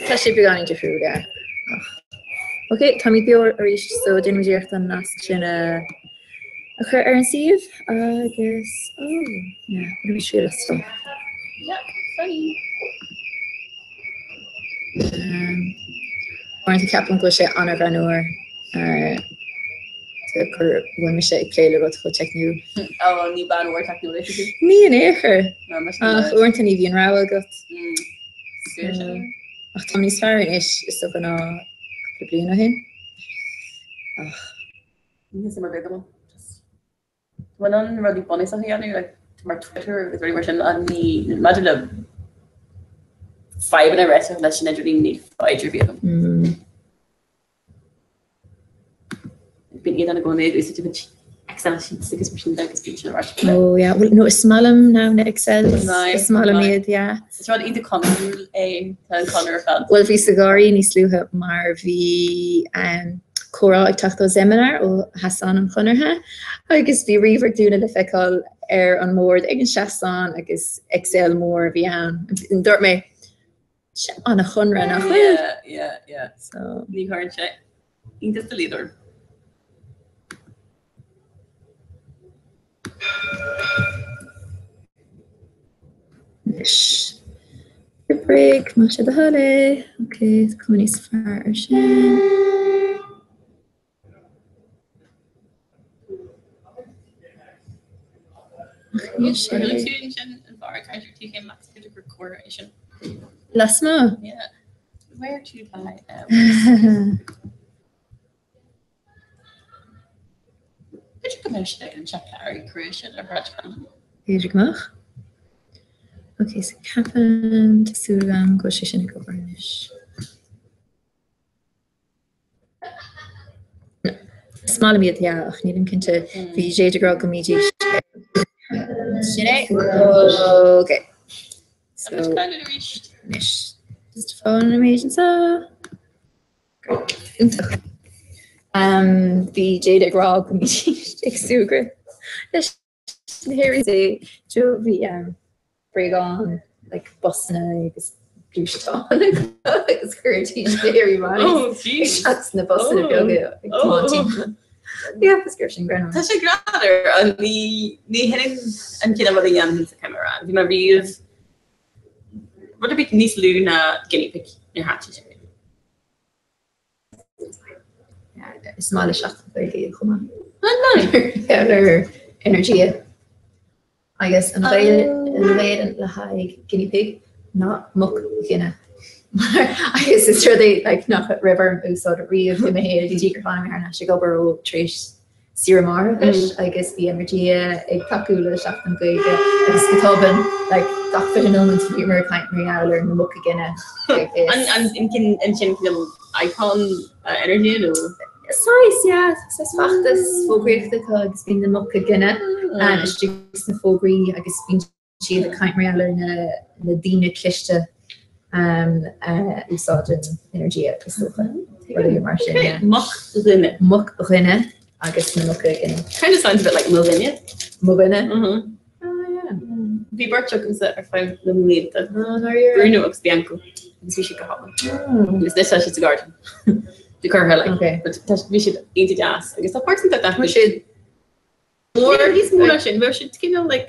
Tá sé beganin de fiú ga. Ok, Tommy Pure éis so dinimiíocht an nas sin a chur ar an siomh agus mi si sto. Yeah, funny. Mar ceapan go sé an brenúir gur bhfuil me sé léile go chu techniú. Ní ban oor techniú. Ní an éair uint ní bhíon ra agat. Ach tá níos fear is so gan ná bliana hin. Ní sé mar big. When an ruddy bonny a héanú like mar Twitter is very much an ní imagine a 5 in a rest of leis idir ní 5 review. Bin iad an go méid is Excel sheets agus machine agus speech and rush. Oh yeah, well no smalam now na Excel. Smalam iad yeah. It's rud iad control a color fan. Well vi sagari ní slúthe mar vi Cora ag tachtó seminar ó Hassan an chunarthe agus bhí river dúna le feicáil ar an mór ag an seaán agus Excel mór bhí an dúirt mé an a chunra nach chuil. Yeah. So ní chuann sé. Í just the leader. Good break, Masha the Hale. Okay, coming is far sin. Lasma. Yeah. Where to buy? Did you come and check Harry creation or Rajkan? Okay, so Captain to Sudan go sin go varnish. Small me yeah, ach ní kinte vi sé de grog gomidi. Okay. So it's kind of reached. Nish. Just phone animation so. The Jada grog gomidi sugar. Here is a Joe the bring on like busna agus blústá agus currently very right. Oh jeez. That's the bus in yoga. Yeah, prescription granola. Tá sé grader an ní henning an kid wat yan camera. Vi ma rief wat bit níos luna guinea pig in hat. Yeah, small shot very come. No. Energy. I guess an leid and the high guinea pig, not muck guinea. I guess it's true they like knock at river and sort of read in my head. Did you find me her na go bro trace Siramar I guess the energy a kakula shaft and go Skitoban like Dr. Nolan to humor kind real or muck guinea. And in chin icon energy no. Size yeah, says factus for grief the cogs being the muck guinea. And it's just the fogri, I guess, being she the kind real in the Dina Klishta, Usajin energy at Christopher. What are you marching? Muck rinne, I guess, muck again. Kind of sounds a bit like Mulvinia. Mulvinia? Oh, yeah. Vi barchokums that are found the lead that Bruno Ox Bianco. We should go home. It's this such a garden. The car like, okay. But we should eat it ass. I guess that person that we should. Or he's more Russian. We should like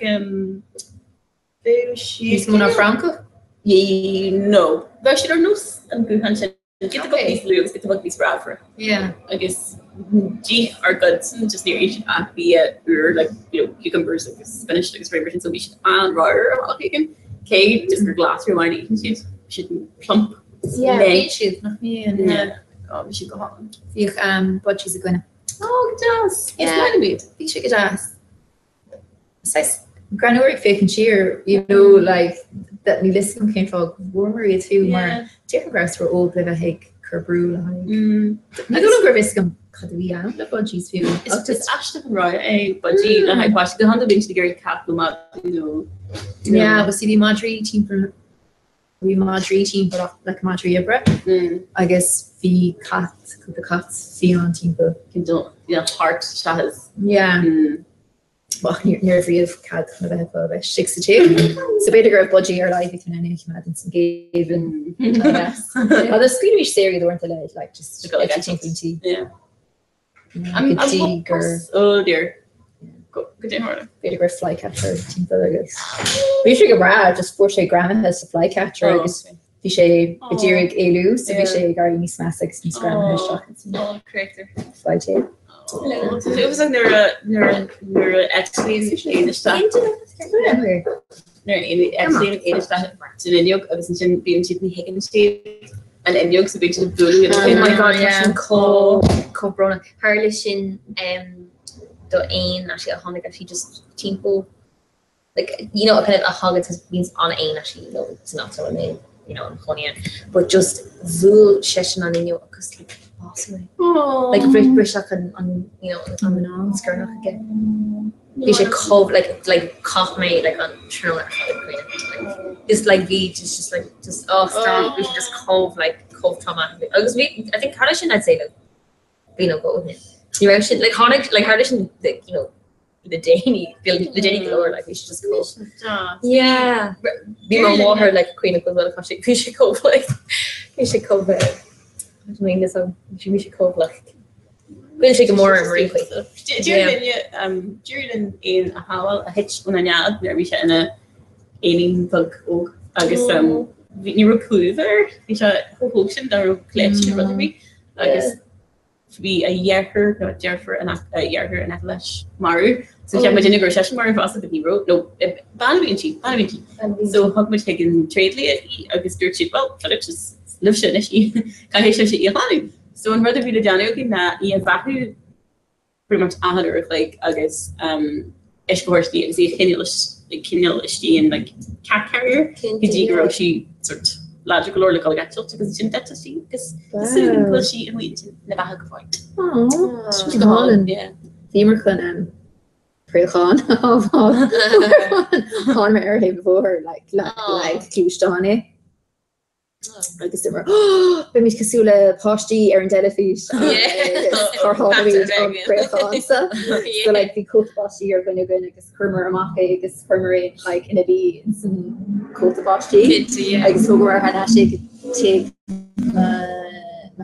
he's Mona Franco. Yeah, no. We should know and go and get the these looks, get the these bradford. Yeah, I guess G are good. Just near each be or like cucumbers, like spinach, like spring version. So we should and raw all taken. Okay, just for glass remind eating shit. Should plump. Yeah, eat shit. Not me and oh, we should go home. You but she's a gonna. Oh, it does. Yeah. It's kind of weird. You should get ass. It's granuric fake and cheer, like that me listen came from warmer too, more different grass for old bit of hig Kerbrew like. I don't know where viscum could we have the budgies feel. It's just Ashton right, budgie the high wash the hundred inch the Gary cap Yeah, but see the Madri team for like Madri Ibra. I guess the cats feel on team for heart shahs. Yeah. well, near riamh cad chuna bheith fáil 62. So beidir gur budgie ar live can any cumad in some gaven. Oh, the screen series weren't allowed, like just FT20. Yeah. I'm oh dear. Good day, Marta. Beidir gur flycatcher agus. Bhí sé go rá just for sé grandma has a flycatcher agus bhí sé bedírig éú so bhí sé gar níos meas agus níos grandma has Oh, creator. flytail. It was like they're actually in the stuff. They're actually in the stuff. So then you was in being to the Higgins State and then you so big to the blue. Oh my god, yeah. Co-brona. Harley Shin do ain actually a honey actually just tempo like you know kind of a hug it means on ain actually you know it's not so name you know honey but just full session on you because like awesome like British on you know on skirt again you should cove like cough me like on true it's like we just like just oh stop we should just cove like cove Thomas because we I think Harley Shin I'd say like you know go with it. You actually like Hardish like you know the Danny galore like we should just go yeah be more water like Queen of Good we should go like we should go I mean this we should go like we'll take more and really quick during in a howell a hitch when I there we in a aiming bug agus you were cooler we shot ocean there collection brother me I guess be a year not Jennifer and a year and Atlash Maru. So she had a session Maru also the hero. No Banvinci. So how much taken tradely August cheap well but it just live shit she can she so in brother video Johnny okay na Ian Baku pretty much a hundred like August Ishkorsky is a Kinilish and like cat carrier she sort of logical or like actual because she didn't see because she and we never had a fight. Oh, yeah. Femur Clan Pre-Khan of on Mary before like Clushtani. Like this summer. But me Casula Poshti Aaron Delafish. Or Hobbies on Pre-Khan. So like the coat Poshti you're gonna get Hermer Amake, get Hermer like in a bee and some coat Poshti. I guess over Hanashi could take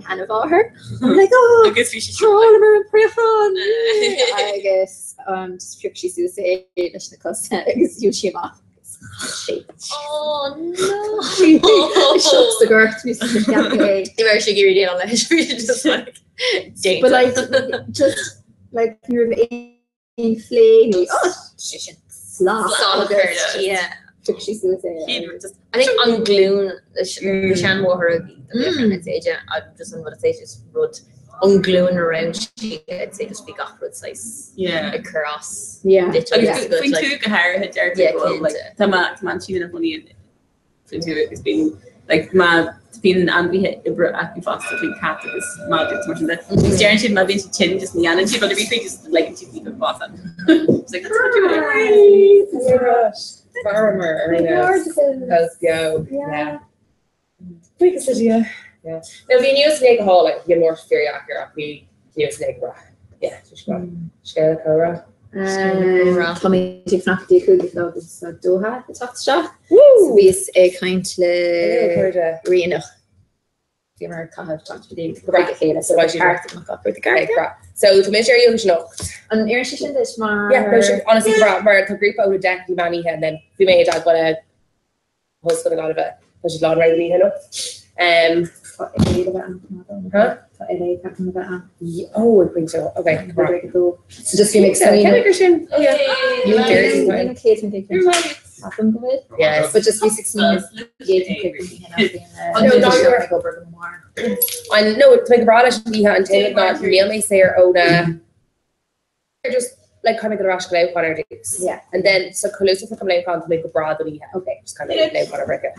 hand of her. I'm like, oh, I guess we should Hermer and Pre-Khan. I guess just she say the class is Yushima. Oh no! She shucks the girth. You actually give you on that. Just like, but like, just like you're in flame. Oh, slap. Yeah. She say. I think on Gloon, the Shan Moher, I'd say, I just want to say, just wrote on Gloon around. I'd say just big off road size. Yeah. Across. Yeah. I think two can hire a jar like Taman she and funny it's been like my been and we hit Ibra foster between cat is mad it's much that staring she my vintage chin just me and she got everything just like two people boss it's like that's what you want. Farmer let's go yeah yeah now the news snake hall like you more theory accurate we news snake yeah just scale cobra Tommy Tiffnachty Kugel is Doha the top shot so is a kind le Rena the America have talked to the chéile so I the car so to measure you know an irritation this mar honestly mar the group out of deck you money and then we made that what a host a lot of it which is lot right you know oh I think so okay so just make sense yes but just be 16 I know it's like broad we had and not really say our own they're just like kind of the rash out what our dudes yeah and then so collusive for coming on to make a broad that we have okay just kind of like whatever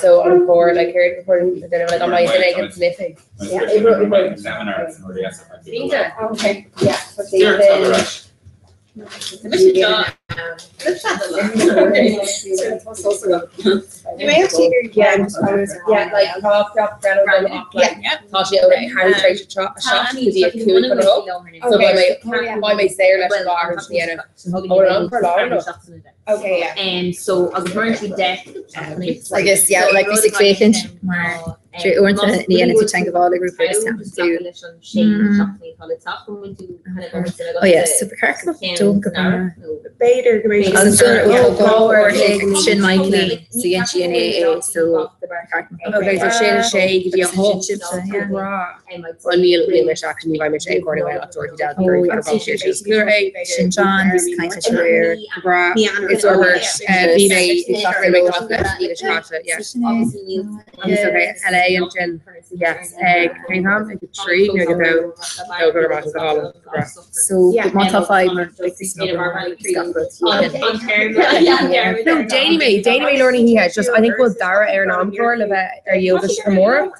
so on board like heard before then like I'm like then sniffing okay yeah Mission shot. You may have to hear again. like pop down over the off, like toss it over and carry straight a shot because you have cool put it up. So by my say or let bar and yeah. Hold on for long enough. Okay, yeah. And so I was currently deaf. I guess, yeah, like basic vacant, maar je oort niet het tank of all the group is oh yeah, super careful. Don't go on. Beter geweest. Shin Mike, CNGNA, so Okay, so Shane Shay give you a whole one meal which actually by which a corner well after down very kind of she's clear Shin John, this kind of career. it's over VB it's not really yes. Okay, LA and Jen. Yes, can have like a tree, you get out go around the hall. So Monta 5 like this No, Danny May learning he has just I think was Dara Aaron on floor live are yoga more.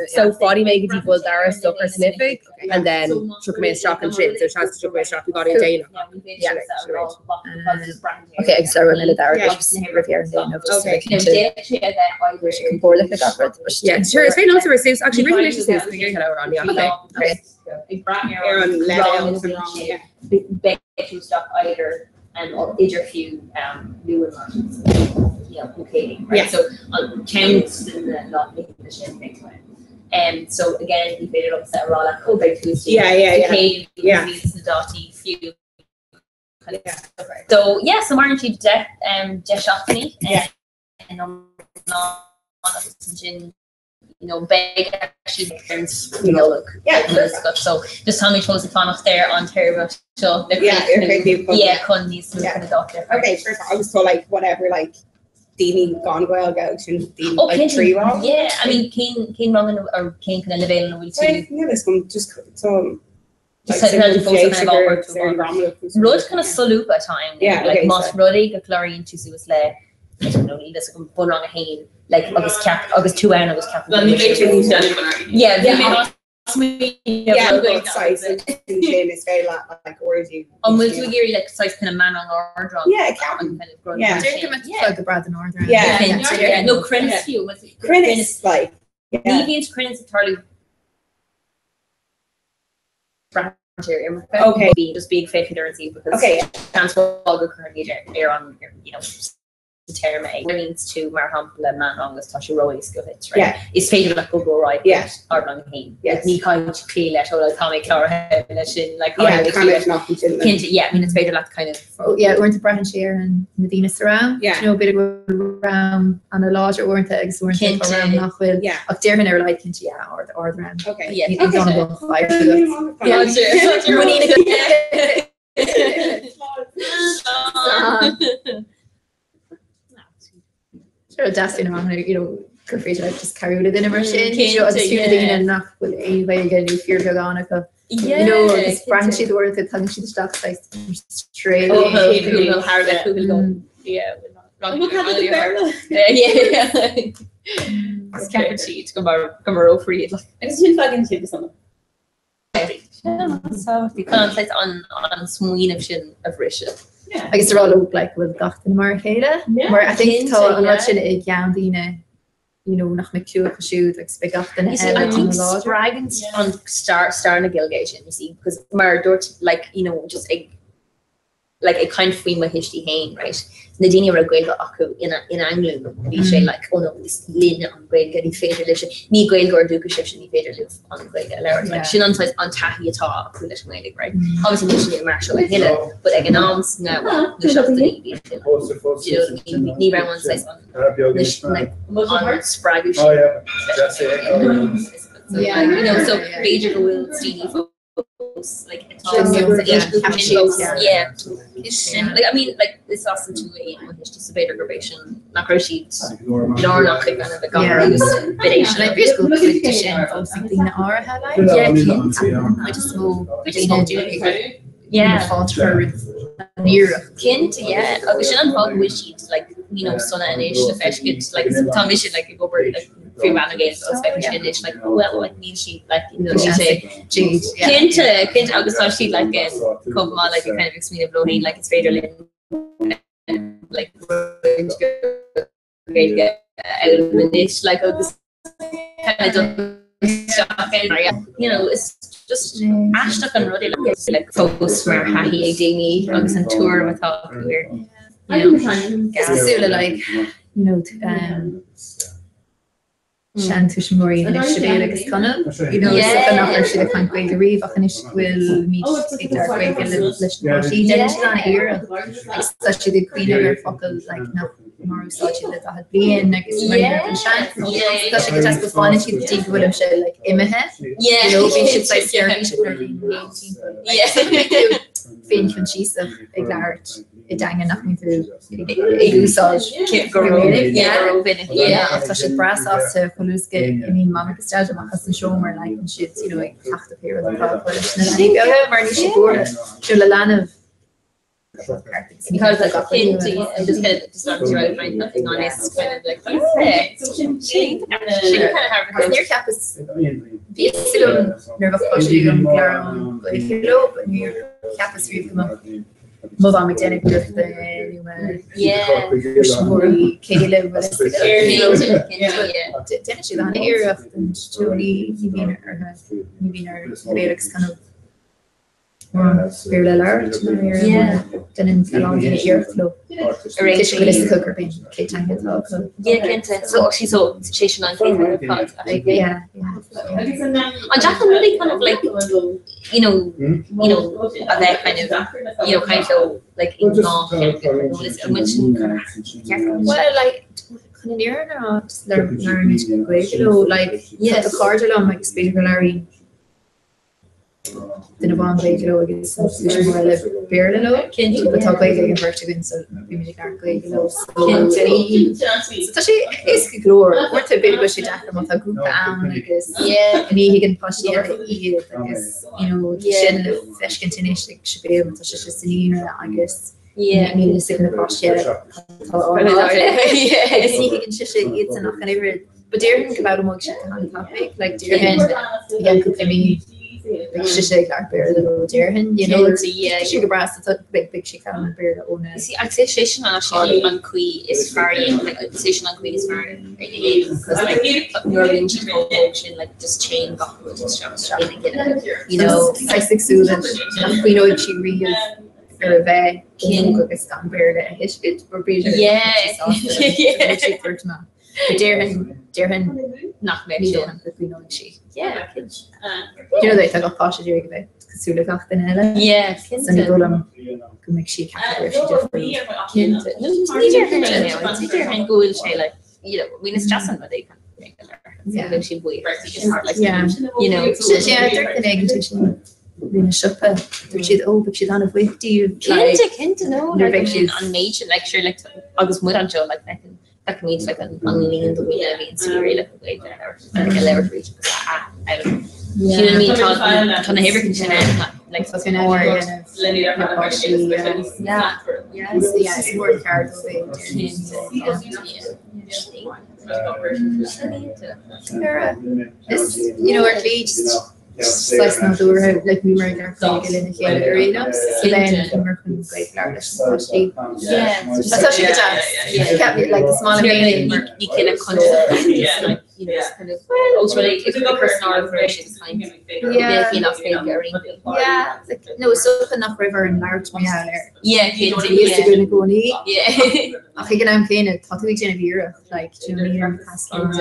So body make it equal Dara stuck or sniffing and then took me a shock and shit. So chance to took me a shock we got it Dana. Yeah. Okay, so we're gonna Dara Riviera and Dana just pour like a doctor. Yeah, sure. It's very nice to receive. Actually, really delicious. We get it around the Okay. Baking stuff either or either few new ones, locating, right? Yeah. So counts in the not making the shit things right. And so again, he made it up set raw like big Tuesday. Yeah. Means the dotty few. So yeah, so Martin she Jeff shot me and on big actually look. So just tell me chose the fan off there on Terry so con these kind of doctor. Okay, first I was told like whatever like Deanie gone well go to the like tree roll. Yeah, I mean Kane Roman or Kane can live in will too. Yeah, this one just so Rud kind of salupa time. Yeah, like okay, Moss Ruddy, the chlorine to was like I don't know, this bun on a hain. Like August 2 hours August cap. Both sides is very like orgy. Will you hear like size kind of man on our drum? Yeah, cap. Kind of Like the Brad the Northern. No, Crin's few. Crin's like Deviant's Crin's entirely okay. Just being fake currency because transfer currently they're on the term means to Marhampla man August Tasha Roy's go hits right. Yeah. It's faded like go right. Yeah. Or long hain. Yes. Ni kind of clear let or Tommy Clara like yeah, I mean it's faded like kind of we're into Brian Shear and Medina Surround. Yeah. You know, a bit of around on a larger weren't eggs weren't around Nachwil. Yeah. Up there and they were like or the round. Okay. Yeah. He's on about 5 Sure, that's Curfew like just carry it in immersion. And not with anybody getting new fear go on. This branchy the word that telling she the stock size straight. Come over it. I just didn't plug into something. on swing of Russia. I guess they're all look like with gacht in Marcada. Where I think tall and much in a gown nach me cue shoot like speak up the I think Spragans on star na Gilgation, you see, because Mar Dort like just a kind of free my history hain, right? Nadine were going to Aku in England, be like, oh no, this Lynn on Greg getting fader lish, me Greg or Duke shift and fader live on Greg like she on Tahi at all, right? Obviously, initially Marshall and Hill, but economics now the shop the round one size on like on Sprague. Oh yeah, that's it. So Major will Stevie like like I mean like this also to just a better probation not grocery nor not kind of the government and I basically competition of something that Aura had I just small fought for Europe Kent agus sin an fog wished like Sonna and the fish get like Tom mission like go over like free man games os fe sin is like well like need she like she say Jade, yeah. Kent agus tá si like come on like a kind of extreme blowing like it's Faderlin like dish like agus kind of you know it's just ashta and ruddy like focus mar hahi ag daoine agus an tour matá we're Sula like you know Shan Tushimori initially like is kind of you know another she kind of going to read and she will meet Peter Craig and she didn't she on era such the queen of her focal like no Maru such that had been like it's Shan so she gets the fun and she deep with him she like in my head you know we should say Sarah fin when she's a large it dang nothing through usage so she brass off to Kaluska I mean mama nostalgia because the show more like and shit you know like have to pay with the problem and she bored to Lana because I got just kind of just right find nothing on it kind of like she kind of have your cap is nervous pushing and your cap is really Move on with Jenny with the Caleb Dennis she on here and Julie you been her lyrics kind of very large then in along the airflow arrange the cooker being Kate Tango so she's so she's on and Jack really kind of like you know are that kind of like in well like kind of near or not learn like the card along like speaking Larry den van regelo is dus maar le beerlo kind we talk like in vertigo so we make our regelo so she is glory what a bit was she after what a group down I guess and he can push the I guess you know she fish continue should be able to just see I guess maybe the second push he can just it's not going to but dear about a more on topic like dear again could be like our bear the deer hen you know sugar brass it's a big she can bear the own see accession on Queen is very like accession on Queen is very because like Northern function like just chain got you know I think so that we know she really or a king is gone bear the history or be dear hen not maybe don't we know she you know they take off Pasha during the Sula got the hell so they go them can make she can't she it's either and go say like you know when it's just but they can make it she wait you know they're connected in a shop she's but she's on a week do you can't know like she's on nature like sure like August more on Joe like that can mean like an unlean the way I mean so really like a lever reach I don't know you know what I mean ton of everything like so kind of linear it's more cards this you know our just slice na door like we were there in the arena so then we're going to great flowers that's how she kept it like the small you can a concept like you know kind of ultimately it's a personal version kind of you know like no it's up enough river and large me out there used to go I think I'm playing it thought we didn't hear like Jimmy and Pascal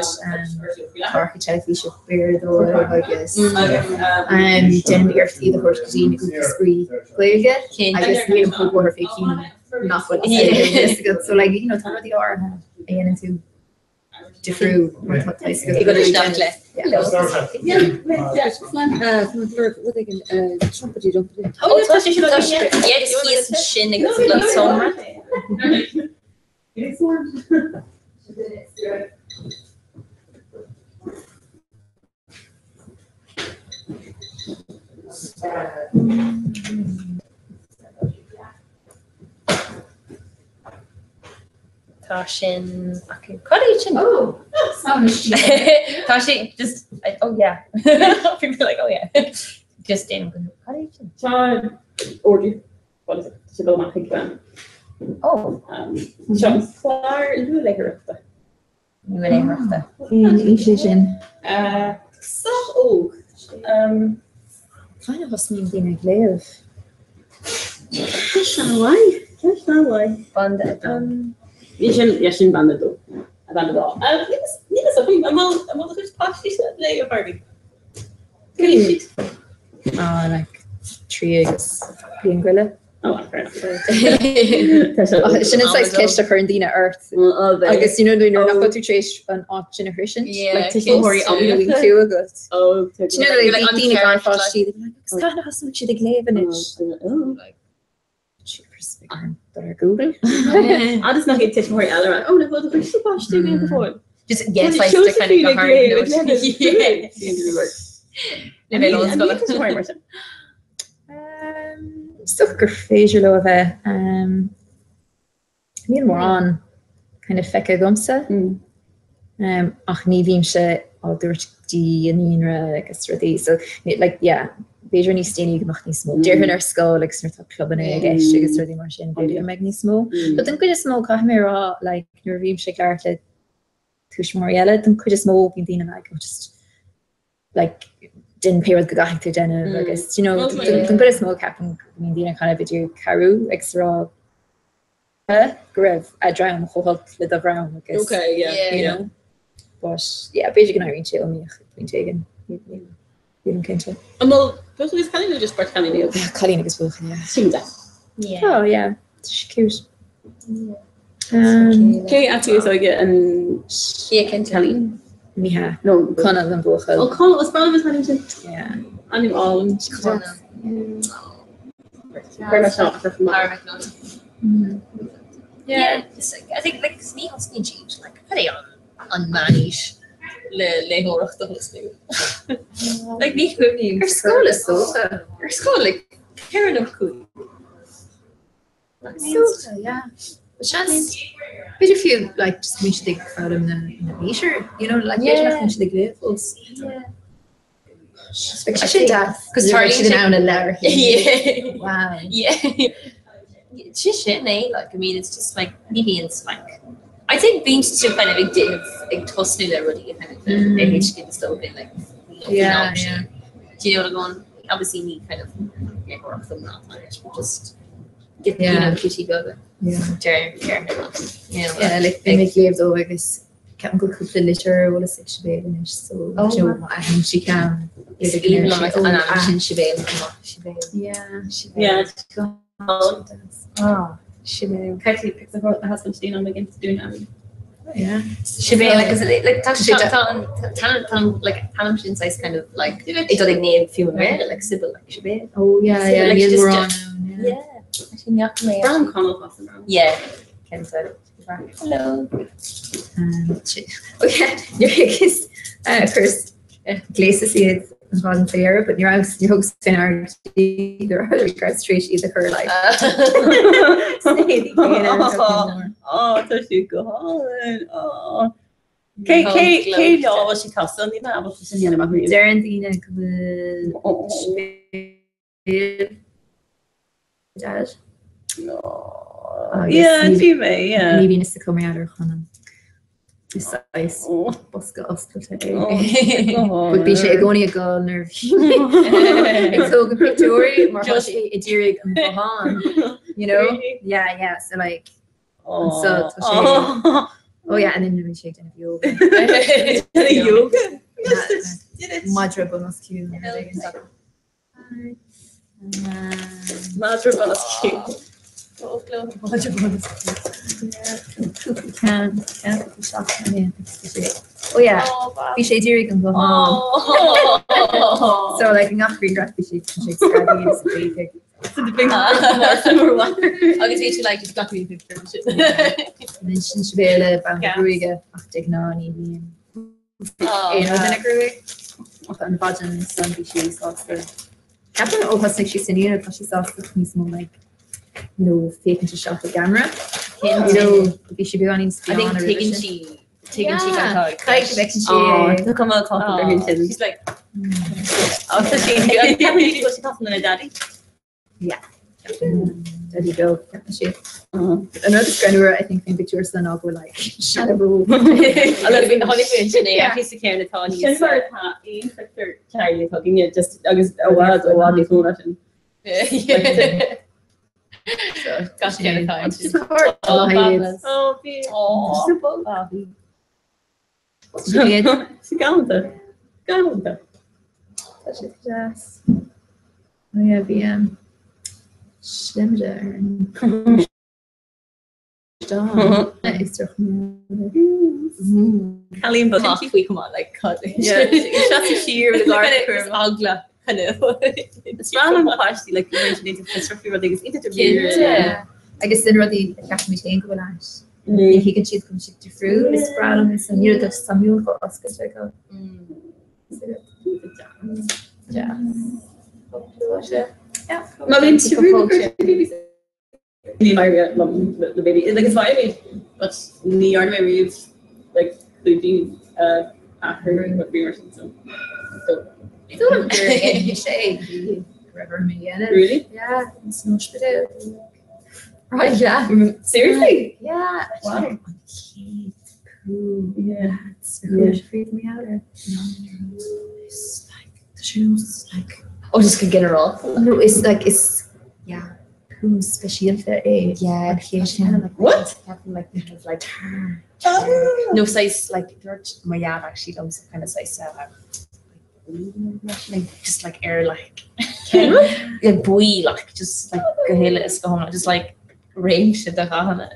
Parky Jellyfish beard or I guess then we are see the horse cuisine good spree I guess we don't put water faking not what so like you know talk about the hour and into different what place you got to start Tashin, okay, cottage. Oh, Tá sé just oh yeah. People like oh yeah. Just in Sean orgy. What is it? To go back again. oh Sean Clar is really like her. nu wil ik wachten. Sin. So oh. Kind of was ní bhína léamh. Why? Band Sin band do. Band do. Ní so fun. I'm all just pasty le a Barbie. Like trí agus bíon grille. Oh, fair enough. Sin is ceist a chu an dína earth. Agus you know you're not going to chase an off generation. Yeah, Hori tú agus. Oh, You know like dína gan fáistí kind of has much the glévan that are Google. I just not get tips for Ella. Oh, no, what the fuck was doing before? just yes like to kind of go hard Sto gur féidir le a bheith níl mór an kind of feice gomsa ach ní bhím se á dúirtí a níonra agus ruí so like yeah béidir ní stéine goach ní smó Dearhann ar scó like snirtá clubbanna a gceist agus ruí mar sin beidir meag ní smó but an cuiide smó cai mé rá like nuair bhím se leart le tuis mórile an cuiide smó bhín dtíine like just like didn't pay with gaith to dinner agus you know the good small cap and dina kind of video caru extra grave a drown whole with the brown Okay, yeah. you know but yeah basically can I reach it me been taken you don't can't Well, is kind of just part kind of Colleen is both yeah seems that. yeah oh yeah she's cute Okay, actually so I get and yeah can tell you Miha no Connell and Bochel oh Connell was part of his Huntington yeah I knew all of them very much not for yeah I think like sneak change like pretty on manish le hoch the whole like me her school is so her school like Karen of cool so yeah but chance but if you like just wish they crowd in the nature you know like yeah the glyphs yeah because Charlie down a letter yeah wow yeah it's just shit like I mean it's just like maybe it's like I think being just kind of big deal of like tossing it already kind of the age kid still been like yeah do you know what I'm going obviously need kind of get more of them not much but just get Yeah. you know cutie go yeah you know yeah like they make leaves over this can't go couple litter or a six and so Oh, you know I think she can even like an action she bail yeah yeah oh she may Katie picks up her husband's doing on against doing that yeah she bail like cuz like talent like talent insights kind of like it doesn't name few like Sybil like she bail oh yeah So, yeah like, yeah just- we're on yeah actually not me Brown Connell was around yeah Ken said hello okay your first places is on fair but your house in our there are other regards straight either her like Oh, so she go oh Kate law was she cost on the map was in the map Darren Dina dad no yes, yeah she may yeah maybe needs to come out or Hannah this size oh Bosca hospital would be she going a girl nerve it's so good Victoria more just a dear you know yeah so like oh yeah and then we shake down yoga Madra bonus cue Madra bonus cute oh yeah be she dear can go so like enough green grass be she agus vi like just got me sin sibéle ban gruige ach de ná ní bhíon éna gruig an bajan san bhí si sásta Captain ó has si sinine tá si sásta níos mó like you know faking to shot the camera you know bhí si beganin I think taking she taking she got out. Craig Beck Oh, and look how much they're hinting. She's like, Oh, so she coughing on a daddy. there you go. She Uh-huh. another friend where I think in pictures then I'll go like shadow. I love it. honey mentioned it. Yeah. He's the kind of thought he's. Jennifer Inspector Charlie talking you just August a while before that. Yeah. So, Gosh, kind of time. it's hard. Oh, Fabulous. Oh, dear. Oh. She did. She galanta. Galanta. Such a jazz. Oh yeah, VM. Schlemmer. Is toch Callie but Off, we come on, like, cut. yeah, that's a sheer with a garden It's curve. ugly, kind of. It's random actually like you mentioned into constructive I think it's into the Yeah. I guess then ruddy gash me tank with that. He can choose come shit to fruit. It's brown and some year the Samuel got us get check out. Yeah. Yeah. Malin to the baby like it's fine but the yarn my reads like including at her but we were so I thought I'm doing the shade. River me in it. really Yeah, it's no spit out. Right, yeah. seriously Yeah. Wow. Cool. yeah It's good. Freak me out. It's like the shoes like Oh, just could get her off. no, it's like it's yeah. Cool special for a Yeah, occasion. what like because like oh. no size like George my dad actually loves kind of size like just like air like like boy like just like go hele is go home just like range the hana.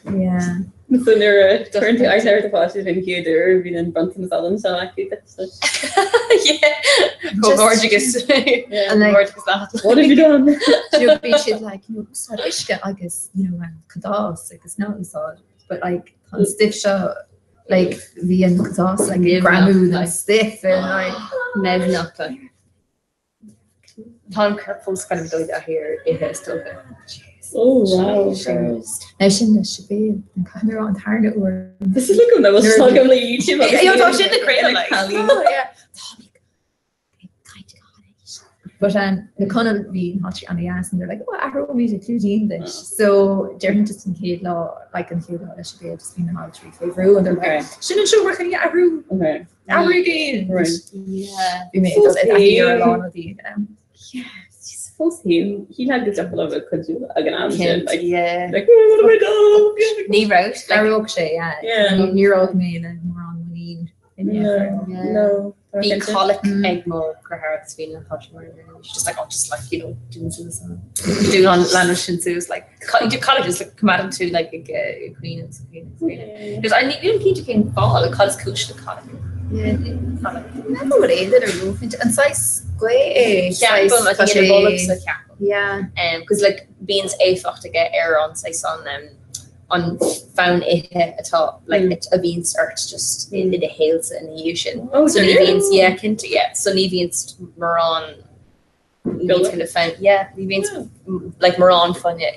Yeah. So they're turned to I started to watch it in here there been in Brunson Southern so actually that's Yeah. Go Just- gorgeous. yeah And like Gorgeous that. what have you done you'll be shit like so I get I guess kadas like it's not so but like on stiff shot like the and kadas like Live gramu enough, and stiff and like Nev not like Tom Kirkful's kind of doing that here in his still. oh wow now should be and kind of on target or this is like when I was talking on YouTube Yeah, you're talking in the crane, like. oh yeah but the kind be hot on the ass and they're like oh Arrow music including English so they're just in kid law like in kid law that should be just being an arbitrary flavor and they're okay like shouldn't show working at Arrow okay again right Yeah. we made it that year long of the suppose he had this couple of it could do again like Yeah. like oh, what have I done Knee route. Like, Arrow yeah Yeah. near old me and more on the lean no Yeah. no being colic Mm. egg more Grahara's feeling hot murder. She's just like, oh, just like, you know, doing suicide. Doing on Lanish and Sue's like, do colleges like come out into like a queen and some queen. Because I need you to keep fall, like, call coach the colic. yeah never would end it or move into and size great Yeah, but like, in the bollocks, like, yeah because like beans a fuck to get air on size on found it at all like it's a bean starts just in the hills in the ocean. oh So so Levians, yeah, Kinta, yeah. So Levians Moran Levians kind of fun, yeah. Levians like Moran fun, yeah.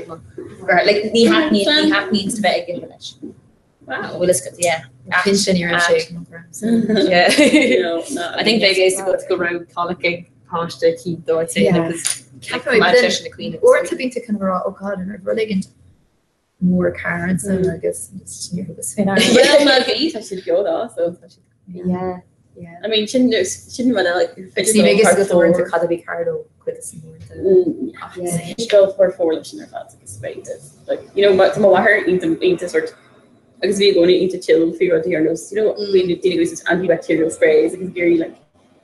Or like the hat needs to be a given it. wow Well, it's good, yeah. pinch in your Act. shaking Yeah. no I think they used to go to round colic past to keep though I'd say Yeah. because like But then- Manchester and the Queen. or to be to kind of oh god and we're like into more cards and I guess just near the spin out well no I should go though so Yeah. I mean shouldn't run out like see I guess it's going to Cadaby Cardo quit some more Yeah. go for 4 listener fans like you know but my water eat to sort I guess we're going to eat to chill figure out the nose you know we do dealing with this antibacterial sprays it can be very like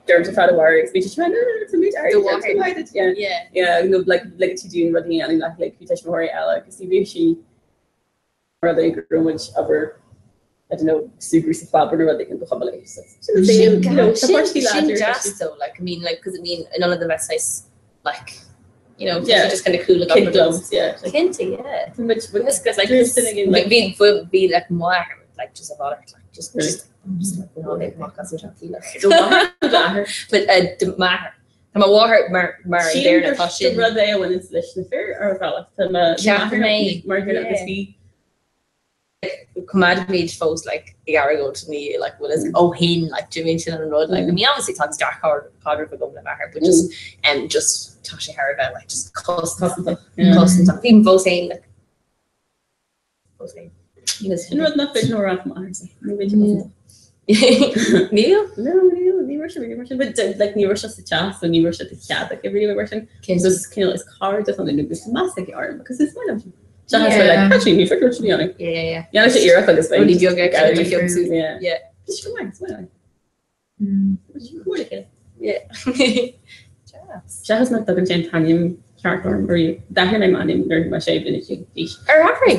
dermatophyte works which is trying to Yeah. yeah you know like to do running and like you touch more Ella because she rather grow much over I don't know super fab or they can become like so Just though, like I mean, like because I mean, none of the best size, like you know, Yeah. just kind of cool. kid gloves yeah like Kinty, yeah. which This because like just sitting in like be like more like just about it, like just like you know, like mock us and but the matter. I'm a water mar there na fashion. rud é when it's leis na fair ar bhela tá Ceapair mé, mar yeah. agus bhí Cumad made folks like Igarago to me, like what is hin like Jimmy Chin and Road. Like I mean obviously talks dark hard for government back, but just Tasha Harabel, like just constant even folks saying like You know not fit nor off Mars. Maybe Neil? No, ní version, but like ní version the chance and ní version the chat like every version. Just kind of is hard to something to be massive arm because it's one of them. So I was like, actually, you figure to be honest. Yeah. Yeah, I should hear this thing. Only young Yeah. It's fine. Yeah. She has not done Jane Tanya character or you. That here my man learned my shape in it. Or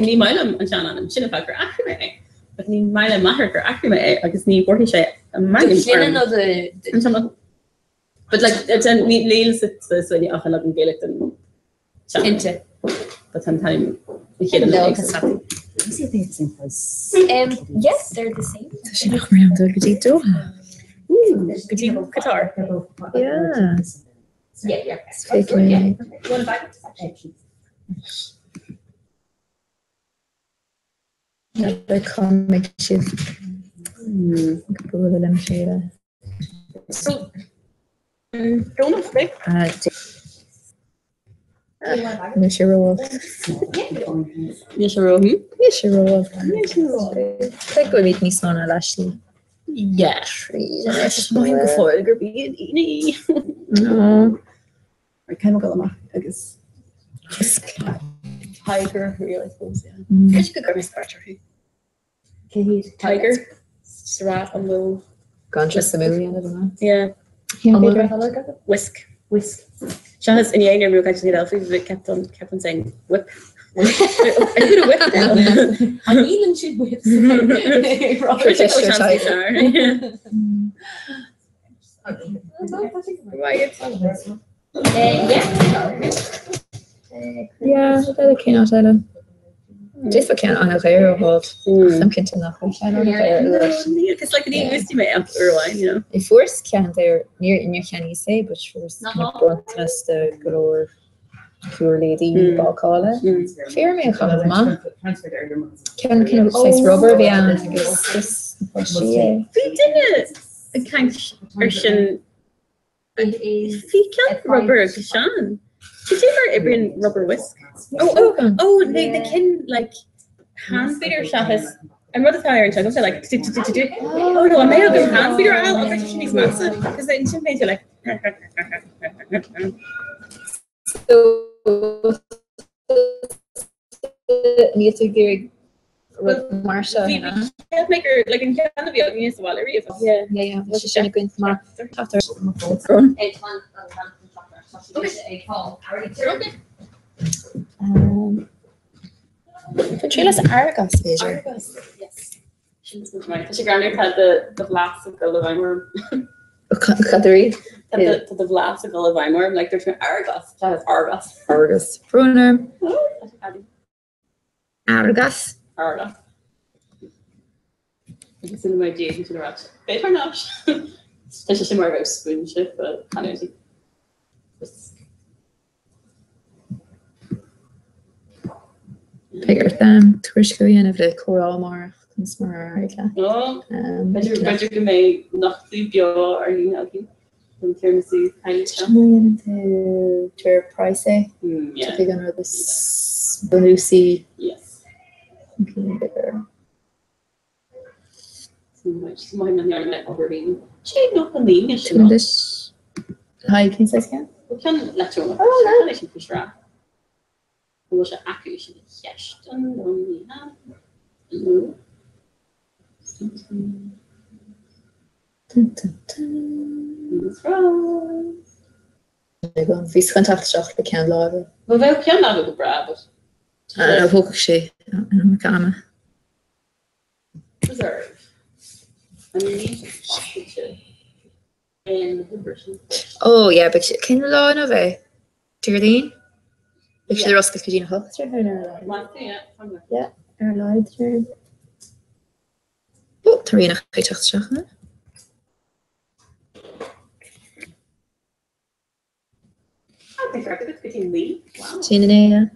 Ní mailam an Shannon and Shinna for actually. But ní mailam matter for actually I guess ní 40 shay a man. But like it's a neat little it's when you often look and Gaelic and into. But sometimes we No, can't that's not. Yes, they're the same. She nog maar aan het doen. Qatar. Ja. Yeah. Zeker. Ja. Ja, dat kan ik shift. Ik probeer hem te So don't expect Misha Roll. Yes, Rohi. Misha Roll. Kijk, we weten niet zo'n Lashley. Yeah. It's mine before the Beanie. No. I kind of got them. I guess. Tiger, really, I suppose. Yeah. Where'd you go, Miss Barter? Tiger. Sirat and Will. Conscious the movie, I don't know. Yeah. Whisk. She has in the younger movie actually Elfie kept on saying whip. I could have whipped now. I'm even she whips. Ja, dat kan ik zeggen. Dit wat kan aan het heel goed. Some kind of It's like an English me up early, you know. If first can there near in your can you say, but first broadcast the galore pure lady ball call it. Fear me a couple man. Can size rubber behind this. We did it. I can't Christian. If can't rubber Sean. Did you ever bring rubber whisk? They can like hand feeder shafts. I'm rather tired. I'm like oh no, I may have been hand feeder. I'll bet she's massive because then she made you like. So need to give Marsha. We can't make her like in Canada. We have used the Valerie. Yeah. What's she going to tomorrow? After. Patrilla's Argos vision. Yes. She granted had the Vlasical of Weimar. Catherine. The Vlasical of Weimar. Like there's no Argos. That is Argos. Argos. Brunner. Argos. Argos. It's in my dating to the rats. Better not. It's just more about spoon shit, but I don't think. Bigger than Twishkovian of the Coral Mar. No, but you can make not the bio or you know in terms of kind of stuff. Into your price, Yeah. To be gonna this Lucy. Yes. Bigger. So much. My man, you're not Aberdeen. She not the name is she? This. Hi, can you say again? We can let you know. Oh, no. I should push her. Was je accuracy gjesten dan die aan? No. Ik ga vies contact bekend laten. Maar welk jaar nou de Brabant? Dat hoor ik ze in mijn kamer. Reserve. En niet en de version. Oh ja, ik ken de law nog bij. 13. Ik zie de rest gezien nog. Ja, Airlight. Oh, er weer nog iets achter zeggen. Ik denk dat het between Lee. Wow. Zie je nee?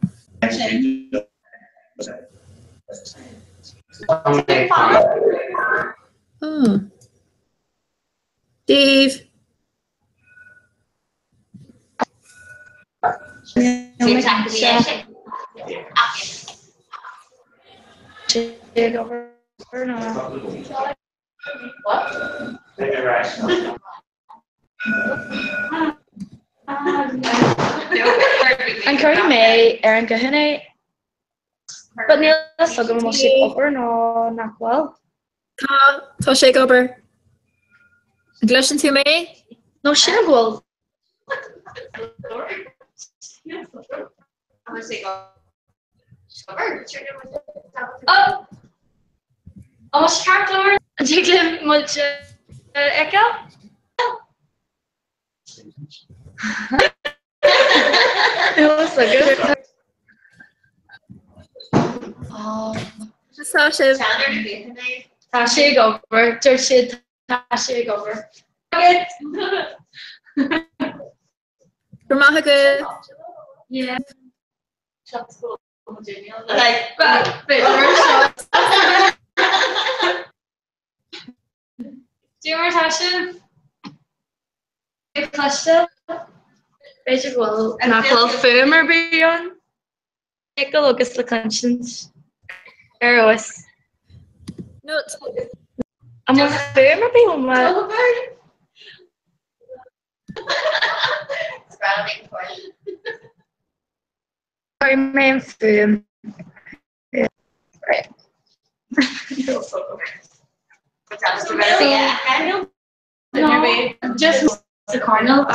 Oh. Dave. An chuir mé ar an gohanna but níl sogam mo si over nó nachhfuil. Tá sé gobar. Gluisin tú mé? No sin bhfuil. Oh! Almost trapdoor. Diglim much echo. It was so good. Oh, Tá sé. tá sé over. Tur sé tá sé over. Gur maithe go. Yeah. Like, Do you remember Tasha? Tasha? Beidir bhfuil nachfuil fum ar bíon. Ag go agus le conscience. Ar oes. No, Am I fum ar bíon ma? Ar main fum. Right. No, just the cardinal.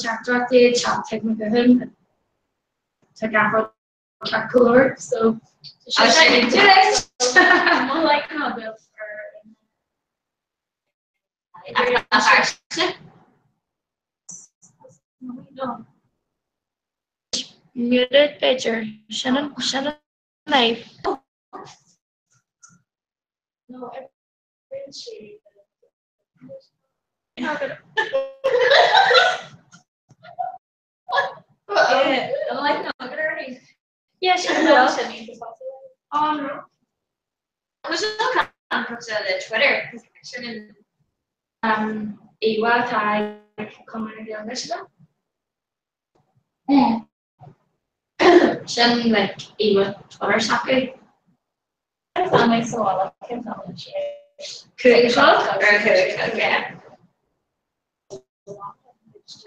Chapter the chat technical to gather color, so I should do it. More like how built for muted picture. Shannon live. No, yes, Twitter. Ewa tag comment Shen like Ewa Twitter sappy. I make so all of him knowledge. Okay.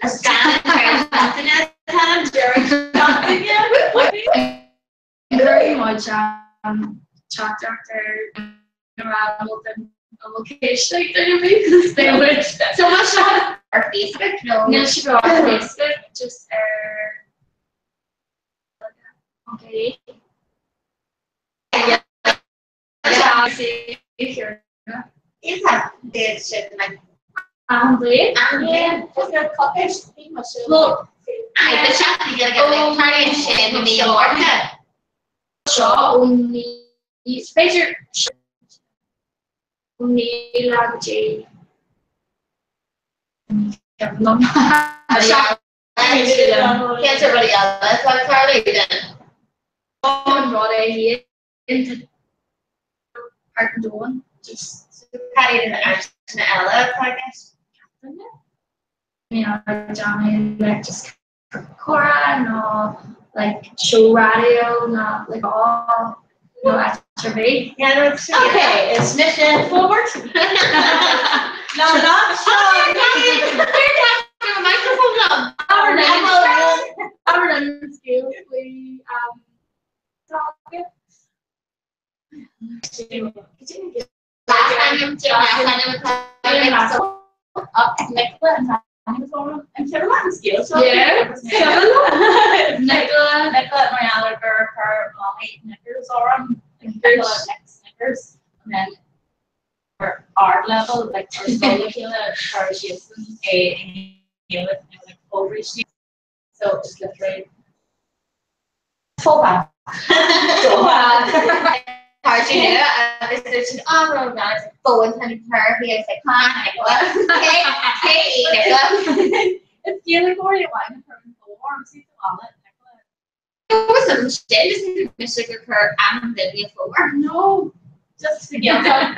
A scan very much chat doctor around a location because they would so much on our Facebook. No, she go on Facebook just okay. Yeah, see here. Is that this shit like yeah, just a cottage thing. Look, I the chat together like party and shit in the market. So only spacer only language. Can't everybody else? That's what Carly did. On Roddy here into part doing just carried in the arts and Ella, I guess. You know, Johnny like just Cora, no, like show radio, not like all, no attribute. Yeah, no, it's okay. It's mission forward. No, not show. You're talking a microphone now. Our learning skills, we talk. Last time up Nicola and Caroline skills. So yeah. Nicola and Mariana are her mommy Snickers or Nicola next Snickers and then her art level like her her she's a like over she so it's literally full back. Hard to do. This is all around us. Go and turn her. He is like, "Hi, Nicola." Hey, Nicola. It's the other boy wine from the warm seat on it. It wasn't shit, isn't it? Sugar her and then we for. No, just to get up.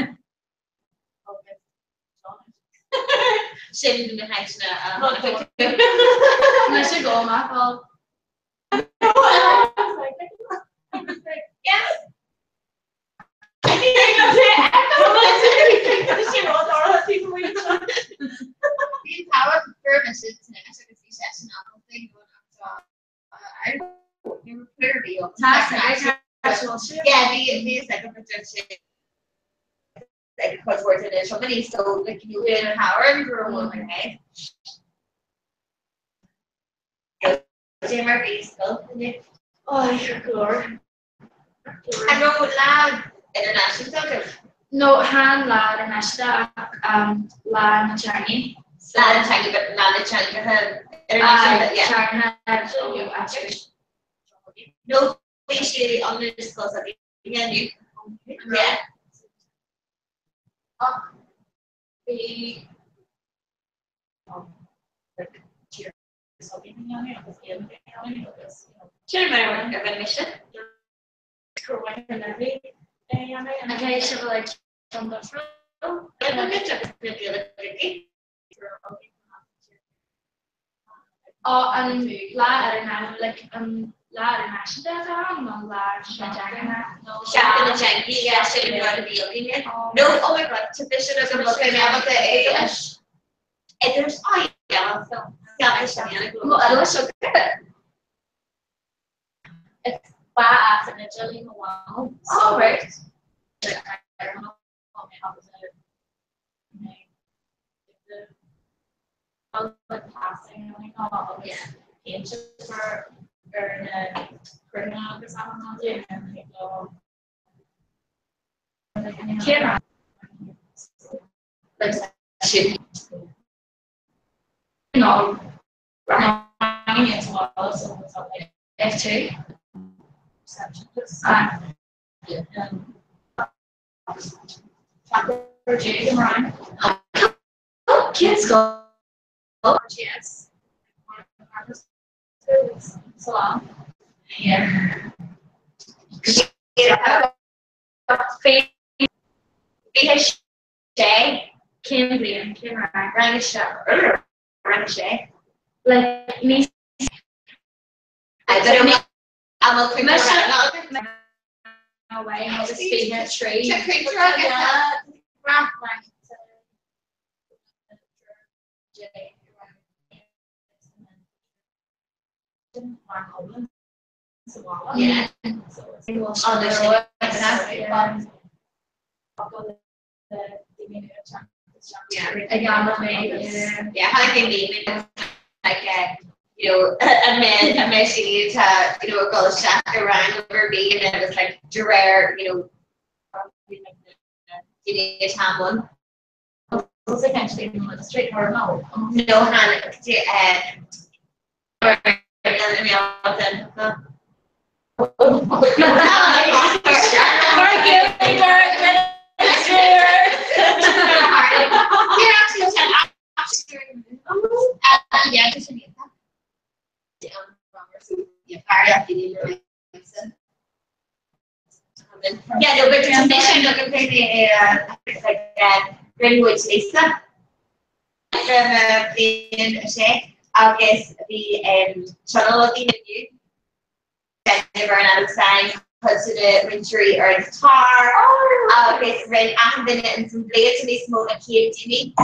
Shit in the next I should go my fault. Yes. The power permission today. I took a few sessions on the thing I clear deal. Yeah, the second projection. Like because we're in so many, so like you in power and grow one okay. Jammer base oh, you're good. I know lad international soccer. No, hand lad international lad Chani. Lad Chani, but lad Chani have international yeah. China actually. No, we should only discuss it again. Yeah. The okay, so like from the front. Oh, and la international no la yeah, so you got to be looking at. No, oh my god, to fish it as a look at the English. And there's yeah, so yeah, well, I was so good. It's bad and it's really wow. Oh, right. I don't know how to I was like passing and oh yeah. Inches for criminal or something and they go camera. Like shit. No, running as well, so it's like F2. For Jade and Ryan. Kids go. Yes. So long. Yeah. Shay, Kimberly, and Kim Ryan, like me. I don't know. I'm a commission. No way. I'll just be here straight. Check picture. Yeah. Yeah, how can be like you know, a man she needed to, you know, go shot around over me and it was like Gerard, you know, you need a time one. Was it actually in the street or no? No, Hannah, yeah, because you yeah, no, but the mission look at the like that Greenwood Lisa from being a shake. I guess the channel looking at you. Never another sign close to the wintry or the tar. I guess right after the and some blades in this moment came to me.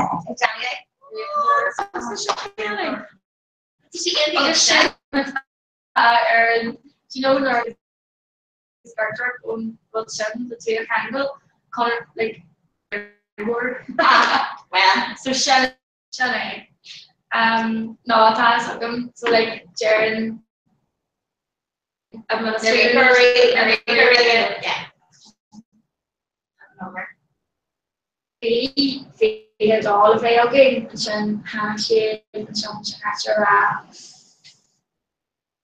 You know, starter on both sides, the two handle, color like word. Well, so shall I? No, that's them. So like Jaren, administrator, yeah. He had all of it okay, and then Hannah and some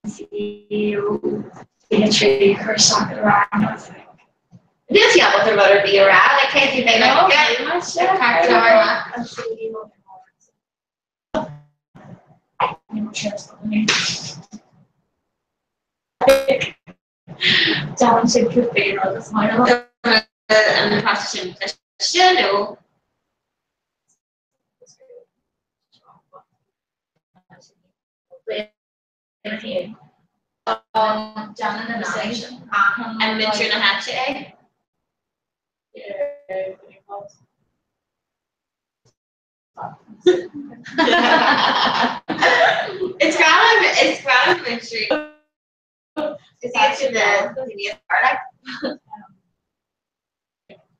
see being true her soccer around. This yeah, what they're going to be around. I can't do that. Down should could be another smile. And the question, shadow. Down in the night. And Mitch and a hatchet. It's grand mystery. It's actually the product.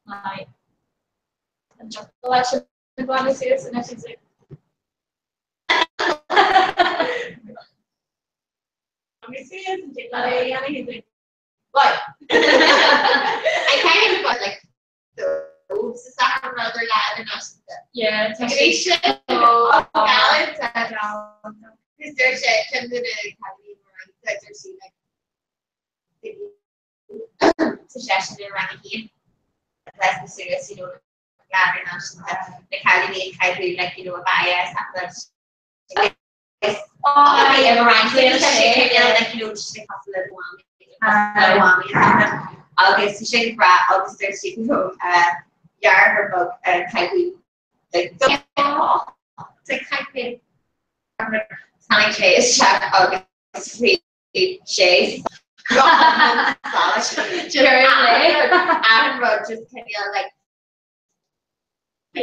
Like, and chocolate election, the body series, and she's like, let me see it, and take that away, and he's like, what? I kind of got like, those, is that another lad and us? Yeah, it's like, they should go, balance, because there's shit, come to the academy, that they're seeing like, suggestion around here. That's the serious, you know, gathering us, the academy, kind of like, you know, a bias, that's like, like, you know, just like a little whammy, August, the shake brat, August, there's you know, yard or book, kind of like, it's like kind of Sonic Chase, Chef August, Chase. Aaron wrote just kind of like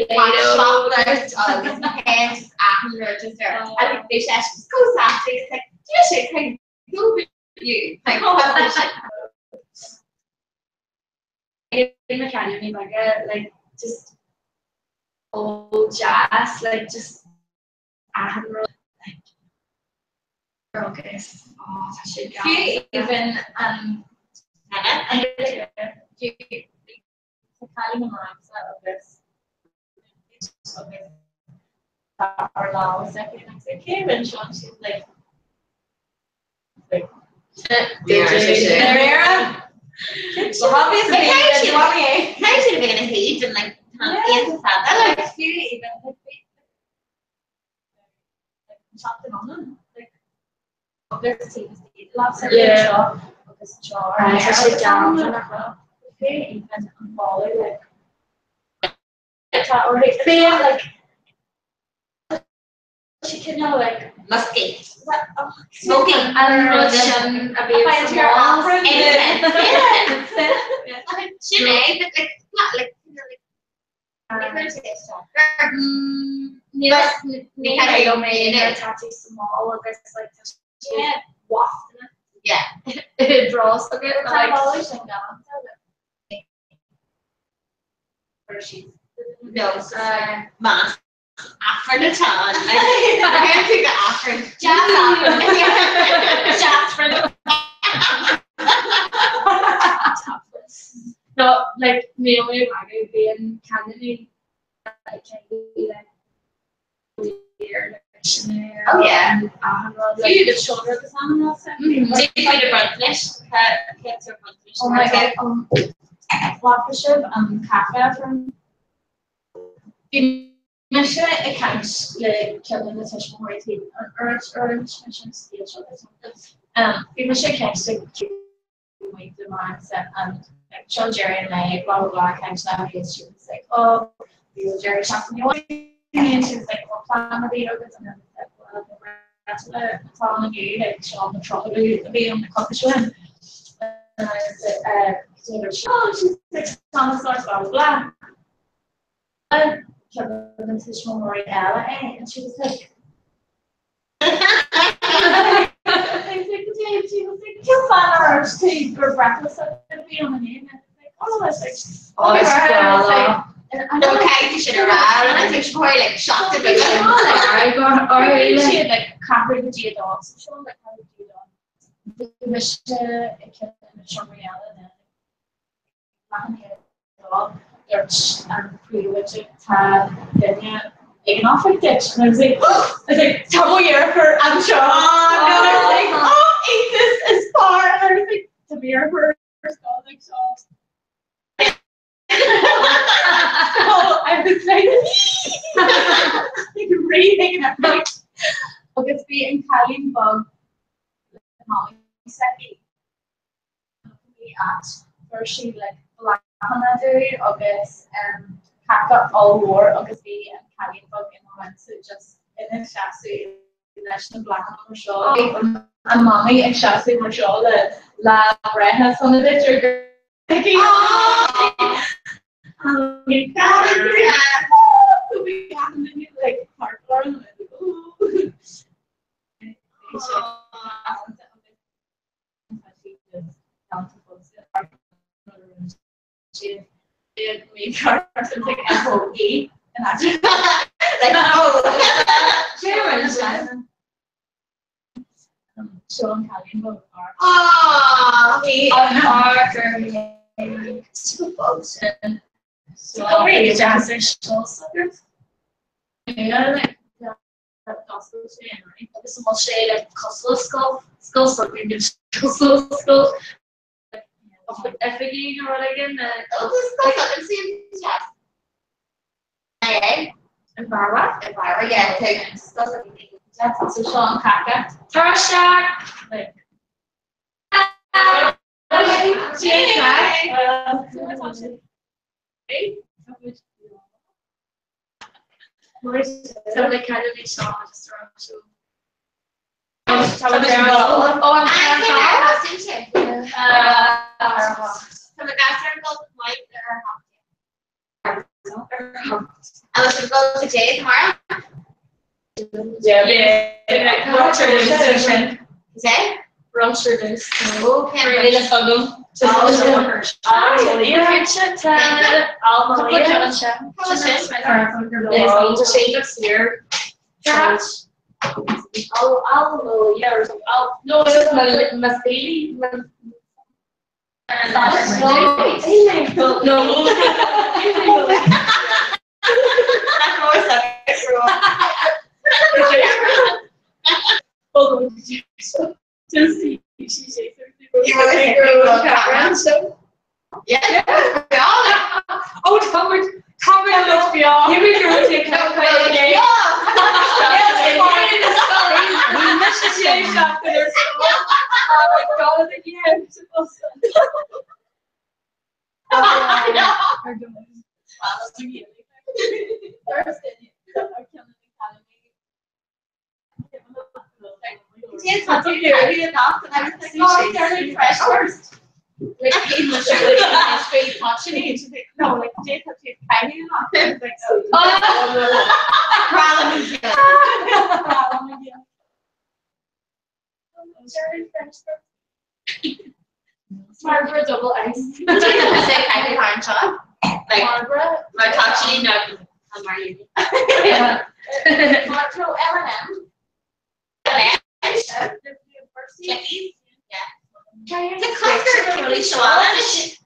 shoplifts on his pants. Aaron wrote just there. I think they should just go sassy. It's like, you should kind of go with you. Like, what's this shit? In the academy, like just old jazz, like just Aaron wrote like August. Oh, that shit. Even our law was like, okay, when Sean, she's like, so obviously, you want me? I should have been in a heat and like, that like, few even like, something on them, like, this team's last year, this jar, especially down, okay, even unfollow, like, or like, she can know, like, musky, smoking, and Russian abuse, she made, but like, not like, you know, yeah, it draws a bit like always like that. Where she's no mask after the time. I can't think of after just for the no, like Naomi Wagner being candidate, like can be like weird. Oh yeah. You the shoulder of the salmon also. Did you find a brunch? Cancer brunch. Oh my god. Watership cafe from the mission accounts like Kevin the Tish Memorial Team Orange Mission Steel Shoulders. The mission accounts like with the mindset and like Sean Jerry and I blah blah blah kind of stuff. She was like, oh, you Jerry shot me away. And she was like, well, plan the video, and then like, well, the rest of it, following you, like, Sean the trouble to be on the coffee show. And I said, she's like, Thomas North, blah, blah, blah. And Kevin and Tish Memorial, and she was like, she was like, you fan hours to for breakfast, and be on the name. And like, oh, I was like, and okay, you should have and I think she probably like shocked a bit. She had like covered the G dogs. She was like covered the G dogs. The mission, it came in a short reality, and like, dog, and pre-which it had been taken off like ditch. And I was like, double year for I'm Sean. And I was like, oh, eat this is far. And I was like, to be our first dog, like Sean. So I was like, breathing and I'm like, it's being Italian bug, mommy second. At first she like black on that day, August pack up all war, August be and Italian bug in moment, so just in a chassis, national black on shawl, and mommy and chassis were shawl la breath on the picture. We like heartburn. She did me something like FOE and after like Sean Italian book art. Oh, we are Two books and so really just gospel stand, right? this much shade like skull something skull. Effigy or again And Barbara, yeah, that's also Sean Kaka. Tarsha Like, so they kind of make Sean just around too. I was gonna go to Jay tomorrow. Brunch tradition. Jay? Brunch tradition. Oh, Really the fun. Yeah. Oh, Thomas, let's be off. Here we go. Take that away again. We missed the change after this. Oh my God, again. It's not too good enough, and I was like, oh, they're fresh first. Like, straight touching it. She's like, no, like, Jake, she's tiny enough. I was like, Margaret double ice. Say tiny hard shot. Like, Margaret. my touching, no, I'm already. Margaret L&M. Chickies. Yeah. The cluster is really Scottish.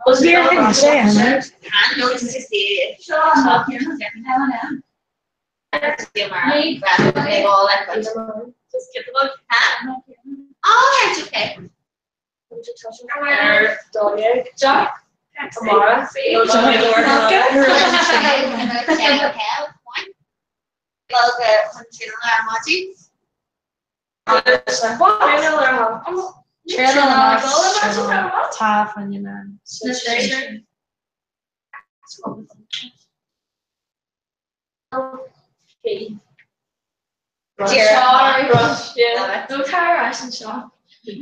Was there a I know it's 68. Just get the book. Oh, that's okay. Jack. Tomorrow. Tough on you, man. No Tara Rush and Shaw. No,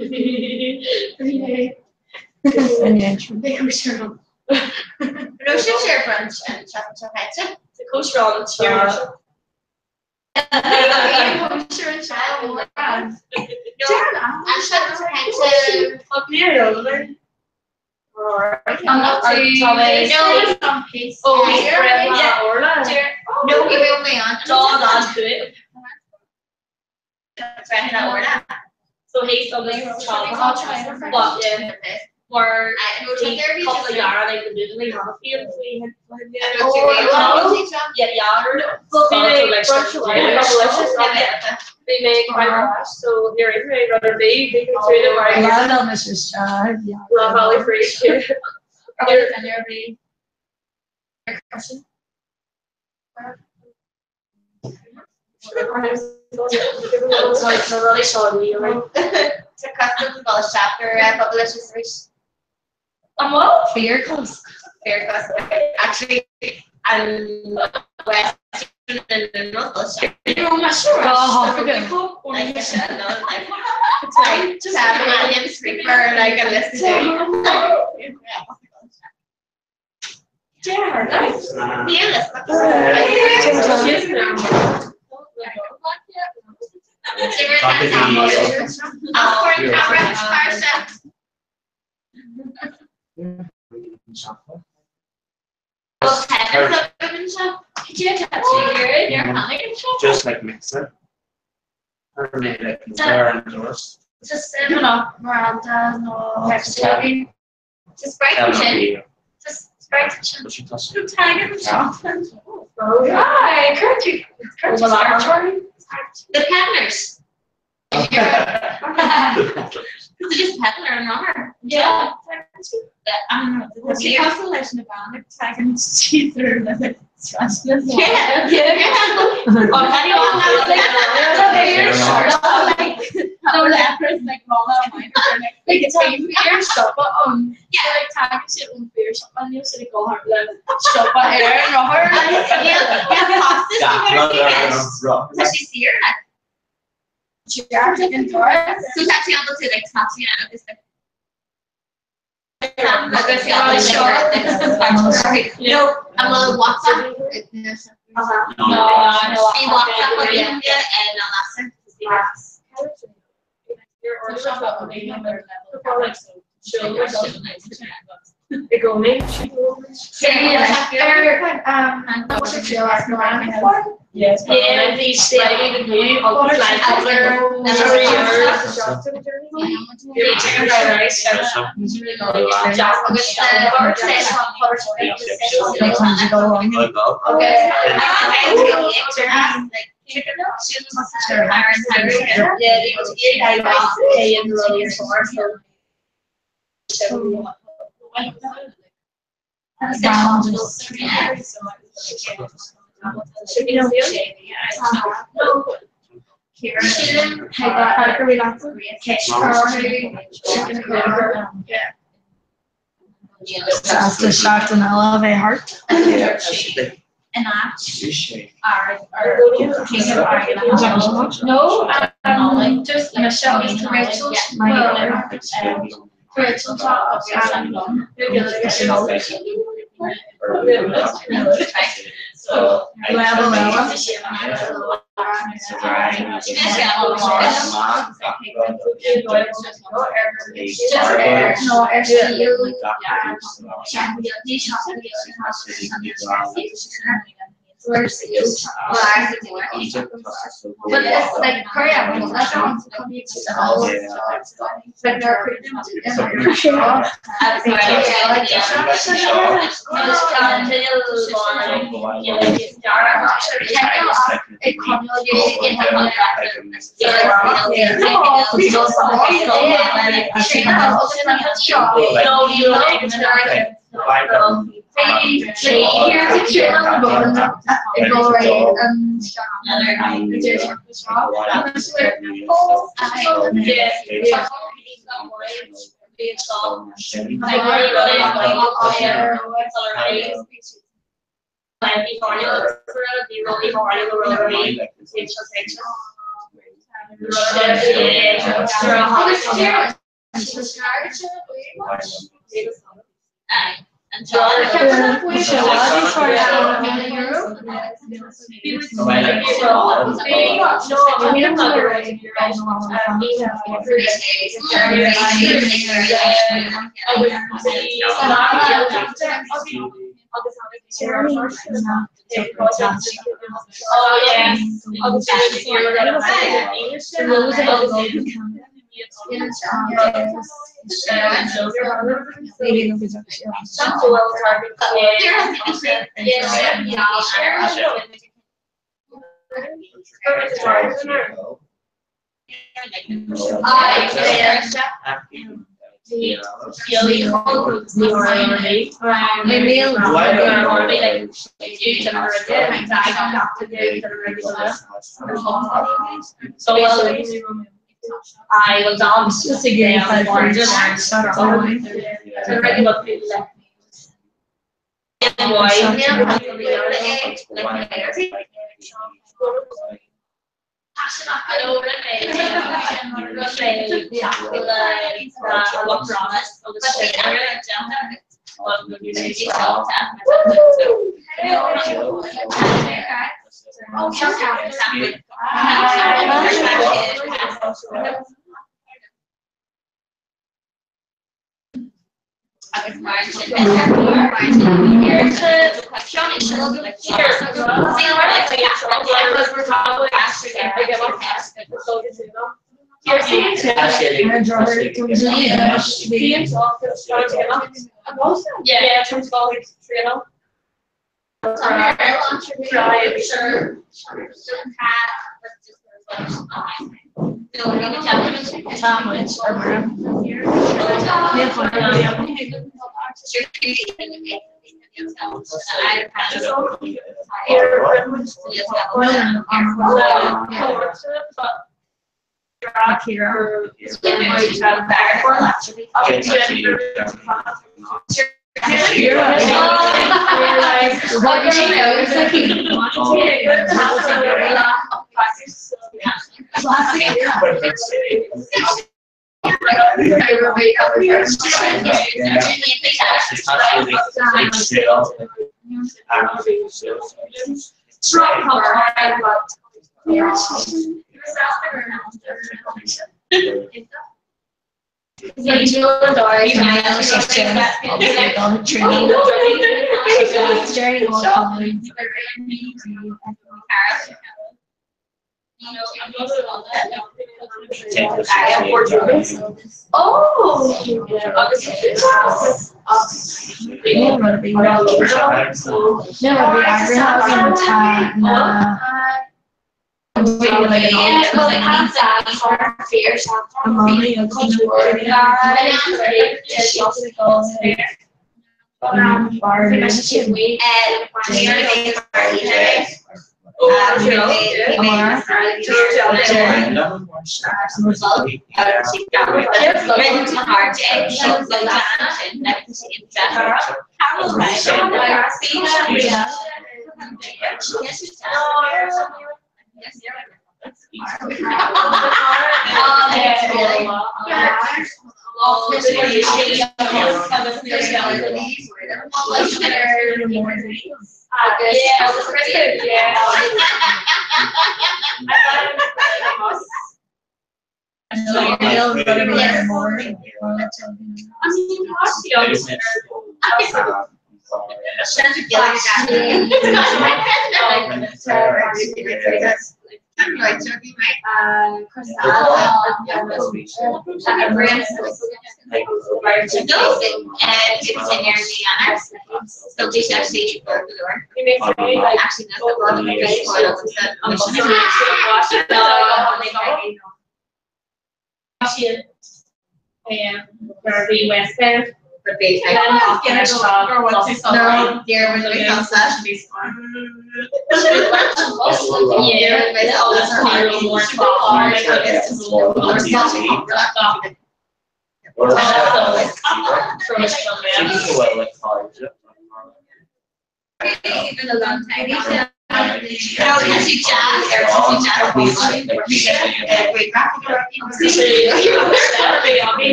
she'll share brunch and chocolate pizza. The coach Ron cheers. I'm sure it's child. No, I'm chocolate pizza. Up near over. I'm not too. No, it's on pace. Oh, yeah. Orla. No, we will be on. John on to it. That's right, that Orla. So he's on this I'll try it. But yeah. More couple of jaar like we didn't have a field. We had we make quite a lot, so there is very rather big. They can trade it right now. Mrs. Shah. Love Valley Free. Really sorry, to customs well chapter publishes reach what? fair cost. Actually I'm west and north I'm not sure. Just have an audience speaker like a list to Yeah, nice. Just like mixer. Or maybe like there indoors. Just Miranda, no, actually, just bright kitchen. Just bright kitchen. What you toss? Tag in the shop. Oh, hi, Curtis. The peddlers. It's just peddler and runner. Yeah. I don't know. What's the constellation of Alex? I can see through the trustless. Yeah. Oh, how do you want no leopards like all that mine. Like it's like fear shop on. Yeah, like tag shit on fear shop on you so they go hard like shop on air and rubber. Especially Sierra. Yeah, taking Taurus. So it's actually able to like talk to you out of this. No, I'm on WhatsApp. No. She WhatsApp with India and Alaska. They go me. Yes. Yeah, they say the new all the flight After shocked and I love a heart. And no, just Michelle is Rachel. Rachel so where's the use? But it's like Korea, that's all. But they're I was on just again if I just regular people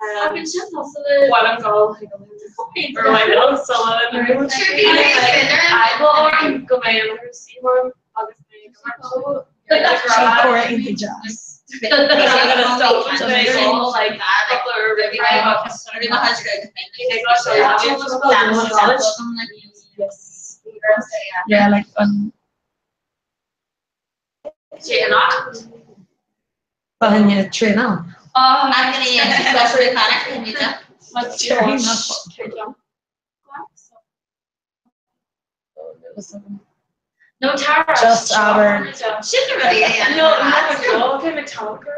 I've been shut off while I'm going. Or my dog, so I will go my other see one. Obviously, like that's Right into jazz. I'm gonna stop today. All like that. Yeah, like well, then you train out. I'm gonna use special mechanic. Can you do? No, Tara. Just our. Shouldn't really. No, okay, Metallica.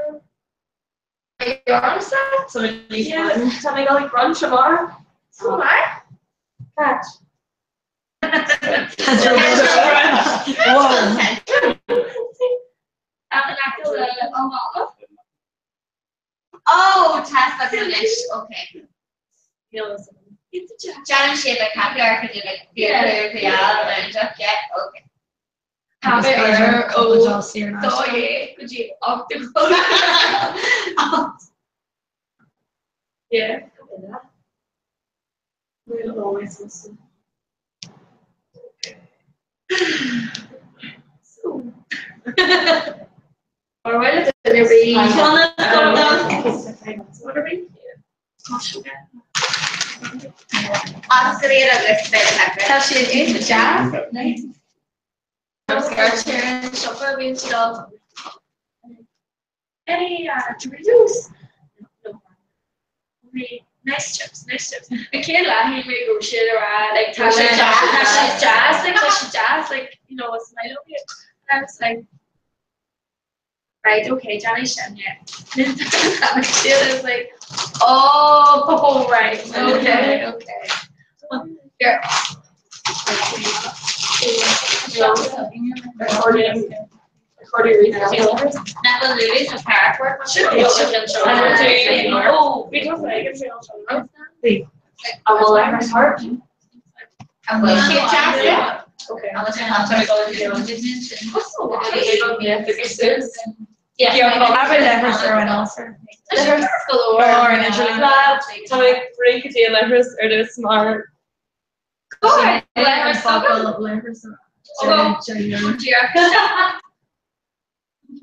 You're on set? So yeah, tell me go like run tomorrow. Tomorrow? Catch. Oh, test the finish. Okay. Challenge shape like happy or could you like okay. Happy or could you yeah. We'll always listen. Or when is it be? What are we? Oscar this bit How she is the jazz. I'm scared to shuffle being still. Any Doritos? No. Nice chips. Michaela, he may go shit around like Tasha jazz, like you know, what's my little bit. And I was like, right, okay, Johnny Shania. Michaela is like, oh, right, okay. Here. Recording that will lose a paracord. Sure. Oh, we don't like it. I will learn my heart. And will she jazz? Okay. I was going to go to yeah, I will never throw an offer. Or initially glad to like break it in letters or the smart. Good.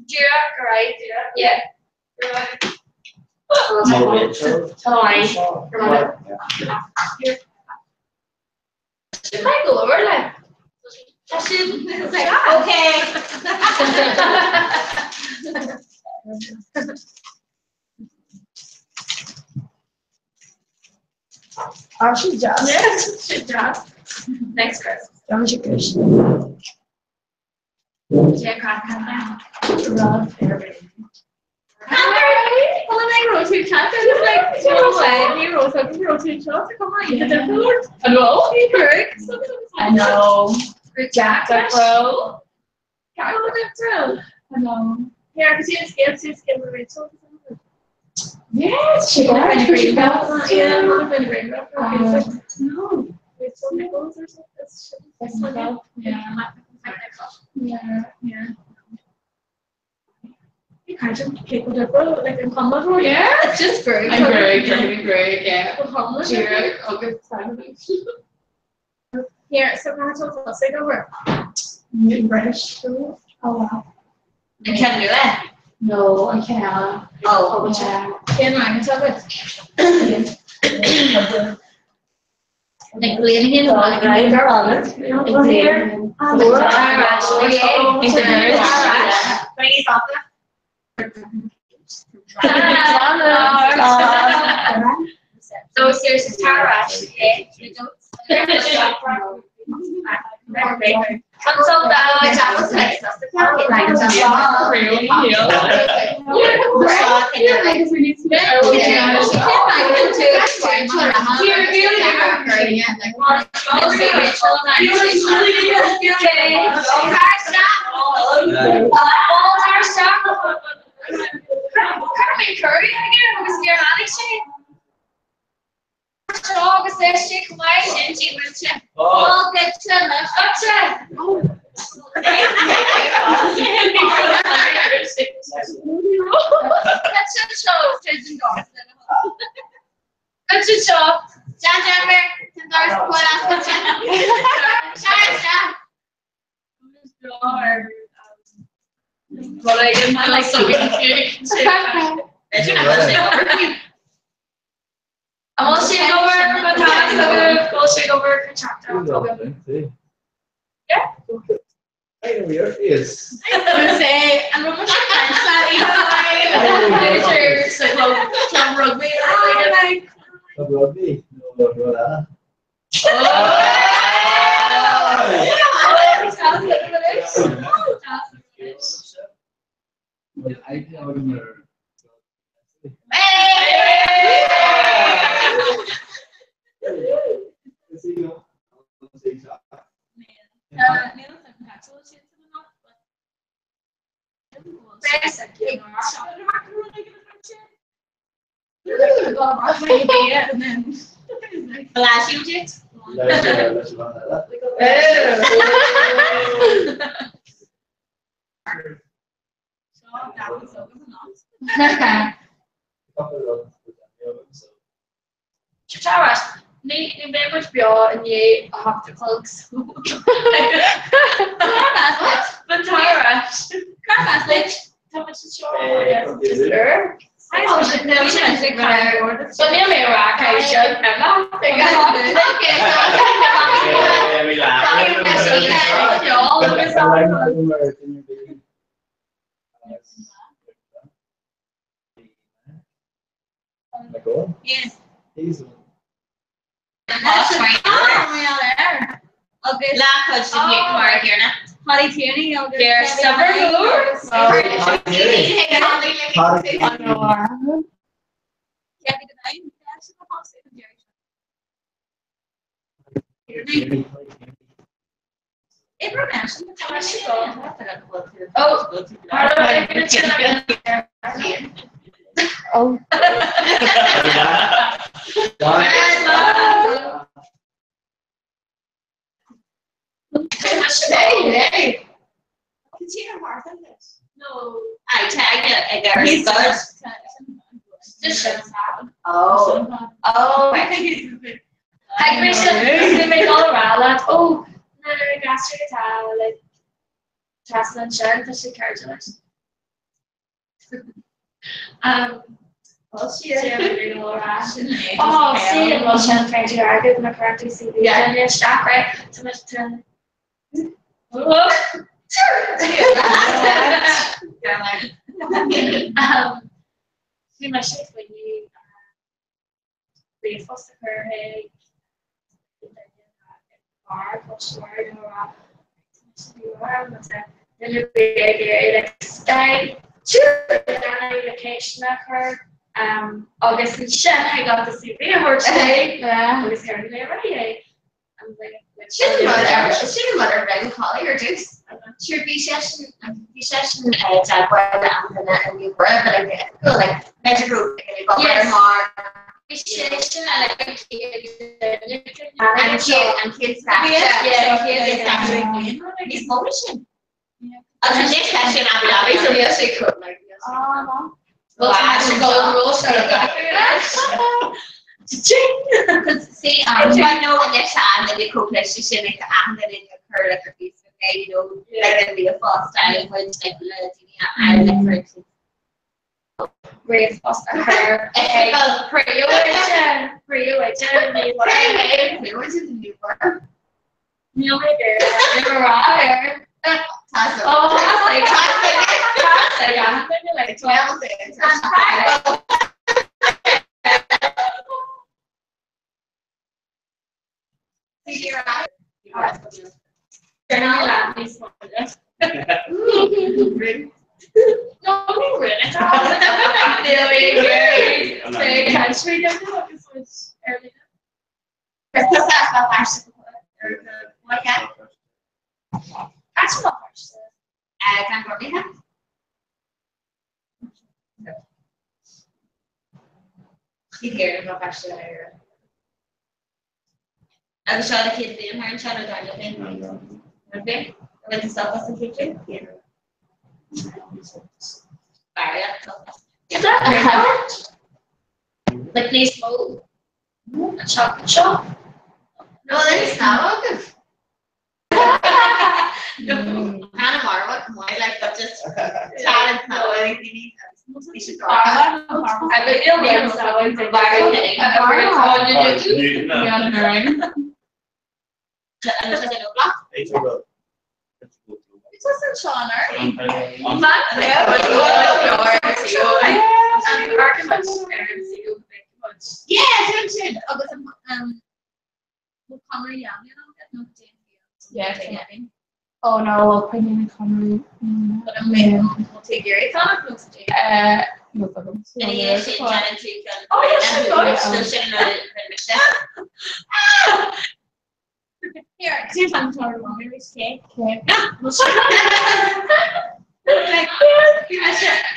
Jira, right? Yeah. She might go over like. Okay. Oh, she's jazz. Yes, she does. Next Chris. Yeah, crack now. Well, I wrote two chats. I was like, he wrote two chats. Come on, you did it. I know. I know. Jack, bro. I know. Yeah, because you have skin with Rachel. Yes, she got a great belt. Yeah, no. Rachel Nichols or something. Yeah. You kind of cake with her, like in Humble. Yeah, it's just great. I'm great, yeah. Here, so let's take over. British. Oh, wow. I can do it. No, I can't. Oh, yeah. Can I tell it? Like leaving in the Right, girl, on it. Here. So seriously, Tara, console August, That's a show. Well, I didn't like something I'm all shake over, but I'll shake over contractor. Yeah. I know your face. I was gonna say, I'm not some rugby related. Rugby. No, no, I know your. Flash you did? Charles, ni ben moet bij jou en je had de cloaks. But Tara, Carfast, how much is your? I don't know. You should think about it. So near me, rock. I should. I'm not. Yes. That's right. Oh, okay. Laugh coach to get more here now. Holly Tierney. There's summer lures. Hey. No, I get her starts. Oh, I recently made all around that. Oh, no, gastric attack, like Tesla and Sharon, because she cares about well, she is a little ration. Oh, see, well, Sharon trying to argue my correct CV. Yeah, yeah, stack, right? So much to. Look. See my shit when you foster her head. Bar, foster her, then you be like stay. Sure, education of her. August and Shen, I got to see her today. August Karen, they ready. I'm like, She's a mother of Holly or Dukes. She'd be session at where I'm gonna and you were, but I did feel like measure group and you got better more. Appreciation and kids practice. Yeah, kids actually he's motion. And the next session I'll be obvious, so yes, we could like yes. Well, I should go rule shut up. Because see, I know the next time that you cook this, you should make the and then in your curd like a piece of cake, you know, like it'll be a false style of which like I like for instance. Great foster her. Pre-origin, new word. Meal maker, never ride. Oh, like 12 things. They're not allowed to be no, we win. It's all very country. What cat? That's not much. Can I go have? You hear about actually there. I was trying to keep the entire channel down the thing. Okay. With the self kitchen? Yeah. Is that a house? Like these old a chocolate shop? No, there's not. No, Hannah Marwood and wildlife, but just chatted now. I think we should go. I bet you'll be able to have a bar thing. I'm going to do and it's a block. It doesn't Sean, yeah, Oh no, I'll put in a comment. but I'm waiting. We'll take your it's on a close to No problem. and he is in Janet too. Oh, yeah, Still sitting on it. Here, Here's some sort of mommy cake. Okay.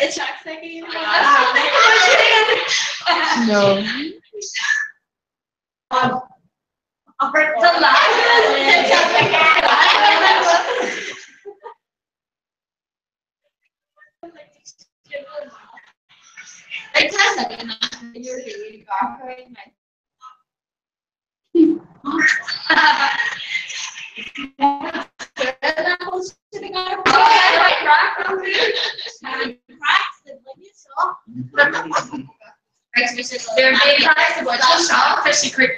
It's shocks like you. No. They're big price of what you saw, Fishy Creek.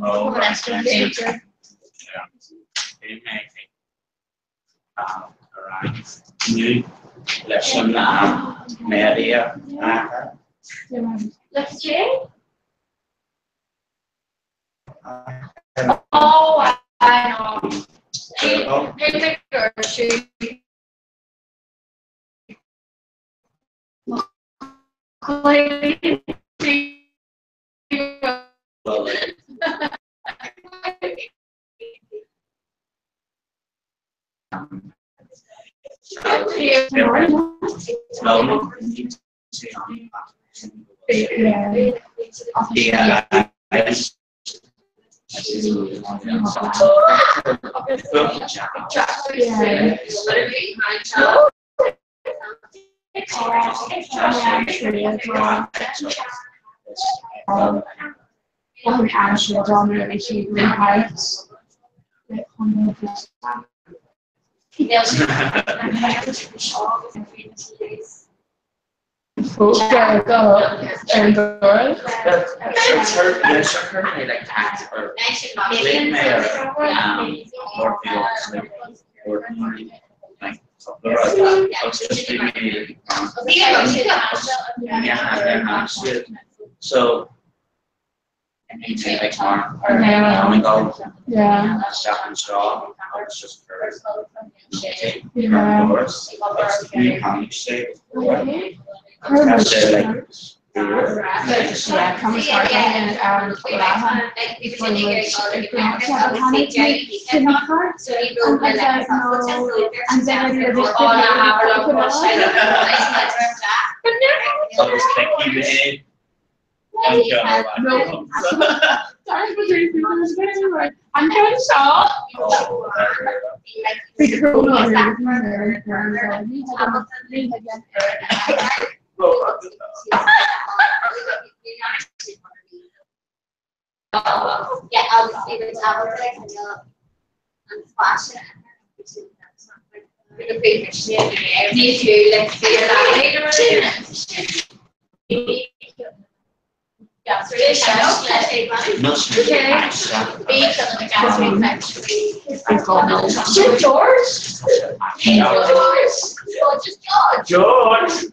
Oh, that's amazing. Alright. New lesson media. Let's check. Oh, I know. So, like more, Yeah. stuff and straw, it's just for Yeah. doors, it's the new comic shape. That's it, like. Yeah, come start and I'm kind of shocked. Yeah, I'll just leave it out and flash it. The picture, need to like see it. Yeah, so it's George.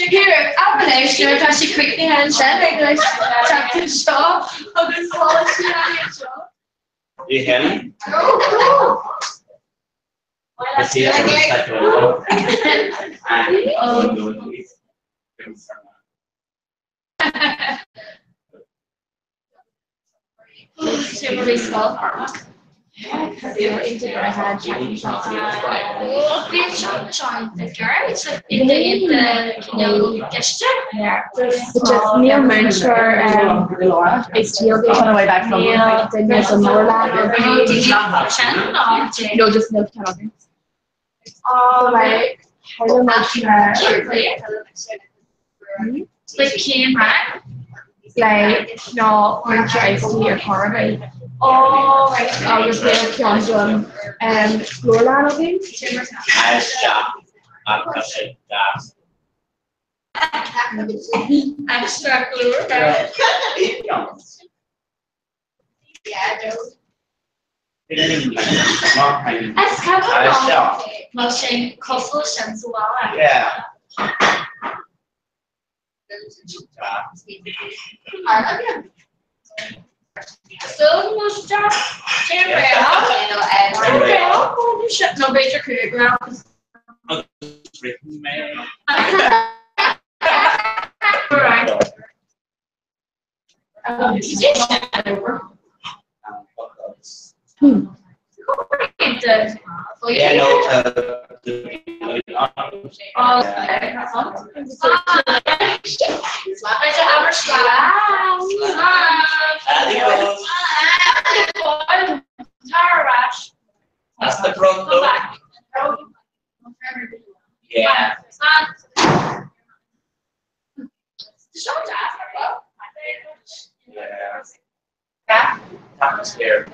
Here, I'm an extra, because she quickly had said English. Chapter Shaw, of this policy Shaw. You hear me? I see it from the Super small. Into I had the girls in the gesture. Yeah. Just Neil Muncher is on the way back from Neil, then there's a Norland. No, just no talking. Like how much like came back. Like no, when I see a Harvey. Oh, right. I was there with John Florland of him. Extra glue. Yeah, es kan man känner kostar känns så väl. Yeah. So much job. No better choreograph. That's the front door. Yeah. Yeah. That was scared.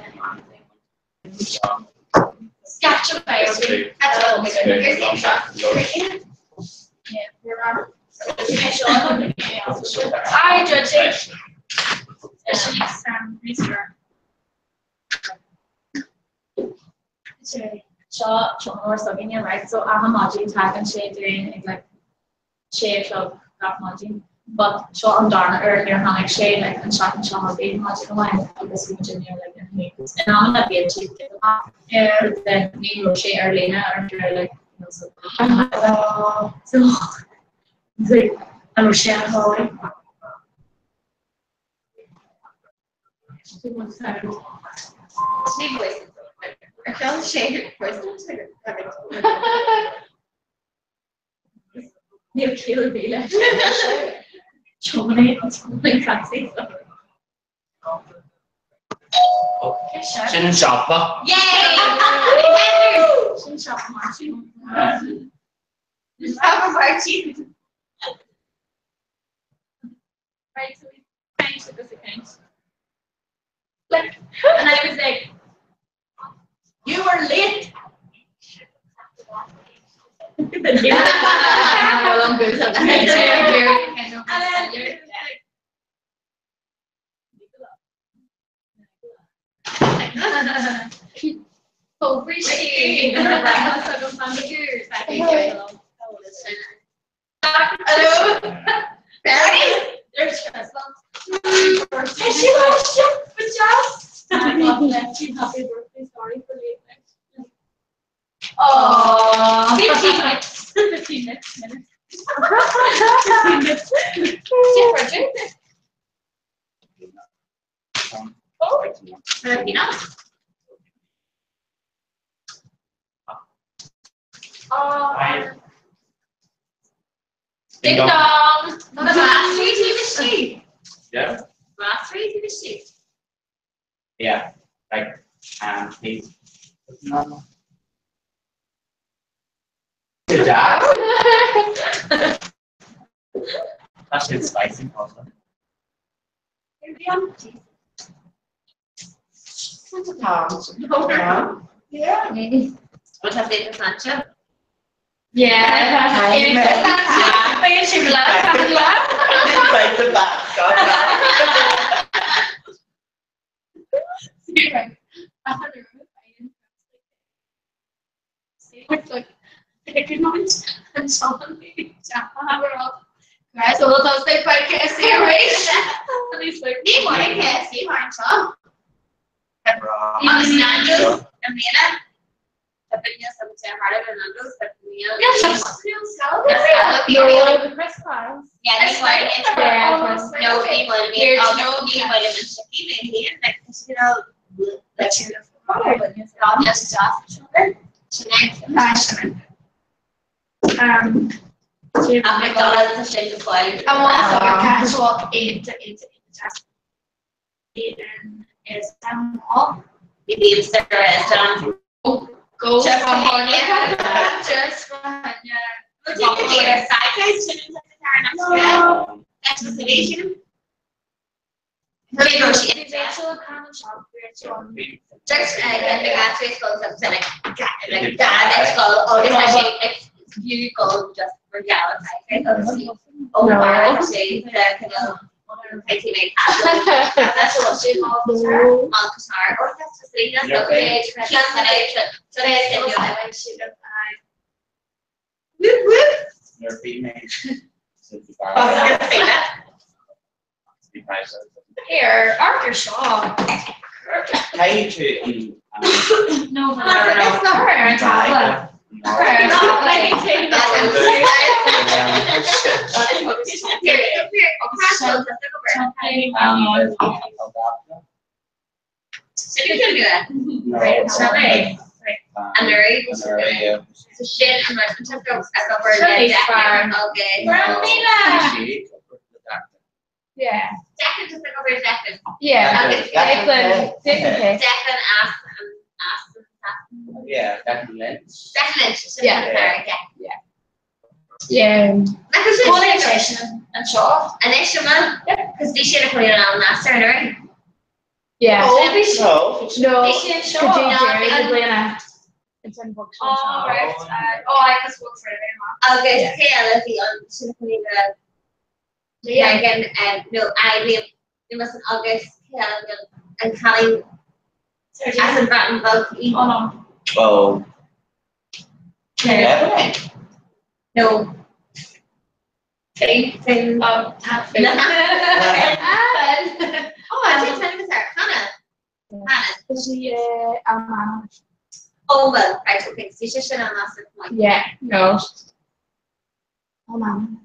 Gotcha, baby. I judge it. So we're studying it, right? So I'm a module tag and shade doing like shade of that module. But so I'm done earlier how like shade like and shot my baby module line of this engineer like and I'm not be able to get and then me will shade early now after like so it's like I'm a shade hallway. I felt shade first. Near kill me like Chomney, fancy. Chin shopper. Yay! Chin shopper marching. Shopper marching. Right, so we changed it as a kind. Like, and I was like, you were late. Happy birthday, sorry for late. Oh, 15 minutes. 15 minutes. 15 minutes. Oh, ding dong. The last three to the sheet. Yeah. Last three to the sheet. Yeah. Like please. No. Good job. That's it spicy also. Yeah. What's up, Sancho? Yeah. like, good night, and someone maybe we're all, guys, all those big podcasts here, right? And he's like, Ni more KFC, aren't you? Nando's, Amina. The videos of the harder than Nando's, but Amina. no, the Christmas. Yeah, It's ni like, no, okay. ni more than Here's all no ni more than chicken in here, like you know, like all this stuff. Tonight, I'm McDonald's the shake of life. I want to catch walk into is down mall. Maybe it's the restaurant. Go Just from for one Hanya. just for Hanya. We'll take the theater side. No. That's the solution. Negotiate. Rachel common shop. Rachel. Just get the gas race goes up to like that. It's called all this actually it's you go just for gallons. Oh wow, say the kind of that's what she calls Malcasar. Or that's the thing. That's the way. So they said I went to the whoop whoop. They're female. Here, Arthur Shaw. Hey, to No, it's not her. It's Tabla. So you can do that. Right, Shelley. And there so shit and like took a cover okay. Yeah. Declan just took over Declan. Yeah. Declan. Declan. Declan asked Yeah, Declan Lynch. Declan. Yeah. Yeah. Yeah. Like I One said, session and Shaw. an extra man. Because they should have put it on last year, right? Yeah. No. They should have Could you Jerry shown. Lena? It's in book. Oh, right. I just work for it. Okay, Caleb, should have put it Yeah. Megan and no, it was in August, Caleb and Callie as in Bratton both. Oh no. Oh. Yeah. No. Thing. Oh, half. Oh, I did tell you that Hannah. She Oh well, right, okay. So she should have asked it like yeah, no. Oh man.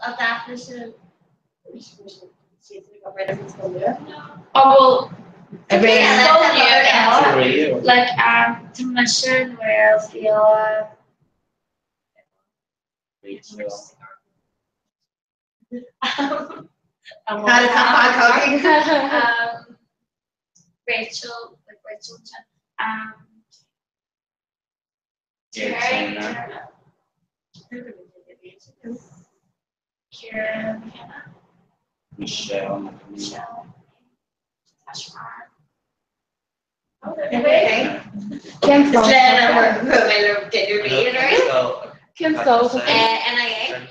of that we should Oh well yeah, like to mission where I feel Rachel, like Rachel, Kira, Michelle. okay. Kim Then we're dinner meeting, right? Kim Soul. NIA.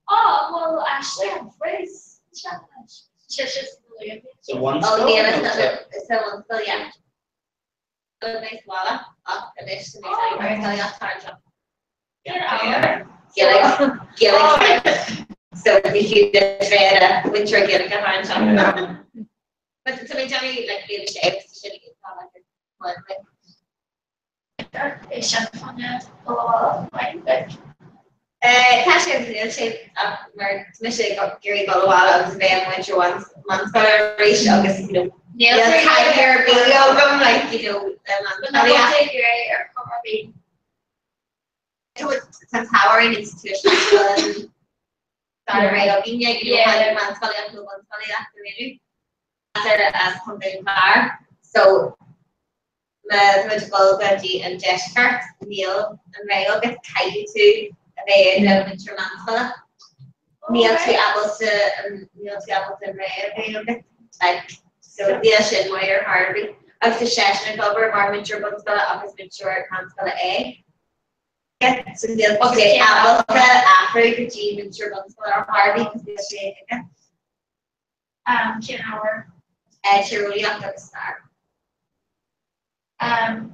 Oh well, actually, I'm friends. So one Oh, skull. yeah, that's someone still yeah. So nice walla. Oh, finish to me. I tell you hard job. Gillick. So if you just read a winter Gillick a hard job. But somebody tell me like the shape should get like It's just fun to Tasha is the shape of where Michigan got Gary Gulawala was there winter once gonna reach August, you know. Yeah, tiger video of them, like you know, so it's empowering institutions and right up in you know, months after maybe as company bar. So the political Benji and Jessica, Neil and Rayo get tied to the winter months. Neil to Appleton and Rayo like so the Shin Wire Harvey. Of the session and cover our winter months of his winter council A. Yeah, so the okay, Appleton after the G winter months or Harvey because the Australian. Ken Howard. Cherulia of the star.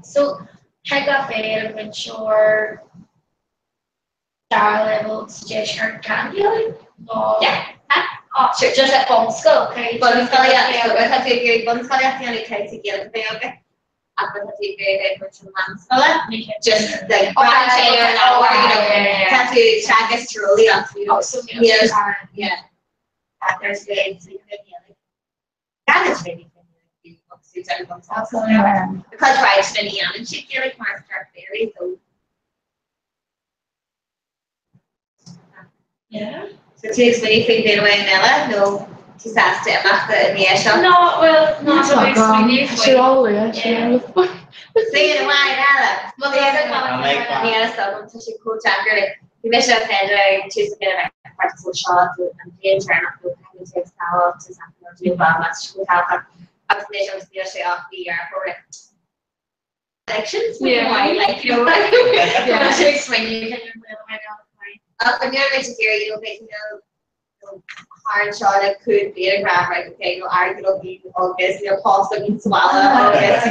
So I got fair when sure level suggestion can you? No. Yeah. Oh, sure, just at home school. Okay. But it's got to be but it's got to be okay to get it okay. After the very good for 2 months. Just like have to track us truly on yeah. There's ways to that is really because right spending on and she feel like Mark very so yeah. So to explain things in a way no disaster after the show. No, well, not She always. Say it why that. Well, the other comment so she cool chapter you mentioned that choose to get a practical shot and the intern of the takes power to something to do about much without application of the off the for elections. Like you know yeah. To explain you can when you're going to hear you make hard shot it could be a graph right okay you'll argue be August pulse looking swallow August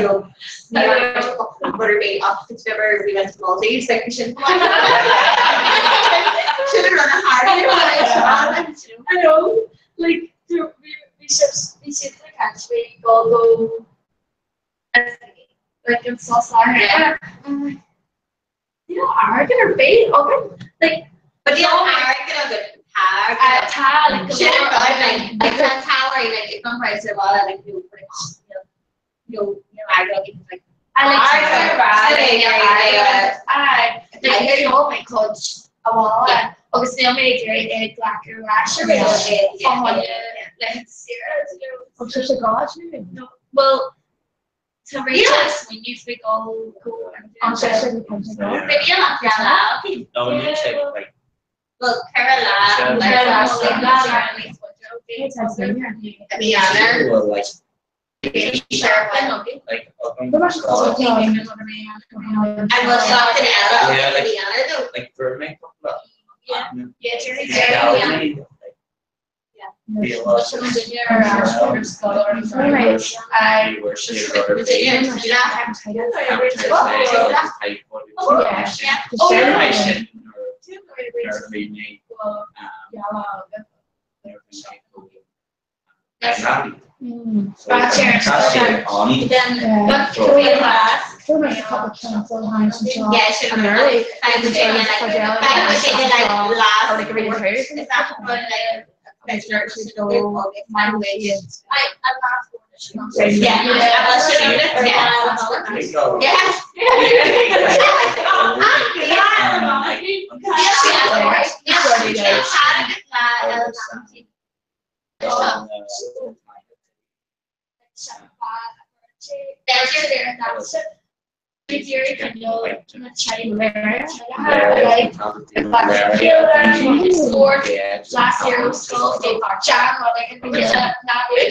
motivate up to September we went to Maldives like we should have run a hard I know like we should like actually go like in so sorry you know argue or bait open like but you don't argue of it like it's not quite so well like you I don't even like I hear you all my coach a while because they made very black and rash well to reach us when you speak all maybe you check like look, Caroline, last year was school state park chat or like not really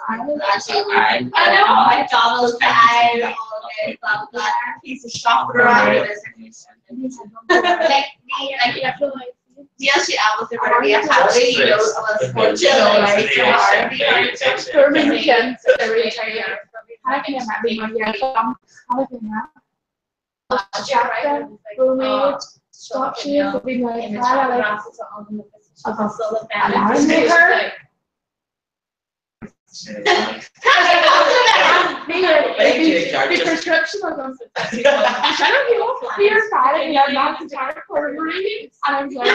I know McDonald's guy all day piece of shop around yes, she was the very happy, you know, was fortunate, like, permanent, very tired. I can imagine stop she is being like the prescription was on I don't know we are fighting we are not the entire quarter and I was like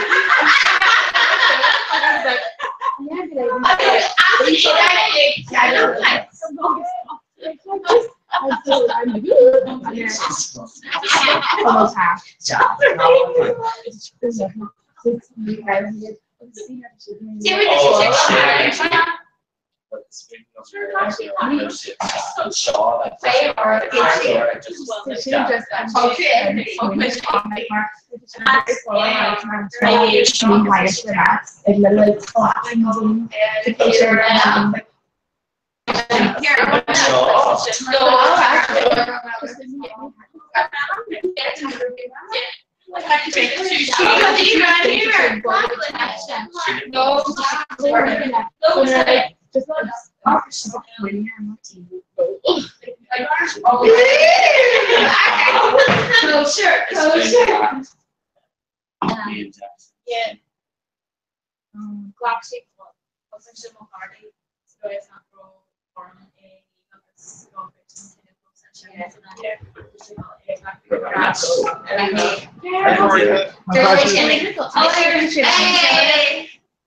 almost half. Yeah. Classic.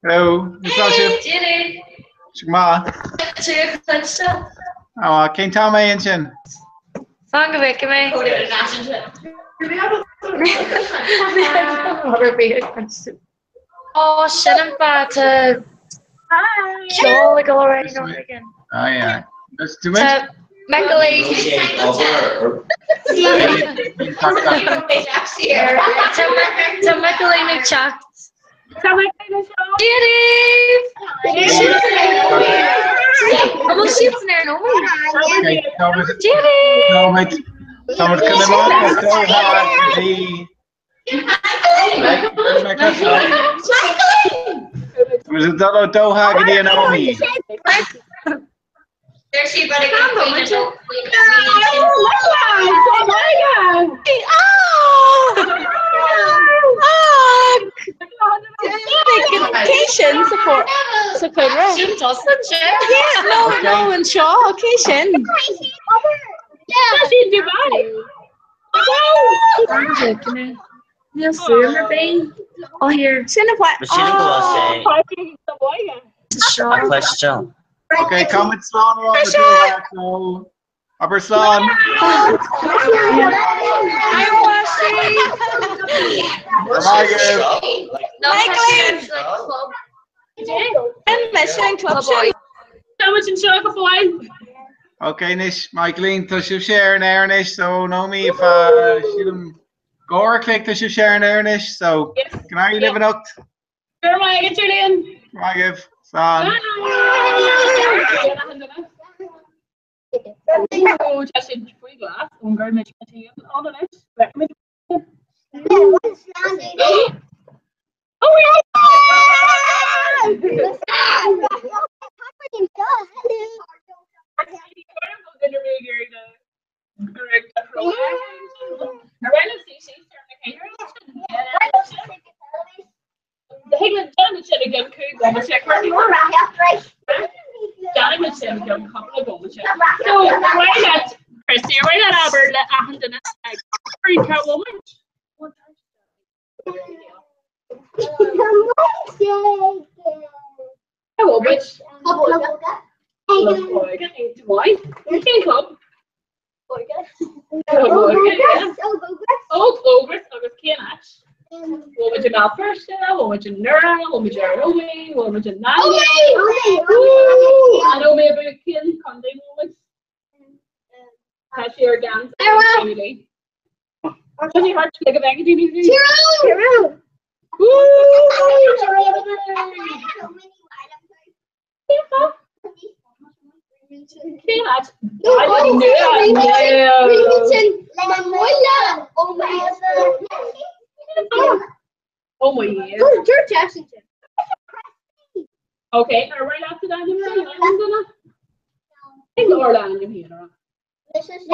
Hello, Natasha. Shema. Oh, King Tom Anchin. Song of it, come here. Oh, shit, I'm about to show like all right again. Oh, yeah. Let's do it. To Macaulay. To Macaulay McChuck. Almost shoots there, no more. Okay, Thomas. Judy! Thomas, can I walk so hard to be? Was it Dolo Doha Gideon Omi? There she better Cation support. Yeah, no, and Shaw, Cation. Yeah. She's Dubai. Yes, sir, babe. Oh, here. A question. Okay, comment Sloan or over Doha, so Upper Sloan. Okay, Nish, Michaeline, to share an Ernish, so know me if she'll go or click to share an Ernish, so can I live it up? Sure, my get your name. I give son. Oh, just in free glass. I'm going to make it all the next. Christy, why not Albert? Free Catwoman. Hello, bitch. Why? You can't come. Oh, Clovis, August Canach. What would you not first? What would you Nura? What would you Romy? What would you not? I know maybe a kid Sunday moments. Cashier dance. Family. Does he hurt to like a bag of DVD? Oh my God. George Jackson. Okay, are we after that? I think Orlando here. This is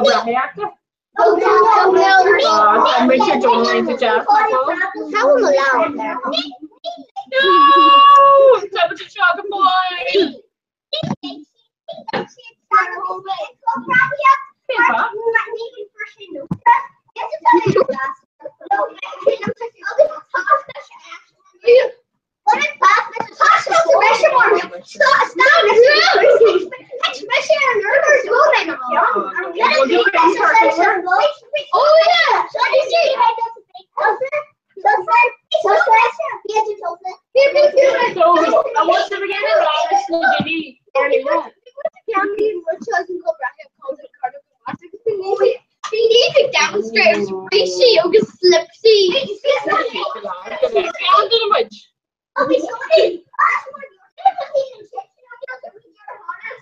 Brahe actor. Oh, no. And Richard Donnelly to Jeff. How am I allowed there? No! Temperature shock boy! I want to begin with Jimmy. We need to downstairs. Racy, you can slip see.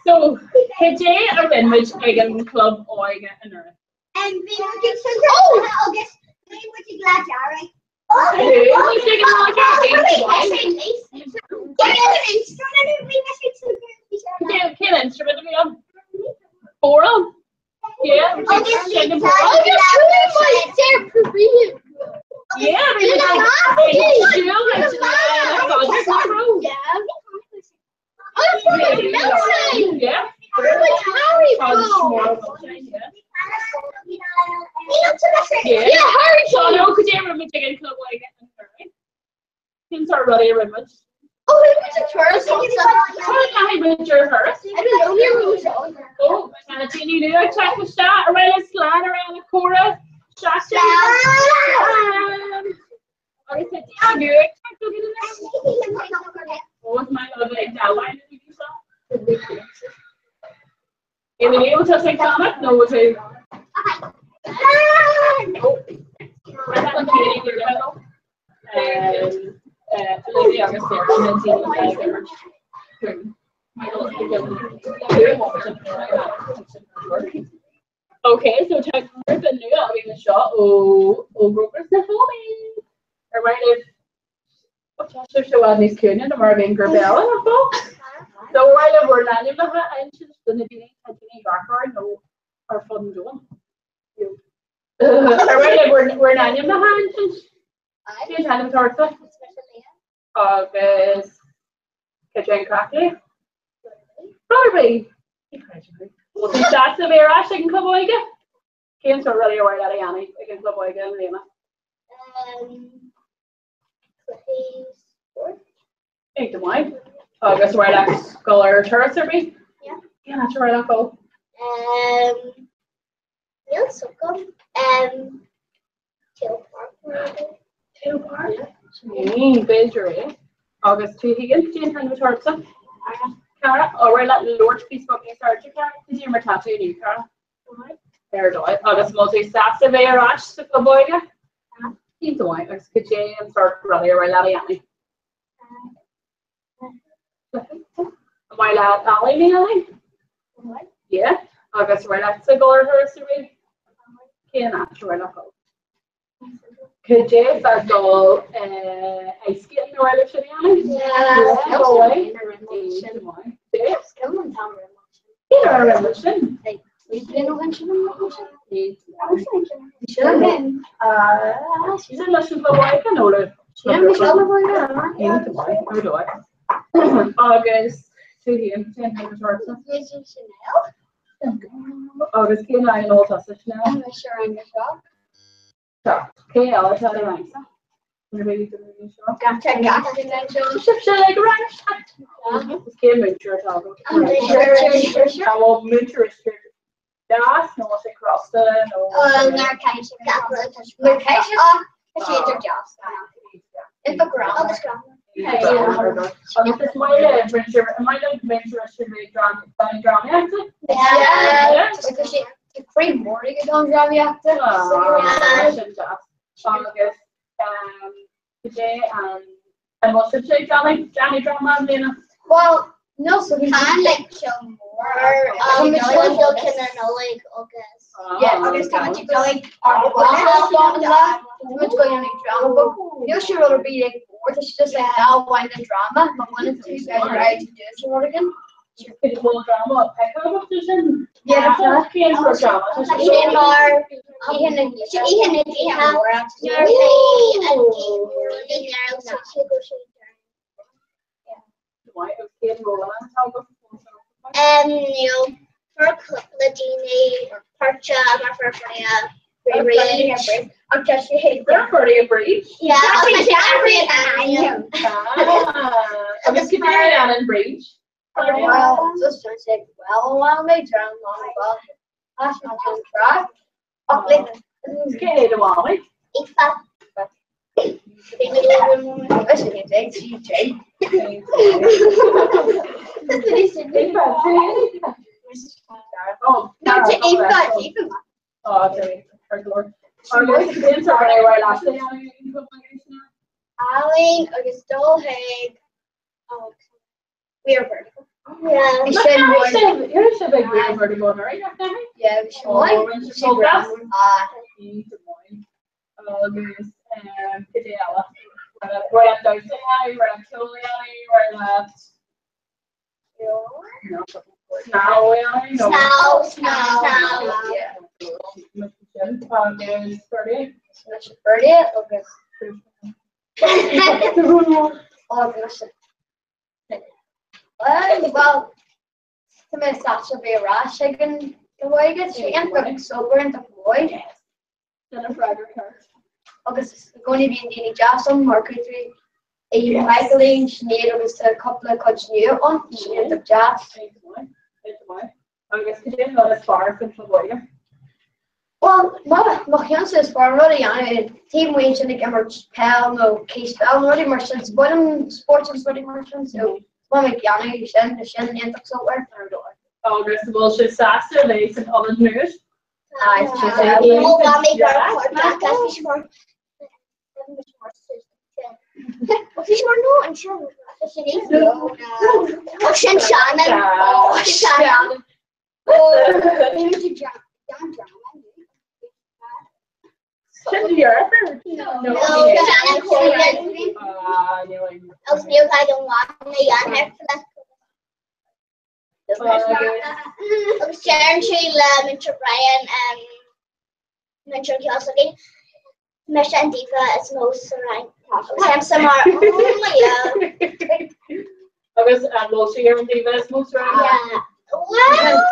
So, today I'm in which Egan Club Oiga and Earth. And we will get some. Oh, August. We will get glad, Jerry. Can instrument to be on? Oral? Yeah. Harry. So no, could you ever be taking club like it? Things are really remote. Oh, it's a tourist. I don't know. Oh, and it's you do a check the shot around a slide around the corner. Shot. I said, yeah, do it. What was my lovely outline? In the name of the Sonic, no, was it? Okay, so check the new I'll give a shot. Oh, Grover's the homie. Or right if what Chester so on these Kunin and Marvin Gerbella. So while we're not in the and she's gonna be background, no, our fun doing. Right, we're not in the hand. She's had him towards us. August. Kitchen cracky. Probably. Well, that's the beer ash. I can come away again. Can't so really aware that I can come away again, Lena. Eight to wine. August, where that color tourist or me? Yeah, that's where that go. Real suckum. Tail Park. Bedroom. August 2 Higgins, Jane Henry Thompson. Cara, or let Lord Facebook start to Cara. Did you ever to you, Cara? There, do it. August multi staff survey Ash, Super Boy. He's the one. August could Jane start running around Lally. Why that Lally, me? Yeah. August, where that's the goal her survey. Can't sure enough. Could you start goal ice skating or other shit? Yeah, go away. Yes, come on, Tom. You're a revolution. We've been a bunch of revolution. Should have been. She's a lesson for why I can order. August, 2 here, 10 minutes or so. August, can I know what's now? I'm sure I'm your shop. Okay, I'll tell you right. Maybe Gotcha. Like a ranch. Can't make sure it's all good. I will make sure it's that's no what's across the It's a ground. This my adventure. My adventure should be drama. Yeah. It's free more to get on drama actor. August. Today and what's the chick Johnny drama Lena? Well, no, so we can like show more. Michelle Wilkin and like August. Yeah, August how much you going? How long is that? What's going on in drama book? You should rather be like fourth. It's just like now one in drama, but 1 and 2 guys are out to do it again. Well, drama. Pick up a position. Yeah, Can't for drama. Shane Bar, Ian and Parcha, I'm just They're pretty a breach. yeah, I'm just keeping an eye on and breach. well, just to say, well, they drown long about. That's not on track. Okay, the Wally. Oh, oh, okay. Alan, Augusto, Haig. Oh, we are vertical. Yeah, we should You're a big real vertical, right? yeah, we should Oh, one. we should hold that. August. Pidella. We're at Darcy, we're at Tully, we're at Snow. Yeah. There's 30. That's 30. Okay. August. Well, to my Sasha be a rash again. The way gets she ends up sober in the boy. August is going to be in Dini Jackson, Margaret. Michaeline, Sinead was a couple of cuts new on. She ended up jazz. I guess could you not as far from Florida? Well, my fiance is for already on team wage and again, Pell, no case, I'm already merchants, but I'm sports and study merchants, so one week, Yana, you shouldn't end up somewhere. August will should Sasa, Lace, and Holland News. Shouldn't be your effort. Sharon, Sheila, Mr. Brian, Mr. Kiyosaki, Misha and Diva, it's most right. Samsung are, oh my god. I was well, she and Diva is most right. Yeah. Well,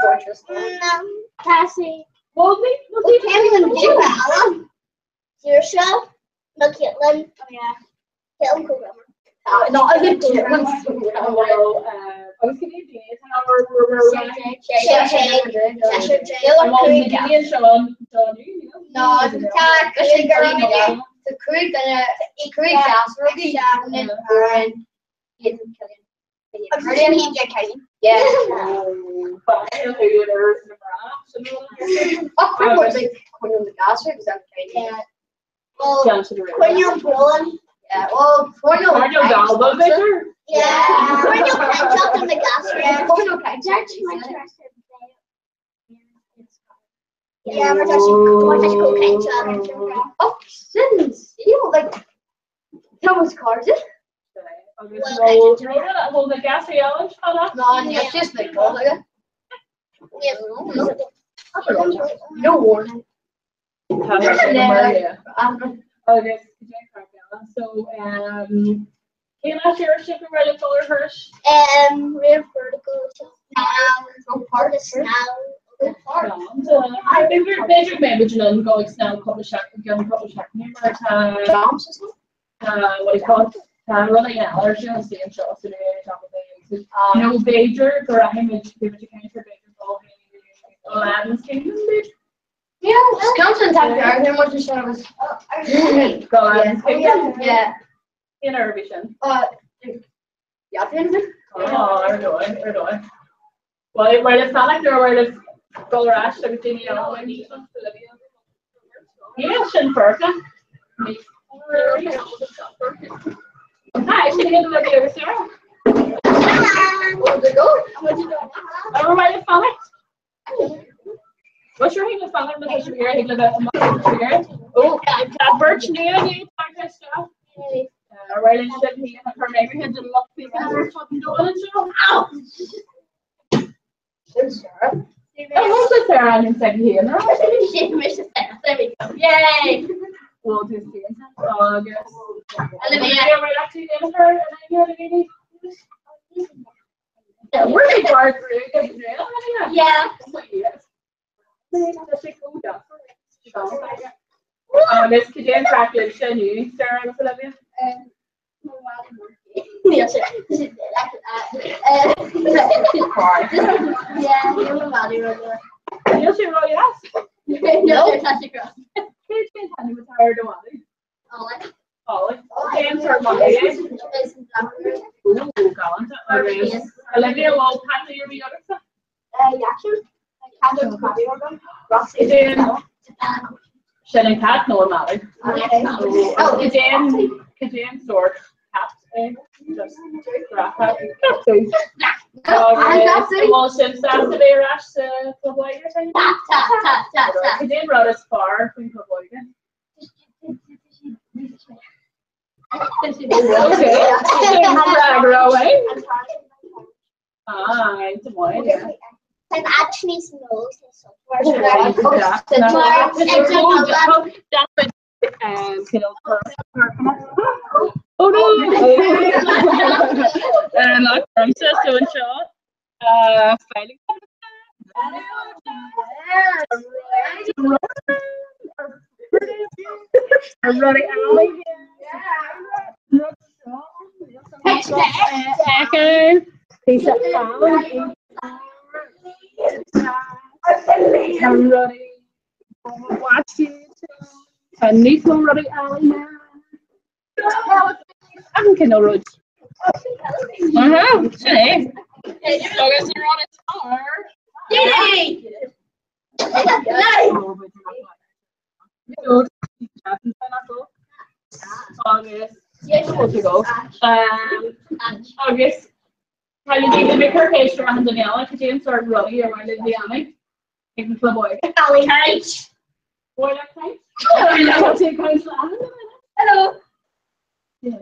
Cassie. Well, we can't even do that. Saoirse, no, Caitlin. Oh yeah. Caitlin Cook. No, I didn't do it. Well, I was going to do it. We're no, it's attack. The crew gonna crew gas rugby and then yeah. Well, Cornel Brolin. Yeah, well, Cornel Galba better. Yeah, Cornel Penchuk in the gas ring. Cornel Penchuk. Yeah, we're touching cocaine. Oh, since you like Thomas Carter. Well, the gas yellow. No, it's just like no warning. Okay. So, can I share a ship and ready color first? Rear vertical now, part of now. I think we're measuring maybe and go now couple shot again couple shot what do you call it? Running allergy on the show today top of things. No Bajer for a image give it to cancer Bajer for Aladdin's Kingdom. Yeah, Wisconsin type of argument was the show was Aladdin's Kingdom. Yeah. In our vision. Yeah, well, it's not like they're where it's color ash, everything, you know, yeah, shouldn't perfect. Hi, should I get the over Sarah? Where'd it go? Everybody found it? What's your English father? Because you're here, English about oh, birch near you, talk stuff. Right in shit, he and her neighborhood didn't look because we're fucking doing it, so. Ow! what's the Sarah and second here? There we go. Yay! We'll do the August. Olivia. Right after you get her, and then you have a baby. Yeah, we're really far through. Yeah. Miss Kajan Franklin, you, Sarah, what's Olivia? Yes, yeah, you're a body runner. Yes, you know, yes. No, they're touching across. Who's been telling you retired to Wally? Ollie. Ollie. James or Molly? Ooh, gallant. Olivia, will Pat your be other stuff? Yeah, sure. I can't do a body runner. Shannon Cat, no Molly. Oh, Kajan sword. Cat. Just grab that. Emulsion Saturday rash Clubwager. Kajan wrote us far from Clubwager. Okay. Ah, it's one. Yeah. I'm actually snows oh no! And like Princess doing shot. Fighting. I'm running alley. Echo. Piece of phone. I'm running. Watch it. And Nico running alley now. I'm Kendall Road. Hey. So guys are on its car. Yay! August. Yes, to go. August. How you need to make her face around the nail like James or Robbie or one of the Annie. Take the club boy. Ollie, nice. Boy, that nice. Hello. Yeah.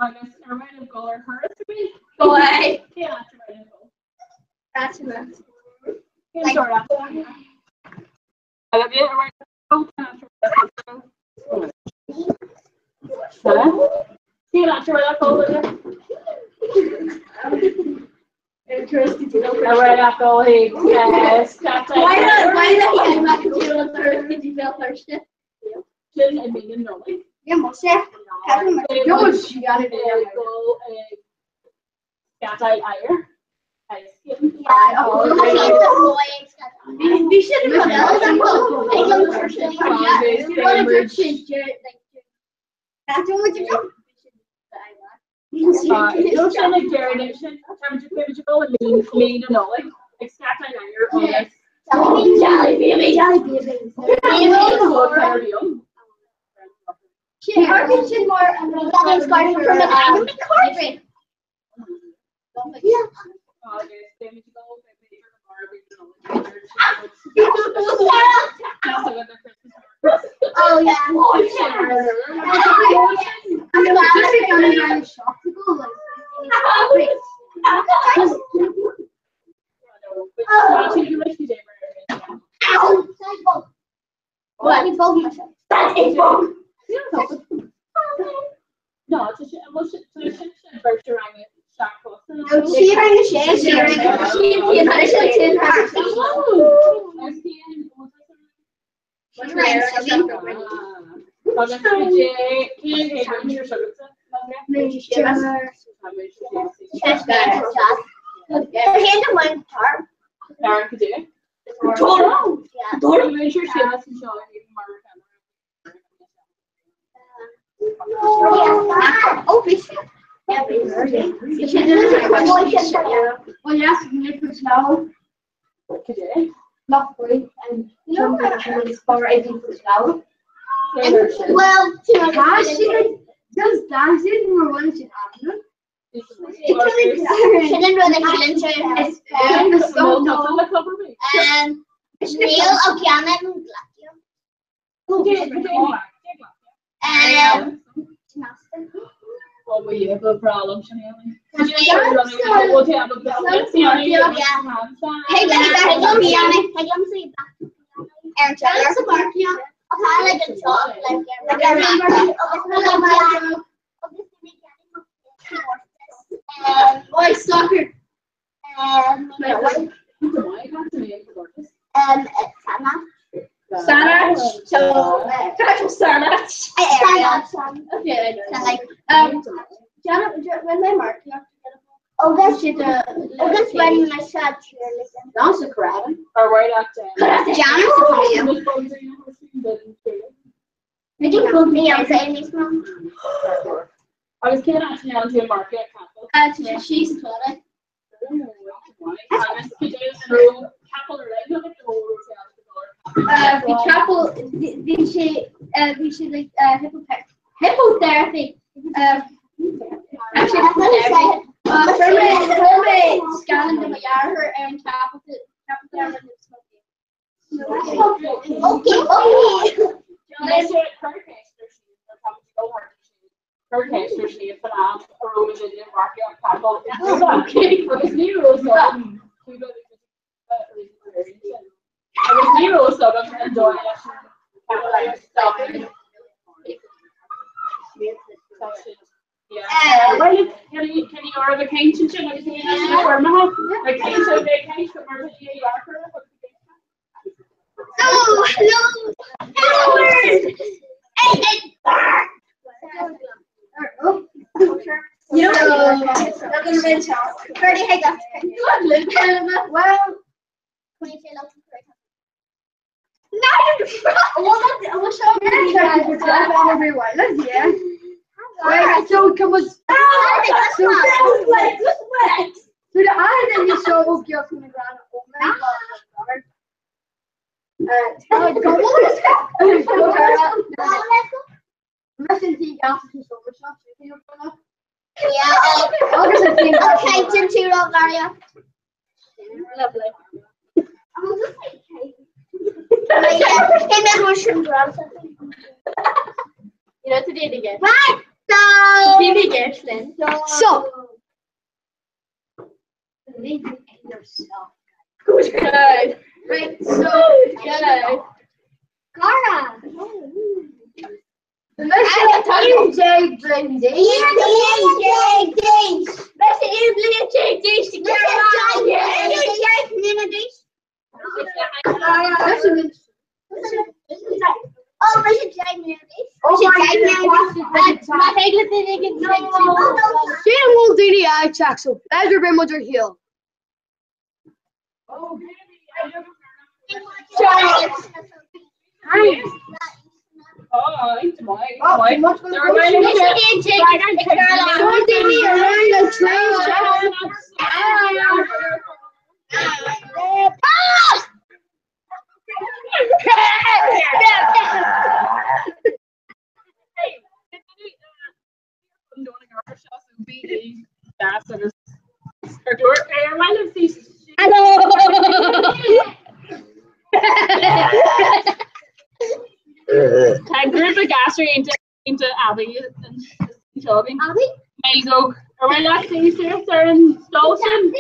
August, are we to go or her to be? Go away. Yeah, that's right. That's enough. Like, I love you. See that that over right after all he yes. Why not did you feel thirsty? Shouldn't I mean in Norway? Yeah, most yeah. You got it go cat eye we should have done Oh yeah. I'm actually gonna shop to go like. What? That's a bug. No, it's a emotion. She ran the shade. She ran the shade. Well, yes, Nicholas now. Not great, and no, it's for 18 for now. Well, just dancing or one to happen. Shouldn't run a challenge and Neil Okiana and Oh, we have a problem, Shani. Hey, baby, come here, Annie. Hey, come see that. And there's a bar here. I like a top, boy soccer. Sana. So, Sana. Okay, Janet, when they mark you have to get a August when my shot cheerleading. That's a crowd. Or right after. Janet, you can cook me on saying this, Mom. I was kidding actually on to a market couple. She's 20. The couple, we should like hippotherapy. Actually, from scanning the her and couple therapy. Her cancer, she is pronounced a room in the market couple. Okay, but it's new rules. New rules, so I'm enjoying it. Yeah. Well, can you order the cane to chin? Like, cane so big, cane so much as you are for it. You know, pretty high up. Well, Right, so come on. So the island is so okay from the ground. Oh my Cajun too, Mario. Lovely. I'm gonna say Cajun. Hey, man, mushroom grabs. You know to do it again. Right. So. Do it again, then. So. Good. Right. So good. Cara. Jay Blindy. So that's your grandmother hill. Oh, Hi. oh, it's my. I group of gas into Abby and Shelby. Abby? There you go. Are we not seeing Sarah and Stolson?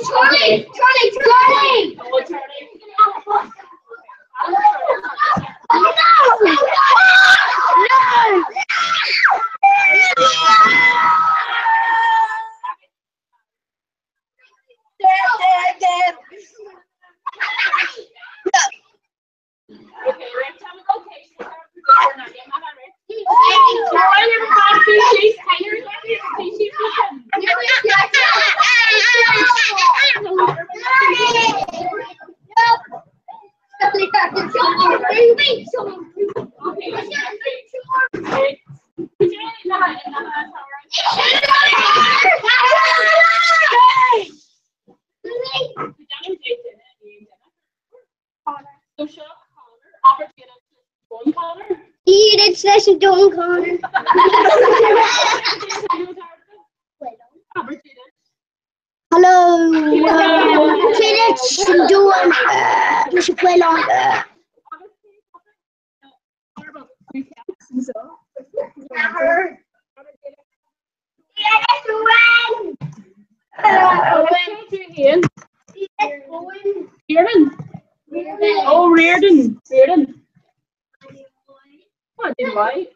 Charlie! Charlie! Session doing Connor. Hello. Let's doing. We should play longer. Oh, Reardon. What did I?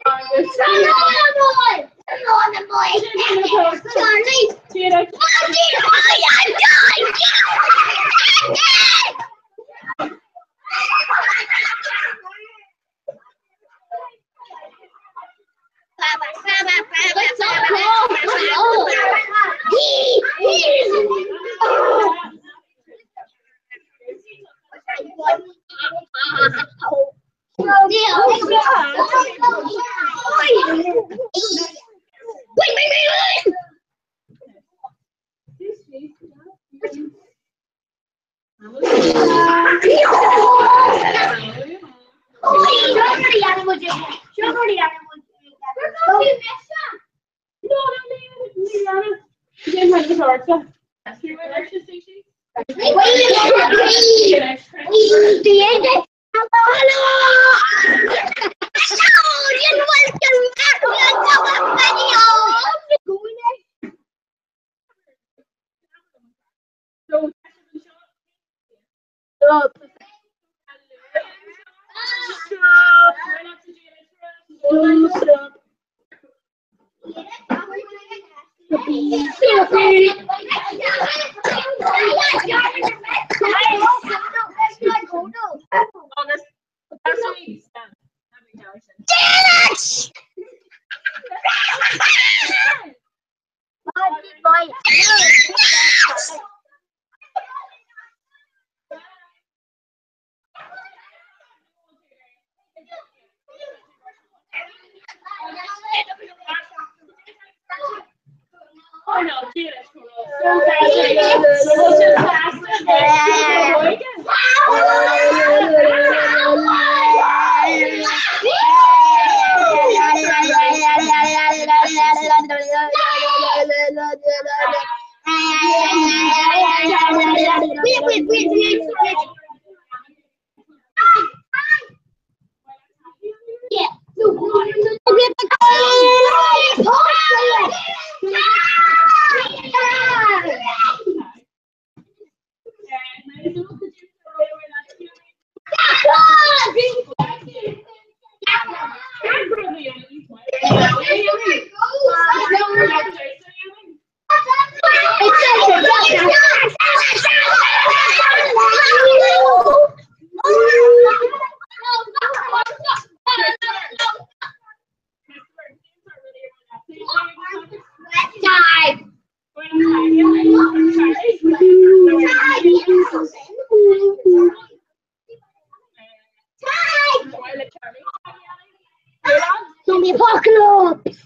Zombie apocalypse!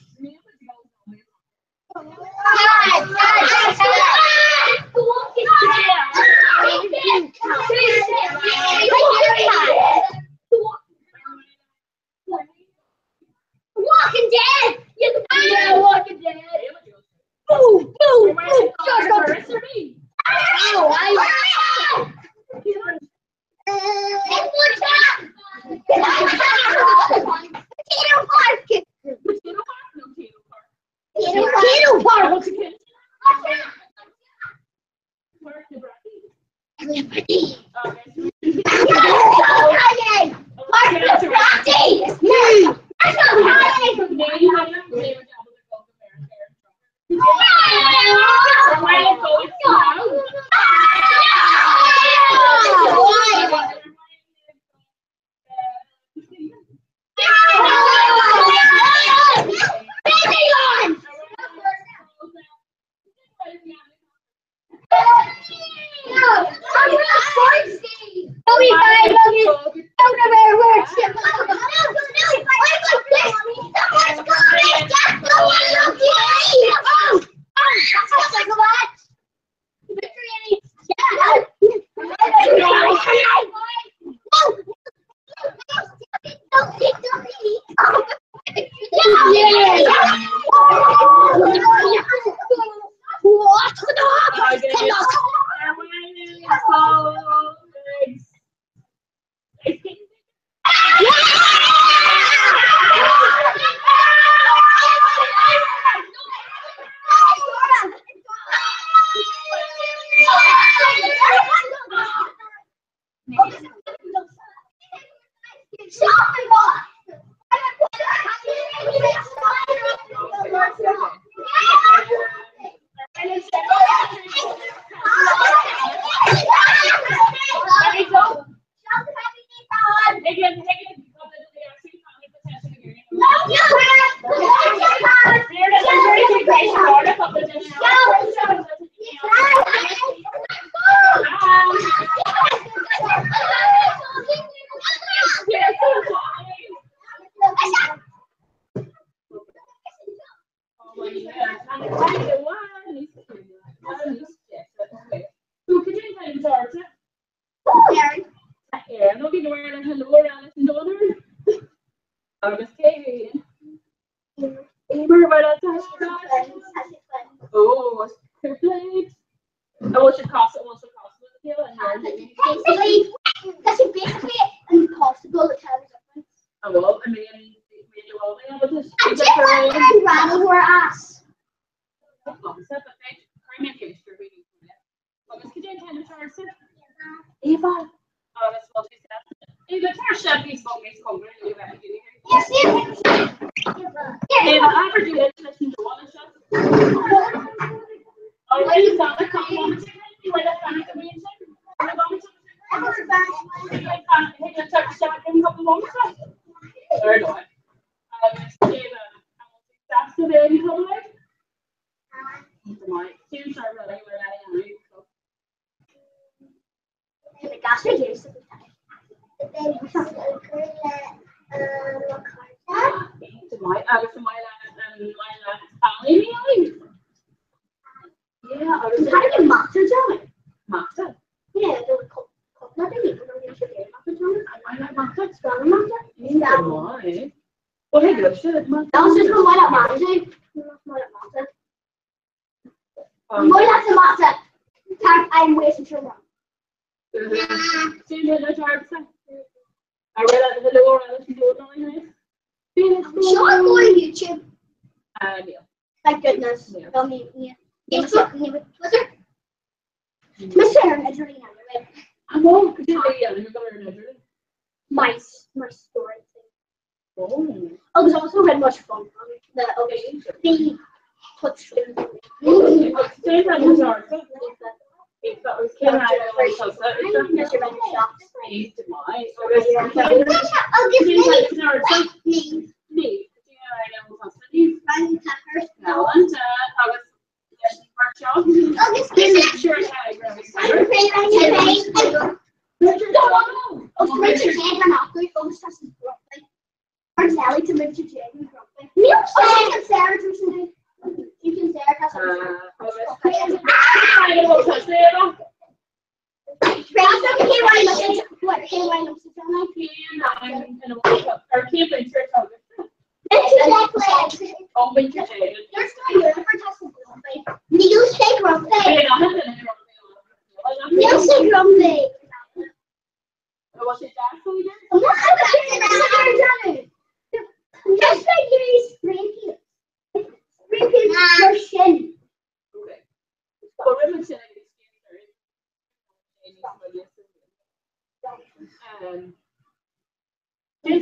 Walking Dead! Yeah, Walking Dead! Boom! Boom! Boom! Potato Park!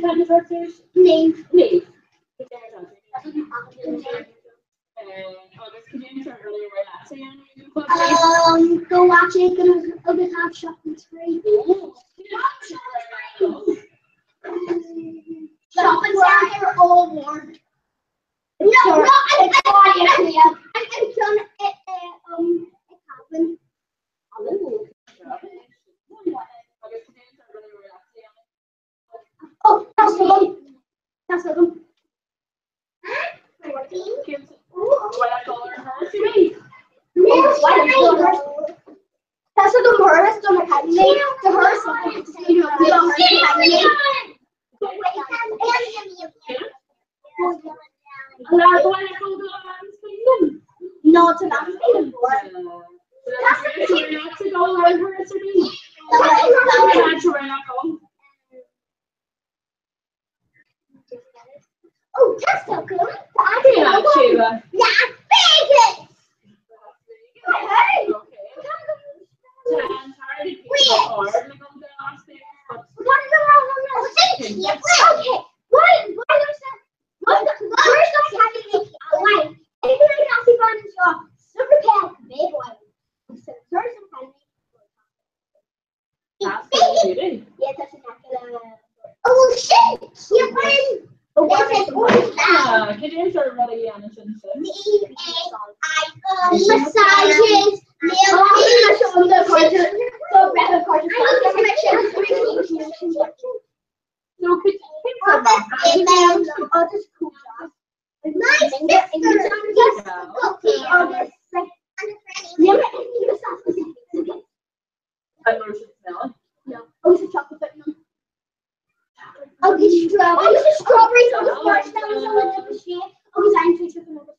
Could you tell me Name. Neve. Go watch it. Gonna have shopping spree. Shopping center all warm. No, I'm done it happened. Oh, that's the one. That's the one. That's what the hardest on academy. The hardest no, it's not. Oh, that's so good. Yeah, Vegas. Oh shit! You're playing. Massages. Oh, these strawberries, oh, marshmallows, oh, the shit. Oh, I'm too chicken over.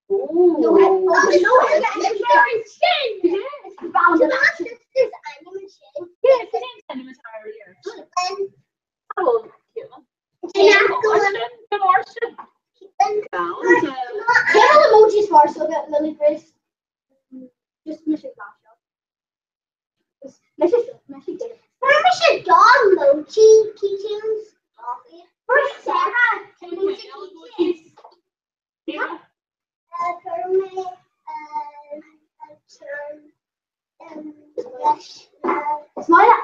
No, it's very skin. It's brown. There's animal skin. Yeah, it's an animal earlier. Emojis for so that Lily Grace just miss it last shot. Permission dog mochi keychains. For Sarah, keychains. Yeah.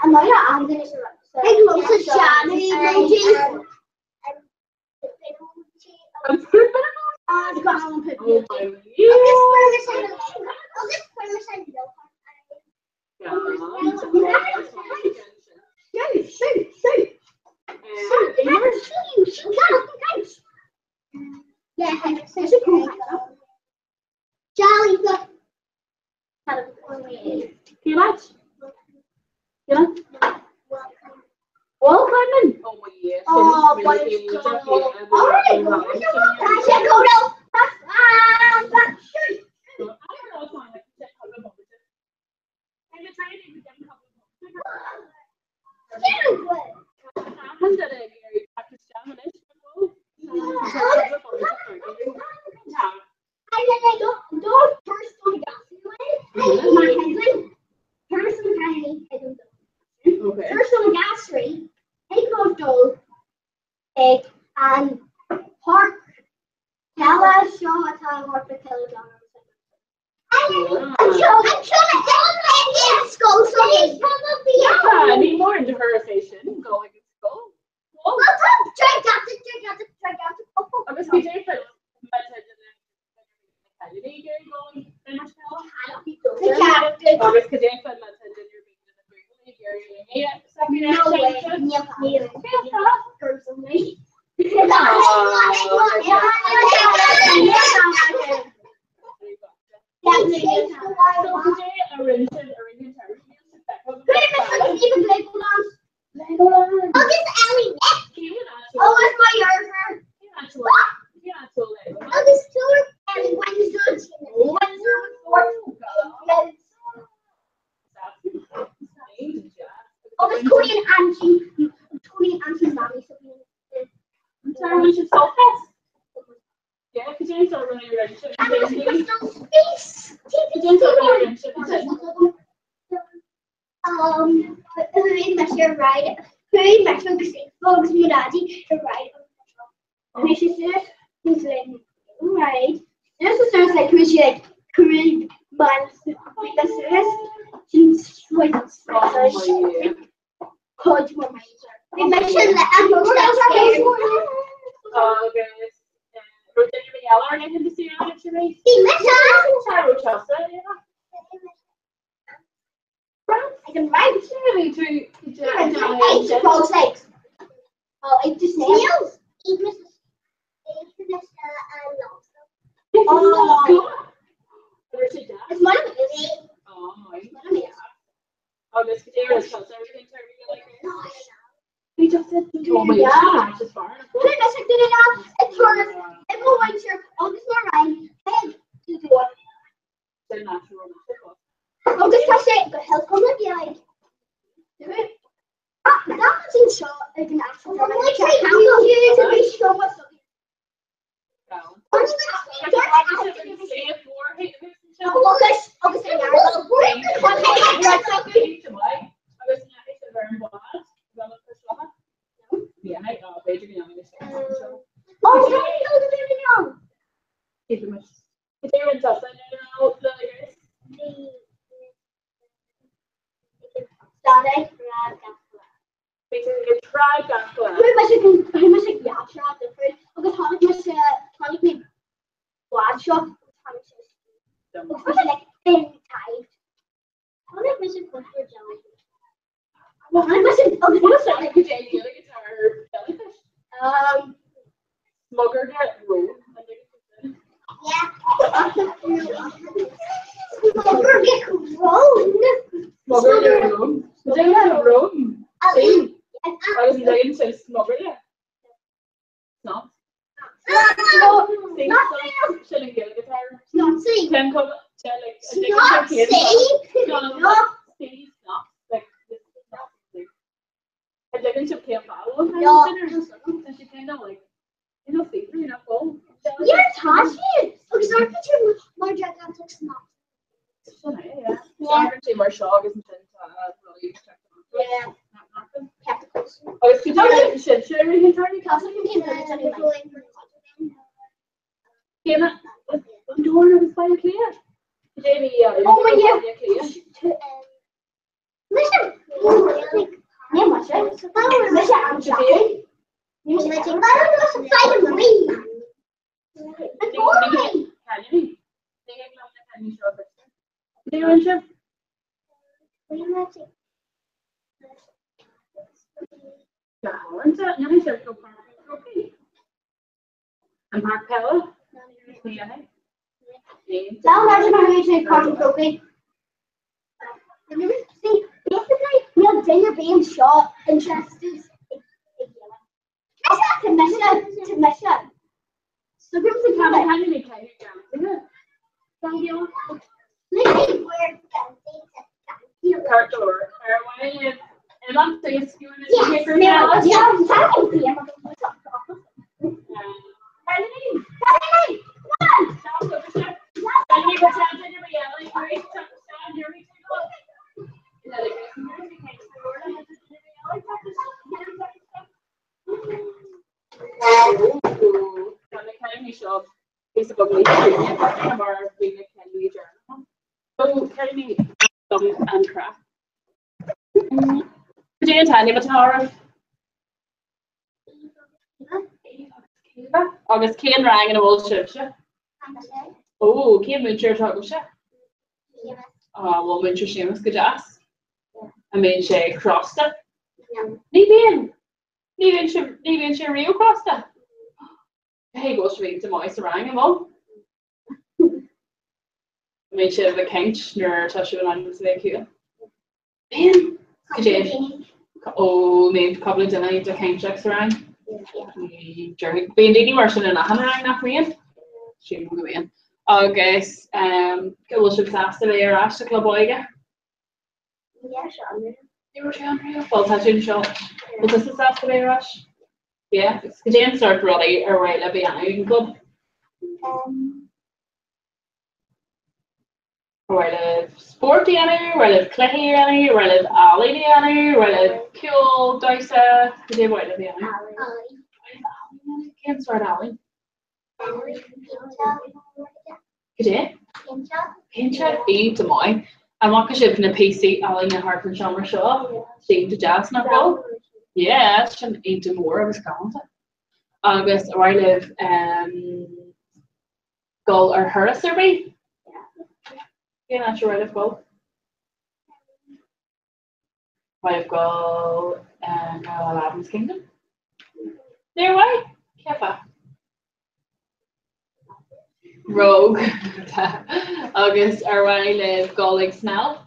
Amaya, I'm gonna I love the Johnny emojis. Jolly the Welcome. Oh yes. Oh, but it's cool. Alright, go down. And park. Tell us show a time what the telegram. I need more into her station. Going to school. Drag out the. I was going to Very much focus my daddy to ride on the petrol. And my sister was like, right. And her sister was like, she like, Korean man, like the serious. She's like, coach my mind. We mentioned that I'm going to Oh, goodness. Rotate your yellow or anything to see you on it, Sheree? I can write. Really, too. Eight false eggs. Oh, 8 to snails. 8 Mrs. Oh, God. Where's your dad? It's one of them. Oh, It's one of them. oh, this potato is close. Everything's like this. No, We just said, oh my yeah. God, it's far. Put it next to it now. It's hard. If a winter, oh, this is mine. Head to the door. So natural. Oh, this I say, but health come be like. Do it. That one's in shot, like an actual. I'm like, you to be sure what's up. Smugger get road. Smugger get road. They have road. See? I was saying to smugger it. No. Shouldn't get a guitar. Not see. Can come to like Not see. Not see. Not like this is not see. I think she can't follow. And she kind of like see through your phone. You're touching. Okay, so I picture more drag out to snot. Yeah. I haven't seen more shog isn't it? Really Yeah. Capitals. Oh, it's continuing to shit. Should I read it? Can I'm doing it with fire clear. Jamie, oh my God. Listen. Yeah, much. Listen, I'm shopping. You're letting that fight with me. It's boring. And Mark Pella. Now imagine how you take cotton croquet. See, basically, we'll dinner being shot and justice. To measure. So give us a comment. How do you make it? Thank you. Let's see where the Cartor. And I'm saying, yes, and craft. Today, Tanya Matara. August Kane rang in a old church. Oh, Kane Muncher talk shit. Oh, well, Muncher Seamus good ass. I mean, she crossed it. Ni bien, she Rio crossed it. Hey, goes to read the mouse rang him all. I mean, she have a kinch near Tasha and I'm saying here. Man, oh, maybe a couple of days to kinch checks around. Jerry, being dating version in a hand nach me. She will go in. Okay, we'll should pass the way or ask the club boy. Yeah, sure. You were trying well, touching shot. But this is after the rush. Yeah, it's the James start ready or right at the club. Where I live Sporty Annie, where I live Clehy Annie, where I live Ali Annie, where I live Cool Dysa. Today where I live Annie. Can't start Ali. Today? Pincha E to my. I'm not going to PC Ali na Harper Summer Shaw. Same to Jazz na go. Yeah, it's an 8 to more. I was counting. August where I live Gull or Hurrisurby. Yeah, not sure where I live Gull. Where I live Gull Adams Kingdom. There way? Kefa. Rogue. August or where I live Gull Smell.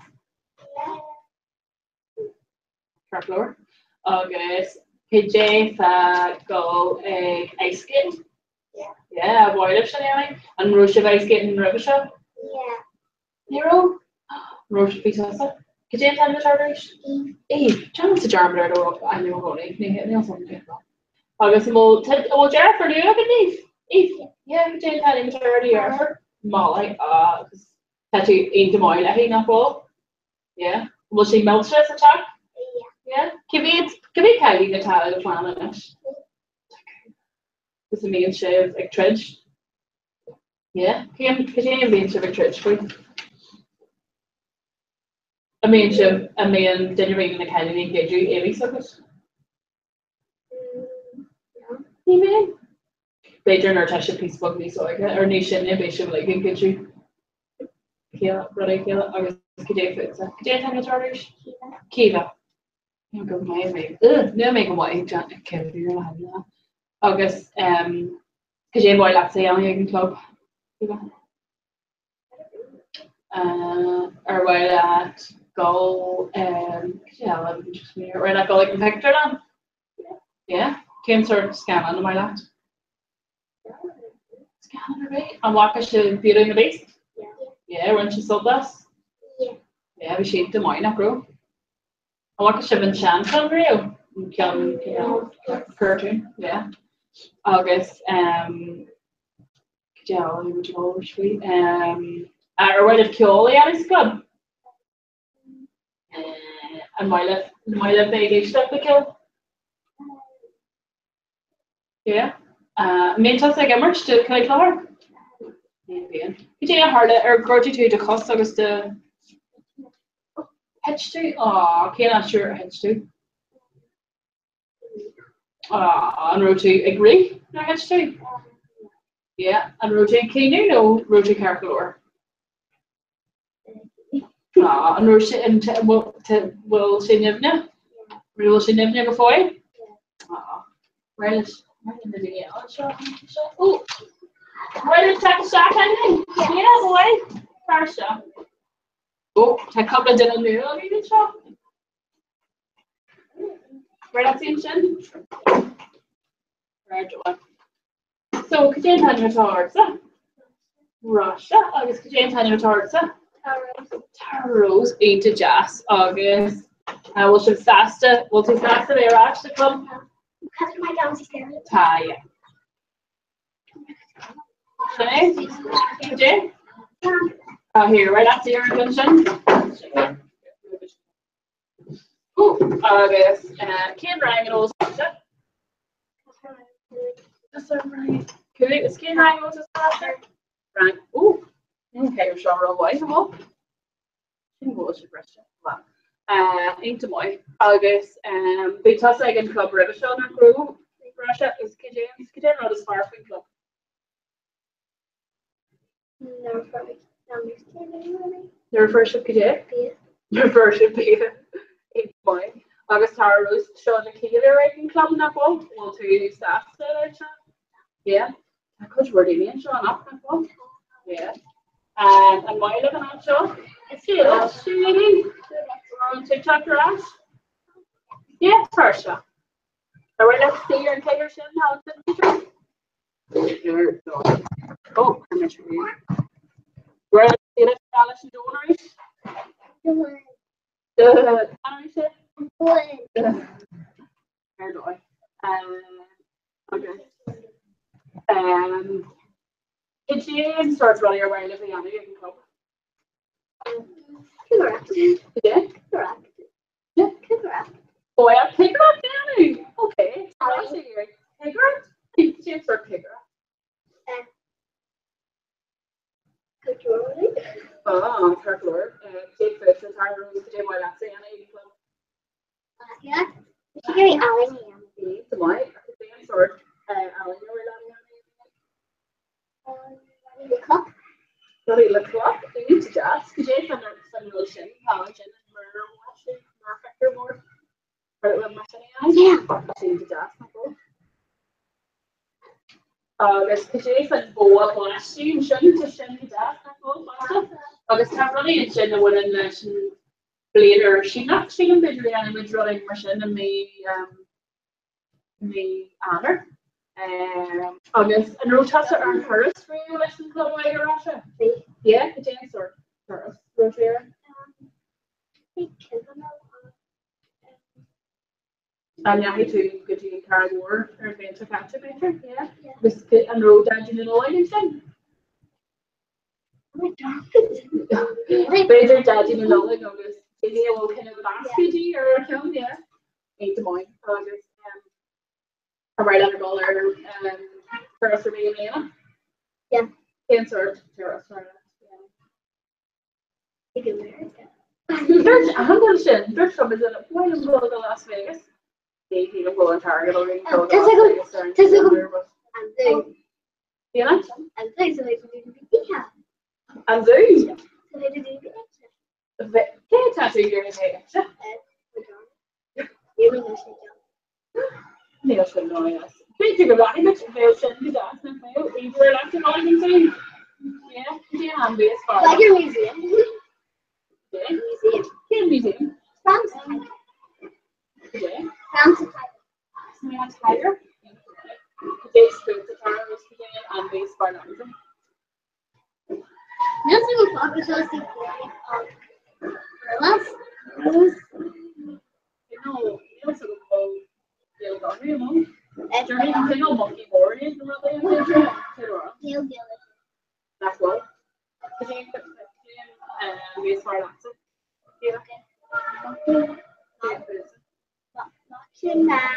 Floor. August PJ Gull Ice Skate. Yeah, boy lives anyway. And Roche of Ice Skate in Rivershaw. Nero? Roche Pizza. Could you tell me the charters? Eve. Chance to German or I know what Neil something. August will Jennifer, do you have a Eve? Eve. Yeah, could you tell me the charter? Molly, tattoo into my letting up all. Yeah. Will she melt stress attack? Yeah. Can we carry the tally plan on it? With the main show like Tridge. Yeah. Can you main show like Tridge please? A main did you read in the academy get you Amy suckers? Amen. Later in our Tasha Facebook me so like or nation innovation like get you. Kayla, brother Kayla, I was Kajay Foods. Kajay time the charters? Kiva. I'm going to make no make a white John Kevin, you're gonna have that. August, Kajay Boy Lapsy Young Club. Or while at Go, yeah, just me, or at Go like Victor then? Yeah, came sort of scan on my lap. Scan right? And what is she Beauty and the Beast? Yeah, when she sold us? Yeah, we shaped the mine up, bro. I want to ship in chance on Rio. Cartoon, yeah. August, yeah, would you go sweet? Or what if Kioli at his club? And my left baby stuff to kill. Yeah. Main toss like a merch to can I call her? Yeah. Could you hard or grudge to the cost August to Hedge 2? Oh, okay, not sure Hedge 2. And row 2 agree? No Hedge 2? Yeah, and row 2 can you know row 2 Carcalor? And row 2 and will she Nivna? Will she Nivna before? Where is the oh, where is that shot ending? Yeah, boy. First shot. Oh, take a couple of dinner new on the shop. Where that's in Shin? Where do I? So, could you tell me towards Russia? August, could you tell me towards Taros into Jazz. August. We'll should faster. We'll take faster there to come. Because my dad's scared. Yeah. Okay. Could you? Here, right after your invention. Oh, August. Kid Rangos. That's right. Kid Rangos is after. Right. Oh. Okay, you're sure away. Come on. Into my August. Because I can club Rivershaw and Crew. Russia is Kid or the Sparkling Club. No, probably. Their first should be there. Their first should be in point. August Tower Rose showing the Keeler Raking Club in that ball. Well, two staff there, yeah. I could really be showing up that ball. Yeah. And why looking at show? It's you. We're on TikTok grass. Yeah, first show. So we're let's see your Taylor Shin how it's oh, I'm not sure. Where in it, Alice and Donors? Where do I? Okay. Kitchen starts running away living on the club. Correct. Yeah. Correct. Yeah. Correct. Oh, I have take her up down. Okay. I see you. Take her up. James or take her up. Controlling. Oh, her floor. Jake Fish is our room today while I'm saying I club. Yeah. She gave me Alan here. The white. The sort. Alan, you're The cup. Sorry, look up. You need to just. Jake and some lotion, college, and murder washing, more factor more. Or it was Yeah. She need to just. Agus Jake and Boa washing, shouldn't to send the just. Agus tá running in sin a bhfuil leis later she not sin bidri an running machine and me honor. Agus an rotasa ar Harris for you lesson club later Russia. Yeah, the James or Harris Roger. And now he too good to carry war or advance to catch it later. Yeah. This and road down in the lighting thing. Better daddy in the knowledge of this. Is he all kind of basket or something? Yeah. 8 to 9. August. Right under dollar terrace or Lena. Yeah. Cancer terrace. There's There's some is in a point of go to Las Vegas. They go on Target or go to Las Vegas. Yeah. And things like yeah. And do. So they did it. Can't tattoo your head. Neil should know yes. Can't think about it, but they'll send me that. Either like to know anything. Yeah, yeah, base far. Like your museum. Yeah. Museum. Yeah, museum. Sounds Yeah. Sounds Tiger. They spoke the car was today and base far now. Nothing will pop is also gorillas. You know, also go Dale Garner, you know. Journey to no monkey board is really that's what. Base far now. Yeah.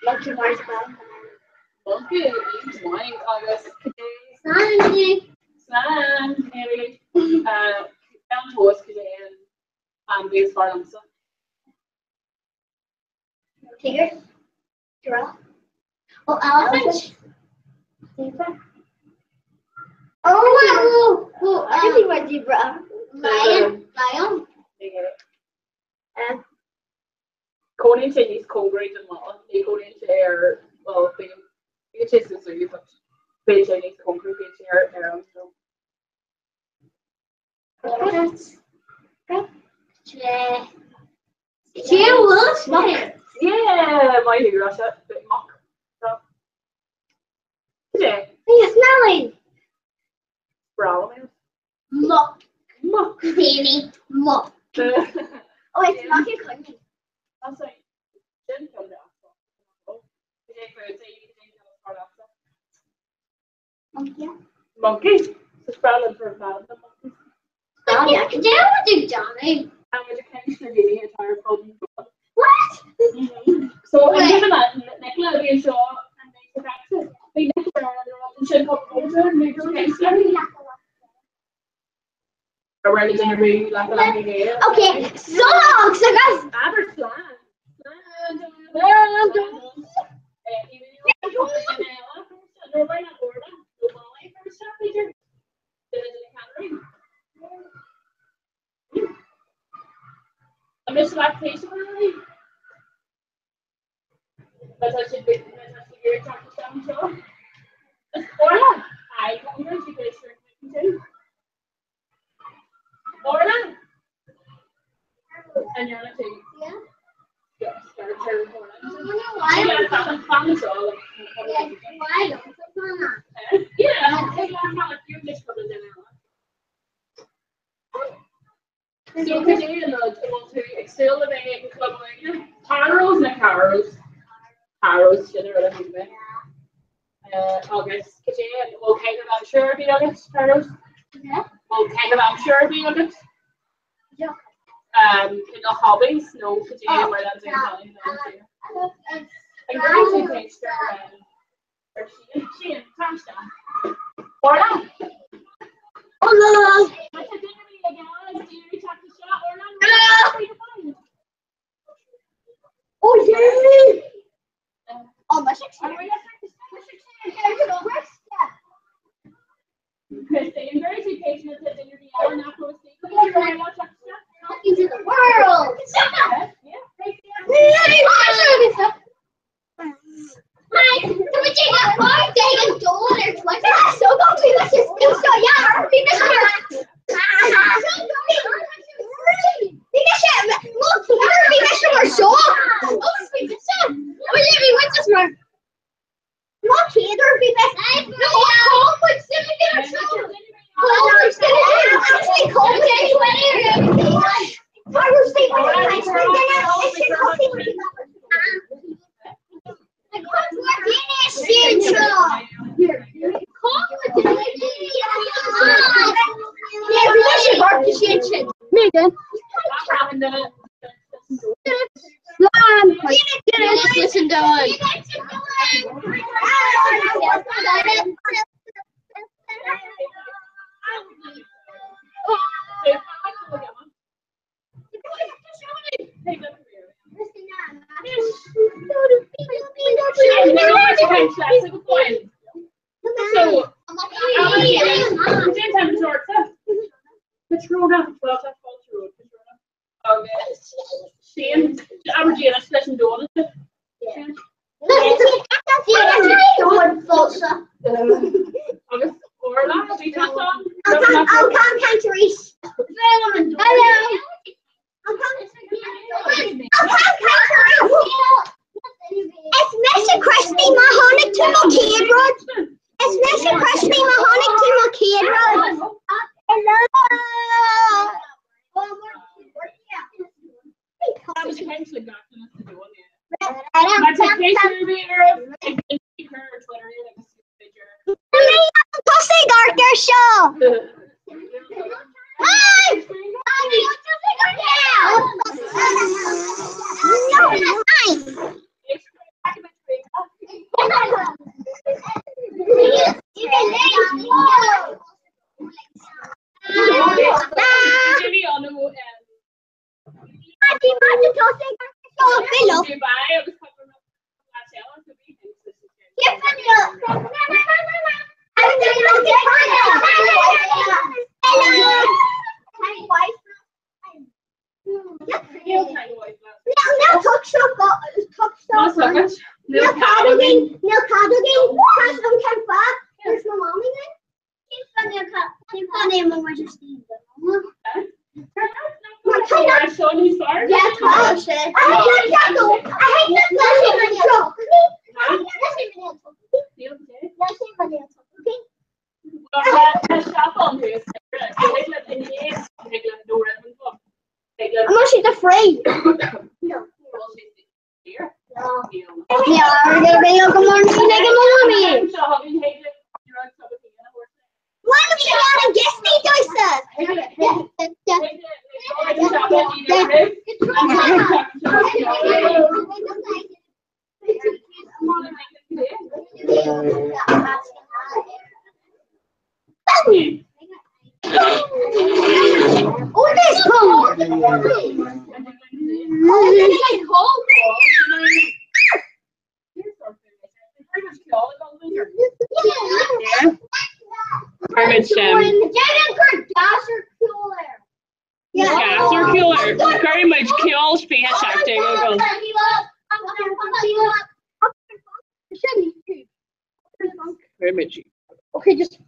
Lucky Mars about Monkey eats wine, August. Sunday. Sand, maybe. Down to us today and base far now. Tiger. Giraffe. Oh, elephant. Oh, wow. I think my zebra. Lion. Lion. Coding changes concrete and well. They coding share well thing. You changes so you put page Chinese concrete page share so. Yeah, my hero shot bit mock. So today. It's smelling. Brown. Mock. Mock. Baby. Mock. Oh, it's not your country. I'm sorry. Didn't come down. Oh, today for say you didn't come out Monkey. Monkey. So spelling for about the monkey. Yeah, can you do Johnny? How much chemistry reading a entire problem? What? So I'm giving that Nicola will show and make the practice. We next year and should come over and make the chemistry. Already gonna be like okay, so guys. Aber slang. I'm just like patient already. But I should be very talking to some show. Orla, I come here to get straight. Orla. And you're gonna take. Yeah. Yeah, start her Why? Yeah, so. Why? Yeah, I'm you just put it in there. So today in to excel the day club Taros and Caros. Taros generally August. Today we'll kind of I'm sure be August Taros. Yeah. well, kind of I'm sure being on it. Yeah. Kind of hobbies, no, because you know where that's in Italian, no, too. I'm going to take she and Tasha. Hola. Hola. What's the dinner again? Do you reach out to shop or not? Oh, yeah. Oh, my 16. Christine, very too patient at dinner. Into the world. Megan. Listen to it. I'm actually afraid. No. Yeah, they're being a good morning. Why don't you want to guess me, Oh, this cold. Gas or cooler. Very much cool space acting. Very much. Okay, just.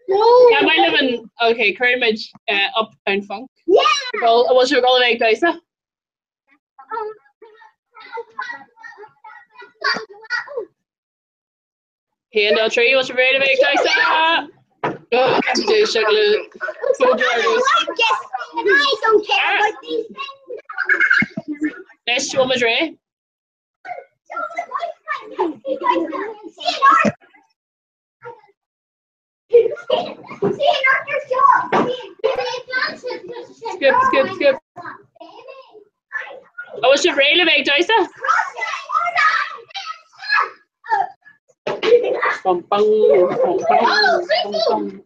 Yeah, I live in very much uptown funk. Yeah. What's your goal like, Disa? Hand out tree, what's your rate of make, Disa? Oh, do sugar. Food orders. I don't care about these things. Let's show my tray. Skip. Oh, it's a really big dice. Bum, bum, bum, bum, bum.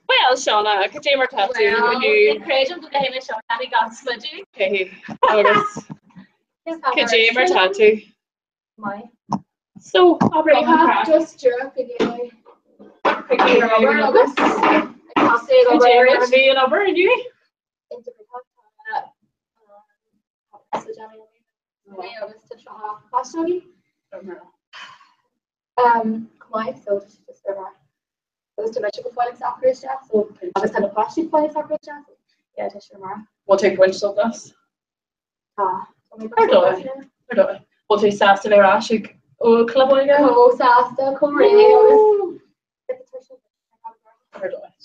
Well, Shauna, could you tattoo when you encouraging to the Hamish Shauna and he got smudgy. okay, could you tattoo? My. So I operating have just jerk again. Picking rubber nuggets. I'll say could you be a number and you? Why? So just those dimension foiling soccer stuff. So I was kind of plastic foiling soccer stuff. Yeah, just tomorrow. We'll take winch of this. We'll take Sasta Rashik. Oh, club one again. Oh, Sasta, Korea.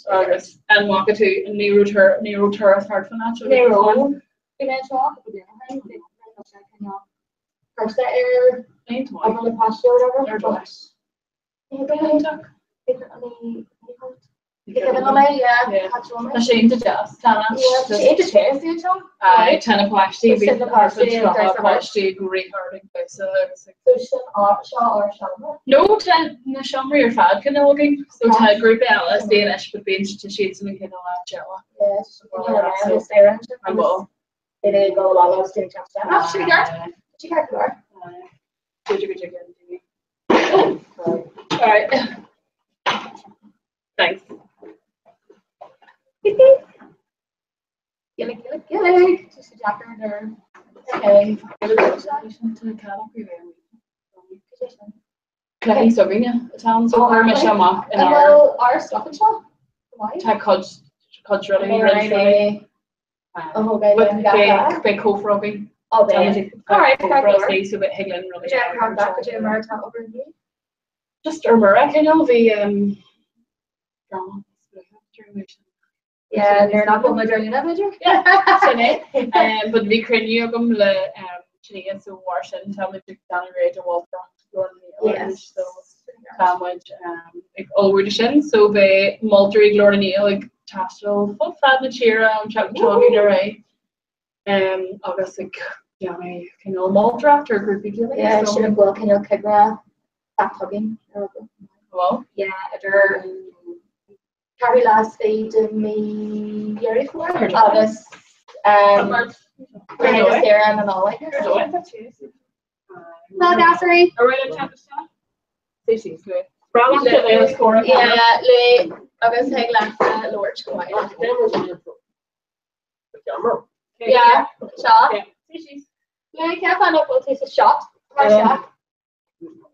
August and walk it to Nero Turris hard financial. Nero. First that air. Over the posture or whatever. Ashamed to just talent. I ten plastic great harding no ten na shammer your fad can logging so tag group LS Danish would be into sheets and can allow yes I will they go along those two jumps down she got car all right thanks Gillig. Just a jacker there. Okay. Clean Slovenia, Italian, so we're Mishama in our stuff and shop. Why? Tag culturally, really. Oh, okay. Big co-frogging. Oh, babe. All right. So bit higgling really. Just Urmura, kind of the drama. Yeah, they're not going to join that major. Yeah, sinné. But bhí crinne agam le sinné so Washington tamid down rate Walter Yes. so tamid ag óide sin so bheith multarí glór ní ag tastal fo fad na tíra an chatí na ré. Agus ag deanna cinál muldraft or groupí dealing. Yeah, should have well can you kigra back hugging. Well, Yeah, they're carry last day to me Gary for August Sarah and all like well Gassery. Yeah, le August Heg last Lord Squire. Yeah, shot. Yeah, I can't find out what takes a shot. Shot.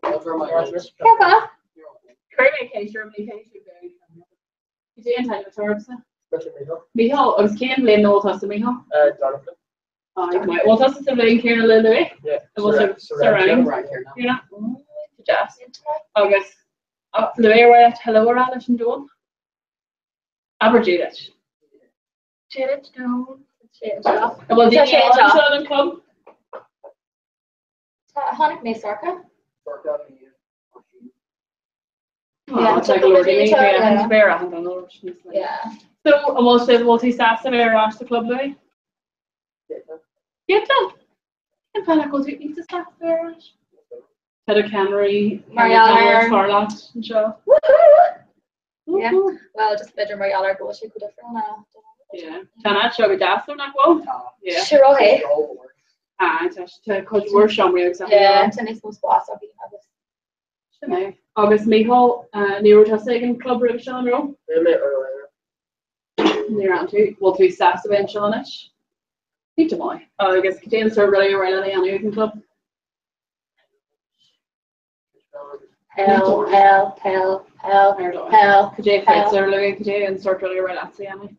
Careful. Michal, agus céim le nó tá Michal? Jonathan. Well, that's the thing here in Lily. Yeah. Surround. You know? Just. August. The way we're at hello around us and doing. Aberjadit. Janet, no. Well, the Sheldon Club. Hanik May Sarka. Yeah, it's like Lord Lee. Yeah. So, almost said, what he starts to wear off the club day. Get done. And Panaco to eat the stuff there. Heather Cannery, Mariana Farlot, and Shaw. Yeah, well, just better Mariana go she could have now. Yeah, Tana show gas or not well. Yeah. Sure, okay. Ah, just because we're showing exactly. Yeah, tonight's most boss I'll be August. August Michal, Nero Tasagan Club Riv Sean Row. Near on to well to Sass event Seanish. Need to buy. I guess James are really right on the American Club. Hell. Could you fix early? Could you and start really right at the Annie?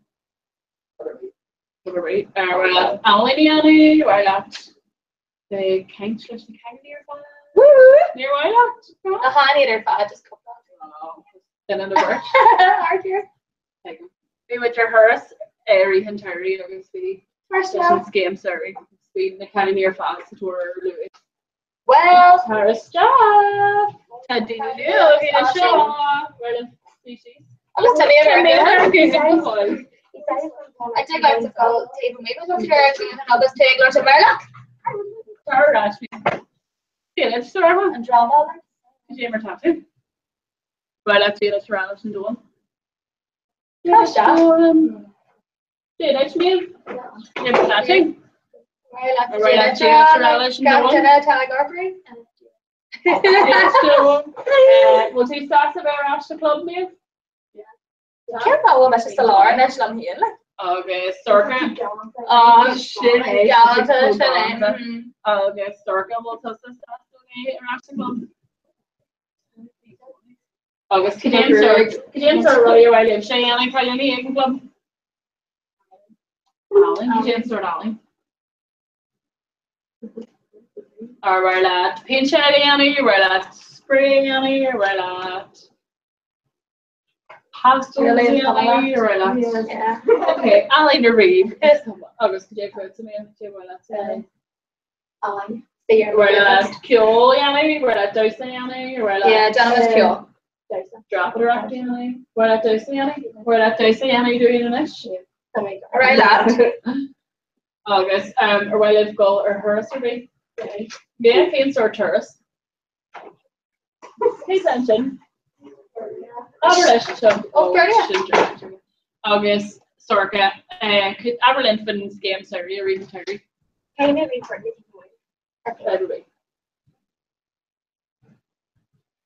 Right. Well, Annie, right at the King Slash the King near fire. Near right at. I need her fat just come on. Then in the work. Arthur. Be with your Harris, Airy and Terry, obviously. First round. Game, sorry. Sweden, the kind of near fast to Louis. Well, Harris job. Teddy Shaw. Well, species. I'm just telling you, I did like to go table maybe go to and August take or to Merlock. Sorry, Ashley. Yeah, let's start and draw all them. Jammer tattoo. Well, let's see, let's round and do one. First shot. Yeah, that's me. Yeah, tattoo. Right, let's see, let's round and do one. Tag Archery. We'll see stars of our Ash the club name. Careful, what Mrs. Salar and then she'll here. Okay, Storka. Oh shit. Okay, Storka will test this Ash the club. August James are really right in Cheyenne Colony Club. James or Dolly. Or we're at Pinch Annie, we're at Spring Annie, we're at House Annie, we're at okay, Alan to read. August could you put to me we're at Kyo Annie, we're at Dose Annie, we're at yeah, John was Kyo. Drop it around Annie, we're at Dose Annie, we're at Dose Annie doing this. Right lad. August, or while I've go or her survey. Yeah, Kane's or tourist. Pay attention. August, Sorka, Aberlin Finn's game, sorry, or even Terry. Everybody.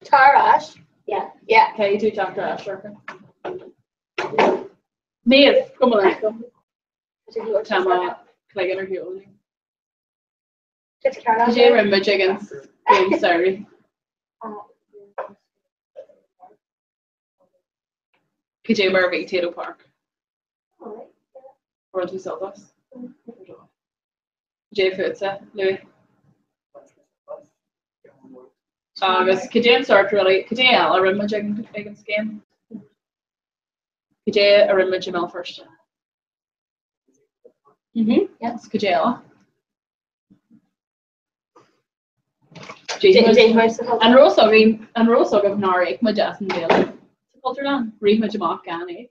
Tarash. Yeah. Yeah. Okay, you do Dr. Ash, Sorka. Maeve, come on, let's go. Tama, can I get her here? Could you remember Jiggins? Game, sorry. Could you remember Tato Park? Or to sell us? Jay Futsa, Louis. August, could you start really? Could you remember Jiggins game? Could you remember Jamel first? Yes, Kajela. And Rosog of Norway, my jazz and Dale. Culture down, read my jamak and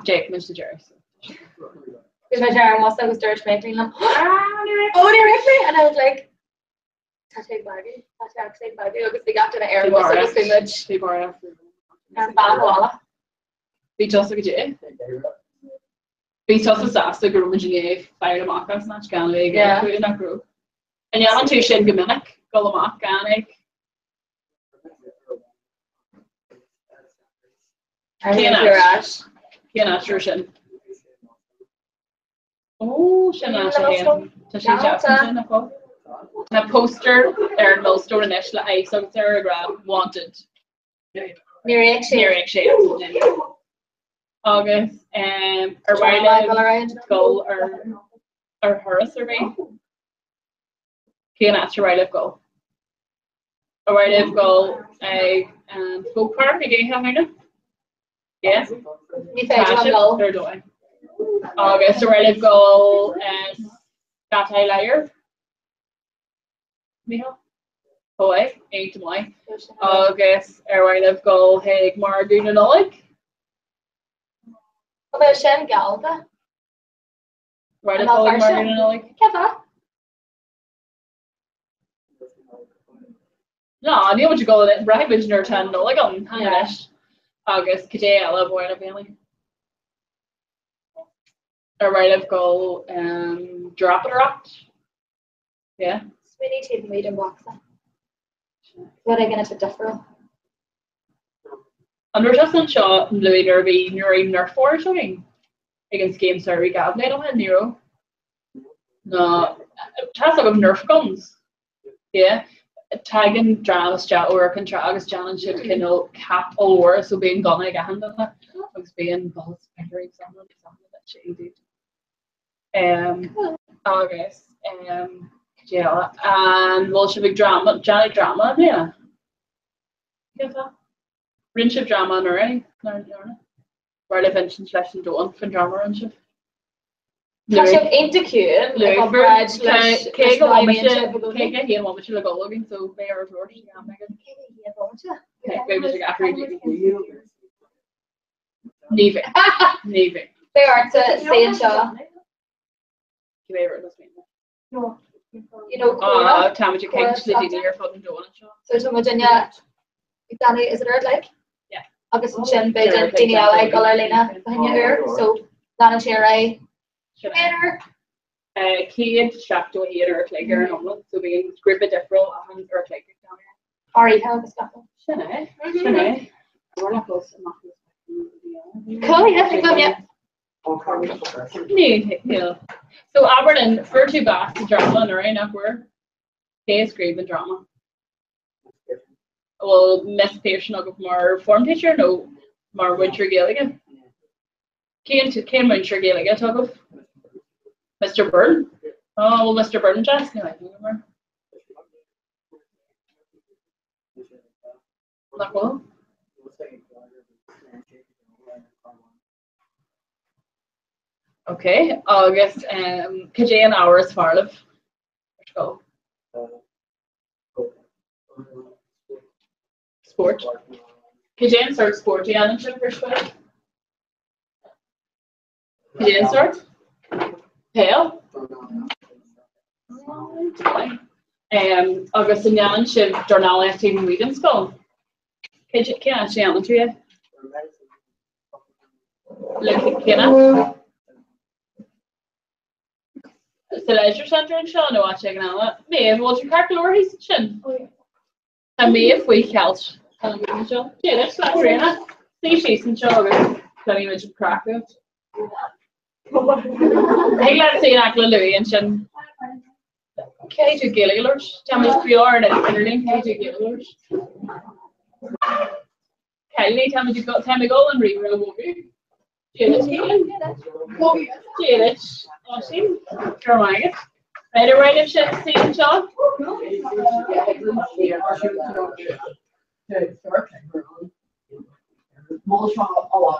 Jake, Mr. Jersey. Because my Jared was I was there to make me like, oh, they wrecked me, and I was like, tattoo baggy, because they got to the air, so it was too much. And bad walla. Be just like a J. Be just a sass, the group of J, fire the mock ups, not Ganley, yeah, in that group. And you have to shin Gaminik, go the mock Ganik. Can't shin. Oh, Shanasha, Tashi Jackson, a poster there in Millstone and Ishla Ice on Sarah Grab wanted. Near August, or Riley, goal, or her survey. Can't ask your right of goal. A right of goal, Folk Park, again, how many? Yes. They're doing. August, a right of goal, and Gatai Liar. Michal? Away, 8 to 1. August, a right of goal, Haig Margoon and Oleg. What about Shen Galva? Right of goal, Margoon and Oleg. Keva? No, I knew what you go with it. Brahim Visioner 10, no, like on Hanish. August, Kajala, Buena Family. A right of goal, Drop it or up. Yeah. Sweetie Tate Mead and Boxa. What are going to differ? Under Justin Shaw, Louis Derby, Nuri Nerf for showing against Game Surrey Gavlin on Nero. No, Task of Nerf guns. Yeah. Tagging dramas chat or contragus challenge should kindle cap or so being gone like a hand on that. Looks being balls very example that shit August yeah and Bolshevik drama Johnny drama yeah. Rinship drama already. Where the pension session doing for drama Rinship. Tasha ain't cute. Like a bread, cake a woman cake here one which will go looking so they are for maybe after Navy. They are to say and show. No. You know, Tammy cake to the dinner for the donut. So Virginia Danny is it right like? Yeah. August and Shin Bidin Daniela like Galarlina behind your so Donna Cherry. Kid Shafto here or Clager and all so being grip a different and or Clager down here. Ari, how is that? Shane. We're not close enough. Cool, yeah, think of yeah. No. So Aberdeen for 2 back to drama and right now we're case grave and drama. Well, Miss Pearson of more form teacher, no more winter Gaelic. Came winter Gaelic talk of Mr. Byrne. Oh, well, Mr. Byrne just I think not well. Okay, August Kajay and hours Farliv. Let's go. Sport. Kajay and start sport and first sport. Kajay and start. Pale. August and Jan Shiv Darnall FT Weedon School. Can I share with you? Look, can I? The leisure centre in Sean, no, I'm checking out. Maeve, what's your calculator? He's chin. And Maeve, we couch. Yeah, that's not Rena. See, she's in Sean. Let me mention crack it. Hey, let's see that Louis and Shin. K2 Gillagers. Tell me if you are in everything. K2 Gillagers. Kelly, tell me you've got time to go and read real movie. Janet. Oh, see? Carmine. Right away, if she's seeing Sean.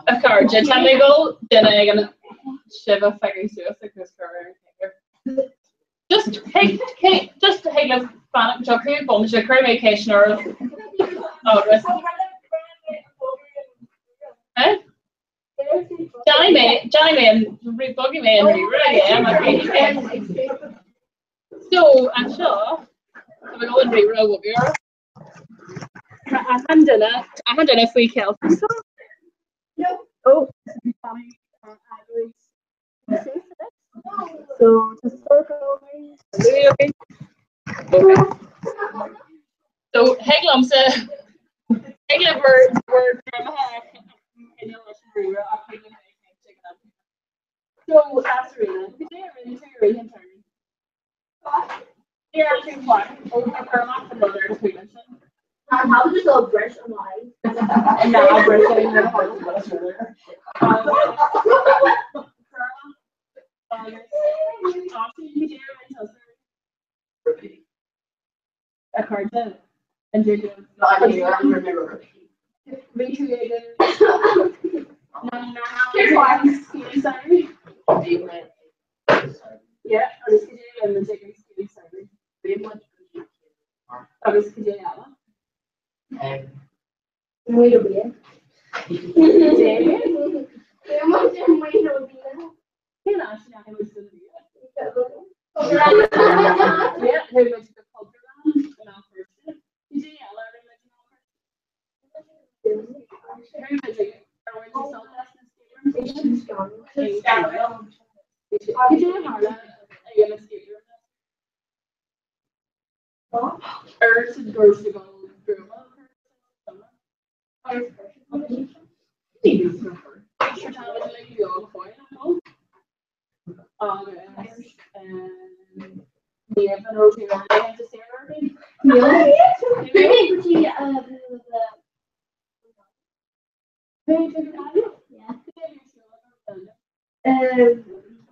A card, tell me go, then I'm gonna. Shiva figures to us like this career. Just hey, let's fan it. Joker, bonus, your career vacation or eh? Johnny May, and Buggy May, and so I'm sure if we go and reroll, we'll be alright. I haven't done a free kill. No. Oh, funny. So just circle me. Okay. So Heglum said, Heglum word from her. So that's really. Did you really do your turn? Here are 2 points. Over Kermit and Mother to mention. How does a brush alive? And now I'm brushing the whole a card then. And you're doing recreated. Sorry. Yeah, or this could and then take a skinny sorry. Or this could Muy bien.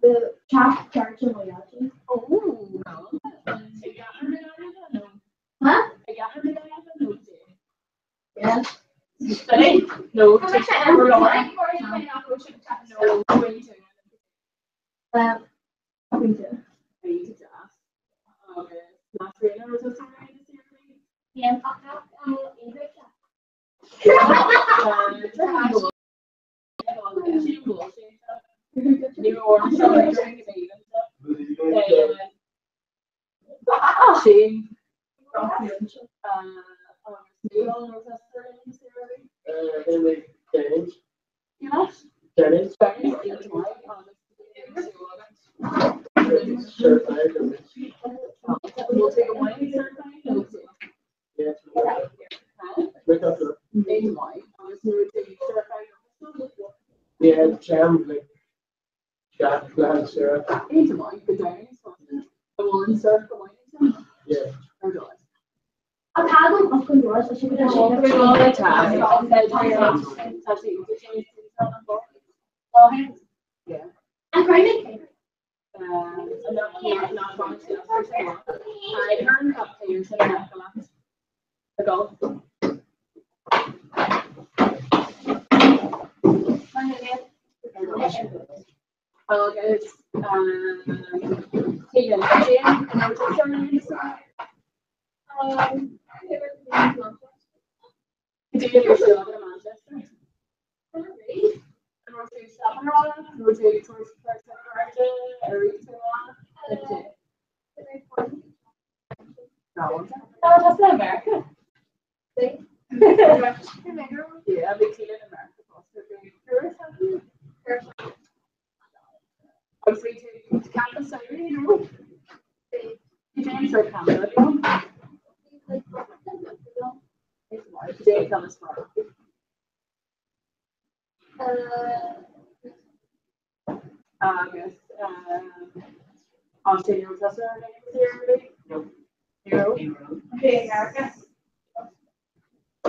The chat charge and loyalty. Oh, Huh? Yeah. No, Yeah, jam like Jack Glad Sarah. Yeah. A tag of yours, I should yeah. I'm trying to I earned up payers in Netherlands. The golf. I'll get Keegan and I'm just turning do you still live in Manchester? And we're doing shopping around, we're doing tours that's in America. Yeah, big deal in America. I'm free to campus Saturday, you know. You can for Canada, you know. Today comes tomorrow. I guess I'll say your professor here. No. Okay, America. A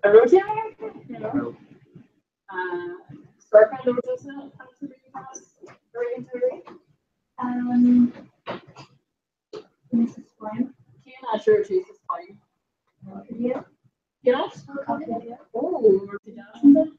road to America? No. Start by the resistance. Mrs. Flynn. Not sure choose this fine. Yeah. Yes? Oh, Marcy Johnson.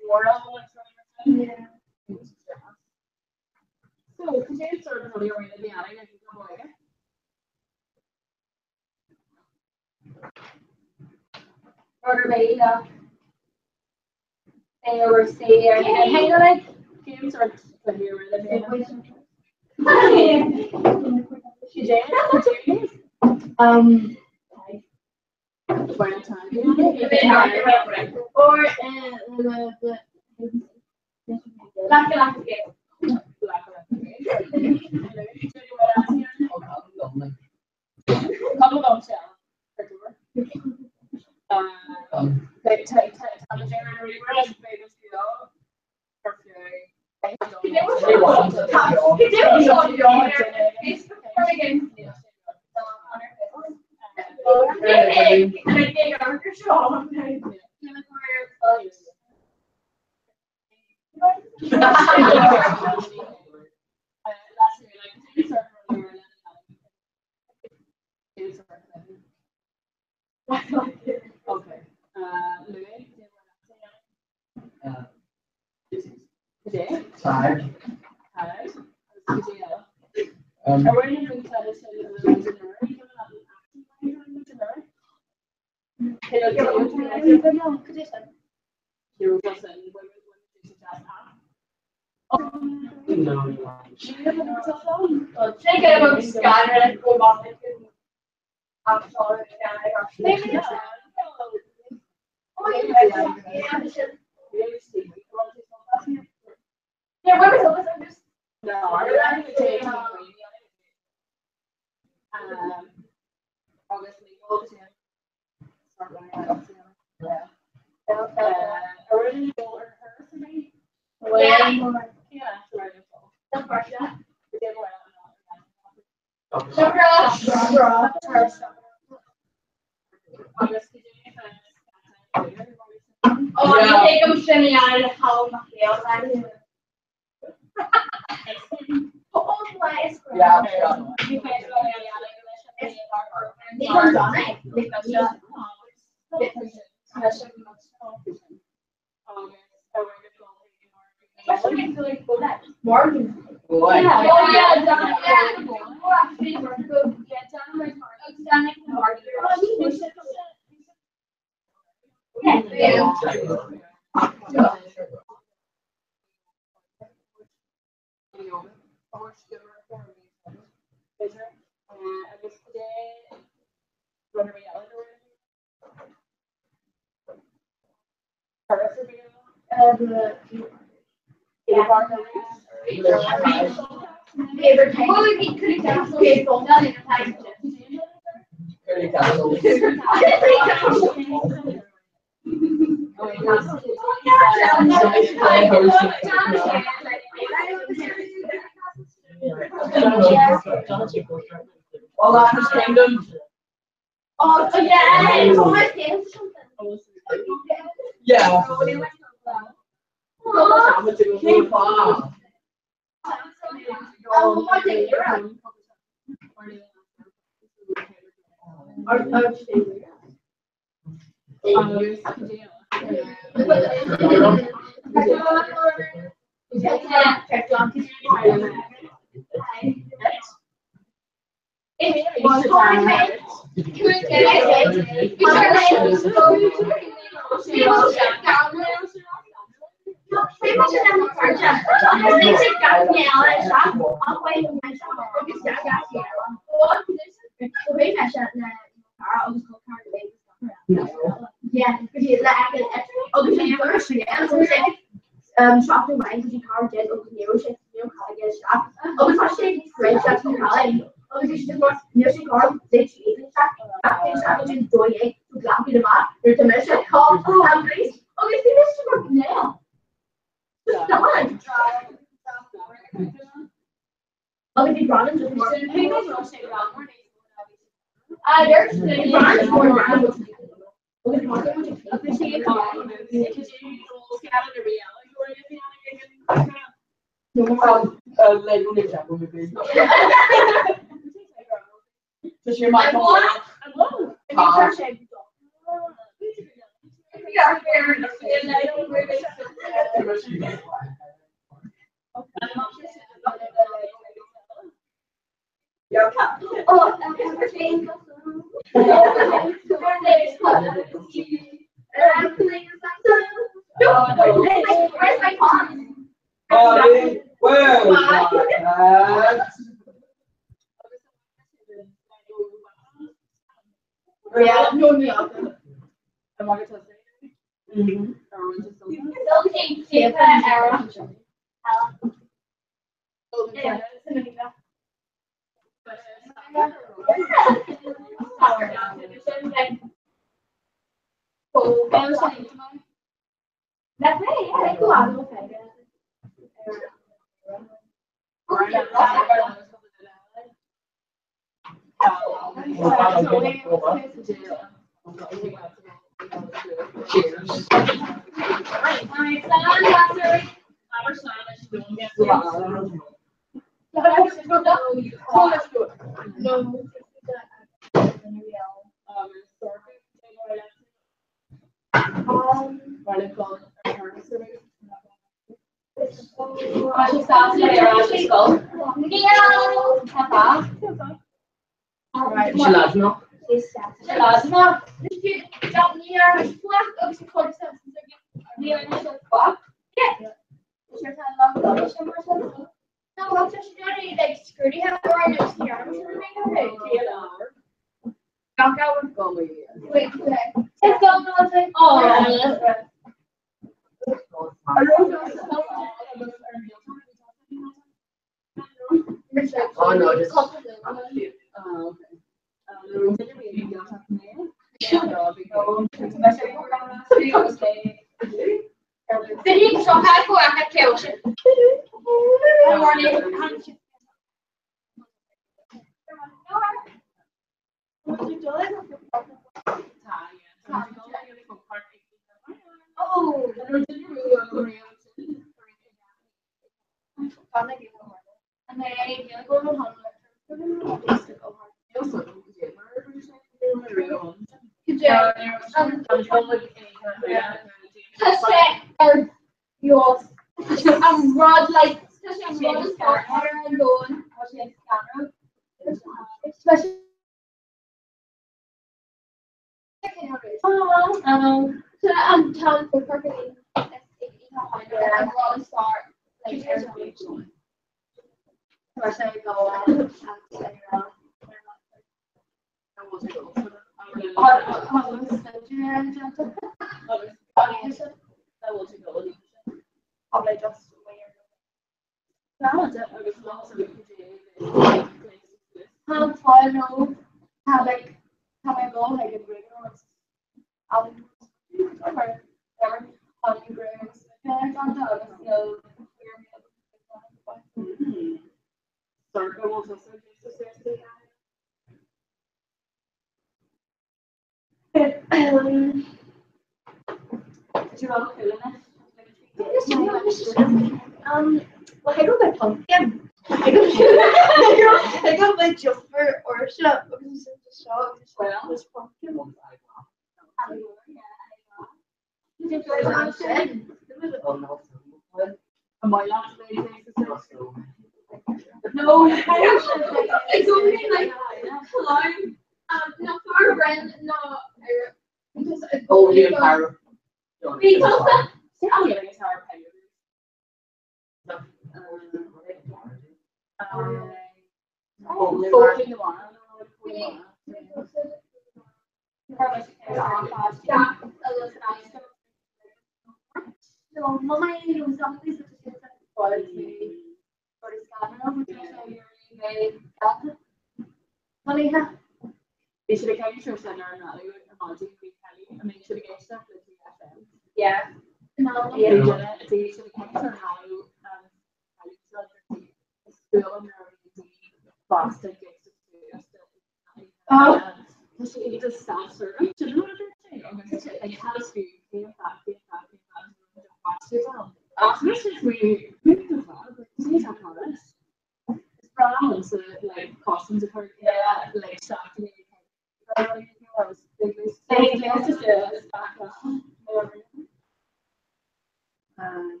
and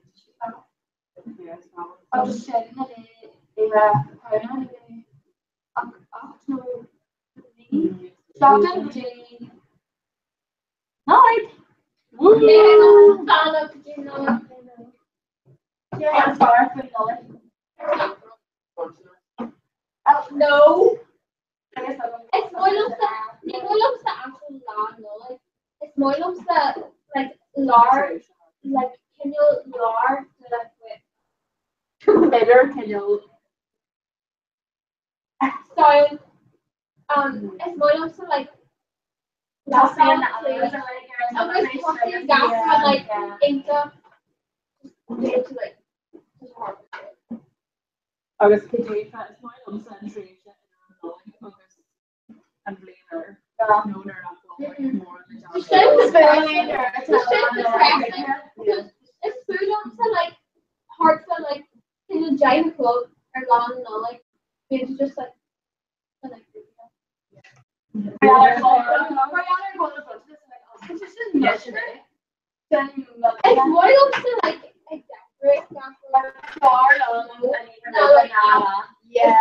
I'll just say that no. It's more looks that actual law, no, like it's more looks that like lar, like can you lar to like with better can you so it's more looks that like last time like into like August KJ fat smile on centration August and later. No, they're not going more than it's food on like hearts that like in a giant club or long no like it's just like it's more to like Yeah.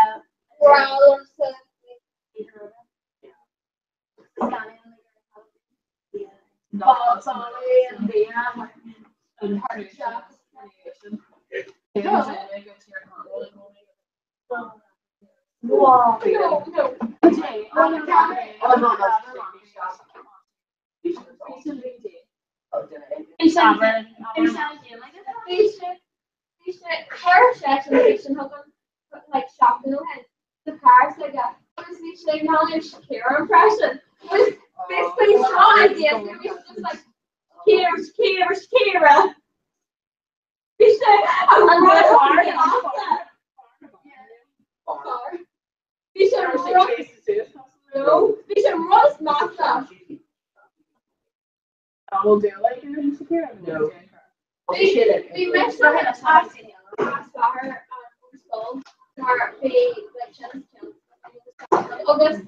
Like shopping and the cars like that. Obviously, she knowledge Shakira impression. It was basically strong idea. It was just like Shakira. We should run Mazda. I will do like Shakira. No. We met her at a taxi. I saw her school. Or they like August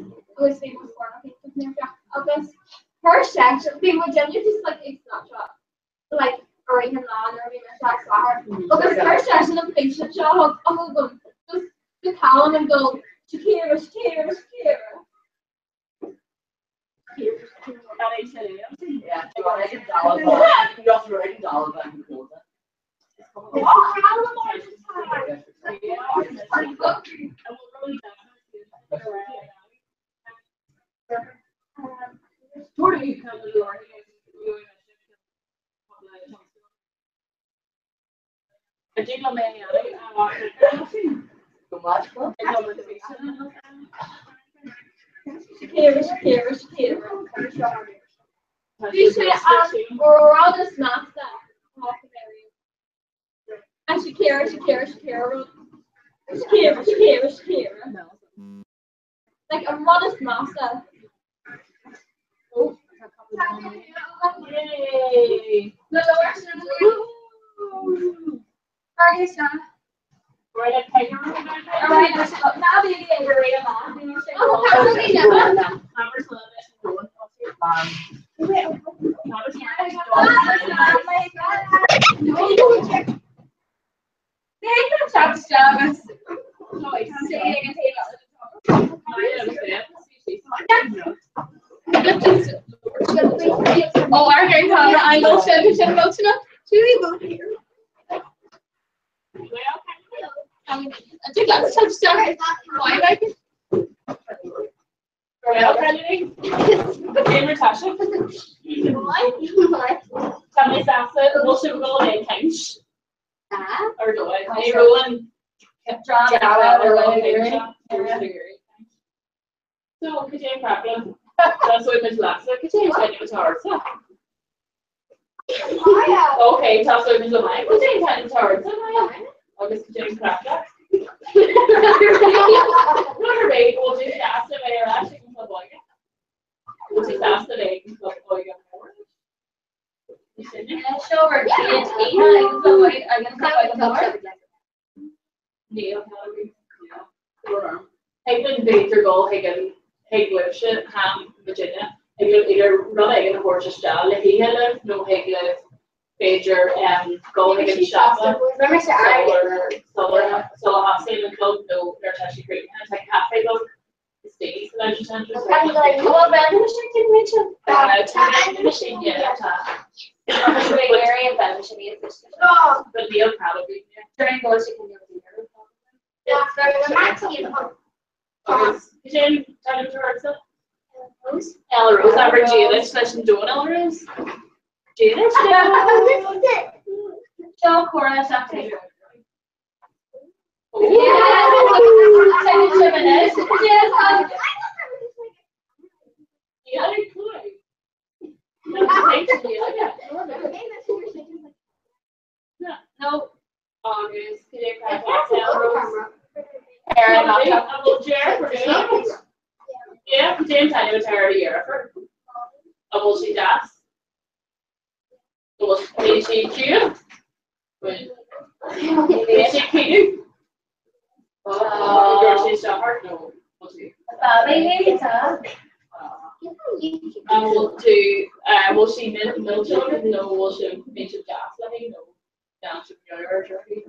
famous for I think August. Her section people generally just like a snapshot. Like or even on or even I saw her. August her section of patient shot of them. Just to call them and go Shakira. Yeah, you want to dollar. You also write dollar back and cool. Shakira. You should we're all just not that. And Shakira. Like a modest master. Oh. Yay! No, Right at Tiger. Alright, now the area. Oh, our hair color, I know, should go to the I think that's such a why like Tasha. Tell me Sasa, we'll should go in Kench. Or do it. Hey, Roland. So, could you problem? That's what Miss Lassa could you tell you towards her? Okay, tell so Miss Lamai, could you tell you towards her? August could you crack that? Not right, we'll just ask the mayor actually can put boy. We'll just ask the mayor can put boy. Show her I can Neil, Hagen Baker goal, Hagen Lipshit, Ham, Virginia. Hagen either run Hagen or just style. He had no Hagen Pager, Golden Higgins Shopland, Remember Solar Hosting and Club, no, they're actually great. And it's like cafe book, the States, the Leisure Centre. I'm like, well, vending machine didn't mention. Vending machine, yeah. Very vending machine is. Oh, But Neil probably, During those you can never do it. yeah, the maximum. Jane, tell him to her stuff. Ella Rose, I'm Janice, listen, doing Ella Rose. Janice, Joe Cora, something. No. August, today, Ella Rose. Aaron, Yeah, James, I know it's already here. Will she dance? Will she cute? Will she cute? She's so hard. No, will she? Will she middle children? No, will she make some dance? Let me know. Dance with your Jeremy.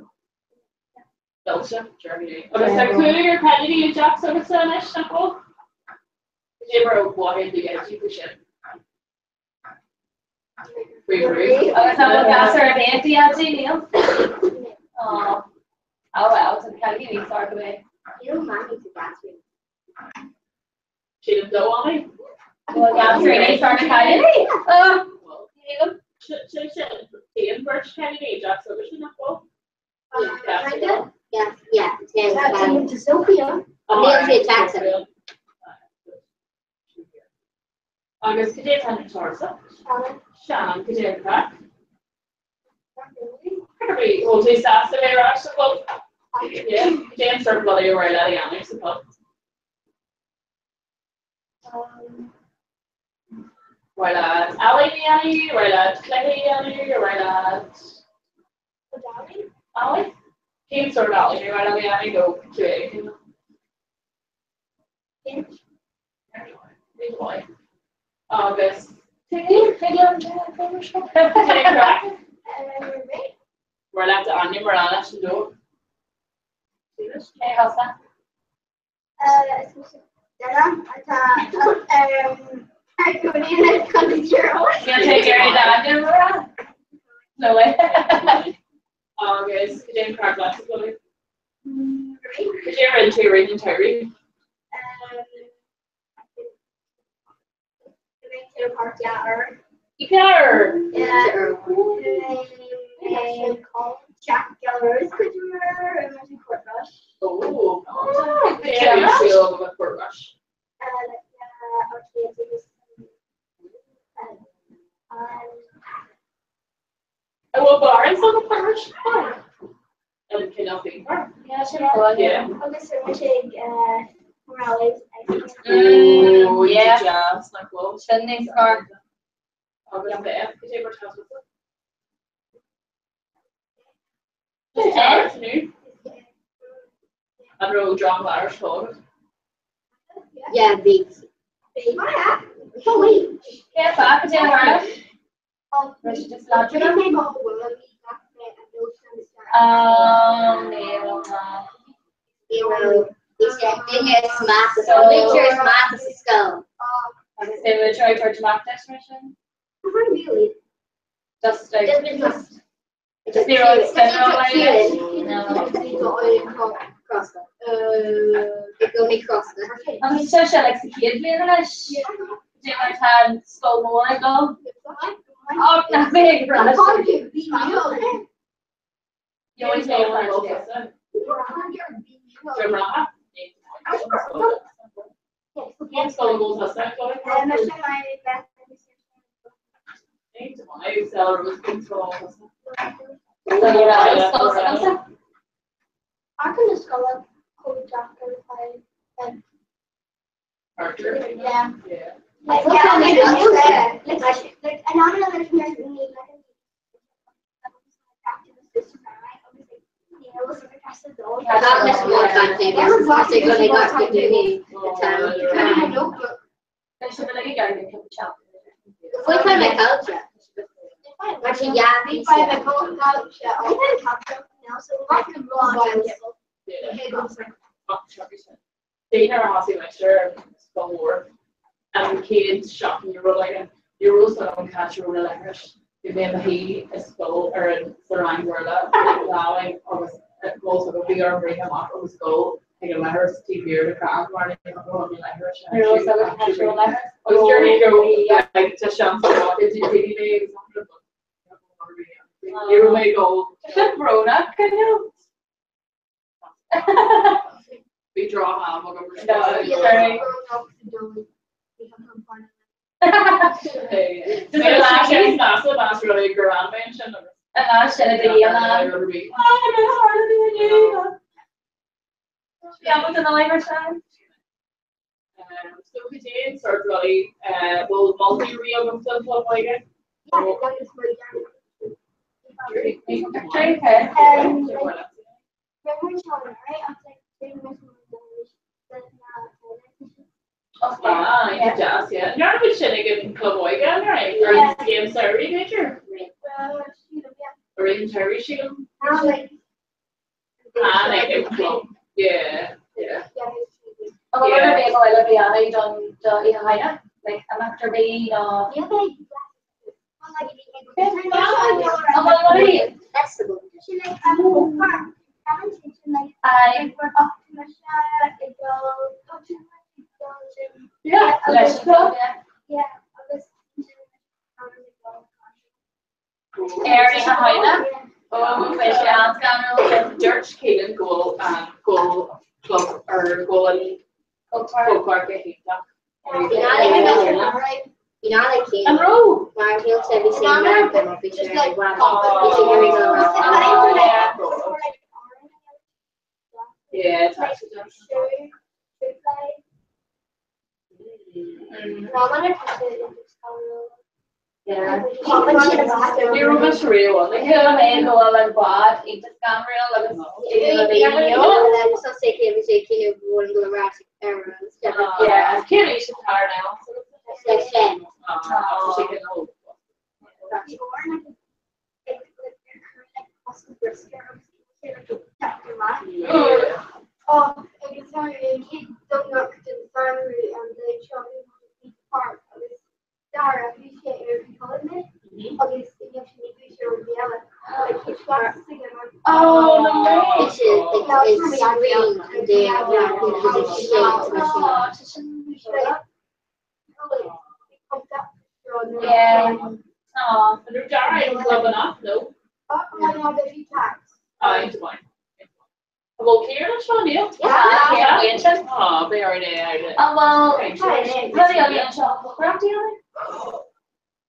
Belgium, Germany. Okay, so including your Kennedy and Jack Somerson, Shuffle. Jimmer wanted to get you push it. Free. Okay, so we'll pass her a Nancy out to Neil. Oh wow, so the Kennedy weeks are away. You don't mind me to dance with. She didn't go on me. Well, yeah, Serena started Kennedy. Ian Birch Kennedy, Jack Somerson, Yeah. To Sophia. Nancy Jackson. August, could you attend to Torsa? Shannon, could you crack? Kirby, will do SAS today, Rash? Well, yeah, James Circle, you were at the I suppose. Why not? Ali, why not? Clay, why not? Ali? Team sort of Ali, why not? Go to it. August. We're left on you, we're on us to do. Hey, how's that? You'll take care of that, Deborah? No way. August, Jane Crack last is going. Could you ever into your and Terry? You can. Jack Gellers, could you remember? Court Rush. Oh, yeah, you feel of a Court Rush. I will bar and some of Court Rush. And cannot be bar. Yeah, sure. Yeah. Okay, so we'll take Morales. Oh, yeah. Jazz, like well. Spending car. August, the F, could you ever tell us what's I don't know, John Irish told. Yeah, big. Oh, wait. Yeah, back to Irish. Just lodge it up. They will try for Mark definition. Really? Just like Just zero extend No. Cross that. It go me cross that. I'm so sure like the kid being English. Do you want to skull more go? Oh, not big, right? You always say I can just go up cold doctor if Archer? Yeah. Yeah. Like another listener who need like Actually, yeah, we find the gold out. I had a top now, so we're not going to They never have to mixture before, and kids shopping your roll like your roll so don't catch your roll like you may have he is full or surround world allowing or goals of a big or bring him up or go take a letter TV or the crowd morning or like her your roll so catch your letter or your go like to shop for it TV you may go grown up can you we draw ham or that's really grand mention. And I said it again. Yeah, what's another language time? So we did sort of really will multi-reel and stuff like it. Jazz, yeah. You're not a Shinnigan Club again, right? Or in the game Surrey, major? Or in Surrey, she can. Club. Yeah. I'm going to be able to be on it on the Hina. Like, I'm after being Dirt Keelan goal club or goal and Park And row. My heel said we say that, but I'll be sure I yeah, yeah. You were much real. Like, I go like what? It's a scam real. Yeah, Kitty should tire now. Oh, every time a kid don't look to the primary and the children in the park, I was Dara, appreciate your encouragement. Obviously, you have to make sure with the other. Like, each class is singing on. Oh, no. It's green and they are yeah. Oh, but Dara is loving up, no? Well, Kieran and Sean, yeah. Oh, they are there. Well, really, I'll be on shop. What are you doing?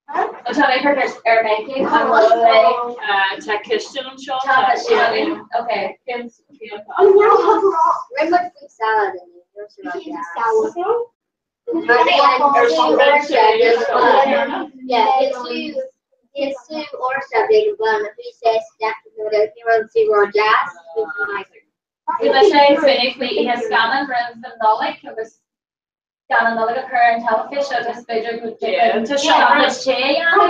I'm telling her there's air making. Tech Christian and Sean. Okay. Remember fruit salad in yeah, it's two or something, but he says that he wants to go jazz. We must say if we have scanning rooms and knowledge, it was scanning knowledge of her and television, this video would do to shop this chair, oh,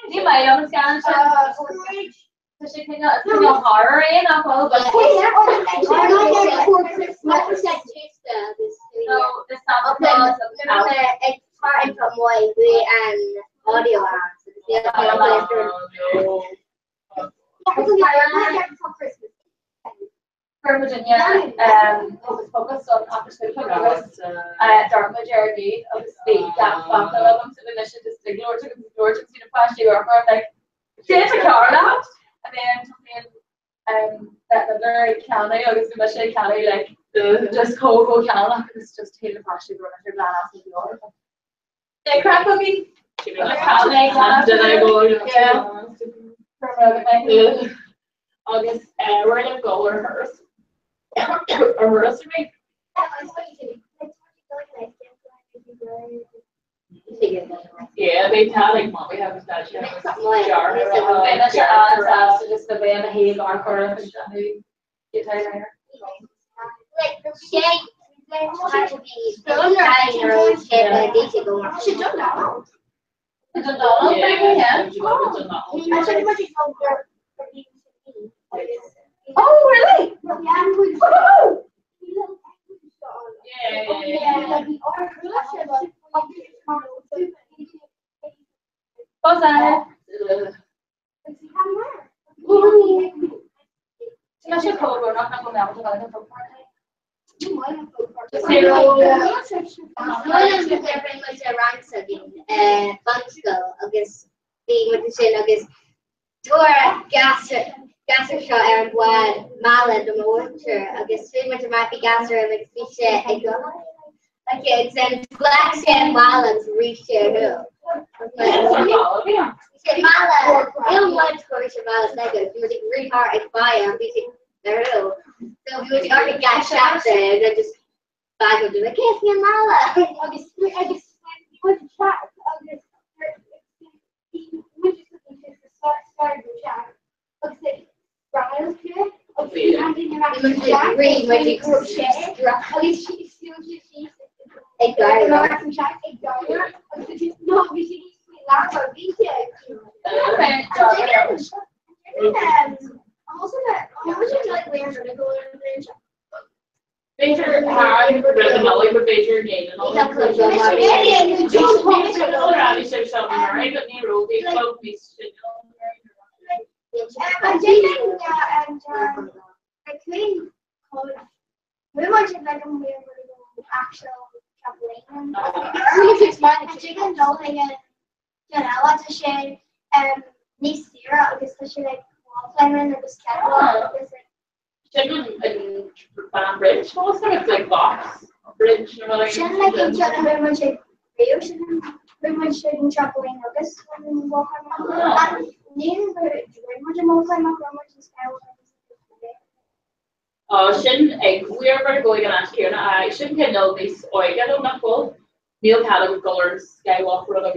you might have scanned so she can go horror in a whole but no, this not it's starting from way and audio for Virginia, was focused on after school programs, Dartmouth Jeremy, obviously, that fact of them to the mission to stick George and see the past year, like, she's a car lad, and then that another county, obviously, Michigan County, like, just go Canada, it's just taking the past year, running glad after the order. Yeah, crack cookie. August, we're gonna go rehearse. Rehearsal. Yeah, they tell like mom we have a statue. Jar. And that's your aunt's just the way in the hay bar corner. Get tired. Like the shape. Try to be Italian or shape like this to go. She don't know. I don't know. Yeah. Oh, really? What's that? I should call her. Not going out to the phone party. Agus agus tuair gasar seo ar an bhád mála do mórtir agus féidir mai fi gasar agus fi sé ag go like it's an black sand mála rí sé hu mála il leid chuir sé mála agus mu rí hart ag baia fi there hu so vi would already got shot there and just bag of like yes me mála agus was a chat agus started the chat. Okay, Brian's here. Okay, I'm doing that. Green, when you crochet. Okay, she's a garter. Okay, no, we should laugh or be here. Okay. Also, I was like, we're gonna go in the chat. Major hard, but major again and all that. I'm dating and I couldn't call it. We wanted like a actual trampoline. I'm 6 months. Chicken dolphin and Janela to share Nice Sierra because she like wall climbing and the catwalk. Chicken and bridge. What's that? Like box bridge. Shouldn't like very much like very much like trampoline. Because when walk around. Sin we are very going and ask here I shouldn't get no this oil get on that full Neil Callum colors skywalk for the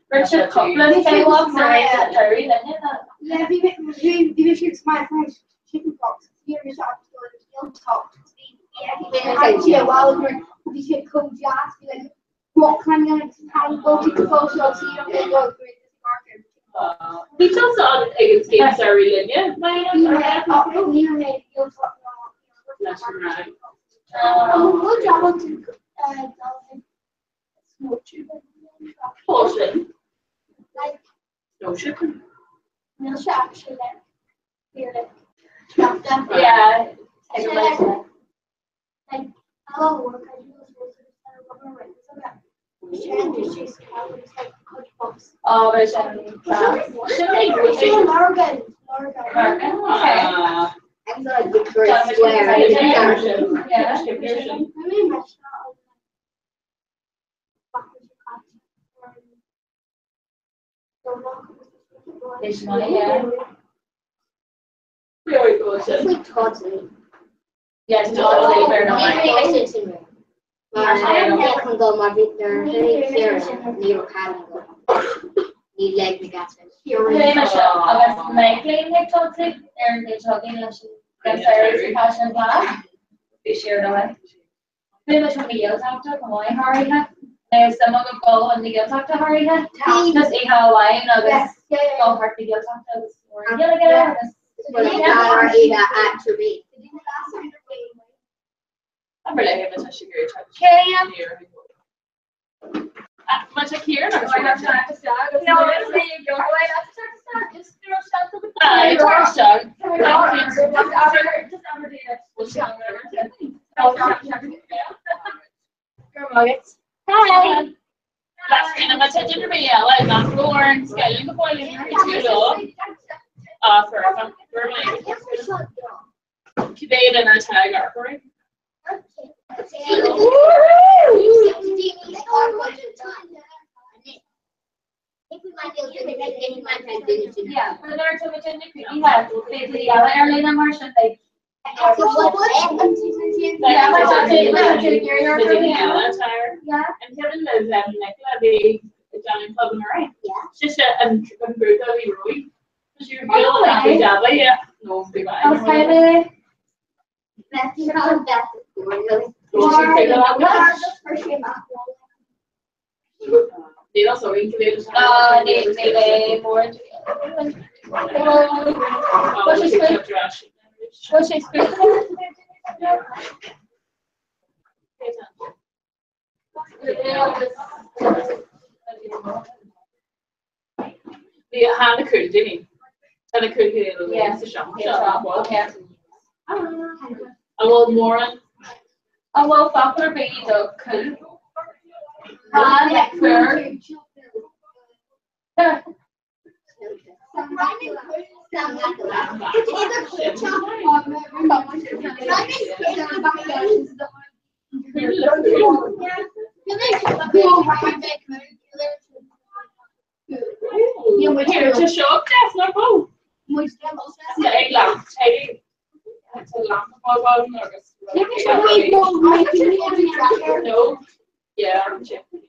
Richard Copeland skywalk yeah if you my friends chicken box here is you'll talk yeah while we should come just like what kind of time go to the social so you don't get go through this market. He tells us it's game sorry Linya. That's right. We'll travel to snow tubing. Portion. Like No shipping. no actually like Yeah. Like hello work I do this Oh, there's Morgan. Okay. I'm like Victoria Square. Yeah. We always go to. It's like totally. Yeah, it's totally fair enough. I can go my Victor. Neil Canada. Need leg the gas. Very much. I was making it toxic and they're talking like passion black. They shared away. Very much when the yells after, come on, Harry. There's someone who go and the yells after Harry. Just see how I know this. Go hard to yells after this. I'm really having such a great time. Much like here, no, I have to start. No, let's say you go away. Let's start. Just start to the start. Just under Hi. Last kind of a ginger beer, like not born, scaling the boiling for today, then I tag our right. Yeah, for there to the gender we have the Arlena Martian like yeah, and Kevin lives at the Italian club in right. Yeah, it's just a group of Roy. Because you're feeling that yeah, no, big I was kind of Neil, sorry, can you just maybe more. what's his name? What's his name? The hand could, didn't he? And it could get a little shop. A little more. A little popular be the cool. Here to show up, that's not cool. No. Yeah, I'm checking.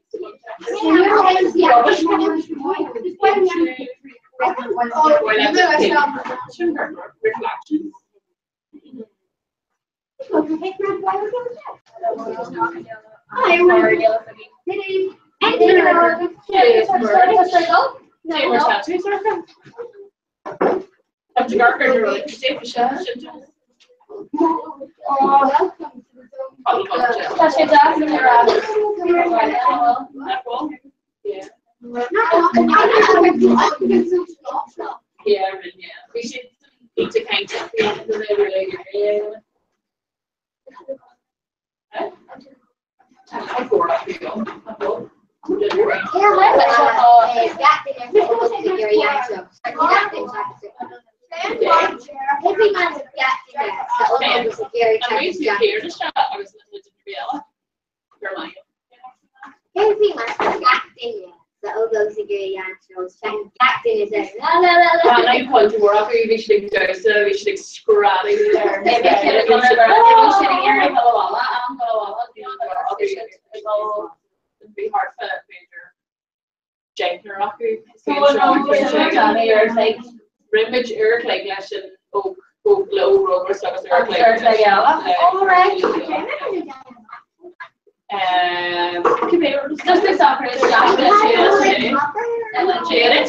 Yeah, we should need to kind of we should scrap it there. Maybe it'd be hard for major Jenkner Rocky. Rimage Eric like lesson oak low rover service Eric like just this operation Janet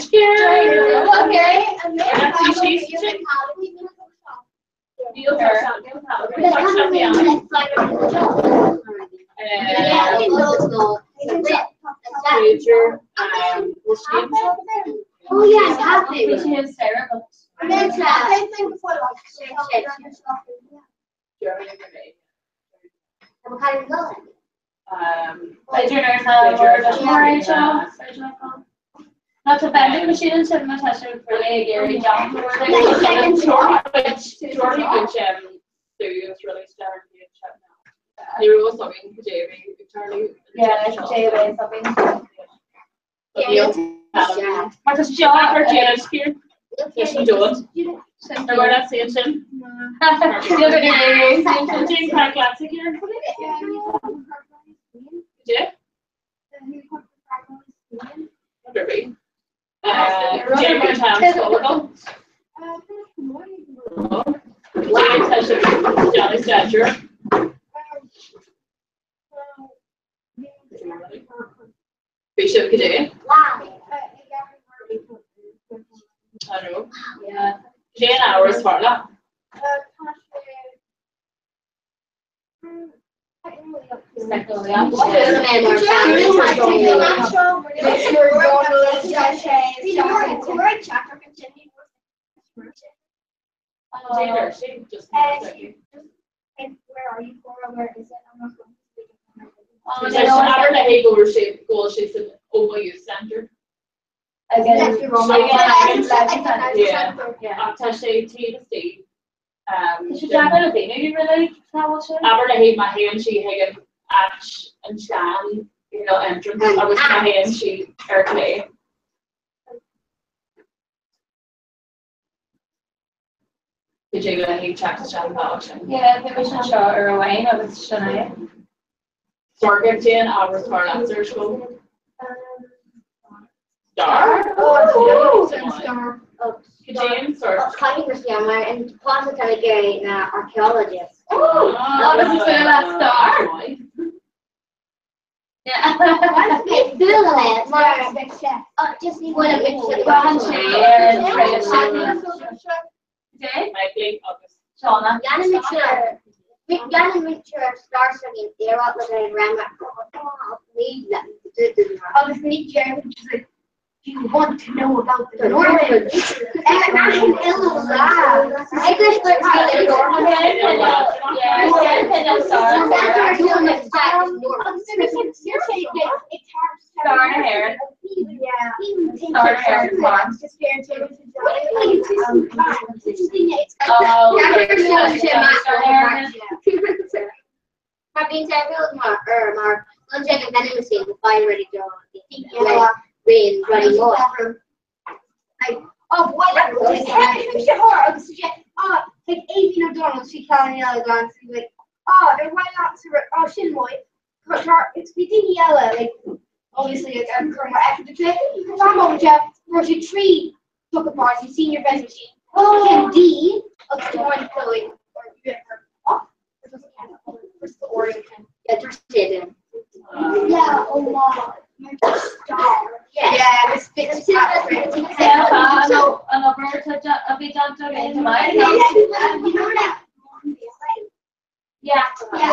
oh yeah, happy. Not to vending machine and cinema session for Gary John. Jordan which so it's really starting to get shut now. They were also in Jamie, Charlie. Yeah, Jamie something. Martha's John or Janet's here. Yes, you do it. We're not seeing him. The other day, Jane Park Classic here. Yeah. Derby. Jamie Town School. Johnny Stature. Bishop Cadet. I know. Yeah. Jane hours for that. She just where are you for? Where is it? I'm not going to there's Abernethy goal she's an Oval Youth Centre. Again, yeah. Actually, Tina Steve. Should Janet maybe really Abernethy, my hand, she Higgin, Ash, and Shan, you know, entrance. I was my hand, she Clay. Did you really check the Shan Pouch? Yeah, the mission shot or away, I was Shania. Target 10 hours for answer school. Star? Star. James or Connie Christiana and possibly Gary, archaeologist. Oh, this is the last star. Yeah. It's building it. Just need one of it. Shauna. Gonna make sure stars are in there. What was I ran back? I was nature, which is like, do you want to know about the Normans? Mark, lunch and then it was in the fire ready to rain running water. Oh, what? Like 18 O'Donnell, she calling yellow gone through like, oh, they're right out to oh, Shinmoy. It's between yellow, like, obviously, like, I'm from after the trip. I'm over to Roger Tree, took apart, and senior best machine. Kim D, of the one Chloe, or you ever, oh, what's the Oregon? Yeah, just did it. Yeah, oh, wow. Yeah, it's big. Yeah,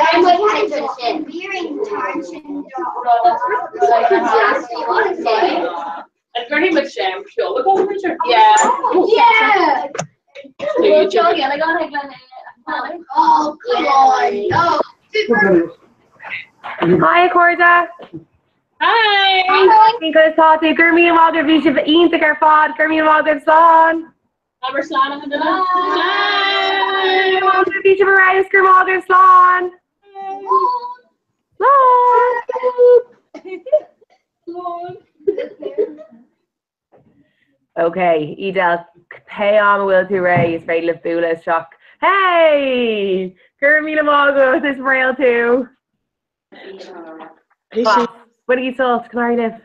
I'm like It's very much sure. Look over picture. Yeah. Oh, come on. No. Hi, Corda. Hi. I'm going to talk to Gurmi and Walter Bishop Eaton to Fod, Gurmi and Walter Son. Albert Slana and Hi. Walter Bishop Arias, Gurmi Walter Son. Okay, Edel, pay on will to raise, Ray Lefula shock. Hey! Gurmi and Walter, this rail too. What do you thought? Can I live?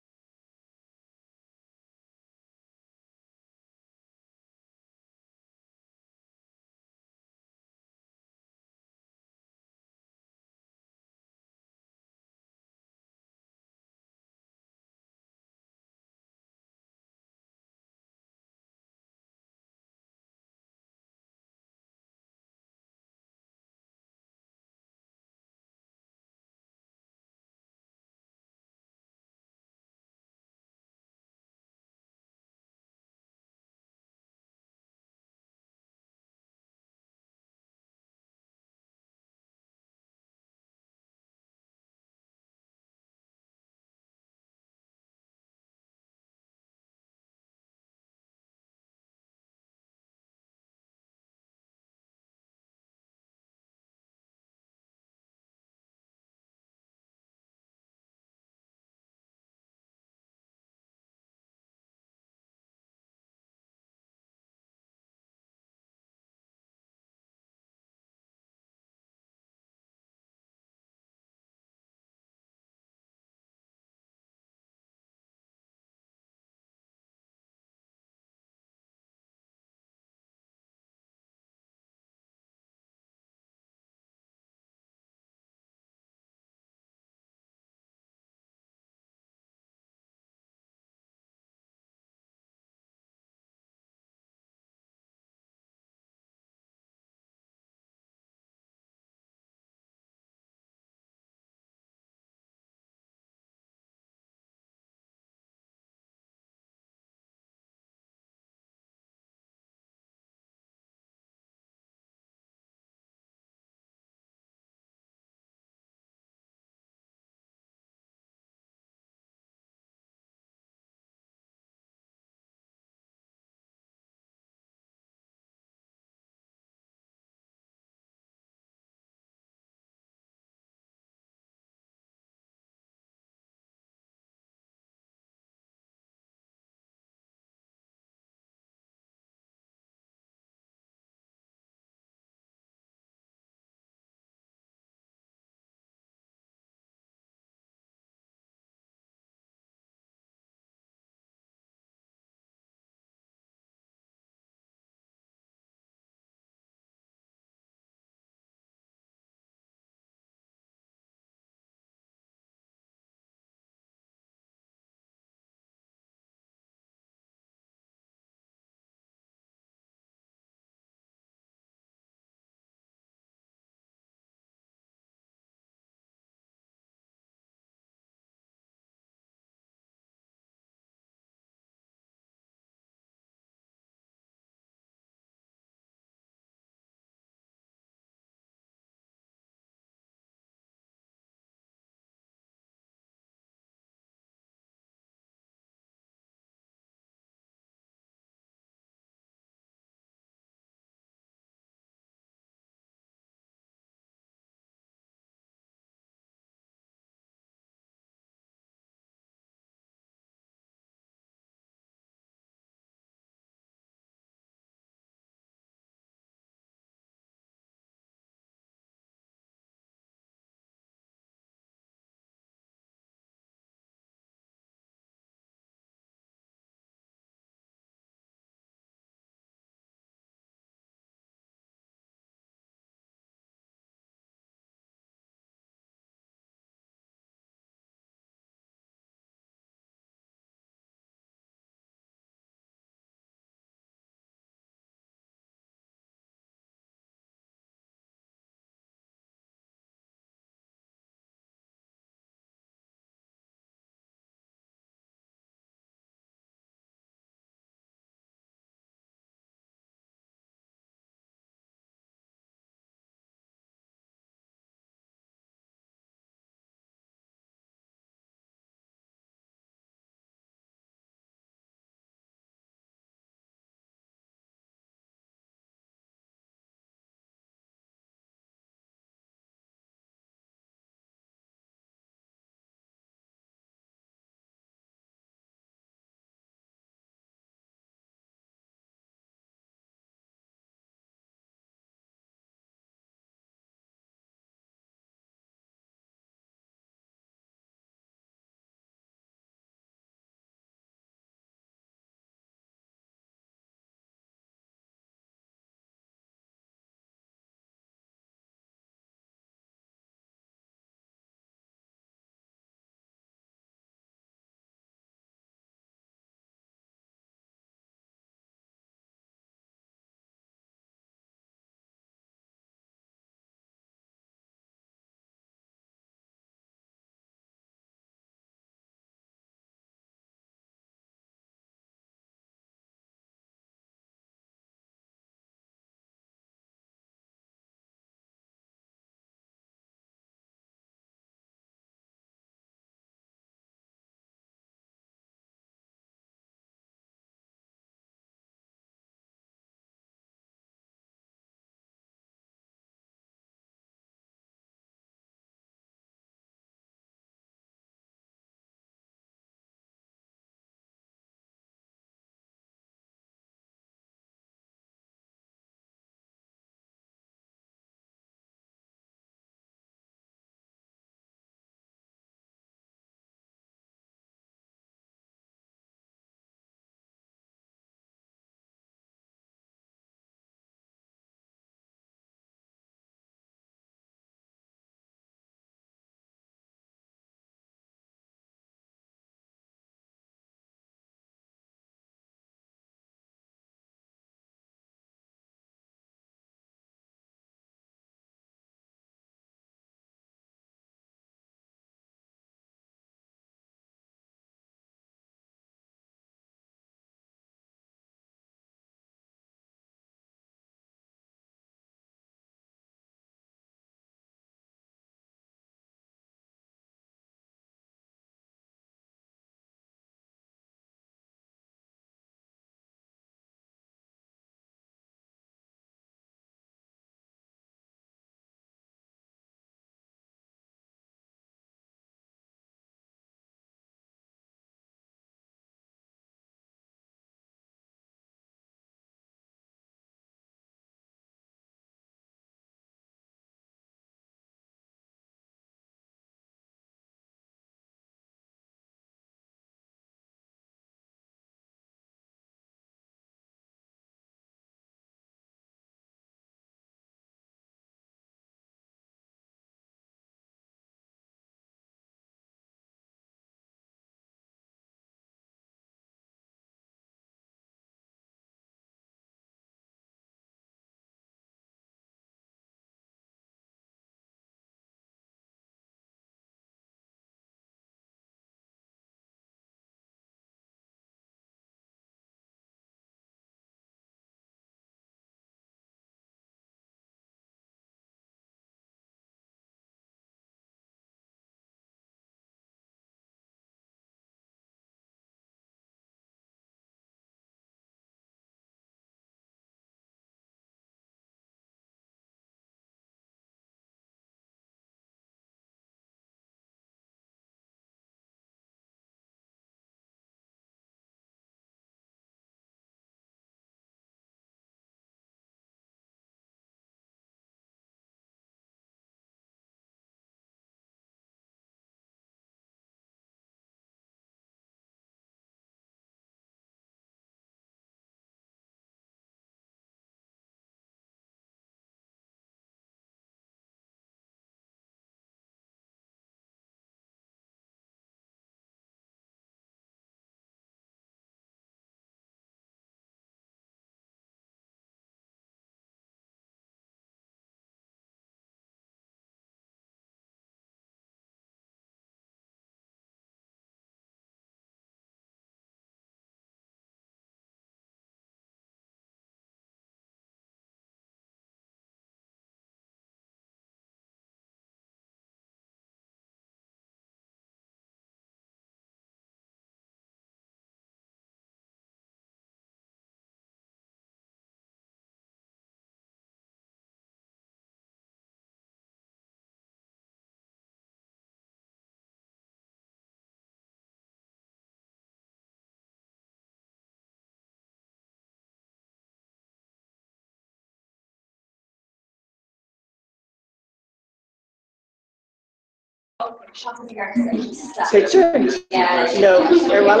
Picture? Yeah. No, you're well.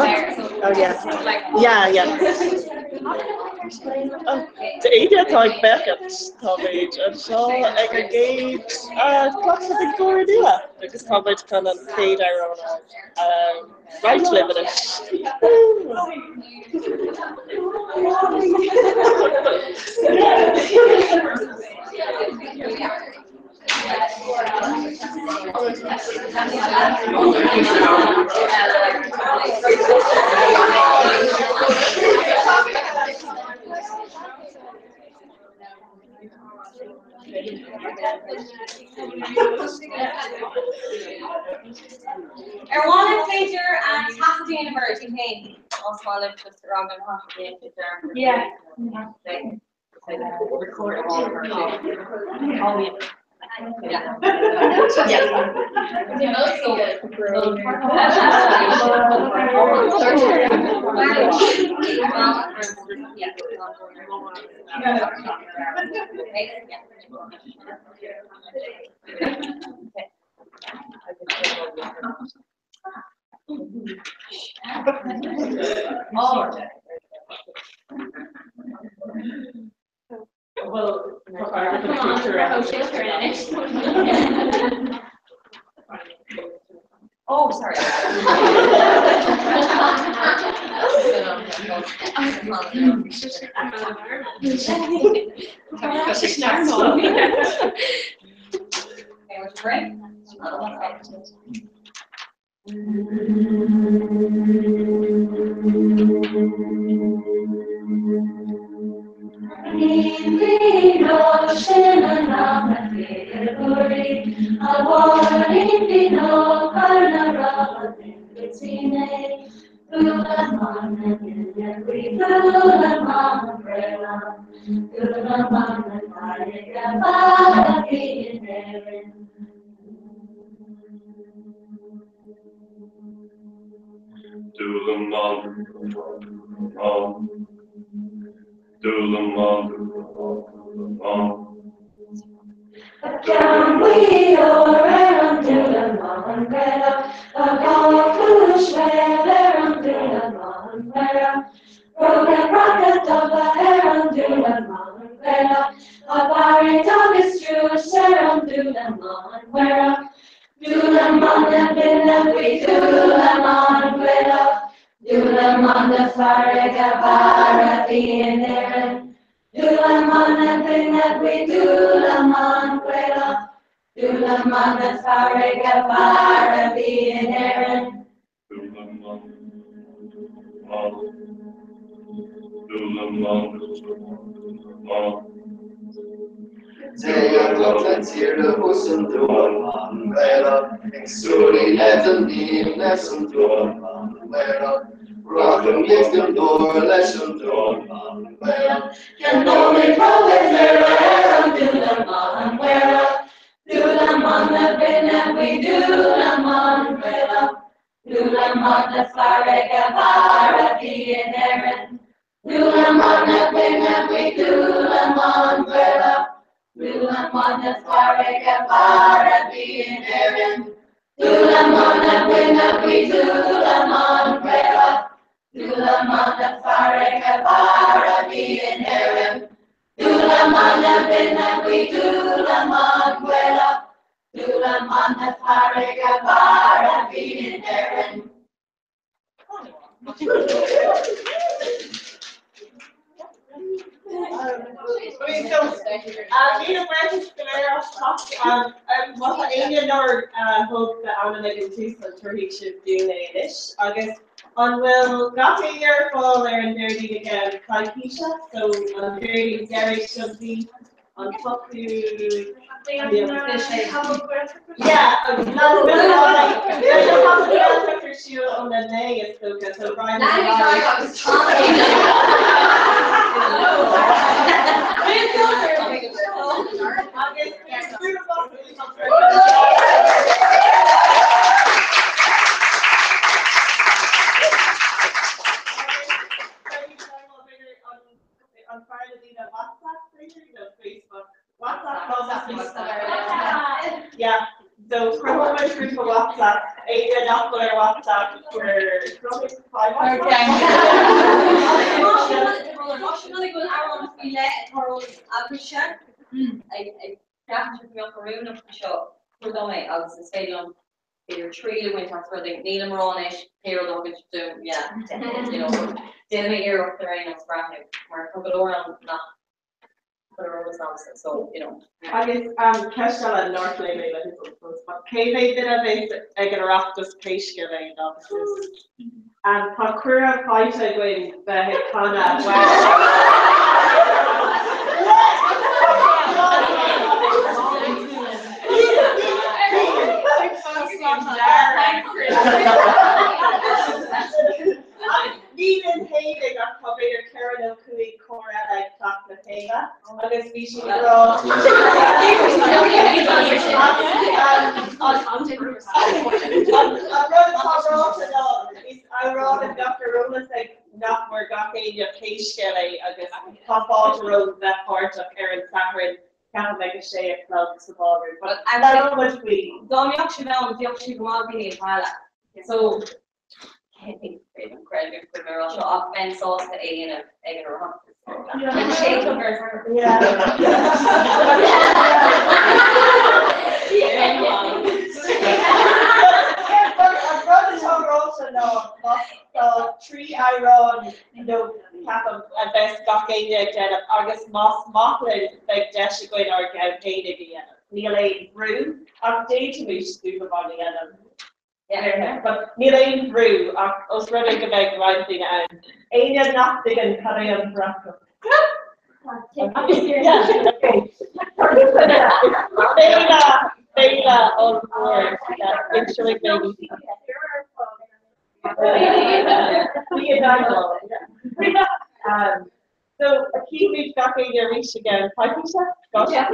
Oh yeah. Yeah. The idiot like Beckett College and so aggregate class of Victoria. Because college can pay their own right limited. Erwana Pager and Pasadena Virgin Hay. Also, I'll just around and Pasadena. Yeah. Record all Oh, sorry. August on will got a year fall there and dirty again Keisha, so on dirty Gary should be on top to yeah, shoe on the day is so Brian on Friday, the WhatsApp, Facebook, WhatsApp, yeah. So from Irish group of WhatsApp. Adrian not going to WhatsApp for probably 5 months. Idir trí went as ruling Neil Moronish, Hero Doggish Doom, yeah. You know, didn't hear up the rain of Sprague, or Cogador not. So, you know. I guess Kestel and North Lane but Kate did a bit like an Raptus Peshka Lane and Pakura Paita going the Hekana Even hating our probably your Karen Kui Cora like Clap Pega. I guess we should draw. I wrote in Dr. Roma's like not more Gaki your case Shelley, I guess top all to road that part of Karen Saccharin. Can't make a shade of clouds of all but I don't know much we don't actually know the option of being so I think they don't credit for the Russia offense also the egg or hump. So 3 iron, you know, cap a best Gakania Jenna, August Moss Mocklin, big Dash going or Gaudina again. Neil Brew, update me stupid on the end. Yeah, but Neil Brew, I was ready to make right thing and Aina not big and Curry and Braco. Yeah, okay. Bela on board, picturing baby. So a key we've got in your reach again. Hi, Lisa. Yeah.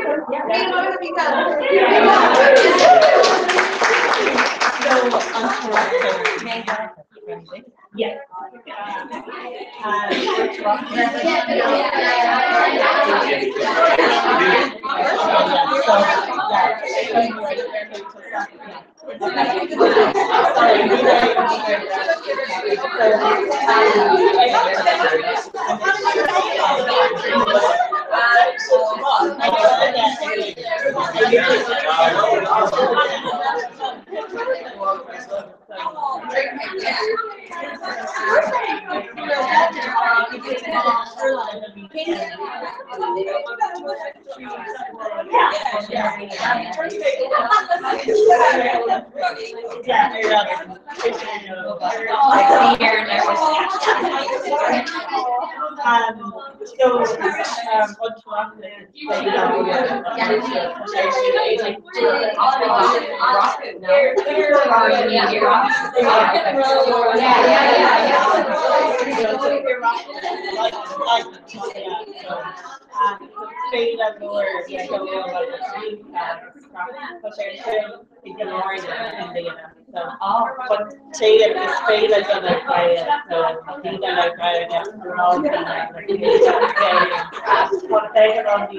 But Taylor is Taylor gonna try it, so he's gonna try it again. We're all gonna what they are on the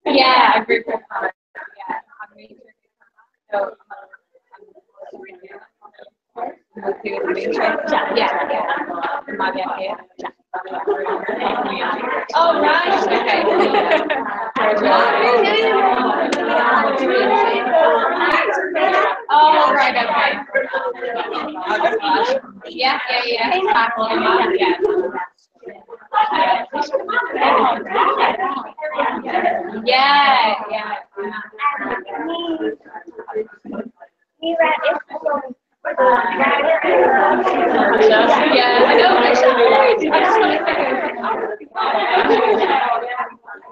Yeah, a group of Oh, right. Okay. Oh, right. Okay. Yeah. Yeah, I know.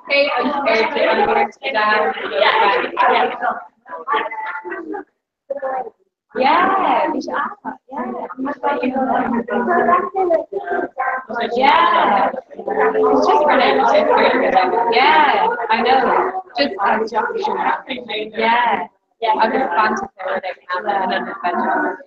Okay, I'm scared to down. Yeah, we should ask her. Yeah. It's just for now. Yeah, I know. Just yeah. Yeah, I've just gone to there they have it in the bedroom.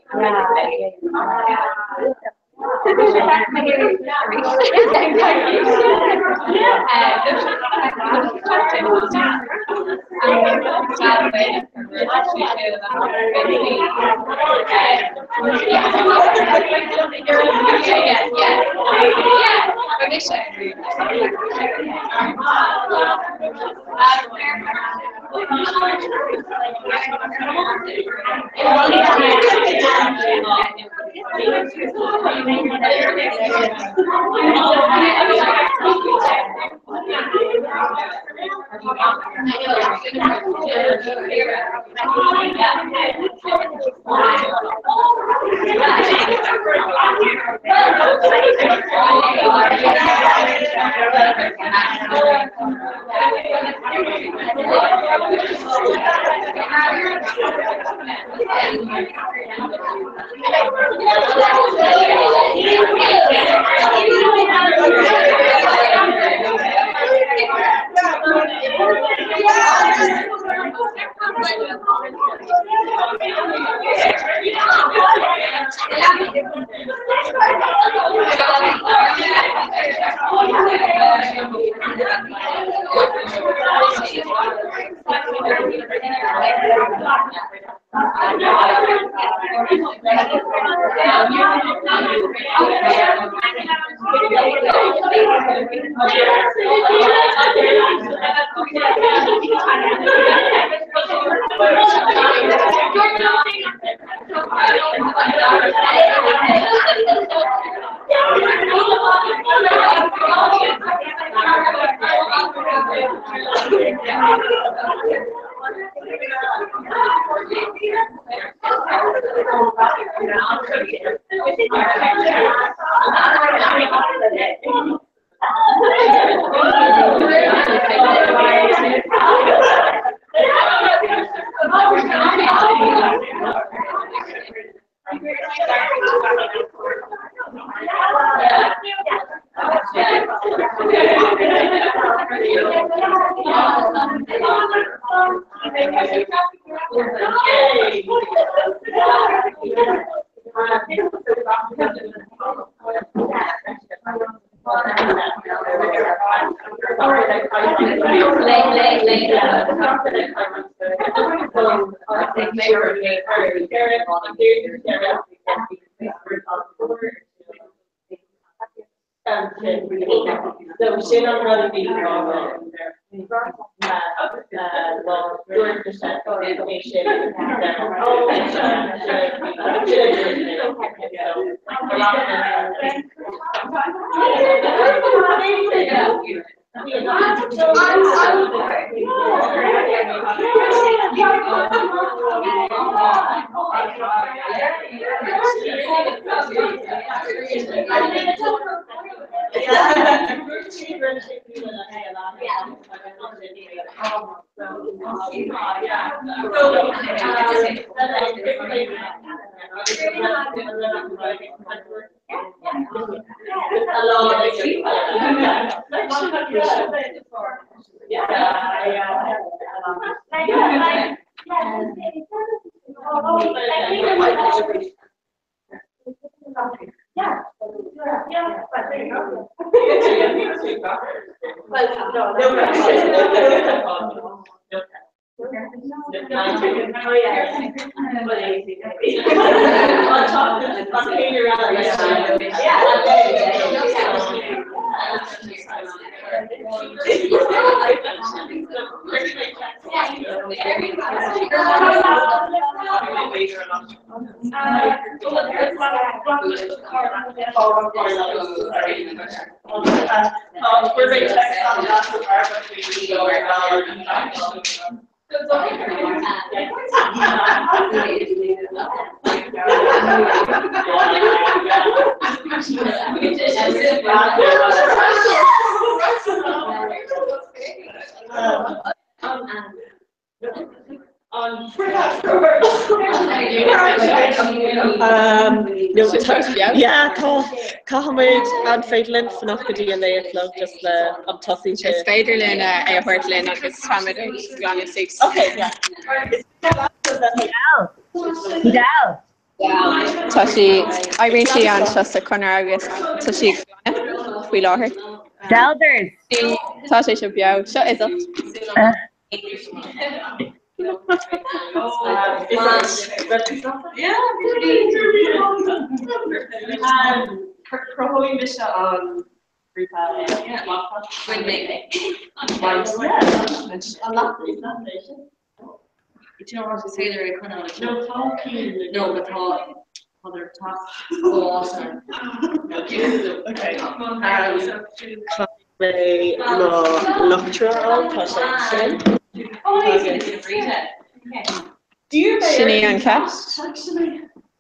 We're very Cahamid and Fadelin fanach go dtí an éitlog just le an tosí sé. Is Faderlin a Huirtlin agus Tamid Glána 6. Okay, yeah. Hidal. Tá sí airíonn sí an seasta chunar agus tá sí faoi láthair. Delders. Tá sé seo beag. Seo is Prohóí mis an grúpa You know what to say there, I couldn't. No, but other talk. Oh, awesome. Okay. May Loughtra Tashin. Sinny and Cass.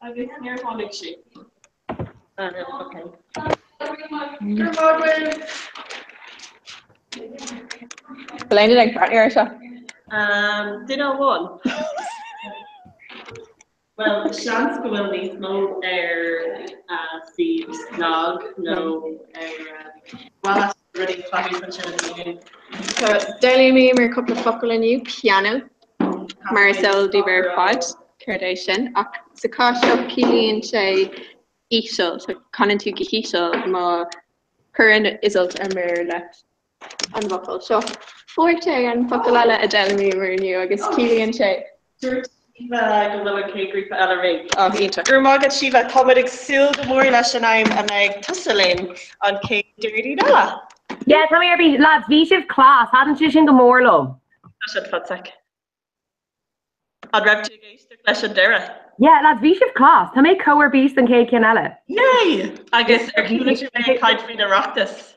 I guess near Honic. Okay. Blended like partner or so. Dinner one. Well, Sean's going to leave no air Steve's nog, no air. Well, that's already talking from Sean. So, Daily me, we're a couple of focal new piano. Marcel Diver Pod, Kardashian. Sakasha Killian Shay Ishel, so Conan to Gihishel, Ma Curran Isult and Mir left on vocal. So, Forte and Focolala Adelmi were new, I guess Killian Shay. Mágad Shiva comedic sil go mór leis an aim an ag tusalin an cé dirty da. Yeah, come here, lads. V-shift class. Hadn't you seen the more love? Should fatsek. I'd rev to leis an dera. Yeah, lads. V-shift class. To make coer beast and cake canella. Yay! I guess Herculean with a kite fine Aractus.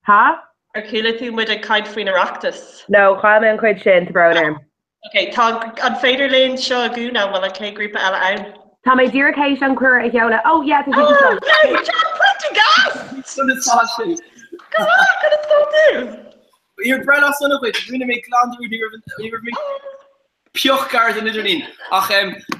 Huh? Herculean with a kite fine Aractus. No, Kyle and quite shin to brown. Okay, Tog on Fader Lane Shaw Guna while I K group Ella out. Tommy, dear Kate and Queer Yola. Oh, yeah, no, John, put to gas! So the sausage. Come on, could it still do? You're bread off son of it. You're going to make laundry, you're going to make pure cars in the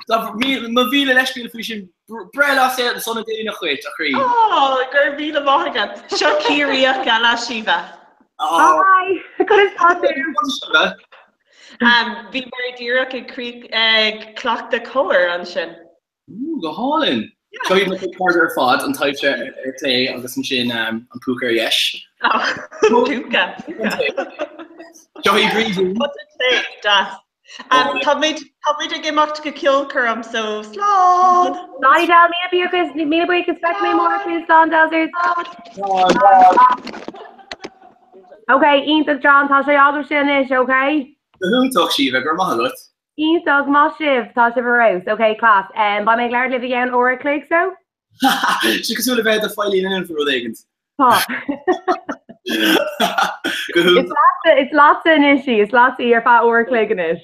so me, my villa lesbian fusion, bread off the son of the in a quit. Oh, girl, be the Morgan. Shakiria Gala Shiva. Oh, hi. I couldn't stop there. Be very dear could creek clock the color on shin. Ooh, go Holland. So you look at Carter Fod and type play on this machine on Puka Yesh. Oh, Puka. So he breathing. What's it say? Das. Tommy to get mocked to kill I'm so slod. Not tell me if you guys me break expect me more please Dowsers. Okay, Ian to John Tasha Yadu Shinish, okay? Who talks Shiva? Grandma Ian Doug Moshiv, Tasha Rose. Okay, class. By my glad live again or a click so? She could have had the filing in for Rodagans. It's lots of issue. It's lots of your fat or clicking it.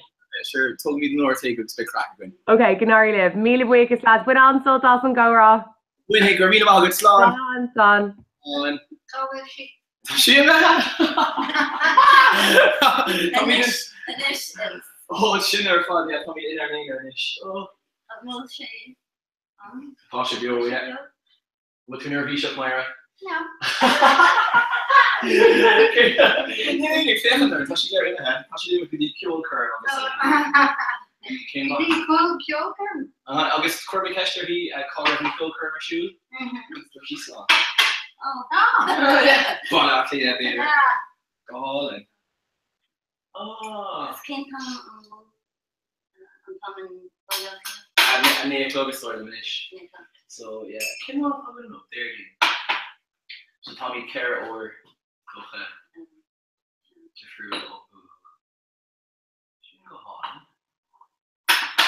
Sure, told me the North take it's big crack again. Okay, Canary live. Mealy week is lads. Win on so doesn't go raw. Win hey, Gramina Malgut Slon. Son. How is she? She man. Oh, it's Shinner fun. Yeah, probably in our name. Oh. Tasha Bio, yeah. Look in your V-shot, Myra. No. Okay. You found her. Tasha there in the hand. Tasha did with the kill card on the came up. Kill card. August Corby Kester, he called her kill card shoe. That's the piece on. Bala clean at there. Go Oh. And they club is sort of finish. So yeah, came off I don't know there again. So Tommy Kerr or Cocha. Jeffrey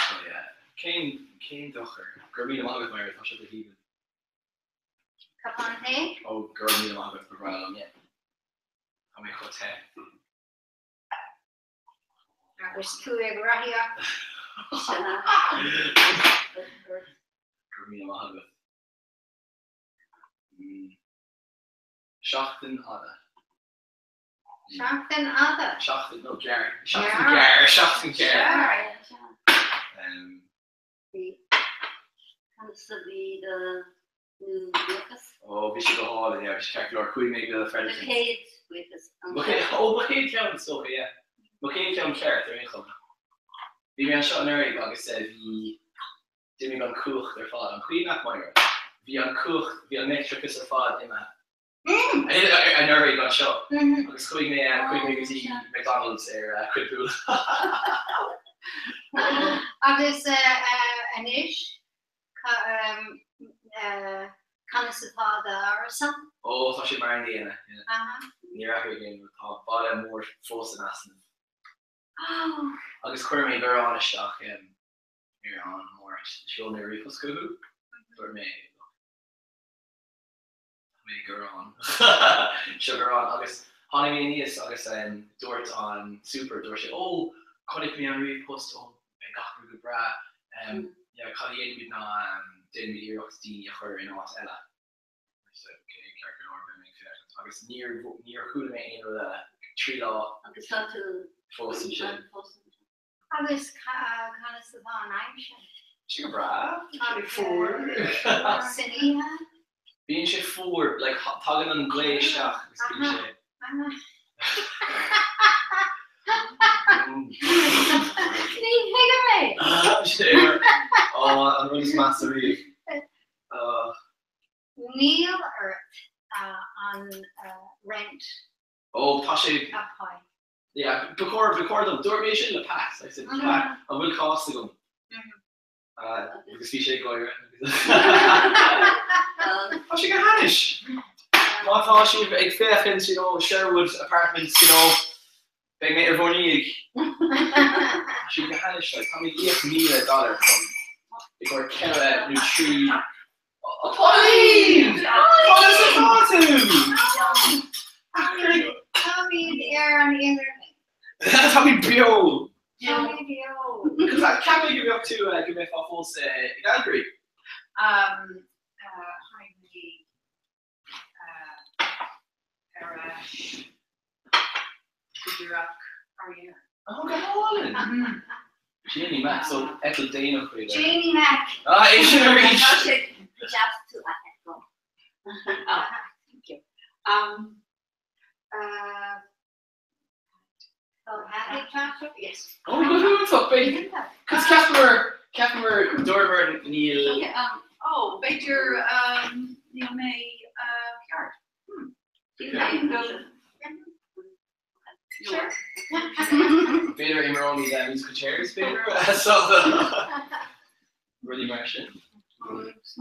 So yeah, Kane Docher. Germina Magat Meyer, Tasha the Heathen. Capante? Oh, Germina Magat for Ralom, yeah. Tommy Cote. There's two right here. Germina Magat. Shachten Ada. Shachten Ada. Shachten, no, Gary. Shachten Gary. Oh, we should go hall, yeah, we should check Lord Queen, maybe the friend. McCain County, so yeah. McCain County Clare, they're in club. We ran shot an area, like I said, we didn't on Cook, their father, and Queen at Meyer. We on Cook, we on extra kiss of father, in that. I never really got shot. Because Queen maybe McDonald's or Quid Pool. Agus Anish, Canasapa the Arson. Oh, so she married Diana. Near after again, with top bottom more force and Aston. Oh. Agus queer me girl on a shock here on more show near Rico School. For me. Girl on. Sugar on. Agus honey me niece. Agus Dort on super Dort. Oh, call me on read post. Oh, I got really good bra. Yeah, call you in with didn't be here. Oxteen you her in what's Ella. So okay, character normal make fair. Agus near cool me in with a tree law. Agus not to force and shit. Agus Canasapa Nine. Sugar bra. 24. City. Being shit forward, like talking on glaze shock. Oh, I'm really master read. Neil or on rent. Oh, Tasha. Yeah, before them, don't make it in the past. I said, I will cost them. Because we should go around. Oh, she got Hanish. I thought she was big fairfins, Sherwood apartments, big mate of O'Neill. She got Hanish, like, how many $8 million before Kella new tree. Oh, Pauline! Tell me the air on the internet. That's how we Bio. Bio. Because I can't give you up to give me a false Calgary. Oh, come on! Janie Mac, so Ethel Dana for you. Janie Mac. Ah, it's sure. Just to Ethel. Oh, thank you. Yes. Oh, what's up, baby? Because Casper, Dormer, and Neil. Okay, Baker, Neil May, Yard. Sure. Vader and Maroni, that musical chairs, Vader. I saw the really Martian.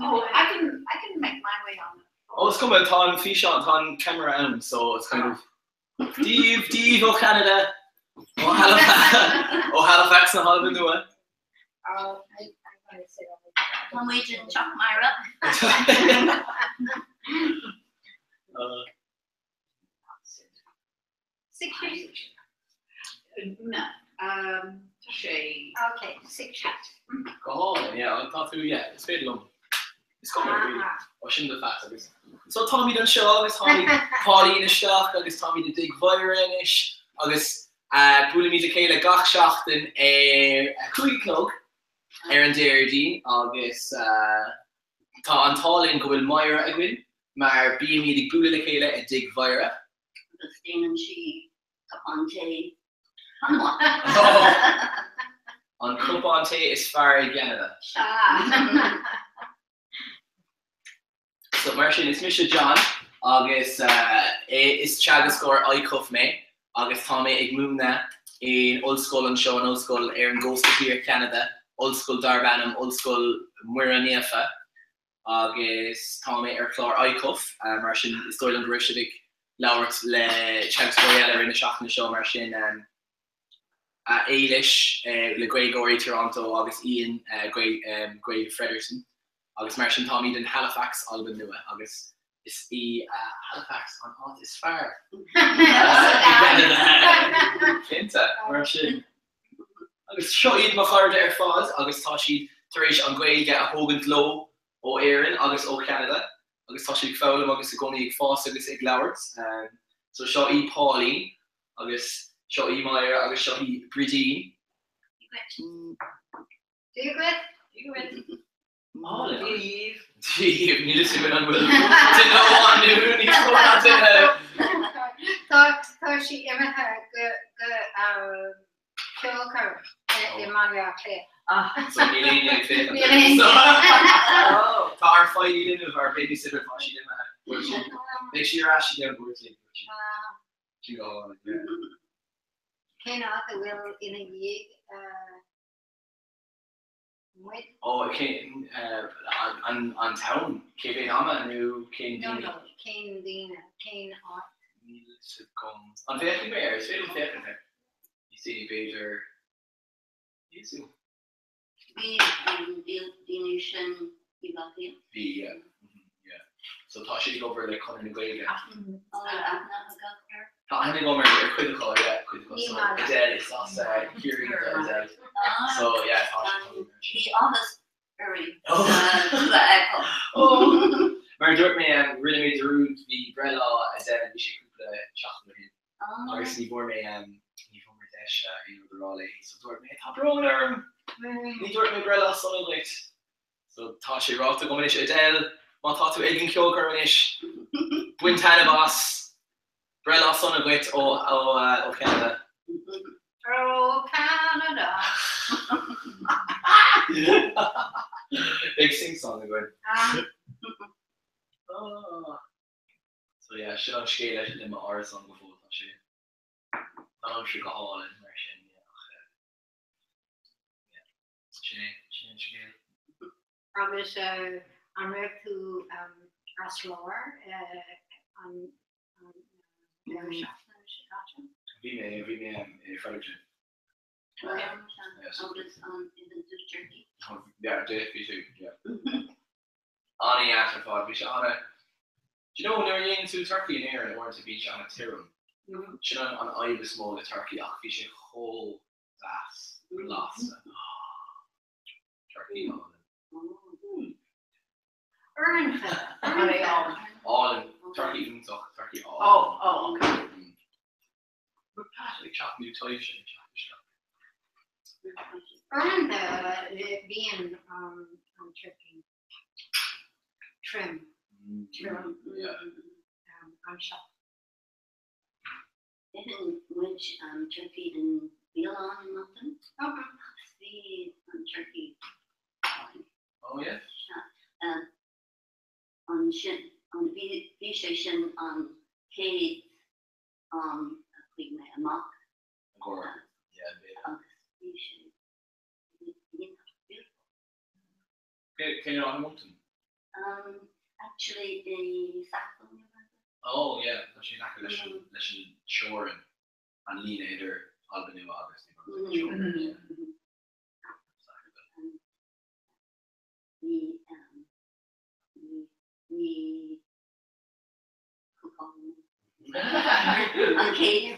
Oh, I can make my way on. Oh, it's coming on fish on camera M, so it's kind of Steve, oh Canada, oh Halifax, and Hollywood, do it. I'm going to say I'm waiting to chop Myra. Six years. No. Shay. Okay, 6 years. Go on, yeah, I thought through, yeah, it's very long. It's coming really. I shouldn't have fast, I guess. So Tommy done show, I guess Tommy, Pauline is stock, I guess Tommy the dig Vira-ish, I guess Bula Mita Kayla Gach Shachten, Cookie Cloak, Aaron Dairdine, I guess Tá an Tallinn go bhfuil Myra a gin, mar bí mi dig Bula Kayla a dig Vira. Christine and she, Capante. On Capante is far Canada. So Martian, it's Misha John. agus is teagas scór aicof mé agus tá mé ag múna in old school an show an old school an Ghost of Here Canada old school Darbanum old school Muiranefa agus tá mé chlár aicof mar sin is dóil an Grishevik lauert le teagas scór in a seach na show mar sin Eilish le Gregory Toronto agus Ian Greg Frederiksen agus mar sin tá mí den Halifax Alban nua agus is Halifax on is far. Kinta, mar sin. Agus seo iad má chuirde fád agus tá siad tar éis an Gaeilge a thógant ló ó Éireann agus ó Canada agus tá siad fálam agus a gcónaí ag fás agus ag labhart. So seo í Pauline agus seo í Mair agus seo í Bridine. Do you quit? You quit. Dave, ní listen an bhfuil duine bháinú ní fóna duine. Tá sí imethe go ceolcar I mága lé. So ní léine ag féach. Tá ar fáidí duine ar babysitter tá sí imethe. Make sure you're actually there working. She go. Cén áta bhfuil ina dhéag Oh, came on town. Came Ama new came. No, came Dina, came on. Needless to come. On Fairly Bear, it's really fair. You see, Beaver. You see. Be Venetian, Ibadan. Be yeah. So Tasha go over the corner in the way again. I'm gonna go over there. Critical, yeah, critical. So Adele, it's us hearing Adele. So yeah, Tasha. He almost early. Oh. Maar door me really made the route the Brella Adele we should couple chocolate. Obviously voor me die voor me dash the Raleigh. So door me top roller. Niet door me Brella sunlight. So Tasha rocked the combination Adele. Want tá tú igen ceolcar inis buinteanna bás Brella sunlight ó Canada. Oh Canada. Big sing song again. So yeah, she don't scale actually in my art song before that she. I don't sure go hall in version yeah. She. Agus I'm ready to Aslor on Vi Frederiksen. Yeah, Turkey, yeah. Annie after thought we should Anna. Do you know when they're into Turkey in air and wanted to beach on a Tyrone? She done on Ivy small the Turkey off fish a whole glass lost. Turkey all in Turkey even talk Turkey all. Oh, okay. Like chopping new toys and Earn the being on Turkey. Trim. Yeah. I'm shop. Even which Turkey in Milan in London. The Turkey. Oh yeah. On the B station on Kate Queen Mock. Yeah. Can you on mountain? Actually the Saxon. Oh yeah, she's not gonna listen shore and lean either Albany August. We cook on cave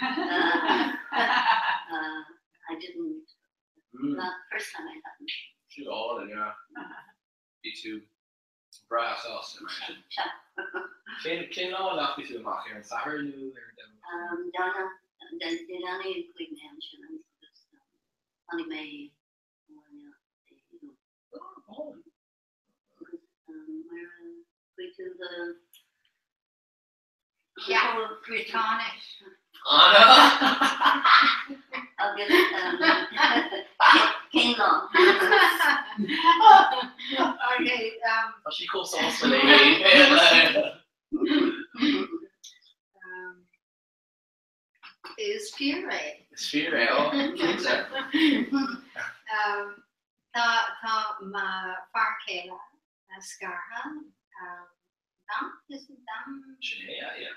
I didn't not first time I hadn't. She's all in yeah. Me too. Brass sauce. Can no one me to mock here and Sahara knew Donna Queen Mansion and Honey May we do the Britannic. I'll get King Long. Okay, She goes on to the is Fury. Sphere, oh, kids are. Tá má farcéile a scarha, dam, is it dam? Yeah.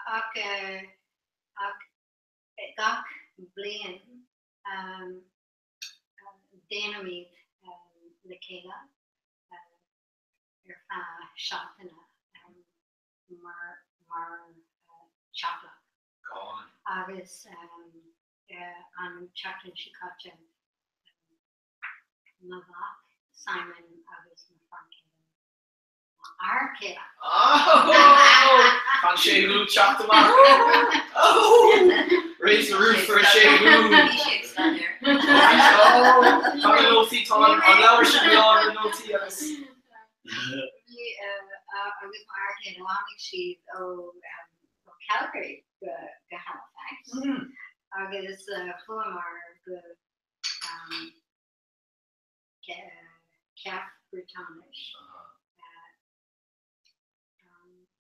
Ach gach blian déanaid le céile fa seachtainna mar seachla. Agus an seachtain sicaite na bhach Simon agus na farcéile. Arcéile. Oh! Fan sé glú chat Oh! Raise the roof for a shade room. Oh, Tommy Noti, Tom, on lower should be on the Noti. Agus Arcade Longing Sheet Calgary go Halifax. Agus Fuamar go Cap Britannish.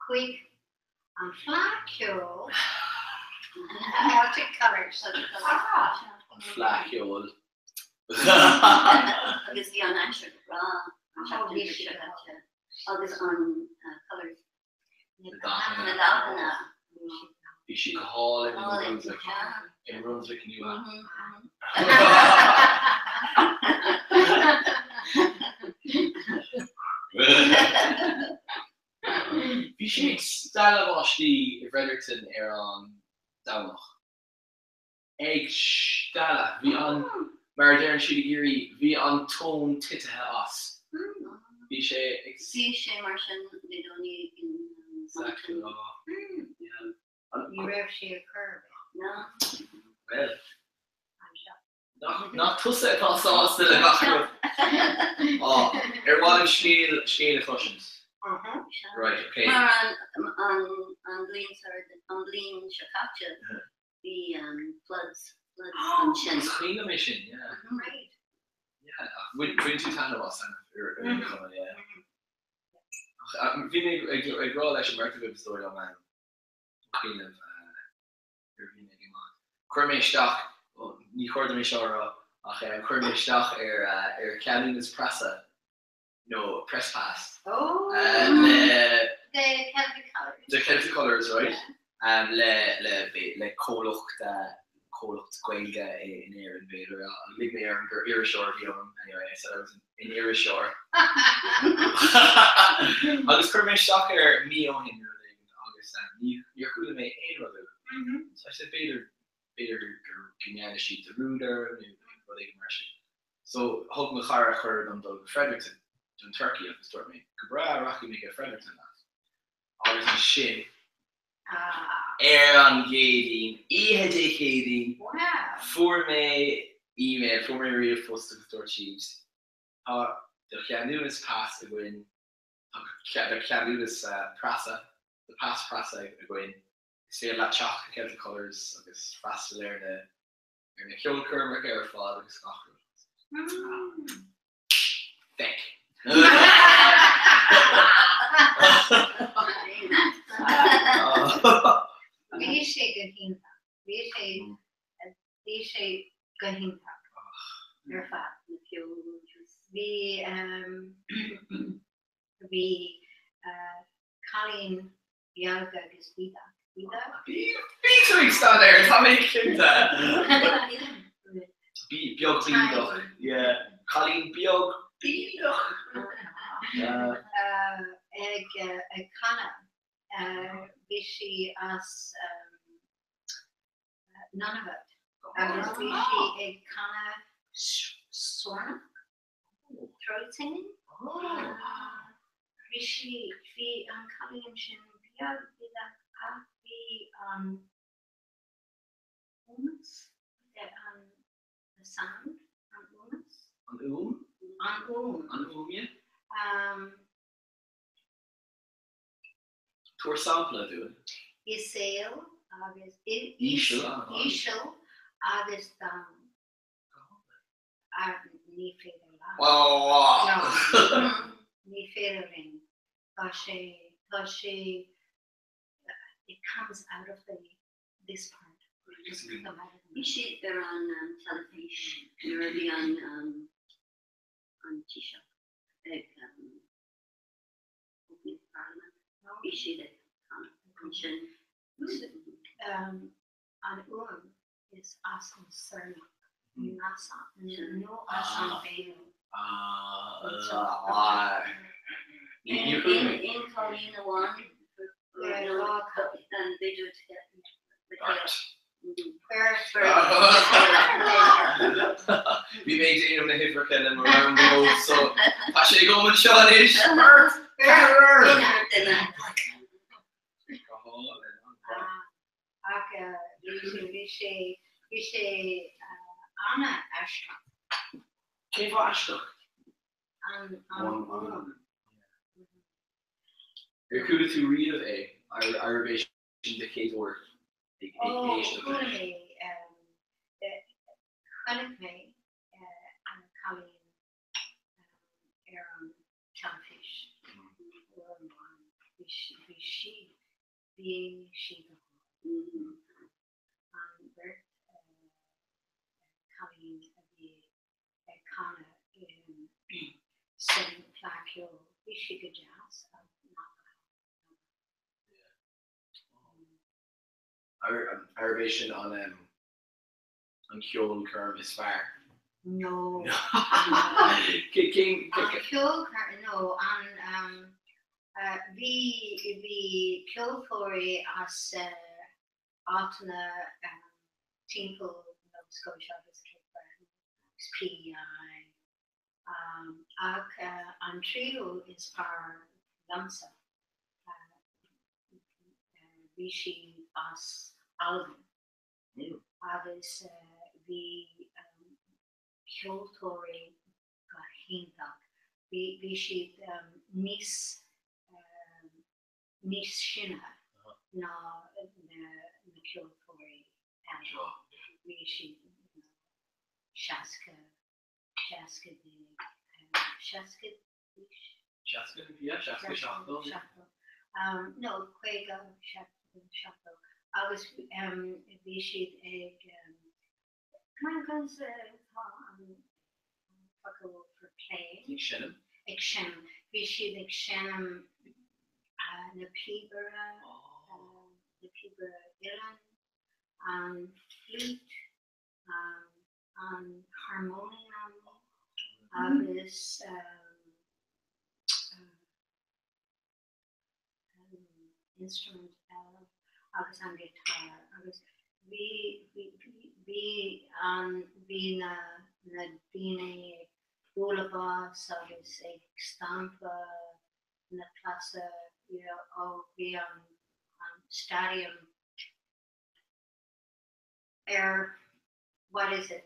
Quick on Flacule. What colors? Flacule. Agus the unanswered Agus on colors. Nadalhana. You should call it in Brunswick, New York. You should style of the Fredericton air on down. Egg stala, we on Mardern Shigiri, we on tone tita us. We say, see, she Martian, they don't need exactly. You have she a curve. No. Well, not to say it's sauce to the Oh, one scale cushions. Right, okay. On Blean Shakacha, the floods on Shin. It's clean mission, yeah. Right. Yeah, with two tandem was yeah. I'm feeling I grow like a market story on man. Clean of European Cormier stock, you heard me show Cormier stock Calvin's Pressa. No, press pass. Oh. The Celtic colours. The Celtic colours, right? And le Coloch Gaelga in Éire and Vader. I live there in Irishore, anyway, I said I was in Irishore. I was Kermit Shocker, me on him, August, and you're cool to me, ain't brother. So I said, Vader, Guiana sheet, the Ruder, so, Hug Machara heard on the Fredericton, in Turkey, at the store, me. Cabra, Rocky, make a Fredericton. August and shit. Aaron Gading, EHJ Gading, for me email, for me real post to the store chiefs. The Candunas pass a win. The Candunas Prasa, the pass Prasa a win. Say a lot chalk, Celtic colours, I guess, fast to learn the Kill Kermit air fall, the Scotland. Thick. Vishe Gahinta. Vishe Gahinta. Your fat. We Colleen Bianca Gaspida. Featuring star there, how many kids Biog Biog. Yeah. Colleen Biog Biog. Egg Kana. Bishi as none of it. Bishi Egg Kana Sorna. Throat singing. Bishi Fi Colleen Shin Biog Bida Afi Umus. The sound on Umus. On yeah. Tour sample do it. Isail, August, Ishel, August, Arnifeder No, ní féidiring. It comes out of this part. You see, they're on television. They're already on T-shirt. Like opening Parliament. You see that function. An is awesome sermon. No awesome veil. In Paulina 1, and they do it together. We made Jane on the hip for Kellen around the road, so I should go with Sean ish. Vi sé Anna Ashton. Cave Ashton. You're cool to read of Irish the cave or the Asian. Chynnig me an Colleen Aaron Telfish. Be she and Bert Colleen the Connor in setting Flaccio. Be she good jazz. Irrigation on Kjol Kerm is far. No. King. Kjol Kerm, no. And vi Kjol Tori as Altena Tinkle Nova Scotia as PEI. An trio is par Lamsa. Rishi as Alvin. Agus vi Kjoltori Hintak. Vi si Nis Shinna na Kjoltori. Vi si Shaska no, Quega Shackle. Agus vi si Kankans for play. Ik shem. Vi si shem na Pibera Iran, flute, harmonium, agus instrument agus an guitar agus vi na bine Boulevard agus ag stampa na plaza vi an stadium what is it?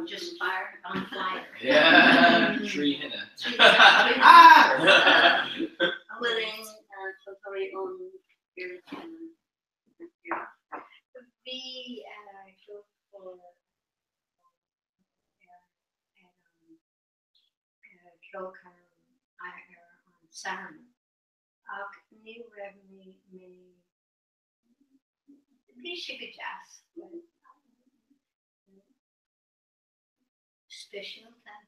Just fire on fire. Yeah, tree hinna. Willing sorry on we go for Kilcan on Saturn. New revenue may be sugar jazz. Special thing.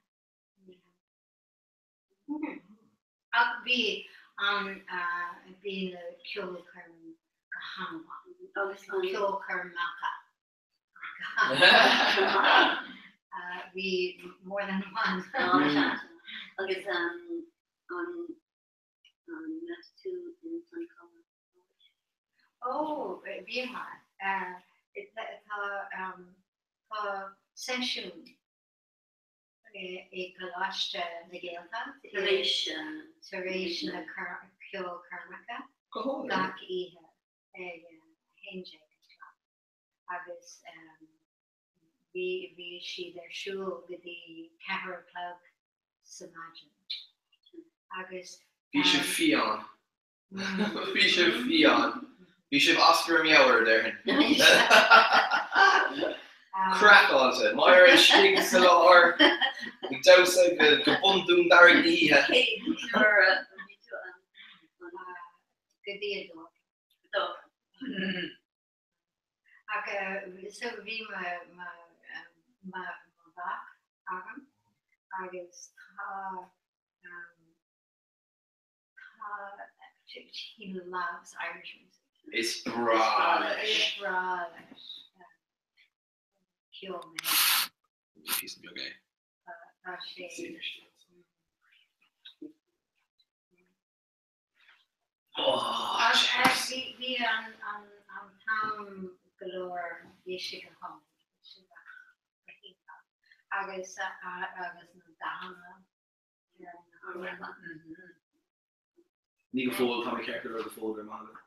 I'll be on being a Kilcan Kahama. Kilcan Maka. We more than one. Okay, on next to in Sun Color. Oh, bien. It's session. A galashta legalta. Teresh na Kyo Karmaka. Gak Iha. Hinge. Agus we she their shul with the Kahara Club Samajin. Agus Bishop Fion. Bishop Fion. Bishop Oscar Meower there. Crack on it. Myra Shig Salor. Ik zou zeggen, kapot doen daar niet. Good day, dog. So we my back arm. I guess he loves Irish music. It's bralish. Bralish. Kill me. He's okay. Oh, we on town galore. Yeshiva home. I guess Niet gevolgd van de kerk door de volgende maanden.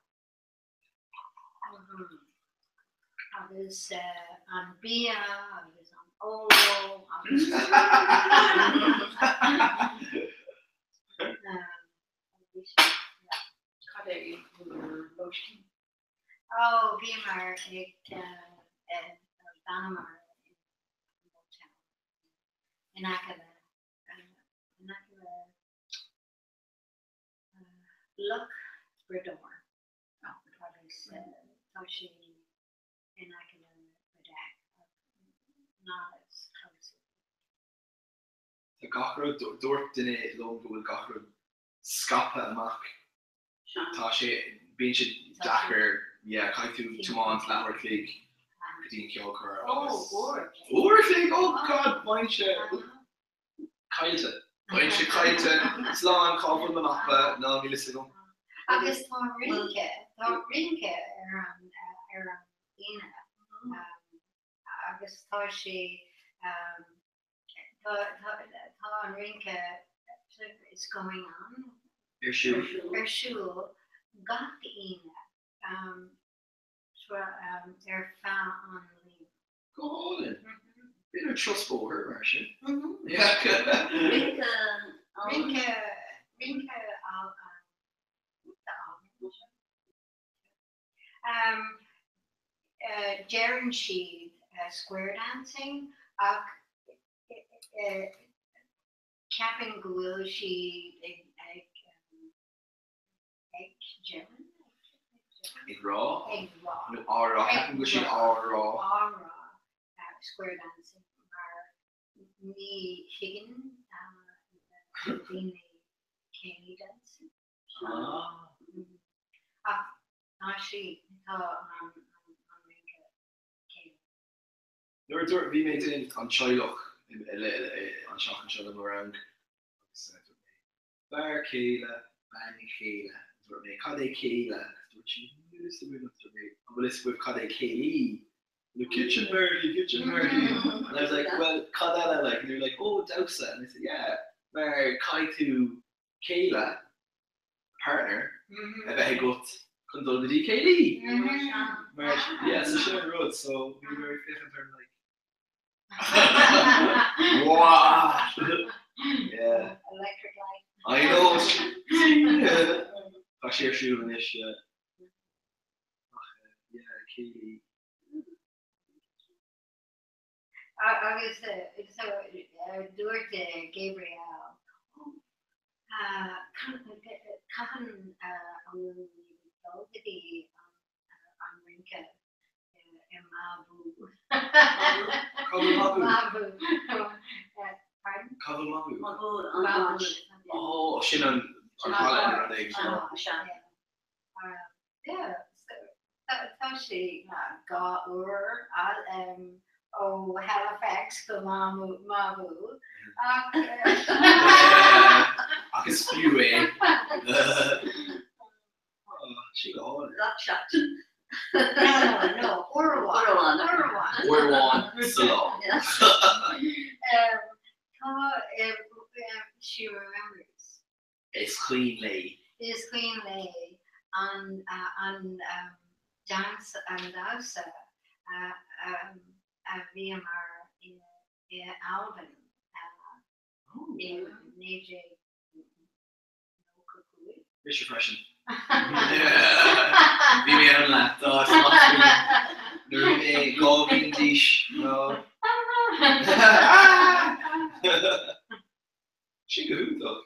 I was on Bia, I was on Olo, I was oh, Bia ik Danamar in Akela. Look for door. Toshi and I can adapt. Not as close. De gachro door de loon wil gachro skapa mak. Tashi beetje dakker. Ja, ga je toe maand later klik. Gedien kjolker. Oorklik. Oh god, mindje. Kalte. Mindje kalte. Slaan kafel met mappa. Nou, wie listen om. Agus tá rinke ar ine agus tá sé tá an rinke is going on arsúl gach ine ar fa an lí. Golden. Bit of trustful her version. Yeah. Rinke. Jaren Sheed square dancing capping glue she egg Jaren raw No raw. Capping glue she raw. Square dancing me Higgin Kenny dancing she Nur door wie meet in aan Chilloch aan Schach en Chilloch around. Bar Kayla, Banny Kayla, door me Kade Kayla, door je is the winner to me. Well, it's with Kade Kaylee. The kitchen birdie. And I was like, well, Kadala, like, and they're like, oh, Dousa. And I said, yeah, Bar Kaitu Kayla, partner, and I got Condol the DKD. Yeah, so she on the road, so we were very fit and turned like, wow. Yeah. Electric light. I know. I share shoe in this, yeah. Yeah, Katie. I was so Duarte Gabriel. Kahan Doggy on Rinka in Mabu. Pardon? Mabu. Oh, Shinnon on Holland, I think. Yeah, so she got over oh Halifax go Mabu. I can spew it. She got on it. That shot. No, Orwan. Salon. She remembers. It's cleanly. It's cleanly on dance and Dausa VMR in Alvin in Nijay. Mr. Freshen. Vivi aan laat, dat is Golding dish, no. She good though.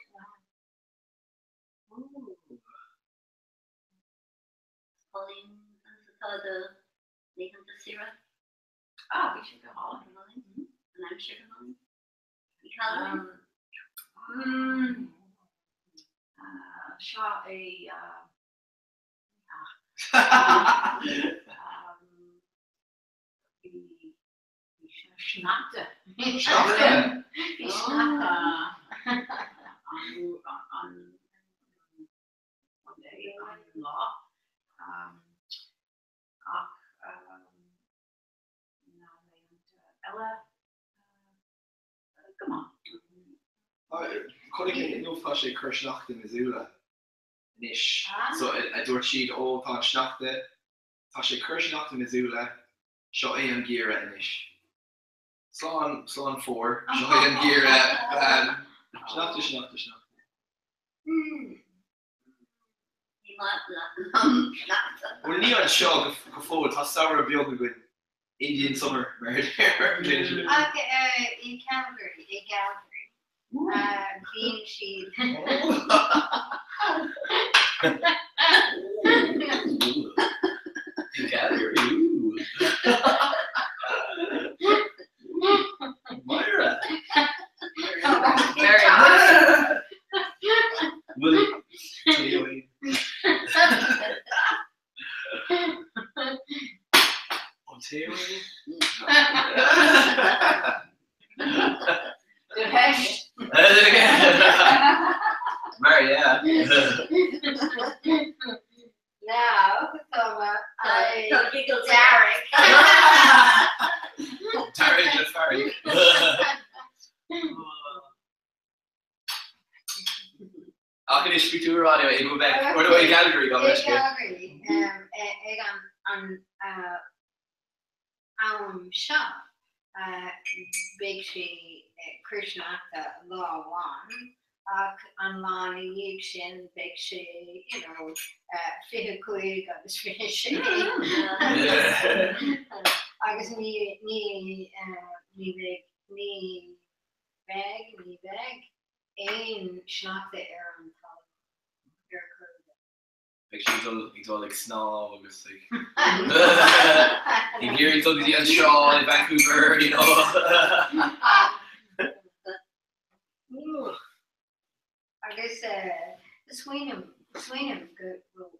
Pauline and the Nathan the Sira. We should go all and I'm sugar Molly. Shot a Schnappte. On one day on law. Ella. Come on. Could I get no flash a Kirschnacht in Missoula? Nish. So I do sheet all thought Schnachte. Flash a Kirschnacht in Missoula. Show AM gear at Nish. Slán 4. Show AM gear at Schnachte. Well, Neon show go forward. Has sour beyond the Indian summer murder. In Calgary, bean sheet. In Calgary. Myra. Very Willie. Ontario. Maria. Now, Derek. Derek Jafari. How can you speak to her radio in Quebec? Or do I Calgary go? Calgary. Shop. Big she Krishnata Law 1. On Lani Yikshin, Big she, Fihakui got his finish. I guess me bag, and Schnapta Aaron. Like he's all like snow, just like. In here, he's looking at Shaw in Vancouver, you know. I guess the Sweenham good will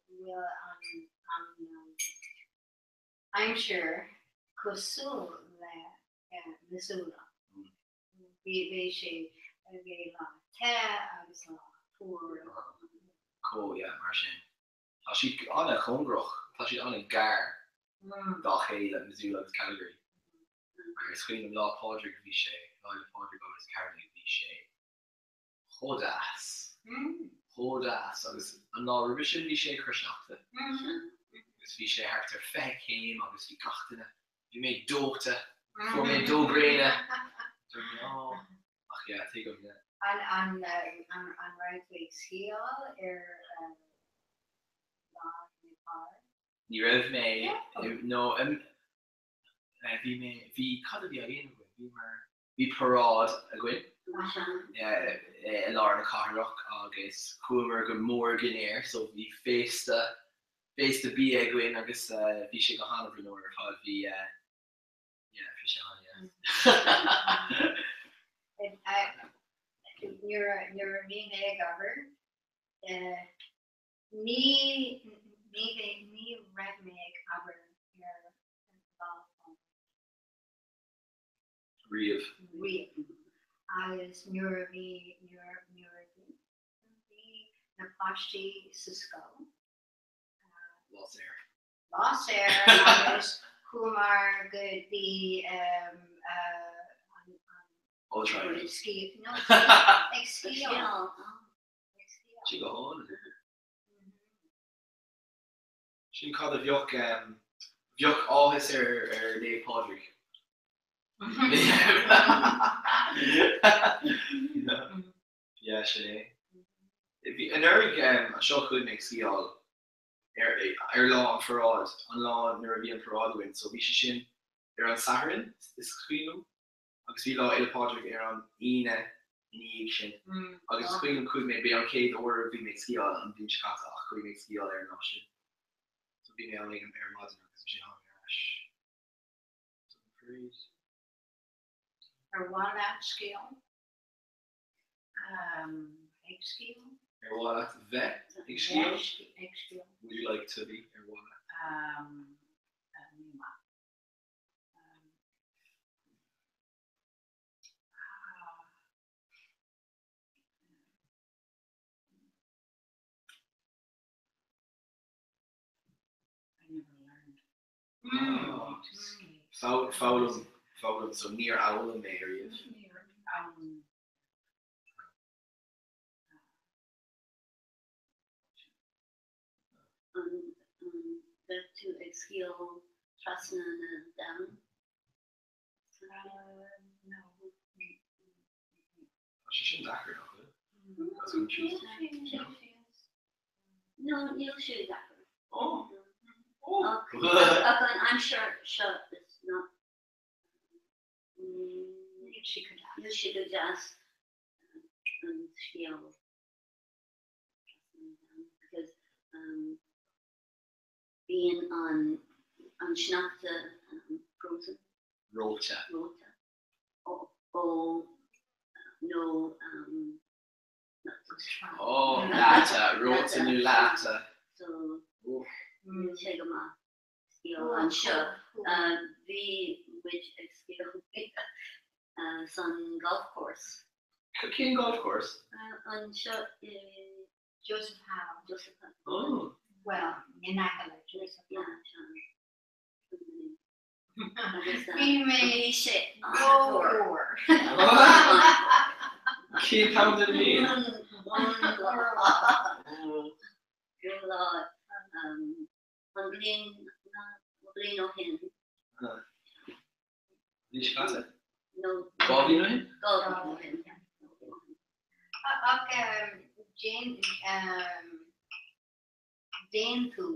I'm sure Kosul Missoula. We should be Cool, yeah, Martian. She on a Congroch, she on a gar. Dachel at Missoula, Calgary. I screen of Law Podrick Vichy, Law Podrick of Calgary Vichy. Hodas. I was an law revision Vichy Krishnachta. Agus Vichy Harter Feck came, Agus Vi Kachtina. You made Dota, for me Dogrena. Oh, yeah, take of that. On right week skill Ní raibh mé no bhí cad bhí aon bhí parád a gcuin lá na carach agus cuamar go mór gnéir so bhí fésta bí a gcuin agus bhí sé go hána bhúir fá bhí fi sé You're a mean governor. Me red make aber here Reeve. I was near the Pashti Cisco. Lost air. I was Kumar good the ski. No, ski. She go on. She called the Vjok all his Dave Podrick. Yeah, she. An Eric a show could make ski all law for all on law Nubian for all win. So we should on Saharan is Queen agus bhí lá ile pádraig ar an ine níag sin. Agus chuig an chuig mé be an céad óir bhí mé sciáil an bhín scata ach chuig mé sciáil ar ná sin. So bhí mé an léigem ar maidin agus bhí hang ar eis. Ar bháil at scéal. Ag scéal. Ar bháil at bheith ag scéal? Ag scéal. Would you like to be ar bháil at? Fálam, so near owl and Mary. That to exhale, trust down. No. She shouldn't accurate of it. That's what she No, you'll shoot that. Oh. I'm sure it's not. She could just feel because being on Schnapta frozen. Rota. Oh no. Oh, lata. Rota nu lata. So. Check them out. Skill and show. Which skill some golf course. Cooking golf course. And show Joseph Howe. Oh. Well, Minakala, Joseph. Yeah. We shit. Keep pounding me. Good Lord. Blin of him. Did you cut it? No. Bobby no him? Jane too,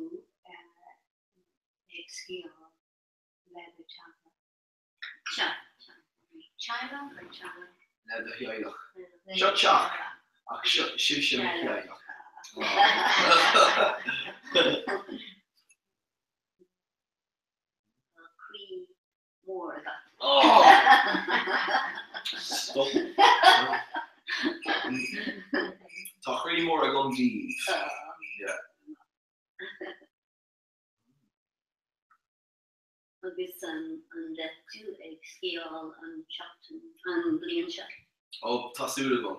skill, leather China or China? Leather hiailach. Shut chach. Ach shushin hiailach. More. Oh! Stop. Tá really more a gun Jeeves. Yeah. Agus an de tú ag scéal an chapten an blian se. Oh, tasúla gom.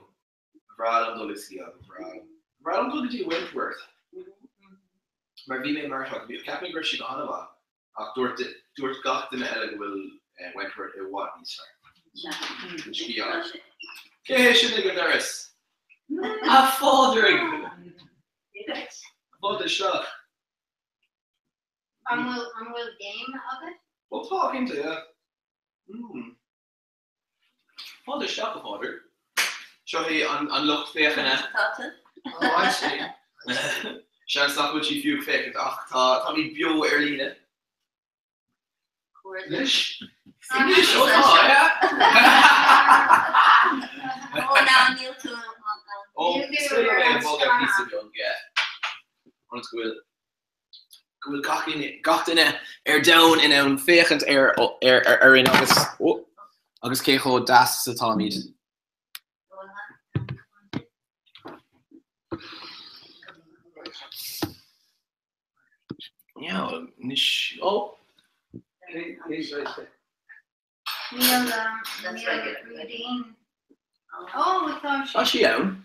Bhrál an dul scéal. Bhrál an dul dtí Wentworth. Mar bhí mé mar bhí capin gur si go hanamh ach dúirt gach duine eile go bhfuil Wentworth I bhád níos fearr. Scéal. Cé sin go doras? A fádring! Fád seach. An will game of it? Well, talking to you. Fád seach a fádr. Seo hí an lucht féchanna. Oh, I see. Sean snap what you feel fake ach tá mí bio ar líne. Lish? English? Oh, now Neil too. Oh, still available that piece of young, yeah. Want to go gachtainine ar down in an féchant ar in agus cécho das sa táimid. Yeah, nish. Oh. He's right there. Neil Rudine. Oh, we thought she own.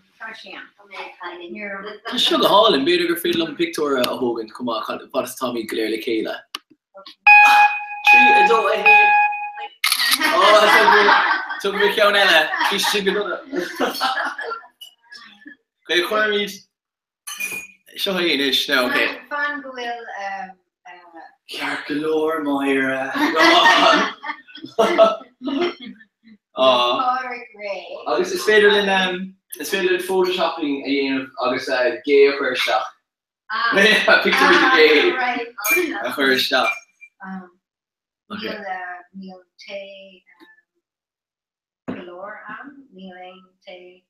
Sugar Hall and Beer Freedom Victoria Hogan, come on, what's Tommy clearly Kayla? Tree adult here. Oh, took me Kionella. She's sugar. Okay, Cormid. Show her Inish now, okay. Fun will Yarkalore Moira. Agus is féidir in photoshopping a agus gay a chuir isteach. A picture of the gay a chuir isteach. Neil Tay floor am, kneeling to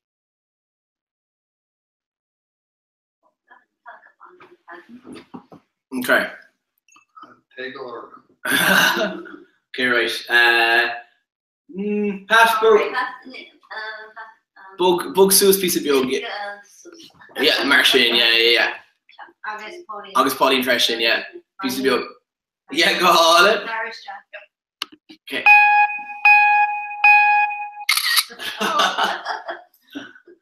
Okay. Take over. Okay, right. Pass bug sus piece of biog. Yeah, Martian, yeah. August Pauline Freshen, yeah. Piece of biog. Yeah, go on it. Okay.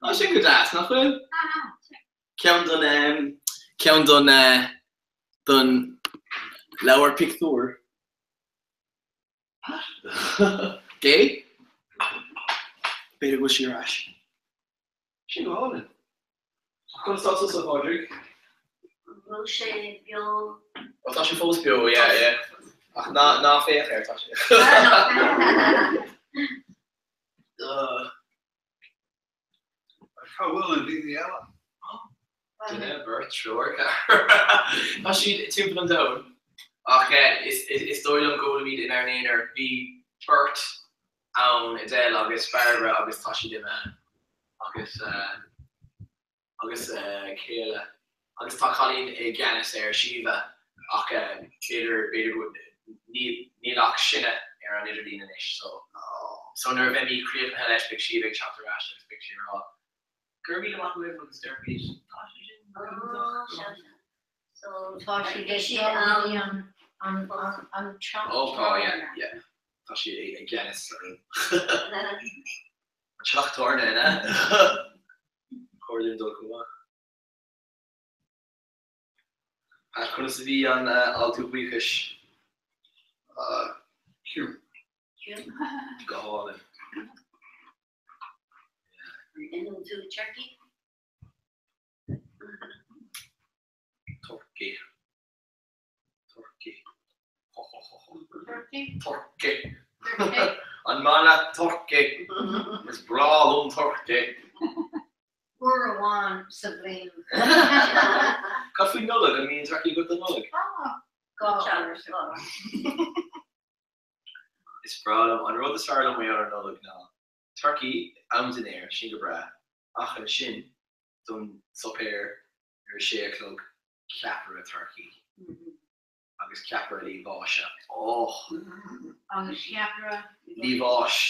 I should go dance, not well. Count on lower picture. Okay. Better go see Rash. She go on it. Come start us up, Audrey. Will she bio? Wat als je volgens bio, ja. Ach, na 4 jaar, als je. How will it be the Ella? Yeah, Bert, sure. Als je 2 van down. Ach, ja, is door dan go to meet in our nader. Be Bert, Adele, August Barbara, August Tashi de man. August Kayla. Agus tá Colleen Gannis Shiva ach beidir go nílach sinne an idirlína inis so nar bheith mí críomh na leis big Shiva chapter rash agus big Shiva rá. Gur mí amach live on the staircase. So Tashi is she on Trump. Oh yeah. Tá si Gannis an seachtarna ina. Chorlinn dul go. Kunnen ze die aan Alto Weekish gehouden? Into Turkey. Turkey. An mana Turkey. It's brawl on Turkey. We're one sublime. Coffee nullig, I mean Turkey with the nullig. God. It's brawl on road the start on my other nullig now. Turkey, I'm in there, Shingabra, Ach and Shin, done Sopair, your share cloak, Capra Turkey. Agus Capra Levosh. Oh. Agus Capra. Levosh.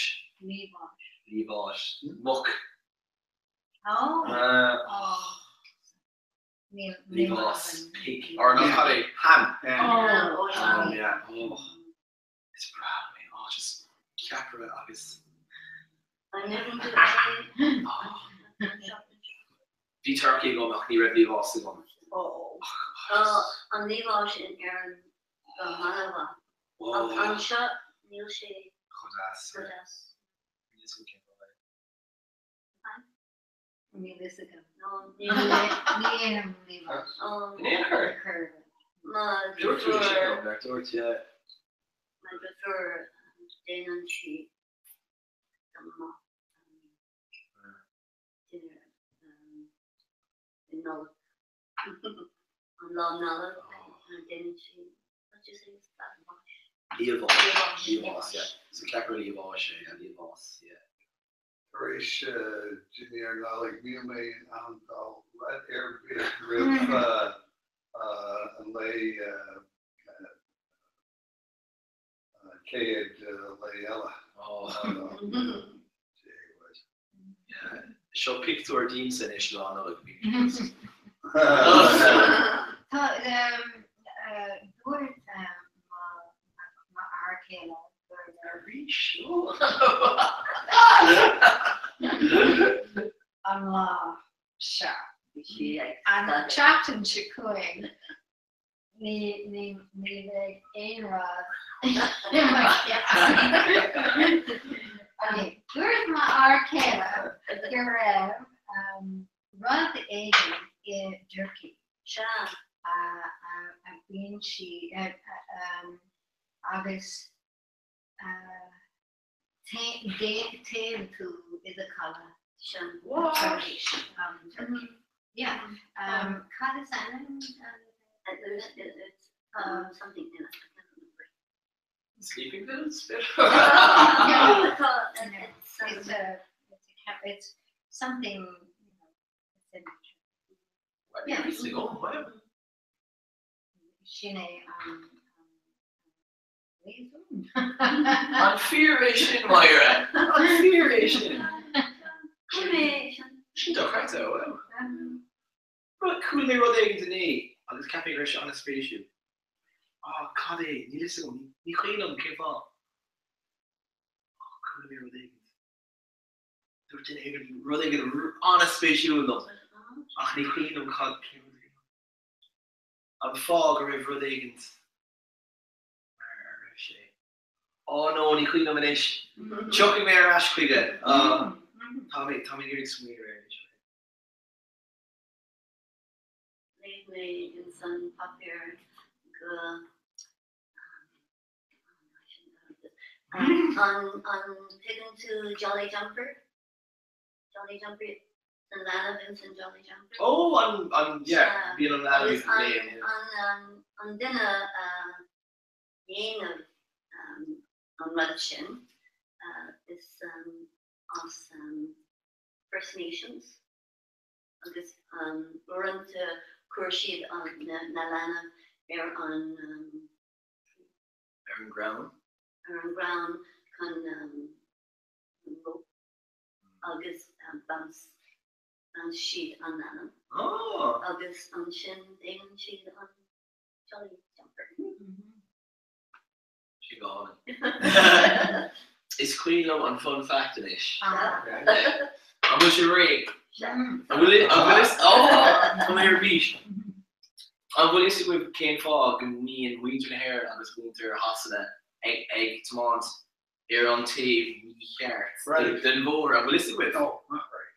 Muck. Oh. Levosh. Pig. Or not curry. Ham. Ham, yeah. Oh. It's proud of me. Oh, just Capra Agus. I never do The Turkey go back near Levosh again. Oh. An Levosh in Aaron. Manava. An shot Neil Shea. Chodas. Levosh, yeah. So Capra Levosh, yeah. Harish Junior Nalik Miyame and Red Air Rip and lay Kayed Layella. Oh, yeah. She'll pick to her teams and she'll know it. Allah Shah. I'm trapped in Chikuing. Ni Ainra. Okay, where's my arcana? You're run the agent in Turkey. Shah. I've been she August. Tail to is a color. What? Turkey. Yeah. Kazan and there's something in it. Sleeping pills? Yeah, it's something. Yeah. Shine An fearation, Myra. An fearation. Sin do cracked out, wow. Right, cool me rod egg in the on this cafe rush on a spaceship. Oh, God, ni listen, ni clean on came on. Oh, cool me rod egg. They're even rod egg on a spaceship with them. Oh, ni clean on cod came. I'm fog or rod egg. Oh no, ni clean on an ish. Chucking me a rash clean it. Tommy getting sweeter. Lately in some popular on taken to Jolly Jumper, and Lana Vincent Jolly Jumper. Oh, on yeah, being on Lana Vincent name. On dinner, game of on luncheon is of First Nations. Agus run to Kurshid on Nalana er on Aaron Brown kan agus bounce sheet on Nana. Oh. Agus on Shin Damon sheet on Jolly Jumper. She gone. It's clean up on fun fact ish. I'm with your ring. I'm here beach. I'm with this with Kane Fogg and me and Winter Hair and this Winter Hasana egg tomatoes here on TV me here. Right. Then more I'm listening with. Oh, not right.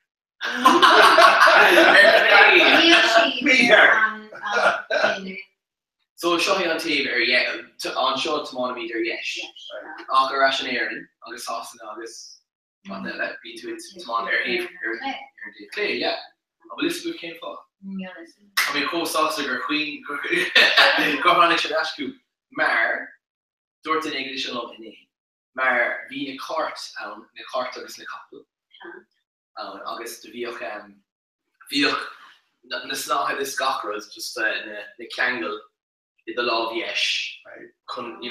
So show me on TV or yeah on show tomato meter yes. Ach ration Aaron August Hasana August. On that be to its tomato air clay yeah. I'm listening with Kane Fogg. I mean, co-saucer or queen, go on a shadashku. Mar, Dorten English alone in name. Mar, be a cart, the cart agus the couple. August the vehicle, the snack of this gakra is just the kangle, the law of yesh. Right. Kun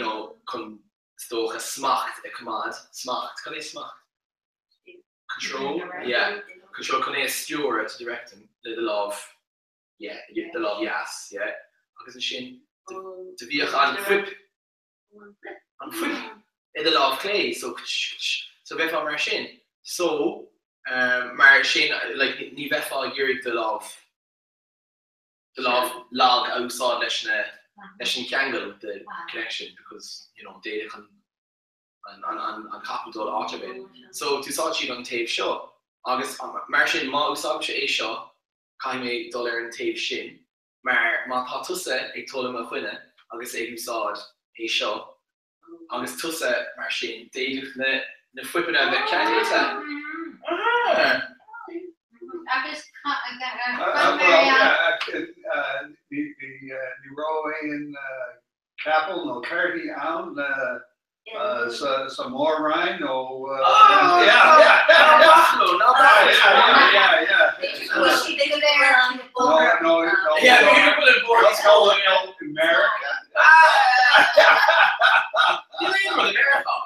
stoch a smacht a command, smacht, can they smacht? Control, yeah. Control can they steward to direct him, the law of. Yeah, the love yes, yeah. Because the shin to be on flip, in the love clay. So if I'm shin, so shin like ni vefa yurik the love log outside lesson kangle the connection because data can on capital automate. So to saw on tape show August Marshin ma usab a show. Kaime dollar and tape shin, maar tá tusa ag tola a chuine agus ag úsáid é seo agus tusa mar sin déidir na flippin a bheith ceanúta. Agus the Rowan Capel no Carty Ound some more Ryan no yeah. No. Yeah, people in America. You leave for the marathon.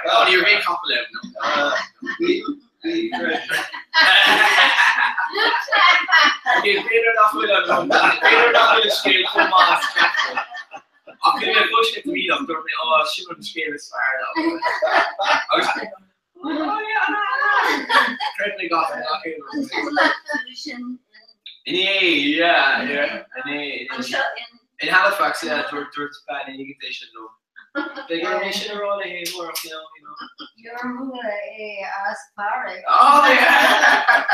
Oh, you're being compliment. Peter not with scale for mass. I couldn't push it to me. I'm going. Oh, she wouldn't scale as far. Oh yeah. Currently got it. Yeah. In Halifax, yeah, towards Japan, you get this no. They get a mission around the head work, You're a asparagus. Oh yeah.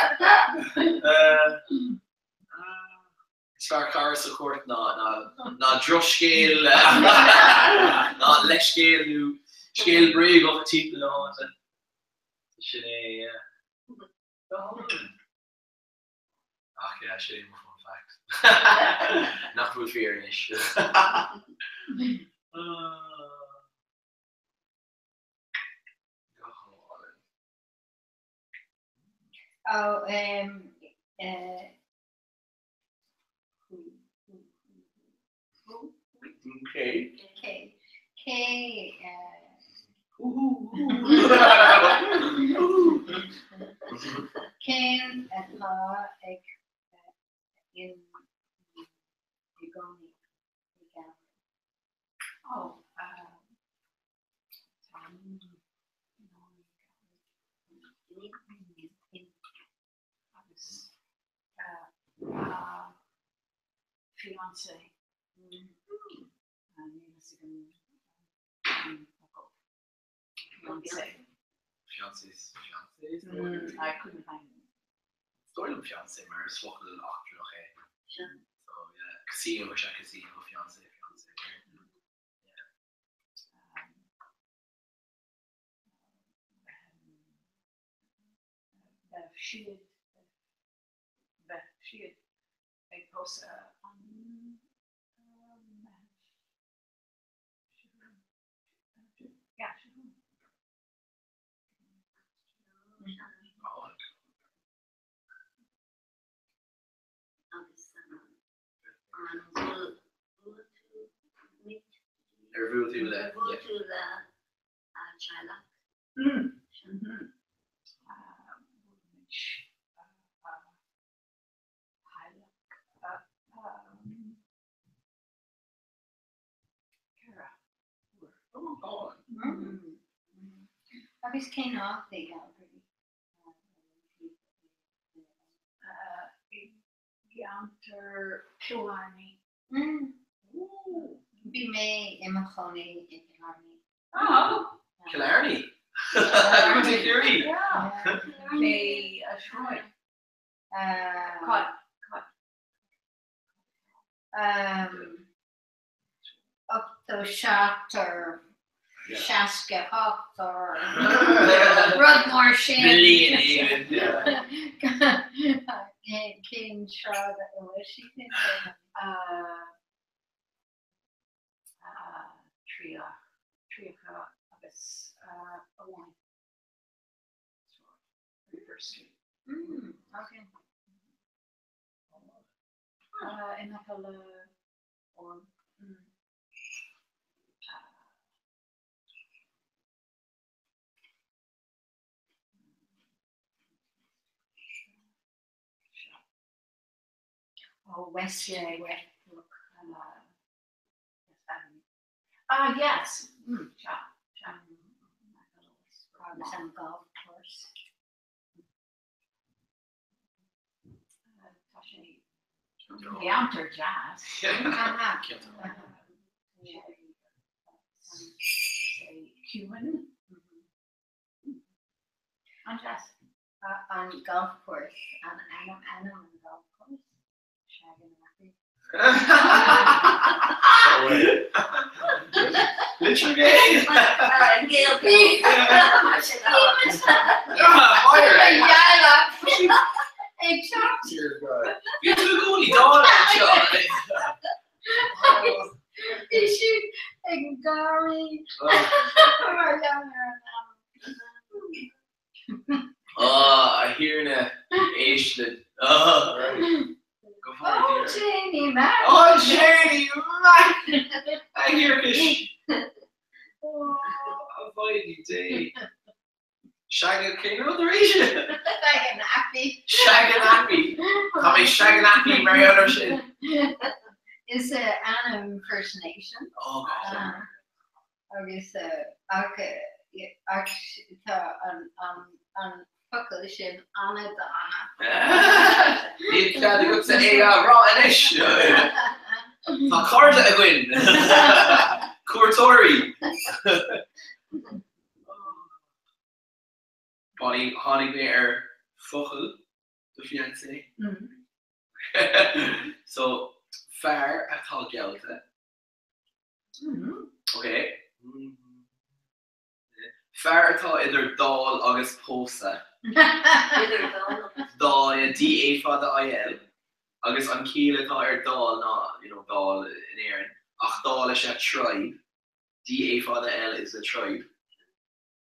Star car support, not drush scale, not less scale, new scale brave of teeth, yeah. Okay, I should fact. Not with fear-ish. Oh, Okay. okay. Okay. Came at law in Ugoni. Oh, fiance. Fiancés. I couldn't find it. Story of fiancé, maar swokkel een achter nog hè. So yeah, casino, wish I casino, fiancé. She I post on yeah. Review to the Mm. Agus cé nach é Galbraith. Geantar Killarney. Bhí mé imachchonaí in Killarney. Oh, Killarney. Good to hear you. Mé a Shroy. Up to Shachter. Shaska up or Rudmore Shane. King Shroud Washington. Tria Abyss Owen. River Street. Okay. In Apple or oh, Wesley, look, yes. Some golf course. Counter jazz. Cuban. On jazz. On golf course. On animal golf course. Literally gay. I hear in age that. Oh, Janie, man. Oh, Janie, man. I hear this. Oh, avoid you, day. Shaggy, can you know the region? Shaganappy. Tommy Shaganappy, Mary Anderson. It's an impersonation. Oh, God. Okay, so, okay, on Fucklishin, Anna Donna. You've got to go to a raw ish. My car's at a win. Cortori. Bonnie, Honey Bear, Fuchel, the fiance. So, fair at all Gelta. Okay. Fair at all either doll August Posa. Dá D-A for the IL agus an cíle tá dal ná, dal in éan, ach dal is a tribe. D-A father L is a tribe.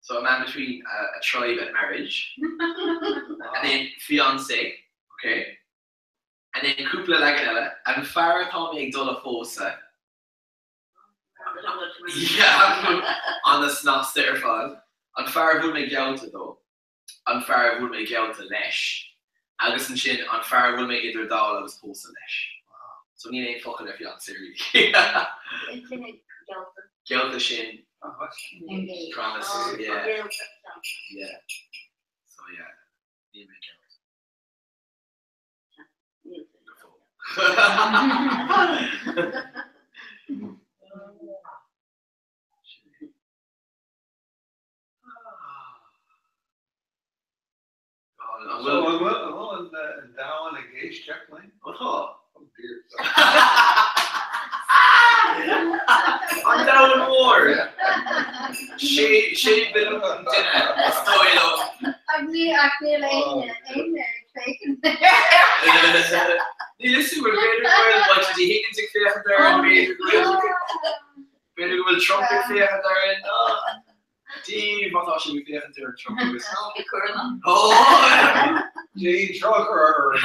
So a man between a tribe and marriage. And then fiancé, okay? And then cúpla leganella, and Farah tá me ag dul a fósa. Yeah, on the snasta ar fad. An Farah bhfuil me gealta though. An Farah bhfuil me gealta leis. Agus an sin, an Farah bhfuil me idir dal agus fósa leis. So ní éon focail ar fiancé really. Gealta sin. Promise, yeah. Yeah. So yeah, need me So I'm willing down a gauge check line. Oh dear. I'm down in war. She been dinner. Stoilo. Listen, we're better going much as he can take fair there and better will trumpet fair there and Steve, I thought she would be fair there and trumpet was. Oh, Gene Trucker.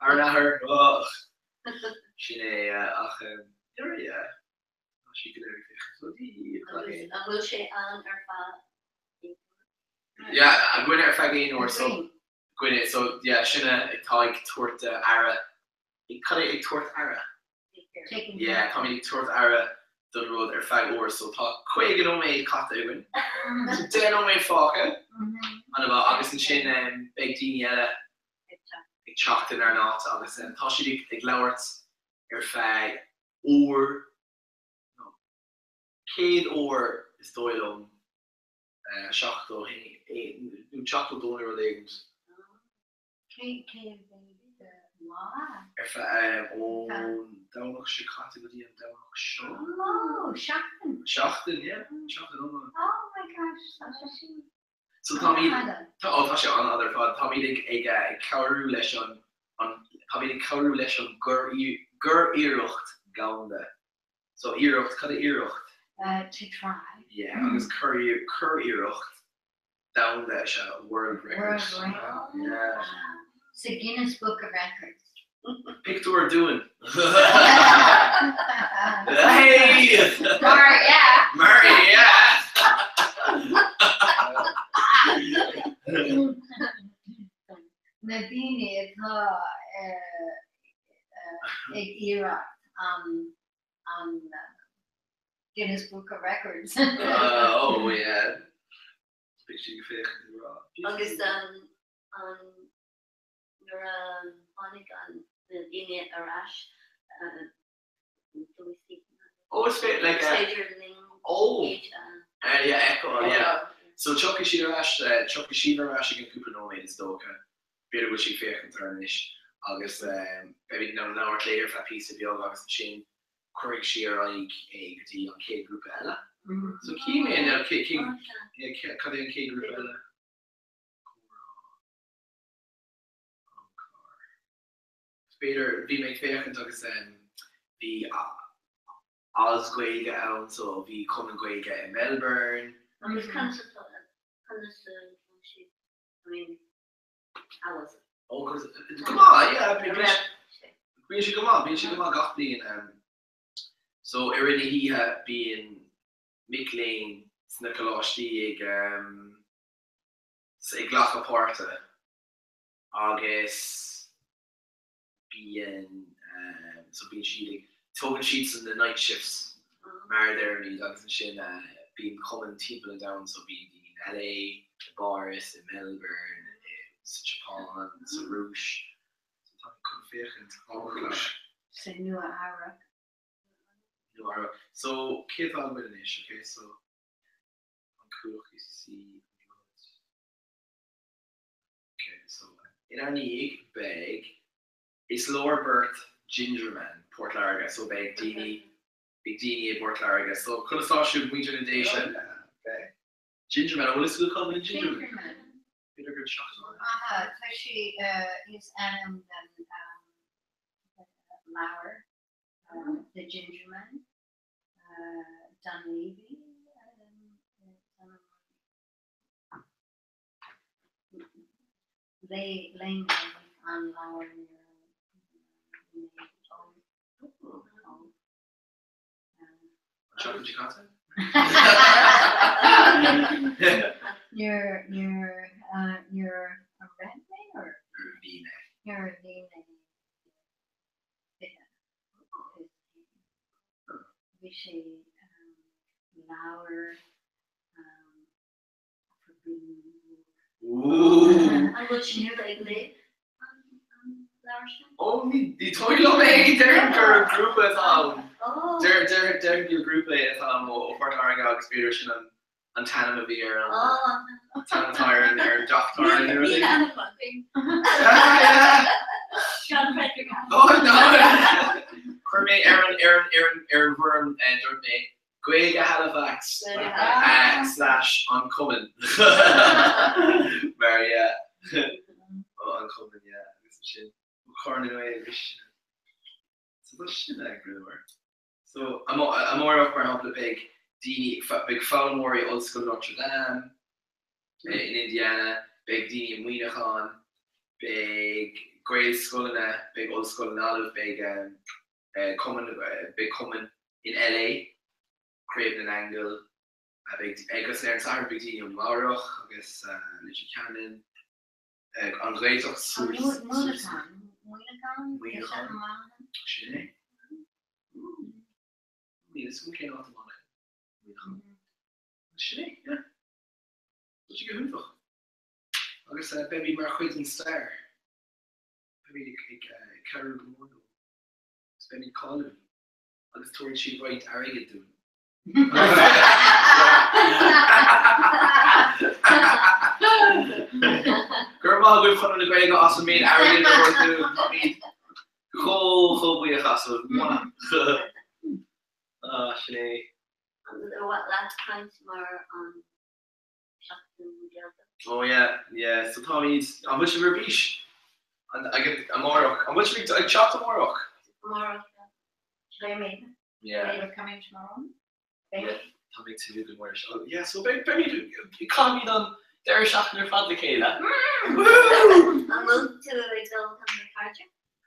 Arna her. Oh, she ach yeah. She could everything. And will she on or yeah, I'm going to fagin or so. Going so yeah, Shinna tag toward Ara. It cut it toward Ara. Yeah, coming toward Ara. The road er fag or so talk quagan on me cut even. Den on me faka. And about August and Shin big Daniela. Ik chocked in our not August and Toshi ik lowert er fag or no. Kid or is doilum shachto nu chachto donor legumes. Er fag down nog she category and down nog show. Oh, Shachten. Shachten, yeah. Shachten on. Oh my gosh, such a shame. So Tommy, Tasha on other part. Tommy dig a kauru lesh on Tommy dig kauru lesh on gur irucht gaunda. So irucht, cut irucht. To try. Yeah, I guess cur irucht down the world record. Yeah. It's a Guinness Book of Records. Pictor doing. Hey! Maria! Nadine is era on Guinness Book of Records. Oh yeah. Picture you fake. August on the Dine Arash. Oh, it's bit like yeah, echo, yeah. So Chucky Shirash, you can couple no made stoke. Better was she fair and turnish. August, maybe now or later for a piece of yoga, August Chin, Craig Shear, like a goodie on K Group Ella. So key man now, King, yeah, cutting K Group Ella. Better be make fair and August the Oswego out, so we come and go get in Melbourne. I mean, how was it? Oh, cause come on, yeah, we should come on, got being so already he had been Mick Snakaloshti say Glacha Porta August being so being cheating. Token sheets in the night shifts. Mar there and Douglas and Shin being coming people down, so being in LA, Boris, in Melbourne, Sichuan, Sarouche. So New Ara. So Kate on with an ish, okay, so I'm cool to see. Okay, so in our Niag bag is Lower Birth Gingerman. Port Larga, so big Dini, Port Larga. So could have saw shoot winter inundation. Okay. Gingerman, what is it called in Gingerman? Peter good shot. She is Adam and Lauer, the Gingerman, Don Levy, Lane and Lauer. Chocolate Chicago? You're a red name or you're a V name. Vishy Lauer Ooh. And will she like live on Lauerstein? Oh, the toilet me, they're a group with they're a group with over Narga Expedition and Tana Mavir and Tana Tyre and Doctor and everything. Sean Frederick. Oh no! Cormay, Aaron Worm, Dornay, Gwega Halifax, slash Uncommon. Where, yeah. Oh, Uncommon, yeah. This shit. Corn away, this shit. So that's shit I agree with. So, I'm more up for a big Fowler Old School Notre Dame in Indiana, big Dini Wienercon, big Grail School in big Old School in Olive, big common in LA, Craven and Angle, a big Agus there in Sahara, big Dini and Mauro, I guess Richie Cannon, on Great of Source. Shit. This one came out of money. Shit, yeah. What you get for? I guess baby Marquis and Star. Baby Carol Mondo. Baby Colin. I just told she right arrogant doing. Grandma would put on the grey awesome made arrogant or do I mean whole we have so Sinead. What last time tomorrow on Shotton Oh yeah. So Tommy's how much of a beach? And I get a Morrock. How much of I chopped a Morrock? Tomorrow. Should I make it? Yeah. They're coming tomorrow. Yeah. Tommy too good work. Oh yeah, so big you can't be done there shocking your father Kayla. And we'll to the result on the carja.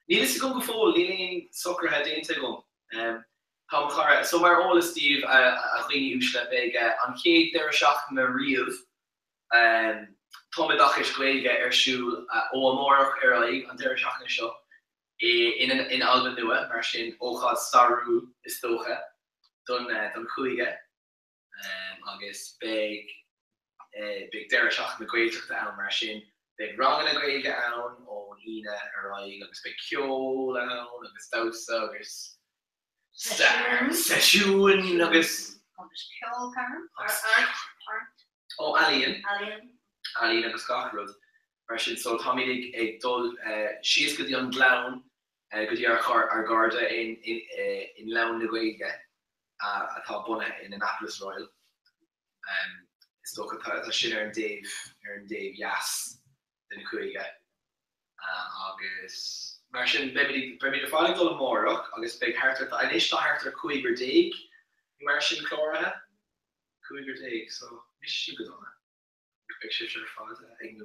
Needless to go full, leaning soccer head into go. Tom Clara, so my oldest Steve, I think you should big on Kate there shocking the real. Tommy Dachish Gwega Shul O'Morach Early and there shocking show. In Alban Nua, Marshin Ochad Staru is Stocha, done Kuiga. August big there shocking the Gwega took down Marshin. Big wrong in a Gwega down, on Ina Early, August big Kyo down, August Dausa, August Session, August Kyo Karen or Art. Oh, Alien agus Gachrod. Marshin so Tommy ag dul she's good young clown good year ar Garda in Lawn na Gaeilge atá buna in Annapolis Royal. Stocha tá sin ar Dave Yass den Cuige. Agus Marshin bebi de fáilig dul Morach agus big hartar tá initial hartar Cuiger Dig Marshin Clora Cuiger Dig so she good on that. Picture fád ag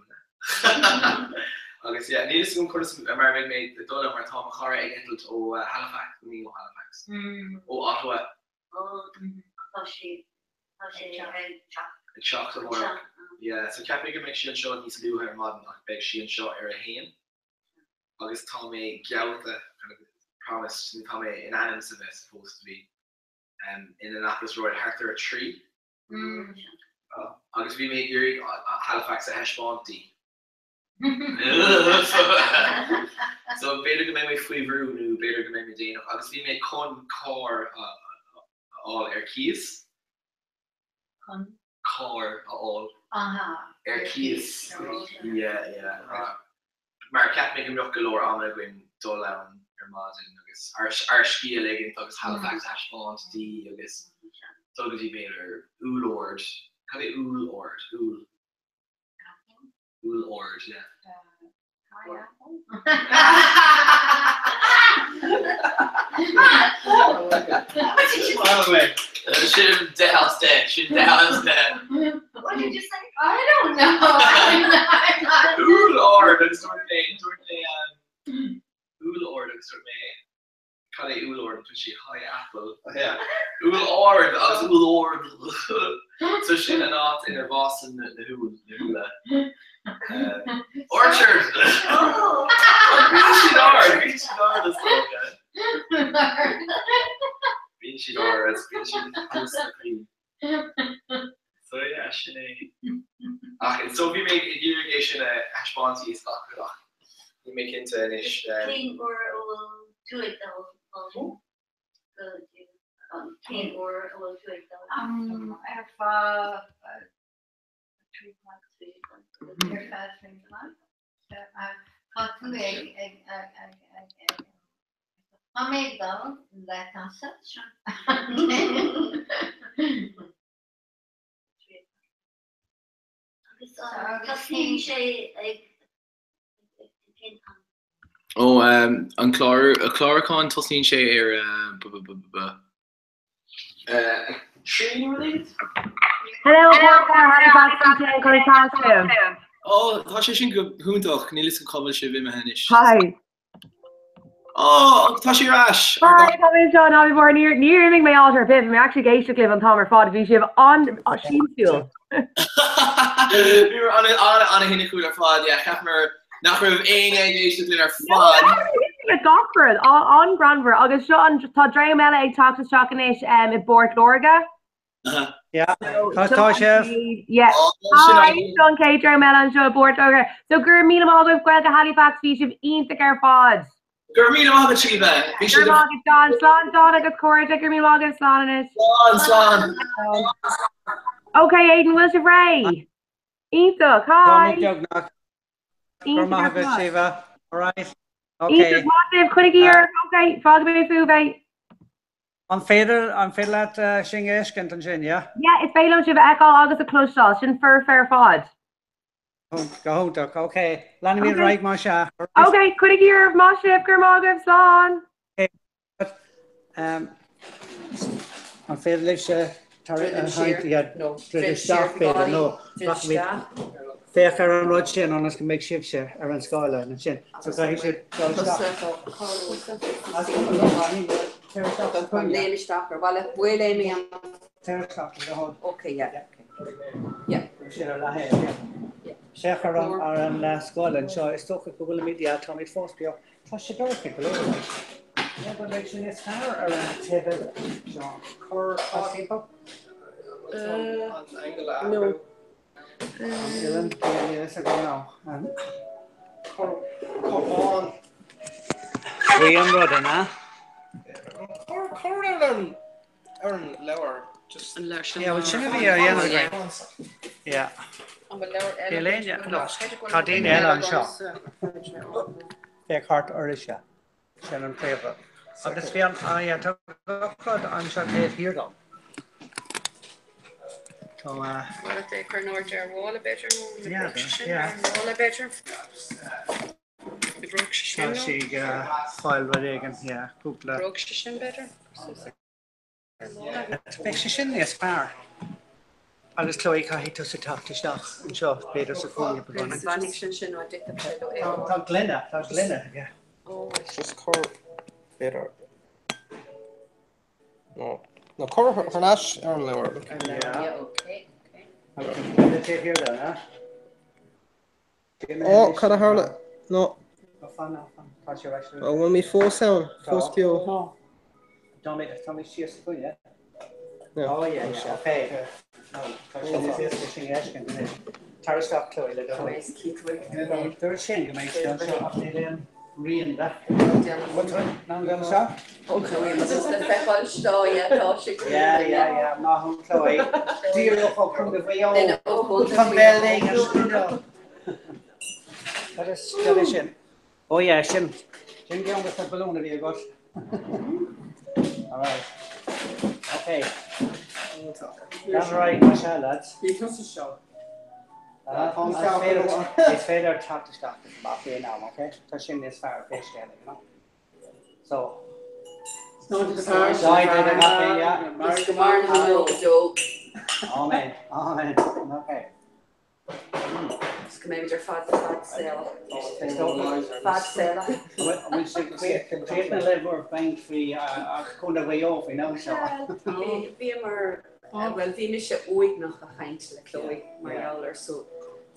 agus yeah, needless to go American made the dollar mar Tom Cara ag ended o Halifax, New Halifax. O Ottawa. Oh, she shocked or more. Yeah, so Cap make sure show he's new her modern big she and shot era hen. August Tommy Gauta kind of promised Tommy inanimous of it supposed to be in Annapolis Royal Harter a tree. Agus we made your Halifax a Heshmonty. So better go make free brew new better go make Dana. Agus we made con car all air keys. Car all air keys. Yeah. Mar Cap make him look galore on the green dolan or Martin agus our ski leg in Halifax Heshmonty agus Douglas Baylor Ulord. Kind of ool ord, ool. Ool ord, yeah. By the way, should Dale's dead. Should Dale's dead. What did you say? I don't know. Ool ord and sort of ool ord and sort of kind of ool ord, which she high apple. Yeah. Ool ord, I was ool ord. So she and not in her boss and the hula. Orchard. Oh. Beachy Dard is okay. Beachy Dard, it's Beachy So yeah, Sinead. Okay, so we make irrigation Ashbonty is got we make into an ish. Clean or do it though. Clean or do it though. I have 3 months. They're fasting tonight. Constantly, amigo, la conception. Oh, an Chloricon Tosin sé tree related? Hello, Halifax from Clontarf. Oh, tá sé sin go húntaach ní lis go cabal sé bhí me hanis. Hi. Oh, tá sé ras. Hi, coming John Olivor near me altar bit. Me actually gave to live on Tom or Fod if you have on sheep fuel. We were on a hinna cooler fod, yeah, Capmer nach raibh aon éis in our fod. It's awkward on Granver. Agus Sean tá Dre Mela ag talk to Shockanish in Bort Lorga. Yeah. Tá chef. Yeah. Hi, Sean K. Dre Mela and Joe Bort Lorga. So gur míle mágah Gwelga Halifax fi sib ionta ar fod. Gur míle mágah Shiva. Gur mágah John Slán Don agus Corda gur míle mágah Slán is. Slán. Okay, Aidan, will you Ray? Ionta, hi. Gur mágah Shiva. All right. Okay. Ionta, massive, chuig here. Okay, fág be fúbé. An féidir at sin éiscint an sin, yeah? Yeah, it's féile Shiva eáil agus a clúisteáil sin fair fád. Go hóntaach, okay. Lena míle raig má se. Okay, chuig here massive gur mágah Slán. An féidir leis se tar haint staff féidir no. Féach ar an rud sin an go méid sibse ar an scáile na sin. So ga sé Léli Stacker, well, will Amy and okay, yeah. Seachar ar an scáile seo is tócha go bhfuil mídia tá mí fóspio. Tá sé dorcha go leir. But like sin is fear ar an table chur asípa. No. Dylan, yes, I go now. Come on. William Rodden, huh? Aaron lower, just yeah, well, shouldn't it be a yeah. Elaine, yeah, no. Cadine Ellen Shaw. Big heart or is ya? Shannon Craver. So this film, I took I'm sure they've here though. So, well, they can North there, wall a better, yeah. Wall a better. So she file ready again, yeah. Cookla. Brookshin better. Brookshin is far. Alles Chloe he to sit up to stuff and show Peter Safoni. Glenna, yeah. Oh, it's just core better. No, core for Nash or lower. Yeah, okay. Let's take here then, huh? Oh, kind of hard. No. Oh, when we full sound, full spiel. No. Don't make it. Tell me she has to yeah. No. Oh yeah. Okay. This is fishing Ashkin. Tara stop Chloe. Third chain you make down so up then rein that. What's it? Now I'm gonna stop. Okay, this is the second show, yeah. I'm not home Chloe. Do you know how come the way on? Come building and know. That is shin. Oh yeah, shin. Shin get on with the balloon if you got. All right. Okay. Okay. That's right, Michelle, lads. It's fair talk to stop about being now, okay? Touching this fire fish, you know. So. Join to the nothing, yeah. Good morning, Joe. Amen. Okay. Ska maybe your fat sale. Fat sale. We'll create a little more bank free, kind of way off, you know, so. Vi maar, wel, vi mis je ooit nog geheintelijk, Chloe, maar so.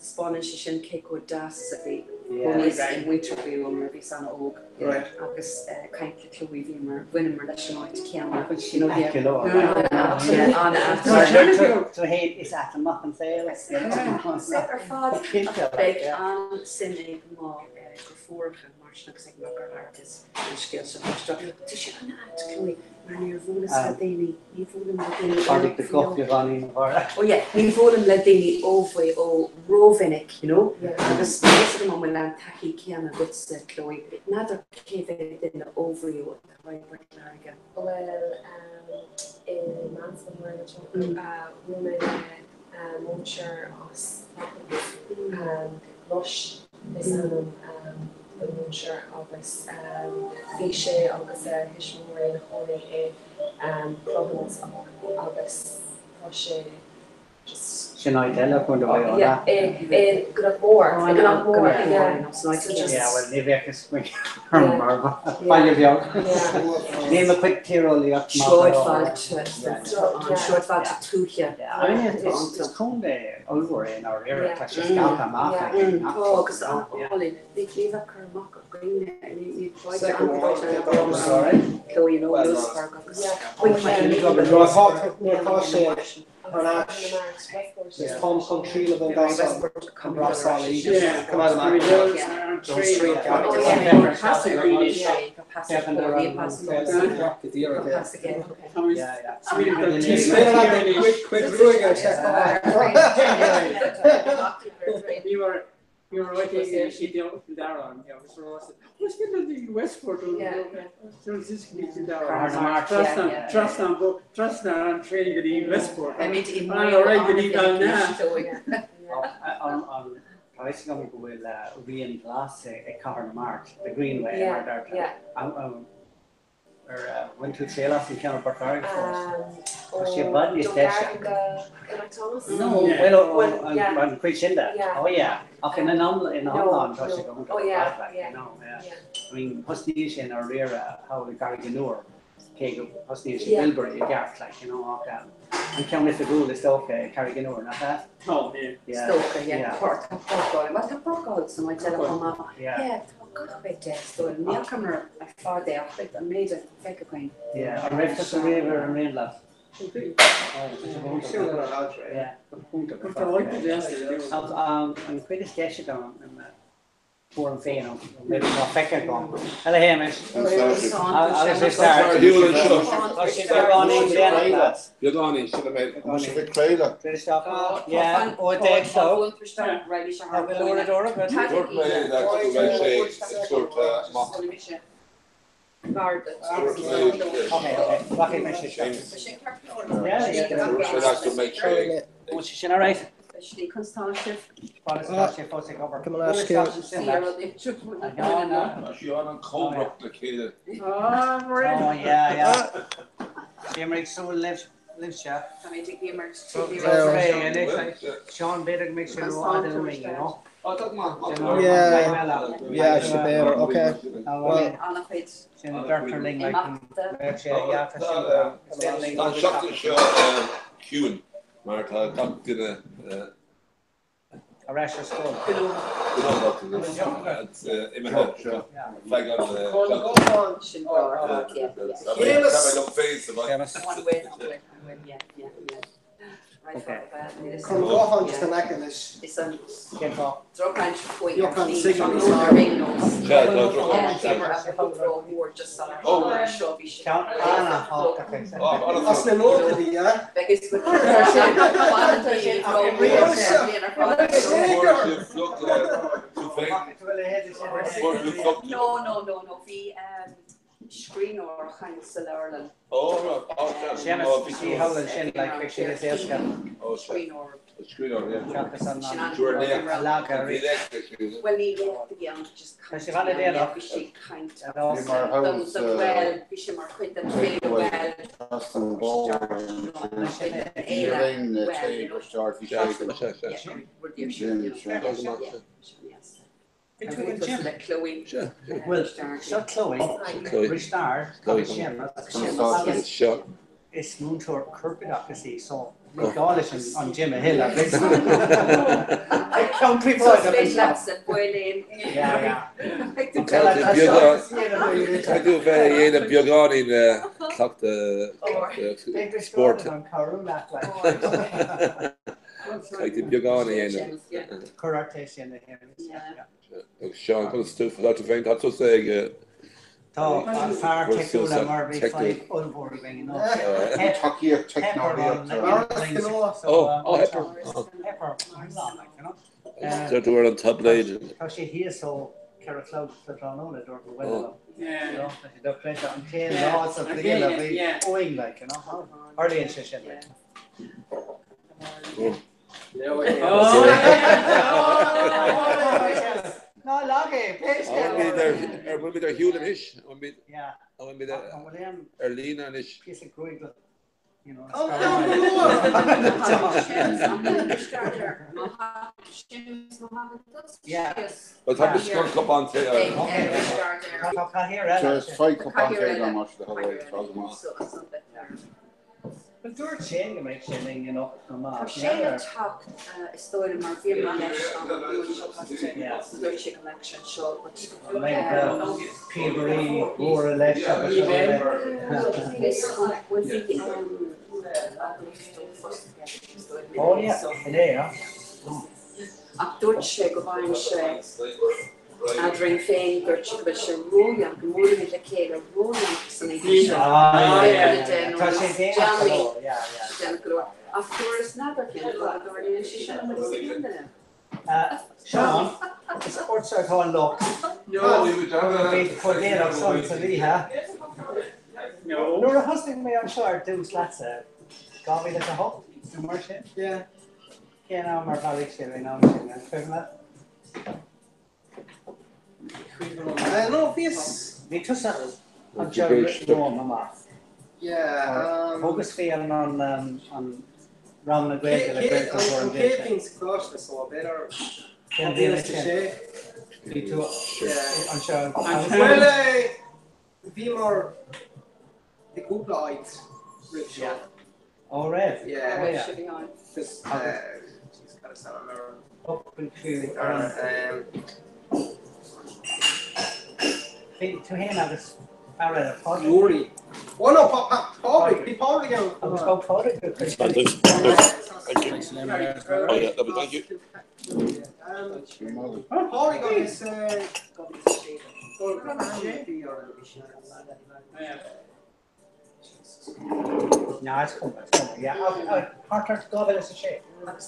Spannen se sin cé go das a bhí in winterú mar bhí san óg agus caiint le clúhí mar bhuiine mar leis an áit ceanna to hate is at amach an saoil ar fád beag an sin é má go fórcha marsnaach ag mar artis an scéil sa fáiste. Tá sé an áit clúí mar níor bhúnas le daoine ní bhúlam le daoine Partic de coffee running over. Oh yeah, ní bhúlam le daoine óbhaid ó Rovinnic, you know, agus is am an taí ceanna go sa Chloe. Nadidir céfeh in the ovary ó the right again. Well, in Mansfield women muncher os lush is muncher agus fiche agus hismór in chonig problems agus proshe just Sinead Ella going to way on yeah, good more. Yeah, well, maybe I can swing her more. Name a quick Tyrol, yeah. Short falt to Tuchia. It's called over in our area, because she's got them off. Oh, because they gave a Kermack of green and you try to Chloe, you know, those sparkles. It's Tom Country of the come out of You were like she dealt with Darren, yeah, so what's going to do Westport? So this can be trust and training at the Westport. I mean, in my already done that. On Pricing go will Rian Glass a cover March, the Greenway, or went to Sailors in Counterpart for she bad is that no well I'm preaching that oh yeah okay in Holland because she going to you know I mean hostation or rare how the Carriganur cake hostation Bilbury Garth like you know okay and can with the rule is okay Carriganur not that oh yeah Port what the Port so I tell them yeah so near camera far there like a major fake coin yeah I read the river and real love I'm quite a sketchy down for fan of maybe not fake gone hello Hamish I'll just start You're done in should have made much of a trailer. Yeah, or dead so. Work made that right shape, sort of that's to make sure. What's she all right? She consultative. Come on, ask you. She on cold the kid. Oh yeah. She so lives yeah. Sean better make sure you are the ring, you know. Yeah, she better. Okay. Well, I'm shocked to show Cuban. Martha got to a rasher school. It's in my head. Flag on okay. Come go on to the neck of this. It's a drop ranch point. You can sing on the just on That's the Lord, yeah. Because no. screen or kind Ireland. Oh, Seamus, see how the shin like she is asking. Oh, screen or. Screen or yeah. Well, need to be just kind of kind of Bishop Quinton well. Chloe. Well, so Chloe, restart. It's moon tour Kirkby so regardless on Jim Hill. I count people out of it. Yeah. I do very in a Biogani clock the sport. Like the Biogani Correct. Sean could still for that event. That's what say. So, far Tekula Marby 5 Ulborg, you know. Pepper. So they were on top blade. Because she hears so Caracloud for Donald or well. Yeah. You know, the pressure on 10 lots of the yellow owing like, you know. Early in session. No, Loggy, please. I will be there Hewlin-ish. Yeah. I will be there Erlina-ish. Piece of great, you know. Yeah. But I'm just going to come on to Just fight up on to much the whole way. But you're changing, you know. Shane talk story Murphy Manish on the Lucic election show, but like Peabody or election. Oh yeah, yeah. Dutch Govan Adring Fane, Gertchik, Royan, Moody, the Kale, Royan, of course, never can Sean, the sports are going look. No, we would have for dinner of some to Leah. No, we're hosting me on short, do slats. Got me like a hop, more shit. Yeah. Can't know more valley shit, I know. No, this. We just have Jerry Mama. Yeah. Focus feeling on Ram the Great. I'm keeping close to so better. Can be a share. Me too. I'm sure. Well, be more the good lights. Yeah. All right. Yeah. Just she's got a salon up into to him I was Glory. Oh no, Paul again. I was called Paul. Thank you. Paul got his no, it's coming. Yeah, Parker's got it as a shape. Our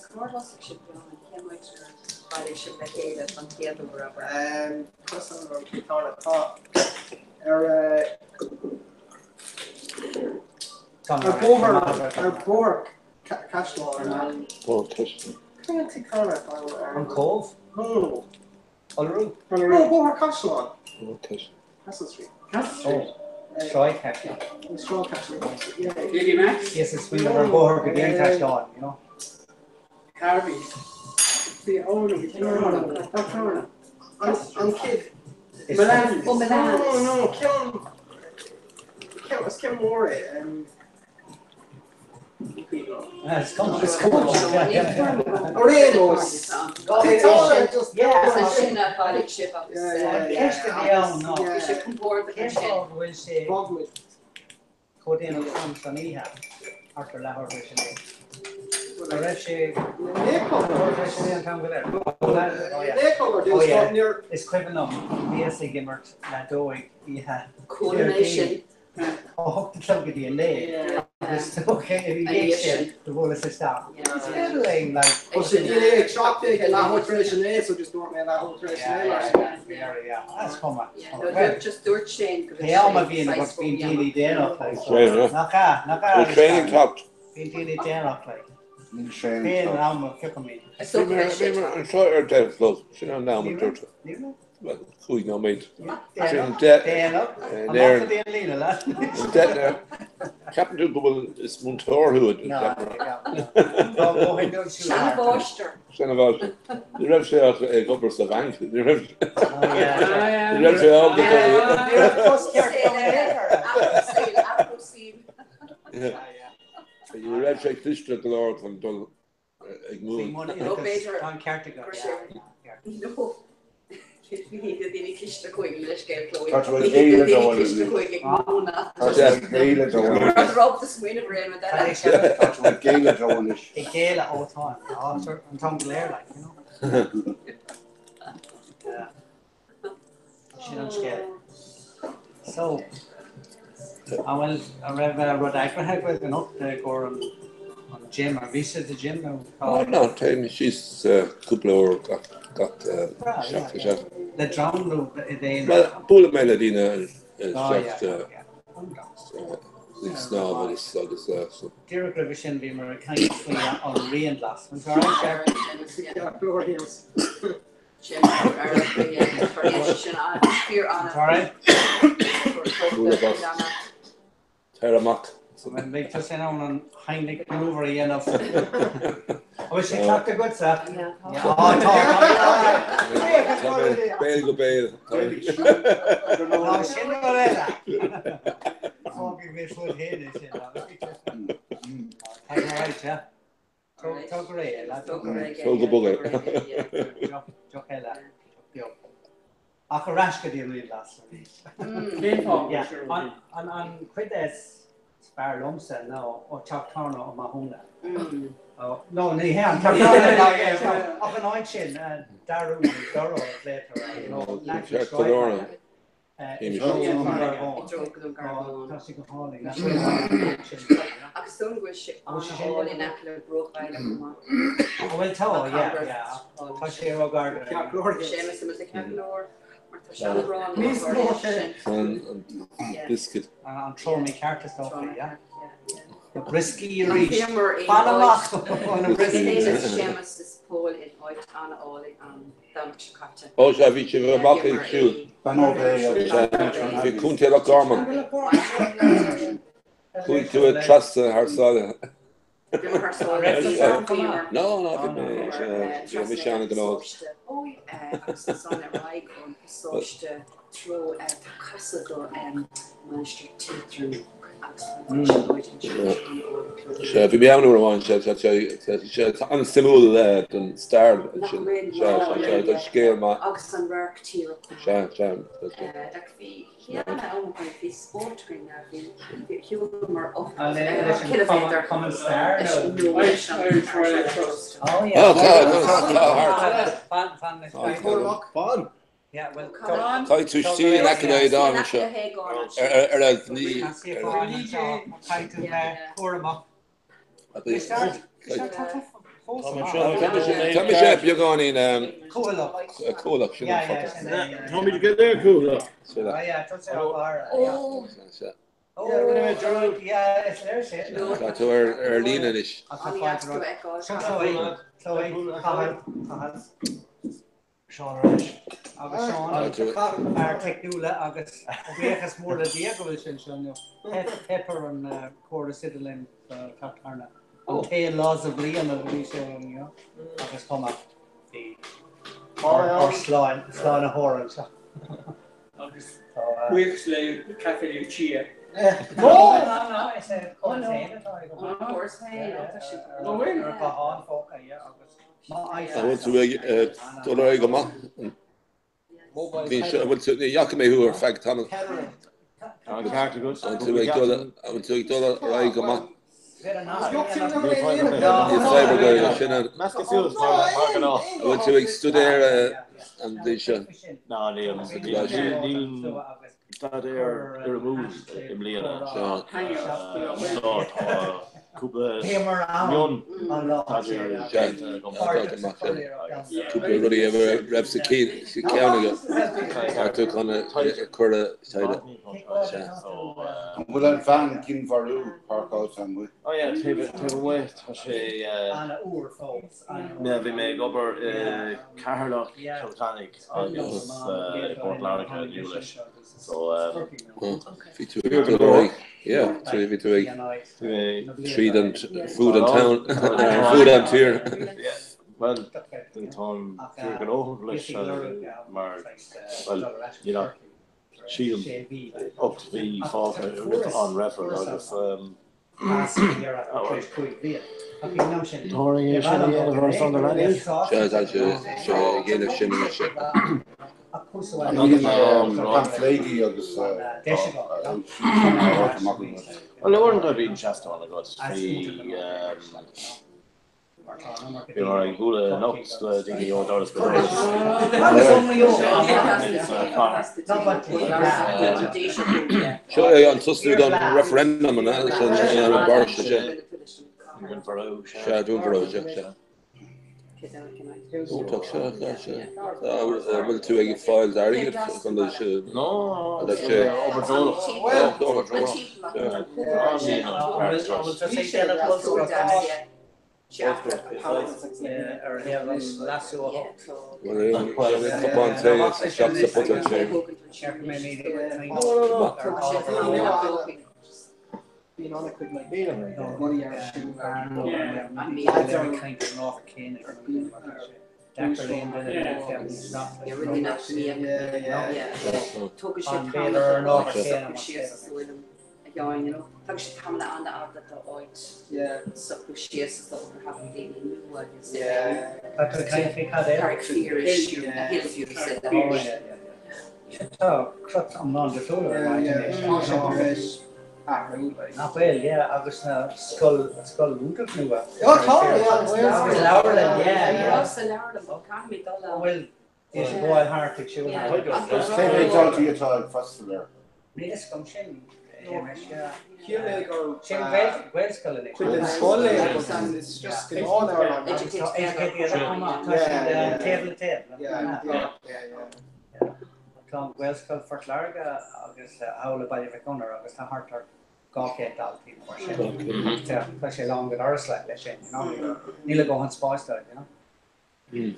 Bork Cashlaw. On Cove? No. Ulru? No, Bork Cashlaw. Castle Street. Troy Cashlaw. Straw Cashlaw. Yeah. Lady Max? Yes, it's when we're Bork again Cashlaw, you know. Harvey. The owner of the on Kid. Milan. Oh, Milan. No, Kim Moore. It's coming. Orenos. It's quibbling up. BSC Gimmert, Nadoig, he had coordination. Oh, the club get in there. Okay, the whole is stop. It's fiddling like. Yeah, chop it, la whole tradition so just don't make that whole tradition. Yeah, that's common. Just door chain. Yeah, I'm being what's been daily day off like. We're training top. Been daily day off like. Training I'm kicking me. I'm sure you're dead close. Sit down now with Georgia. Well, cool, you know, mate. Captain Duke is Montour who would. Shanna Foster. Shanna Foster. The Rev say a couple of Savang. The Rev say all the time. You Rev say Krishna Glor from Dul. On Cartiga. That's what Gaelic is. Rob the swing of rain with that. That's what Gaelic is. Gaelic all the time. I'm Tom Blair, like, you know. Yeah. She don't scare. So, I read Rod Agrahead with an up there going on gym or visit the gym now. Oh no, tell me she's a couple of got shot. The drum they well, Bull Melodina is just it's now but it's so. Derek Revision be more kind of on rain last. I'm sorry. Terramak. When they just in on Heinrich maneuver enough. I wish he talked a good stuff. Yeah. Bail go bail. Talking with foot head is it. Right, yeah. Talk great. So go bugger. Akarashka the real last week. Yeah. On quit this. Spar Lumsen now, or Chuck Turner or Mahona. Oh, no, they have. Chuck Turner, up an Oichin, Daru, Doro later, you know, Chuck Turner. Biscuit. I'm throwing my carcass off it, yeah. Risky reach. Panama on a risky. Oh, Javi, you have a market shoe. You couldn't tell a garment. Couldn't do a trust her side. No, not me. You're me Shannon going on. Oh, I'm son at Rye on such throw at Castle Master Teacher. If you be able to one, on simul and star. Scale ma. Oxen work tier. Yeah, I'm going to sport screen now. Humor of common star. Oh yeah. Fun. Yeah, well, come on. Kai to see an academic down. Chef, you're going in cool up. Yeah. Tommy to get there, cool up. Yeah, that's where Lena is. Sean Rush. Sean, Technula, August, Breakas more the Diego, Pepper and Cora Siddlin, Tartarna. Okay, laws of Leon of Alicia, you know, August come up. Or Slime a horror. Wixley, Cafe Lucia. No, it's a horse hay. I went to Dolorigama. I went to the Yakame who are fact tunnel. I went to Dolorigama. I went to stood there and they shot. No, that removed im Liana. Couple Cúpla rudí ever reps the key she counting it. Took on a quarter side. Well, that van kin varu park out and we. Oh yeah, take away. She vi meg over Carlock Titanic agus Port Larrica Newlish. So yeah, so if it's treat and food and town, food and tier. Well, the time you're going over you know, she up to be fought on reference. Touring is on the land. Flaky agus well, they weren't going to be in Chester on the guts. You know, like good nuts, thinking your daughter's good. Sure, yeah, on Tuesday done referendum and that, and Boris, doing for out, yeah. Will two egg files are you on the no that's being on it could like be like money are well, yeah, agus na skull rúta nua. Well, is boy hard to chew. Yes, come sin. Where's Cullen? It's just all our Tom Wellscull for Larga, agus Aula by the corner, agus the Harter Gawkhead Dalty, because she long with ours like that, you know, Neil go on spice that, you know.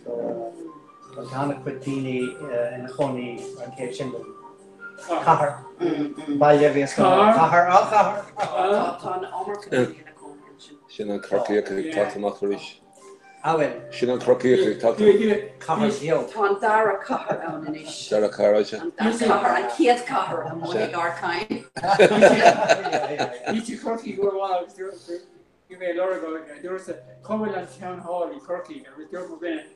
So, Tana Quintini in Honey and Cape Shindle. Cahar, Baljavius Cahar, Shinnon Kirky, Tata Macharish. Awen. Shinnon Kirky, Tata Cahar, Tá Dara Cahar an inis. Dara Cahar, and Cahar and Keith Cahar and Monig Archive. Each Kirky go on, you may Laura go, there was a Cumberland Town Hall in Kirky, there was Dermot Bennett.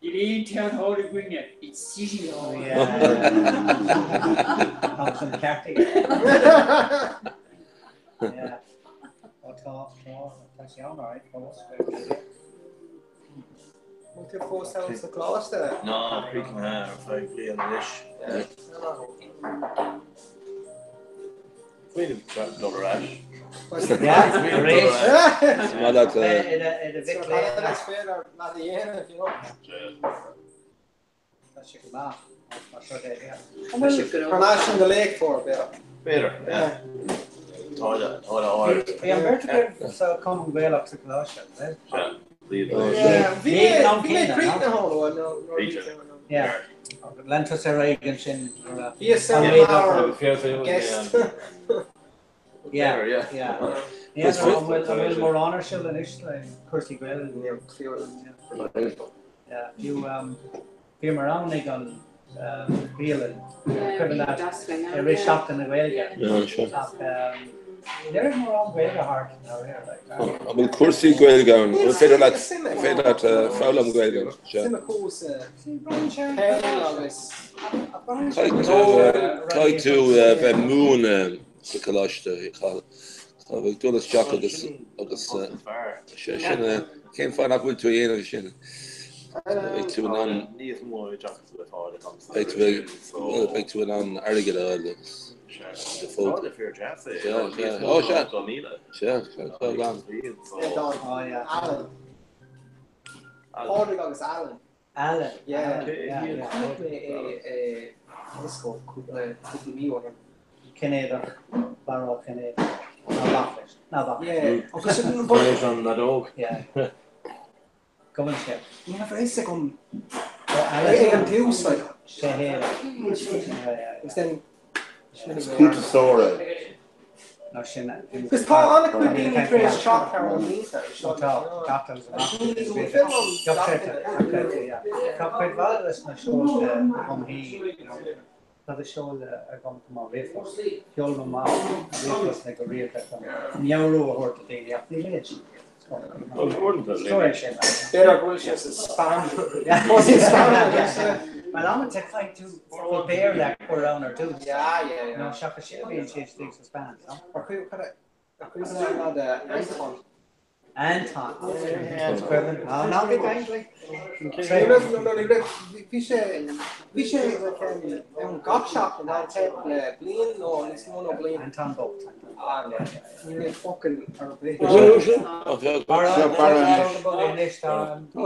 You need Town Hall to bring it, it's City Hall. Have some khaki. Yeah. That's all right. Moet je voorstellen dat ze klaar staan? No, creek my hair, like Leon Lish. We did double rash. Yeah, race. Maar dat Zo gaat het verder naar de ene, you know. Dat je klaar. Carnage in the lake for better. Yeah. Toilet oil. Yeah, better so come well up to Colossian, right? Yeah. We made creek the whole one. Yeah. Lantos Aragon Shin. Yes, guest. Yeah. Yeah, we'll more honor shall than initially. Kirsty Grell. Yeah. You came around they gun Wheeling. Every shop in the way again. Yeah, sure. There's more on Gaelga heart now here. I'm in Kursi Gaelga. We'll figure that Fowlam Gaelga. Try to moon the Kalashta. We've done this job of this. Can't find out what to end of Shin. Ik doe dan. Niet mooi jacht met harde kansen. Ik doe dan erger dus. De volk. Ja, voor jazz. Ja. Oh, ja. Ja, zo lang. Alan. Harder agus Alan. Alan. Yeah. Yeah. Let's go. Could me or Canada. Barrow Canada. Now yeah. Because it's on that dog. Yeah. Come and check. Yeah, for a second. I can do so. Say Then. Good to soar. No, she not. Because Paul on the quick being first shot Carol Lisa. Shut up. Captain's Captain Valdes na show om he. Dat is show er komt maar weer voor. Heel normaal. Weer is like a real that. Miauro hoort het tegen. Ja, die weet je. There are bullshit spam. Yeah. Was it spam? Maar dan moet ik like to prepare that for around or two. Yeah. No, shaka shit being changed things to Spanish. Or could you not the Anton? Anton. Yeah, equivalent. Oh, not the guy like. Vi ser en gotshop and I take Blean or it's mono Blean. Anton Bolt. You fucking are big. Oh,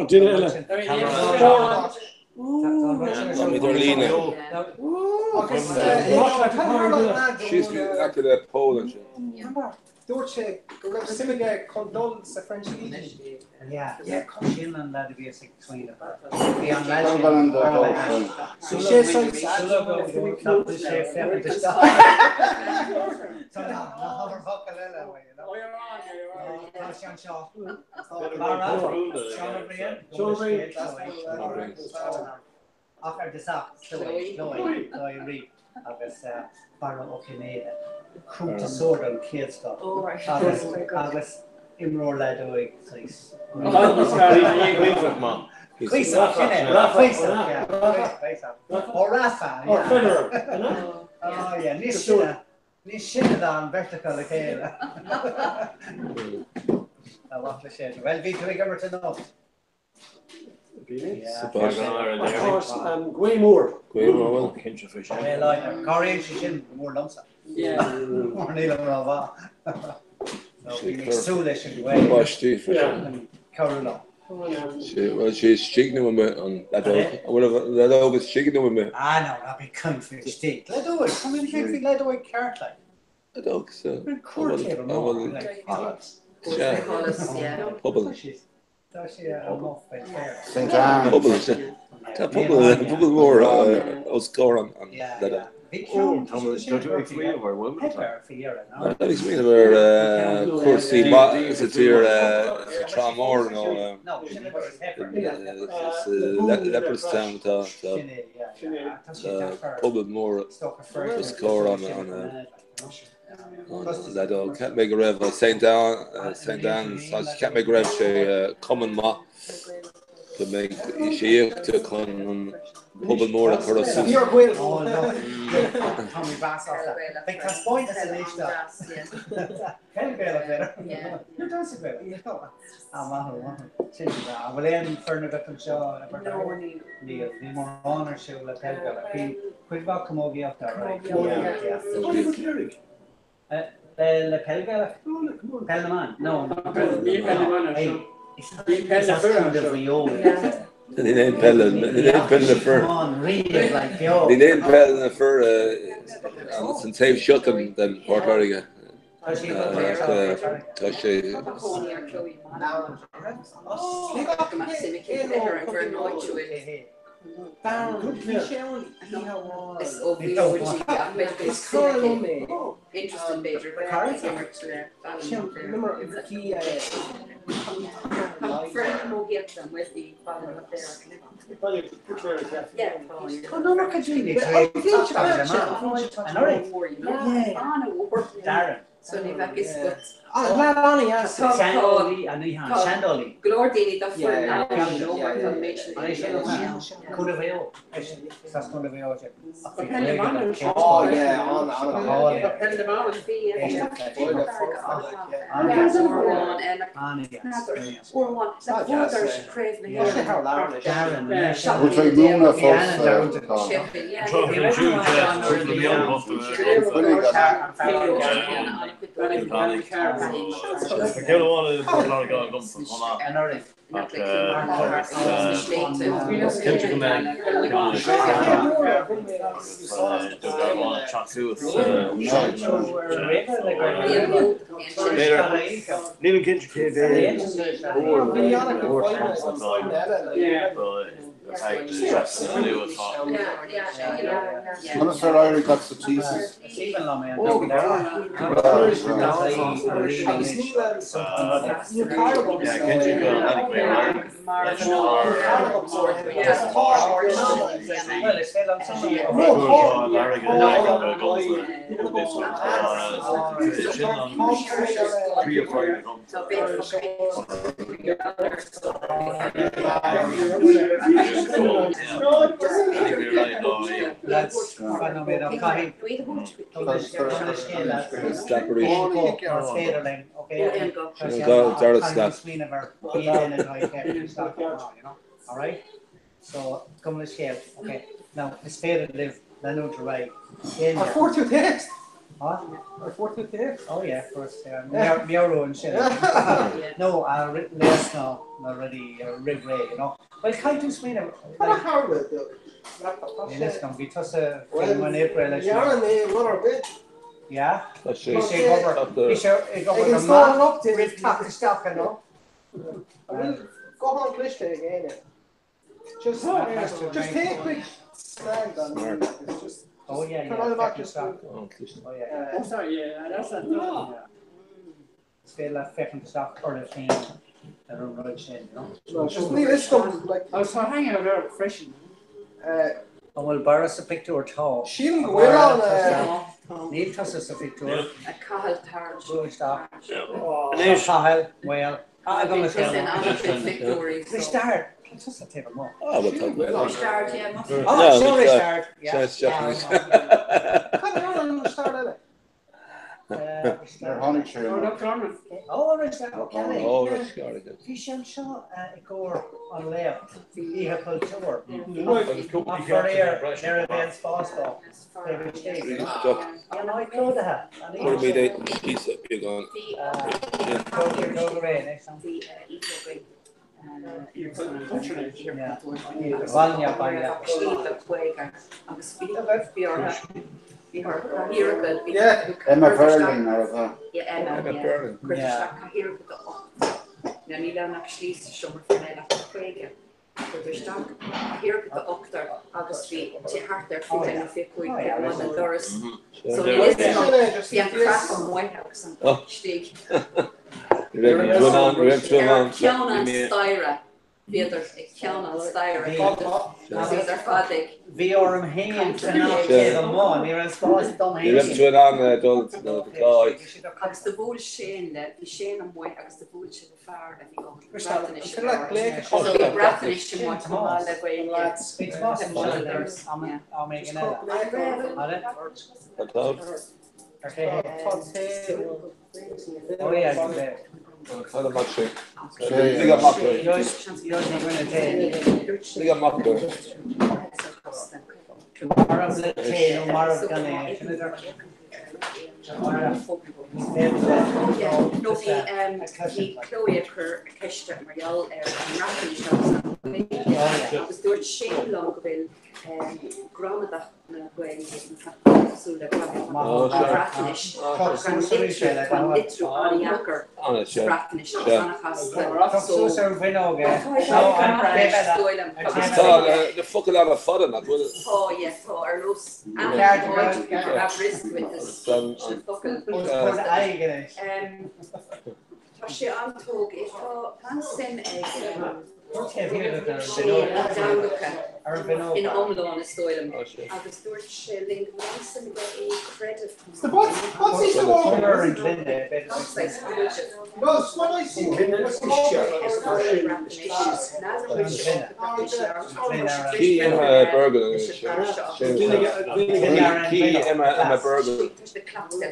did it? She's acted at Poland. Dorche, Simige condone the French Legion. Yeah, come in and that'd be a sick between them. So she said, Cruta sword and kids stuff. Agus imror lad oig please. Please up, or Rafa. Or Federer. Oh yeah, this shit on vertical again. I want to say well be to give to know. Of course, Gwaymore. Well, pinch of fish. Korean she's more lumps. More neil rava. So they should way. Wash teeth for sure. Corona. Well, she's chicken with me on that dog. Whatever that dog is chicken with me. I know, I'll be comfy steak. Let do it. Come in here, let do it carrot like. The dog, so. Bubble. St. Anne. Bubble more I'll score on that. Oh, Thomas, don't you agree with our women? Dat is meer waar Corsi is het hier Tramor no Leopardstown Bubble more to score on that dog can't make a rev St. Anne's can't make a rev common ma to make she to come Bubble more for us. You're good. Oh no. Tommy Bass off that. Big touch point is an issue. Can be a better. Yeah. You're dancing better. You know. Well, then for the victim show, Neil more honor show let Pelga. Quick back come over after right. The Pelga. Pelman. No. Pelman. Die neemt pellen de fur. Die neemt pellen de fur. Het een safe shot dan Port Harrigan. Interesting major, but Fred will get them with the following up there. Yeah. Oh no, look at you. Darren. So ni bheith is gut. Glad Annie has Sandoli and he has Sandoli. Glordini da full Yeah, now. yeah, No more yeah, information. And I said, Cunaveo. That's Cunaveo. Oh yeah, on Which I do not Living Kinship I'm sure I got the cheeses. Alright? So, come to scale. Okay. Now, the spade and live, then no to right. Our 4-2 text. Huh? Our 4-2 text. Oh yeah, of course. Miro and shit. No, less now, already rig ray, you know. Well, can't you swing it? What how will it do? Let's come be toss a film in April. Yeah, and they run our bit. Yeah. That's We should go over the start map. up to We'll tap the stock, you know. Go on Clishte again. Just take a quick stand on it's just Oh yeah, turn on the back the just stock. oh, Oh yeah. Oh, sorry, yeah, that's not. Still that fifth stock or the thing. I don't know what you know. No, just leave this stuff like I was hanging out there refreshing. Oh well, Barras a picture or tall. She'll go on Neil tosses a picture. A Cahill Targe. Good stock. Cahill, well. I'm going to say we start. Let's just take them off. Oh, we'll talk about it. Start, yeah. Oh, sorry, start. Yeah. It's Japanese. They're honey tree. Oh, right, start. Okay. Oh, that's got it. Fish and shot go on left. He had culture. Up for there against Boston. And I could have. What do we do? Piece up, you're going. Vanya, Vanya. Yeah, Emma Verling or that. Yeah, Emma Verling. Ja, niet dan nog schließen schon mal von einer Kollege. Der stark hier mit der Oktar, agus wie die harter für den Fickui und der Doris. So ist ja krass vom White House und steht. Kiana Styra. Wieder Kiana Styra. Das ist der Vater. Vi har en hand för att ge dem man. Ni är en spas de hand. Vi har två andra då klar. Agus de bol skende, vi skene mooi agus de bol skende far dat vi ook. So we brafnish to want to all the way. It's possible. I'm making it. Okay. Oh yeah. Hadi maçı. Liga maçı. Liga maçı. No, die Chloe her kiste Marielle rapping was door shame long wil grammadag going so the rattenish kan litru ariaker rattenish The fucking lot of fun that will. Oh yes, so our loose risk with this. Tá sé antóg is tá plan sim in Omlán is stoilm. Agus dúirt sé ling Wilson go é credit. What's this one? No, it's what I see. Key Emma Bergen. Key Emma Bergen.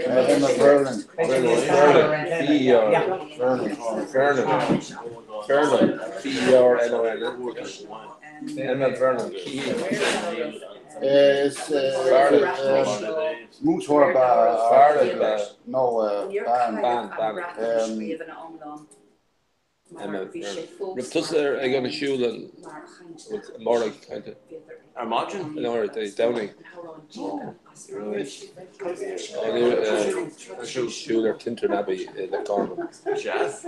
Emma Berlin. Vernon. Vernon. Emma Vernon. Key. Moeshorba. No, Ban. Emma Vernon. Tussen er ik aan de school met morgen kind of. Imagine. No, they Downing. School Tinter Abbey in the corner. Jazz.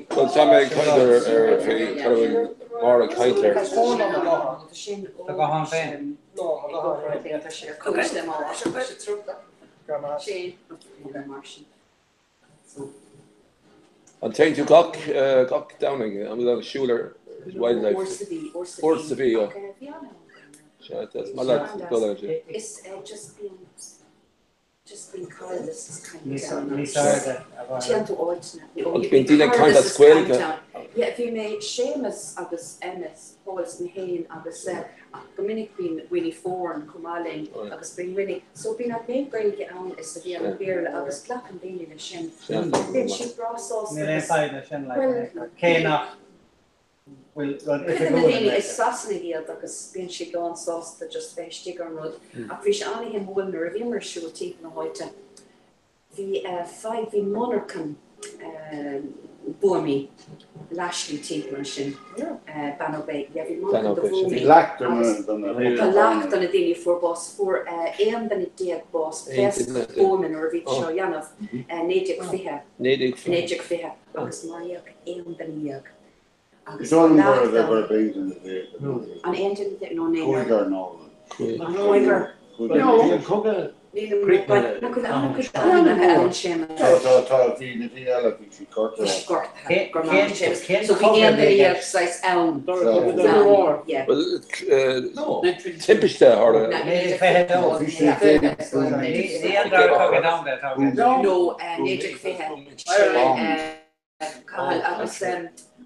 Well, some kinder more kinder. And thank you, Gok Downing. I'm going to Schuler Wildlife. Orsavie, yeah. That's my lad. It's just being called this is kind of been dealing kind of square. Yeah, if you may Seamus agus MS Pauls na hain agus Dominic been Winnie Foran Kumaling agus bring Winnie so been a big break get on is the Vienna beer agus black and bean in the shin. Then she brought sauce. Well, is sassy agus been she gone sauce that just fish digger rod. I appreciate only him will nerve show teeth na hoite. The 5 in monarchan Bomi Lashley teeth machine. Banner Bay, every month the Bomi. Lacked on a daily for boss for than a dead boss best Bomin or Rich Yanov Nadik Fiha. Nadik Fiha. Agus Maria than a you don't know where they were based in the day. An engine that no name. Cougar, no. Cougar. No.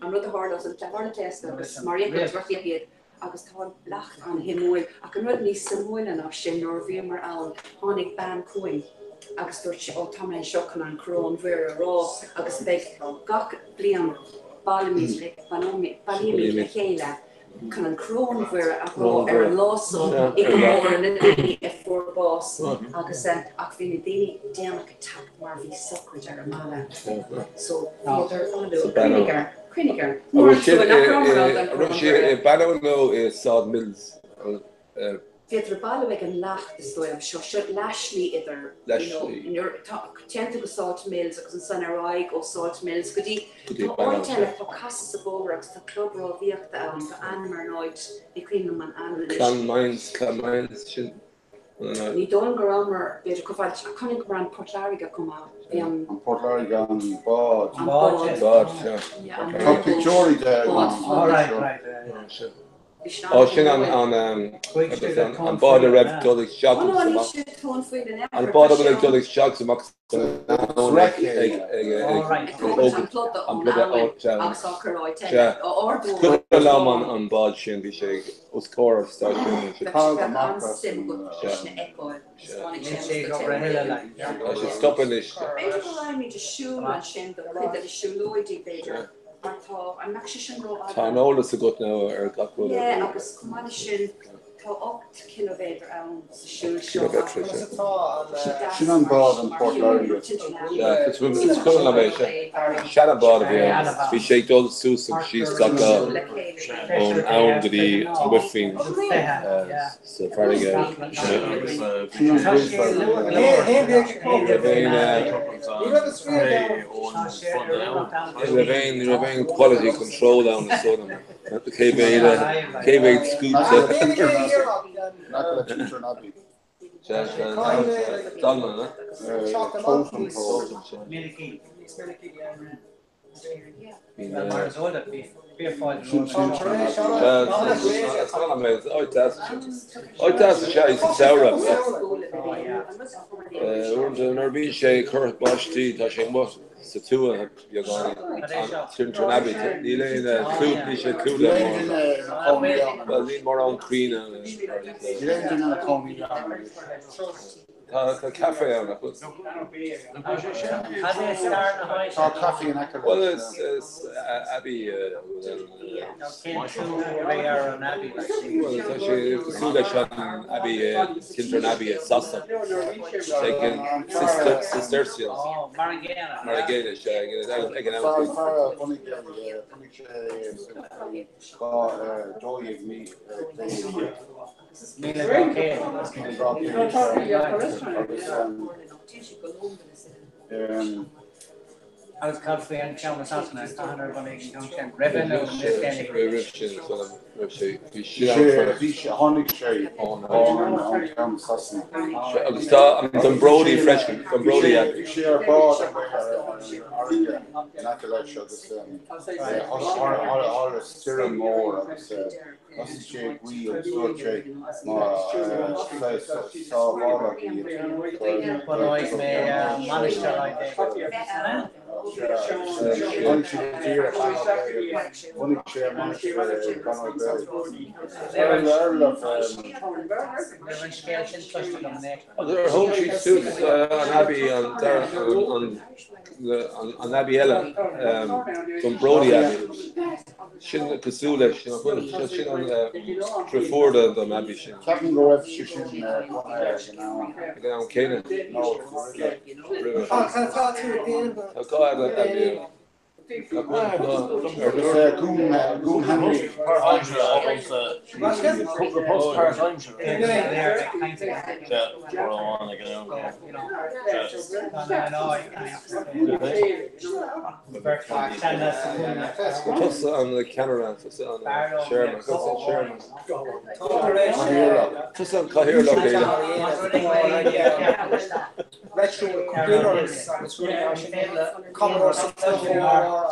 I'm not the hard as a hard test agus Maria Raffiad agus tá lacht an himmoil a can rud ní sammoil an ach sin nor bhí mar an tháinig ban coin agus dúirt sé ó tamna seocan an crón bhuiir a rá agus bheith gach blian bailimiid le bailimiid le chéile can an crón bhuiir a rá an lásán i go mór na daoine a fórbás agus ach bhí na daoine déanach tap mar bhí sacrid ar a mala so idir fáidir Criniger. Banano is Sod Mills. Peter Balweg and Lach the story of Shoshet Lashley either in your tend to Salt Mills or San Araig or Salt Mills. Could he all tell if Casas of Borax, the club or Viak down to Anmernoid, the Queen of Man Clan Mines. Ní don grammar beidir go bhfuil a chunig mar an Portlariga come out. An Portlariga an Bad. Bad. Pictorial there. All right. Oh, sin an bád a raibh dullig seach an bád a raibh dullig seach amach lam an bád sin bhí sé os cóir stáisiún sé stoppin is Tá nólas a gut now ar gachú. Yeah, agus cumani sin tá 8 kilometer ann sa siúl seo. Sin an bád an Portlariga. Yeah, it's cool na bheith sé. Sean an bád a bhí sé dul súsam síos gacha ón ann go dtí wifin sa Farige. Remain quality control down the sun. The K-Bait scoops. Cafe and well, it's Abbey. Well, it's actually Abbey, Tintern Abbey at Sassa. Taking Cistercians. Marigena, I was coffee and Chalmers House now, 100 Junction, revenue, Brody fresh, Brody. There are home sheet students on Abbey on Abbey Ellen from Brody Abbey. Shin Kasula, Shin on Traford and Abbey Shin. Captain go F Shin Again, Canaan. No, Just on the camera, just on Sherman, just on Cahir Commodore 64.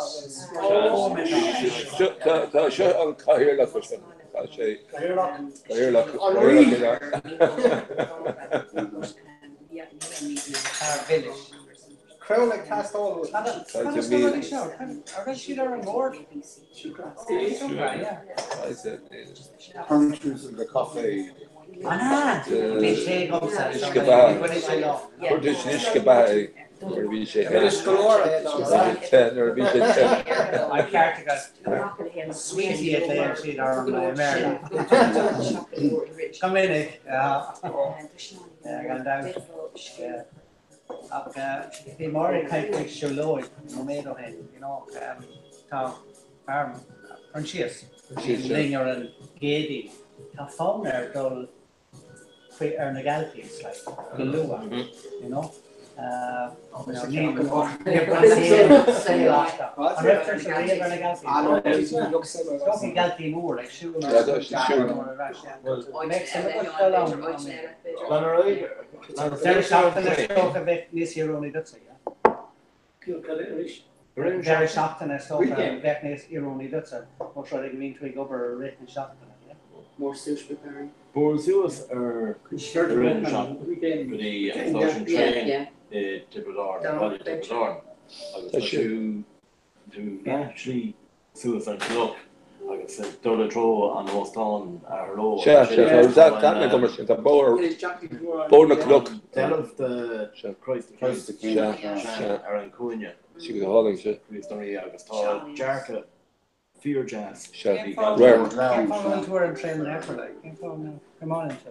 Crowley cast all of Punches in the coffee. I can't sweetie at the sheet or America. Come in it. Yeah, gone down. The more kind of Charlotte, Momento head, you know, Tom Farm, Francis, Linger and Gady, Tom Fowler, Dole, and the Galties, like Galua, you know. More sushi preparing. Borzuas are the shop for the explosion train. Tipperdown, Tipperdown. I was to actually Suas and Look. I guess Dole Tro and Weston are low. That made the Bower Look. Tell of the Christ the King are in Cunha. She was holding shit. We've done the August Jarka. Fear jazz. Where? Tour and train after like. Come on into.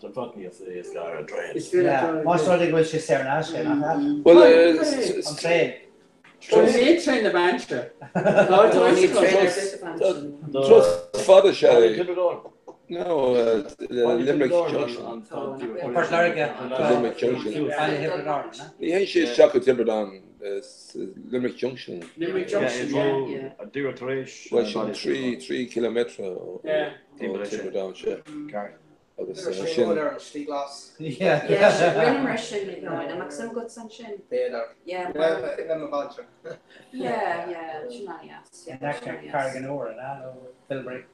The fucking is the guy a train. Yeah. Most of it was just there now. Well, I'm saying. Train the banter. Trust father Shelley. No, Limerick Junction. Limerick Junction. Yeah, she's chocolate Tipperdown. Limerick Junction. Limerick Junction. Well, 3 kilometres. Tipperdown, agus Sin sin bhfuil tí glas. Yeah, rinne mar sin no, and I'm some good sun sin. Yeah. Them a bunch. Yeah, sin yes. Yeah. Cargan over and Bilbury.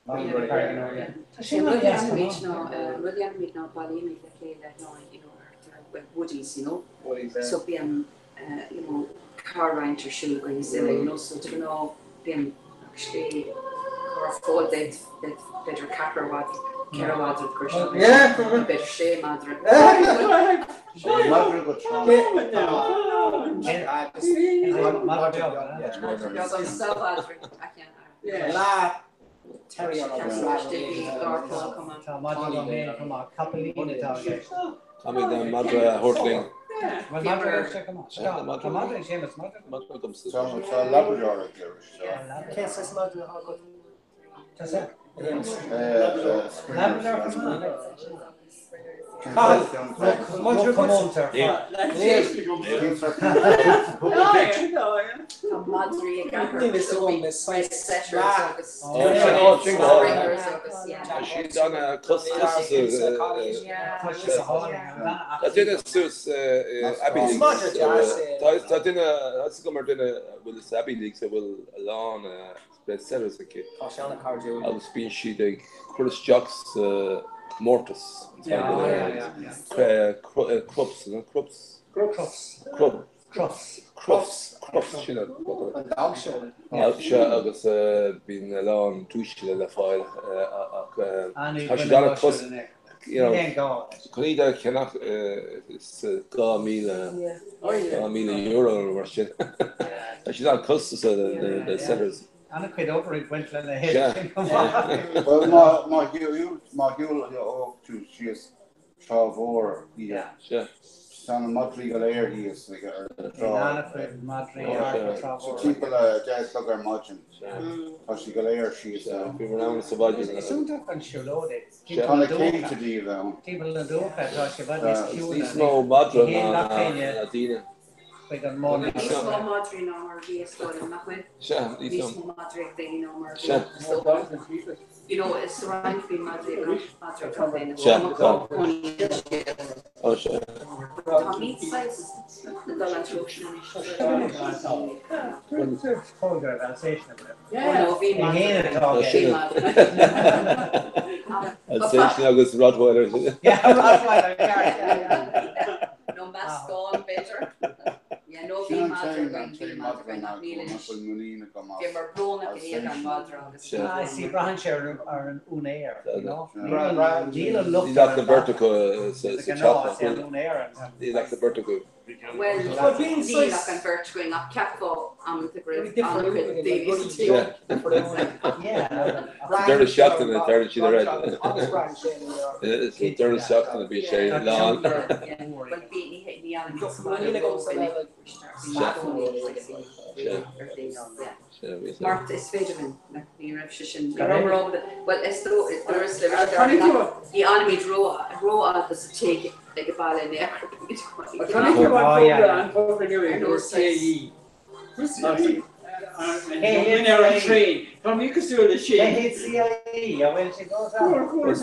William meet now Ballymy the play that no, you know, with Woodies, you know. So being you know, car rancher shoe going silly, you know, so to know being actually or full that better capper what Kerawads of course. Yeah, better shame madre. Madre got strong. Yeah. Terry on the Madra Hortling. Well, Madra, check them out. Madra, Seamus, Madra comes to it's a Labrador Irish. Can't say Madra how good. That's it. Labrador, come on. She's done a Abbey League, so will along bestsellers a kid. I was being she the Chris Jocks Mortis. Crops, you know. Agus been along tuition the file. She done a cost, you know. Canada cannot. It's €1,000,000 or shit. She's on cost so the sellers. And a quid over it went in the head. Well, my Hugh, she is 12 yeah. Son of Madrid Galair, he is like a so people just look at Margin. As she Galair, she is people around Savage. It's so different, she loaded. On the key to do though. People in the Oka, she was this no Madra Adina. Like a morning. Small Madrid no more VS story in Macwin. Small Madrid thing no more. You know, it's around between Madrid company. Oh, sure. Tommy size the dollar introduction. Alsatian agus Rottweiler. Yeah, Rottweiler. No mascot better. Yeah, no be Madra going to be Madra not kneeling. Give her blown up here on Madra. I see Brancher are an unair, you know. He's like the vertigo, it's a chocolate. He's like the vertigo. Well, Neil and Bert going up Capo the grave. Yeah. They're shocked in the third, she's red. They're shocked in the beach, long. But beating hit me on the Mark is vitamin. Well, it's the animated raw does take like a ball in there. Train. From you can do the shit. When she goes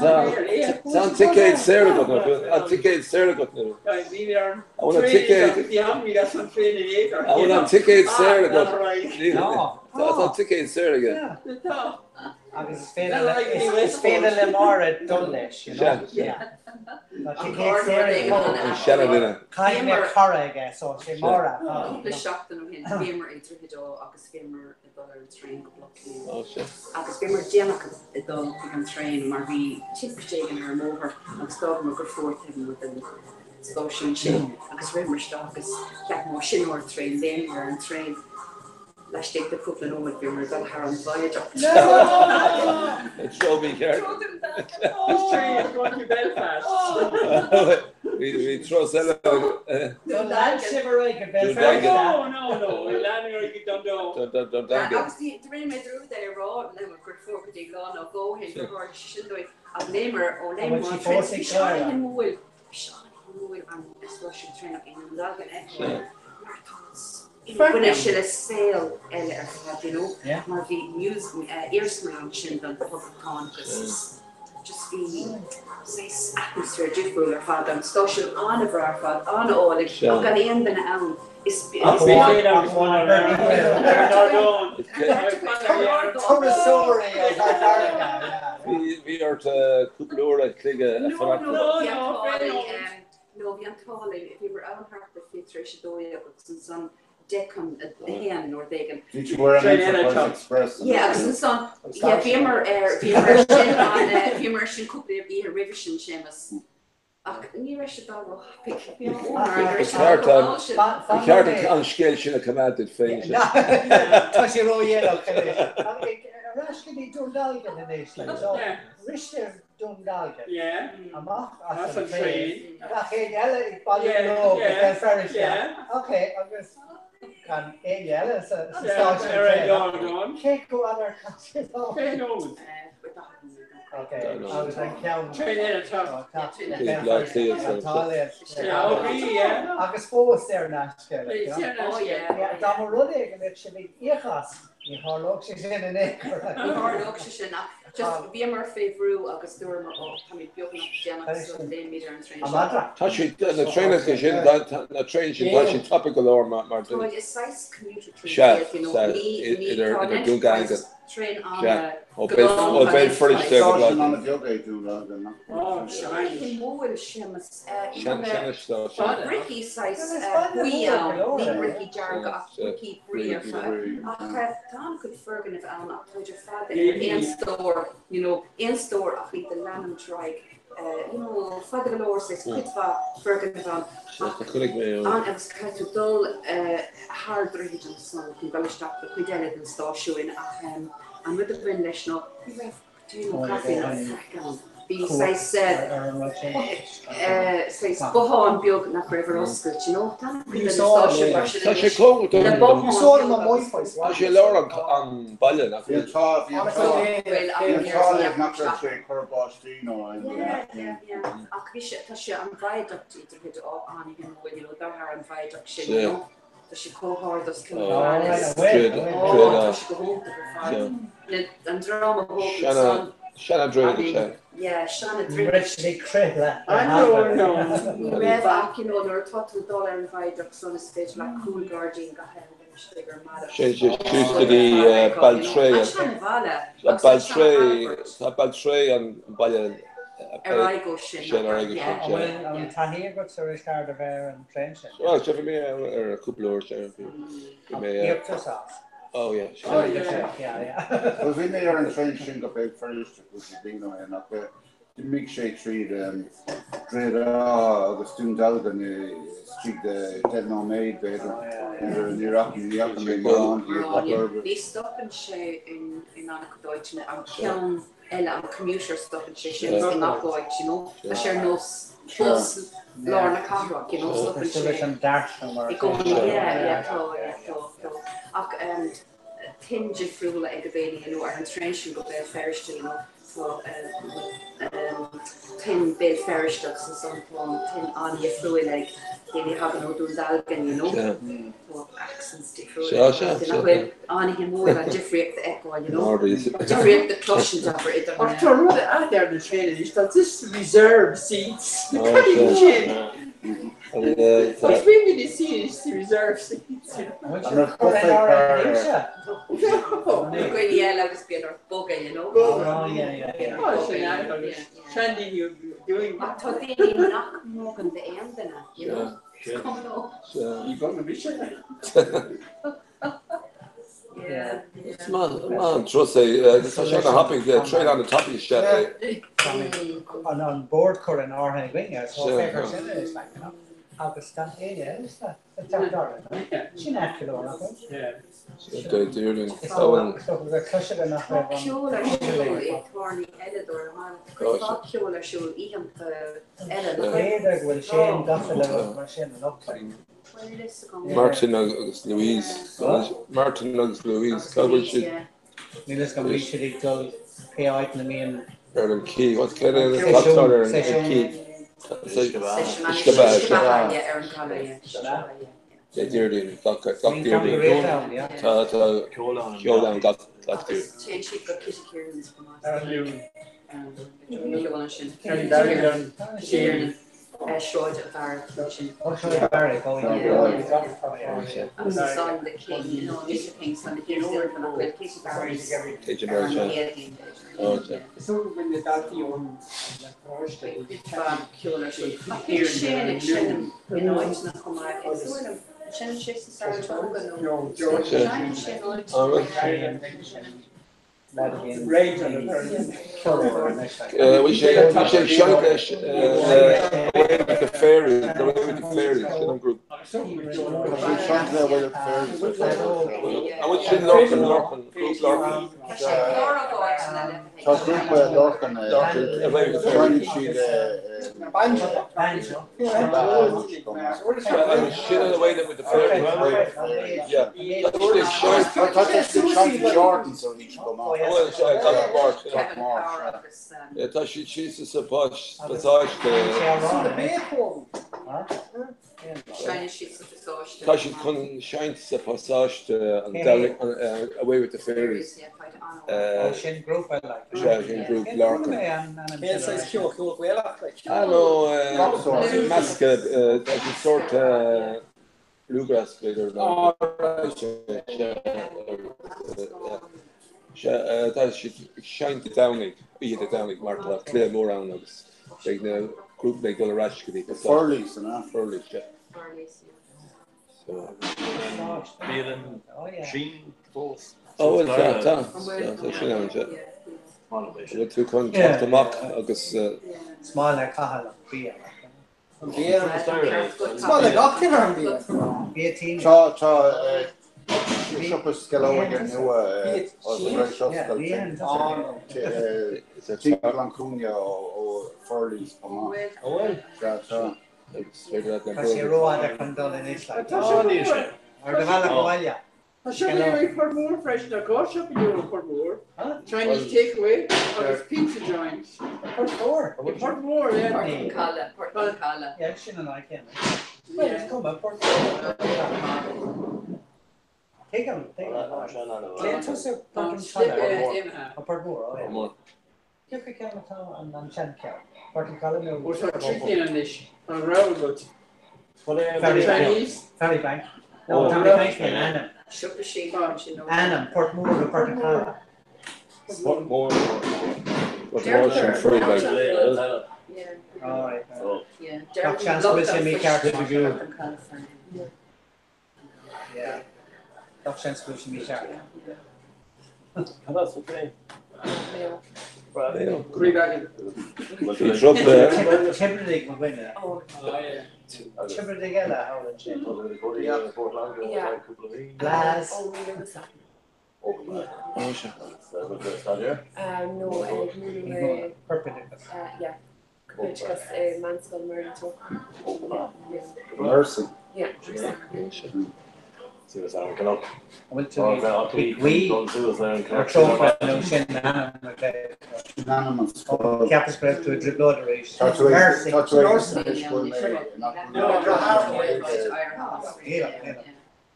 out. It's on ticket Sarah got ticket Sarah got I want a ticket. I want a ticket Sarah got that's on ticket Sarah again. It's fading them more at Dulles, you know. Yeah. But you can't say kind of Cora, I guess, so she more. The shock that I'm in, Famer into Hido, August Famer, the dollar train, oh shit. August Famer, Gemma, the dog can train, Marby, chip shaking her over, and stop him a good fourth heaven with them. Social chin, August Famer, August, get more shin or train, then we're in train. Let's take the couple of moments we were going to have voyage up. It's so big here. This train is going to Belfast. We throw Stella. Don't land Shiverake at Belfast. No. We're landing or you don't know. Don't. Obviously, the rain made through there, raw, and then we're good for the go, no go, him for her, she should do it. I'll name her, or name her, and especially train up in the log and when I should sail, you know, more the news, ears me on chin than public con, because just be nice atmosphere different or fad am social on of our fad on all like Sure. got in the now is Vi har till Kuplora kliga no, vi antagligen if we were out here the filtration door but some decon at the hand or they can Did you wear an Enterprise Express? yeah some vi immersion couple of revision schemas ní raibh sé dá Ceart an scéil sin a commanded féin. Tá sé róhéile Rascinní dúndalgan in éis Riiste dúndalgan amach as an tréin ché eile ag bailú ferris Ok agus can é eile Cé go anar Okay, I was like train in a tunnel. Agus fós there Nashke. Oh yeah. Dá running and it should be ichas. You harlock she in an acre. Harlock she just be more favorite agus dormer or coming building up pajamas so they meter and train. Touch it the trainers is in the train she touching topical or Martin. So it's size commuter train. You know, either doing gang. Train on very first on the yoga do that. Oh, shiny. More shamus. Ricky size we Ricky Jarga Ricky Bria. Tom could Fergan if Alan up to your father in store, you know, in store I think the Lanham Trike. You know, Father Lord says Kitva Fergan van and it was kind of dull hard region so can go stop the Quidel and start showing and with the wind national you know coffee on be says says Bohan Biog na River Oscar you know you saw you saw him on my face she Laura on Ballen you saw not to say Corbostino and Akrisha Tasha and viaduct to hit off on him when you know there are viaduct you know she cohort das can and drama Shanna Drake. Yeah, Shanna Drake. Richly cripple. I know. Rev back, you know, there are $2 and viaducts on the stage like Cool Guardian got held in the bigger matter. She's used to the Baltray and Ballen. Arigo Shin. Well, Tahir got so we started there and trench. Well, it's definitely a couple of hours. Oh yeah. Yeah. Well, we made our trenching up out first, which is being and up the milkshake tree, Dread Augustine Dalgan, street the Dead No Maid, and the Iraq and the Alchemy. They stop and share in Anaka Deutsch and Kion Ella and commuter stop and share in Deutsch, you know. I share nos. Plus Lorna Carrock, you know, stop and share. Tinge frugal aggravating and or translation go there farish you know so tin bed farish ducks and some tin on your fluid like they have no do dalgan you know so accents different on him more than Jeffrey the echo you know Jeffrey the cushions over it after out there the train is that this reserve seats What's really the scene is to reserve seats. Yeah, like being our boga, you know. Oh yeah. Trendy, you doing. I thought they didn't knock more on the end than that, you know. You're going to be sure. Yeah. Man, trust say, such a hopping train on the top of the shed. On board current or hanging, so favorite is like, you know. Augustan area is that she not kilo yeah they're doing so the cushion enough Kjola show Tony Edidor man Kjola show even Edidor will Shane Duffalo machine up Martin Louise coverage Nilas can reach it to pay out in the main key what kind of key Short of our kitchen. Oh, sure, Barry, go Yeah. I was on the king, Mr. King's on the king, still from the kitchen Barry's. Kitchen Barry's, yeah. Okay. So when the daddy on it's not come out. It's sort of Shannon shifts the start we should show away with the fairies, the way with the fairies, Shannon group. I want you to Lorcan, group Lorcan. So group Lorcan, trying to see the banjo. Shannon away with the fairies. Yeah. I thought that's the Shanty Jordan, so he should come out. Ja, to się czysto zapaść, to się kon shine zapaść away with the fairies. Shin group I like. Shin group Larkin. I know, Maska, that's a sort bluegrass figure now. That should shine the downing, be the downing, Martha, clear more around us. Like the group they go to Rash could be Furleys, and Furleys, yeah. Oh it's that, that's you know, what you can talk to mock, because small like Kahala, beer. Small like Octagon beer. Bishop is still over here now, or the Red Shop still Lancunia or Furleys come on. Because you're all that come down in Islam. Or the Valakovalia. I should be away for more fresh in the car shop in Europe for more. Chinese takeaway or there's pizza joints. For more, yeah. Portocala. Yeah, she and I can. Well, it's come up, Portocala. Take them. Let's also Portmore. You can count on Shankill. Portocala. What's our chicken on this? On railroad. Chinese. Ferry Bank. No, Ferry Bank and Annan. Sugar sheep. Annan, Portmore, the Portocala. Portmore and Ferry Bank. Yeah. All right. Yeah. Got chance to listen to me character review. Yeah. Got chance to listen to me character. That's okay. Timberlake will win it. Timberlake, how would you? Blaz. No, yeah. Because man's got married to. Mercy. Yeah. See what's on come up. I went to we Capital Square to a blood race. Mercy.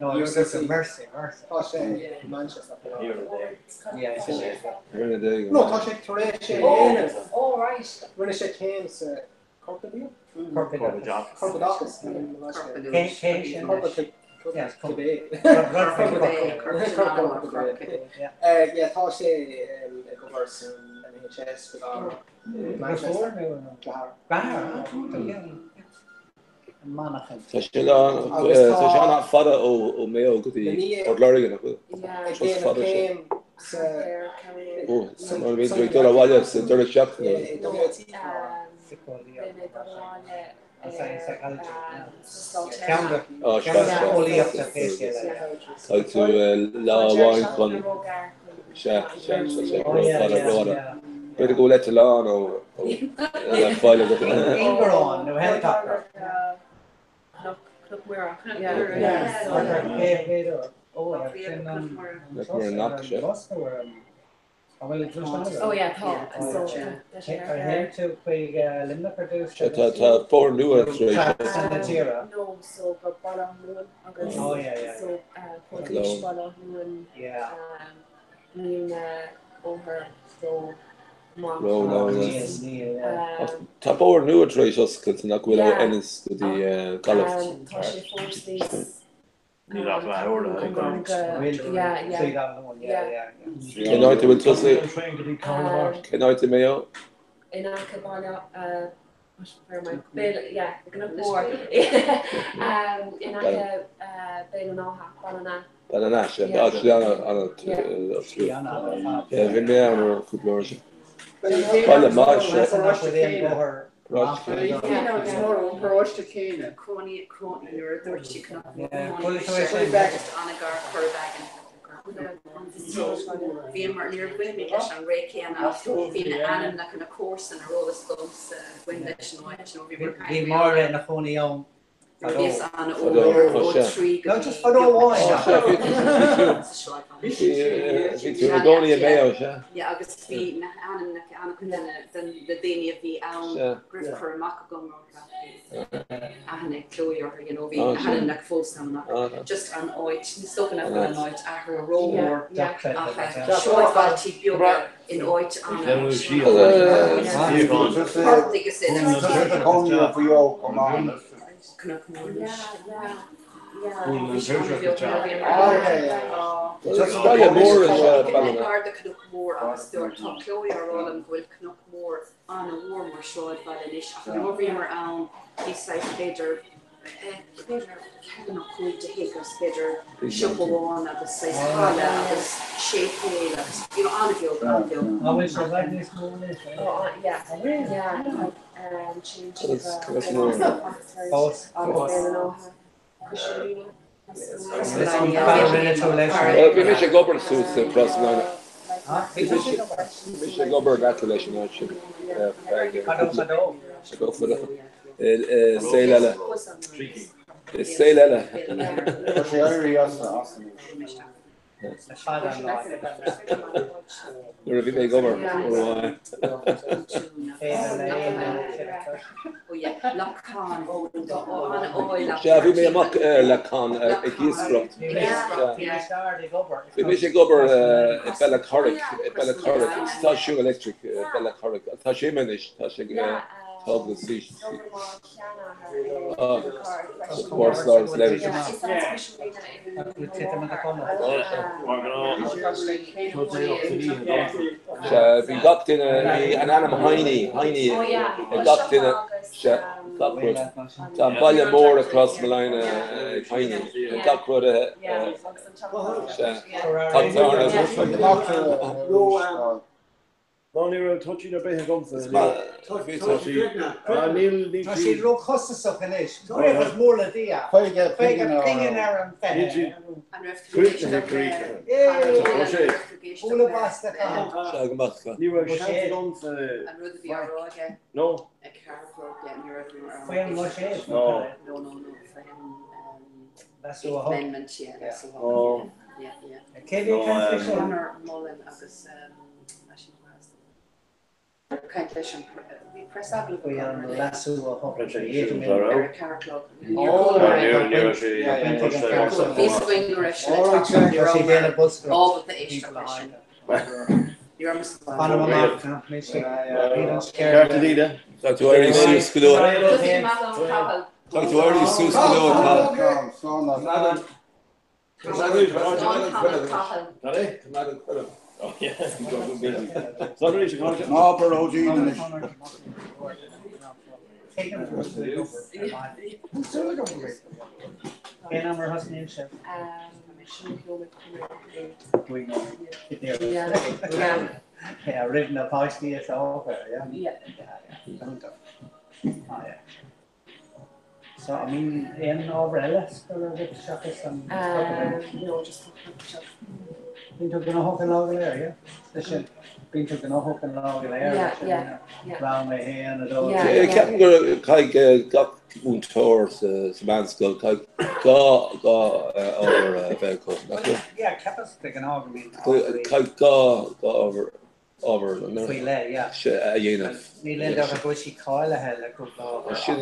No, it was just a mercy. Manchester. Yeah, it's no, Tasha Torres. Oh, right. When I said Keynes, Corpidocus. Yes, yeah, Tasha covers NHS with our Manchester. Sasha fada o Mayo go the Port Lorrigan. Oh, someone means we got a while of the shop. Oh, to La Wine Con. Better go let the lawn or file it. Ingeron, no helicopter. Oh, yeah, to Linda produced. Four new ones, right? No, so but Balahmoon. Oh, yeah. So, Polish Balahmoon. Yeah. Nina over so Tá bór nua trééis oscailt nach bhfuil Ennis go dtí galach. Tá sé fórstaí Cénáid bhfuil tusa cénáid méo? Ina cabana mór ina bé náha banana. Banana sé an bhí mé an cúpla sé. Baile máis Roiste céine. Crony you're dúirt si Yeah, Bhí mar níor bhuiine leis an ré céanna bhín anam na chuna cósan a rólas gomsa bhuiine leis an áid nó bhí mar Bhí mar na chonaí ann. Bhís an trí No, just for all wine. Bhí tú gcónaí méo se? Yeah, agus bhí na anam na den daine a bhí ann gribh chur amach gom ahannig clúir bhí anam na fósam just an áid ní stopan an áid a chu rómór seoidhiltí beaga in áid an mór agus dúir tá clóirrálam bhfuil cnoc mór an a bhór mar seoid bail is nó bhí mar ann ísáid féidir cean chuid de hégus féidir siopáin agus saáile agus séchéil agus anna Bhí mé sé gobar sús prosmáine. Bhí sé gobar gaú leis an áid sé eile. Is sé eile. sé éirí as Nuair a bhí mé gobar sé bhí mé amach leán ag díoscrocht. Bhí mé sé gobar bella choric tá siú electric bella choric tá sé manis tá sé tábla sí Warslars le. Bhí gach duine an anam haine gach duine gacrúd Tá an baile mór across me line haine gacrúd Máníar tuí na béthe gomsa Tá sí ro chosach in éis. Tuairgus mór le dí pingin ar an fe. Bhúla basta Ní gomsa No Faoin mar sé? No That's a amendment, Mullen agus Kind leis an presabla lasú a hopla Yeah, written a pasty is over, yeah. So I mean, in overall, still a bit shocky some. No, just been took gonna hook and log there, yeah. Been took gonna hook and log there. Yeah. Round my hand and all. Ceapan gur caig gach úntóir sa manscoil caig gá over bheitco. Yeah, ceapas taken over me. Caig gá over. Fuile, yeah. A dhéanamh. Ní le a go sí cáile heile go sé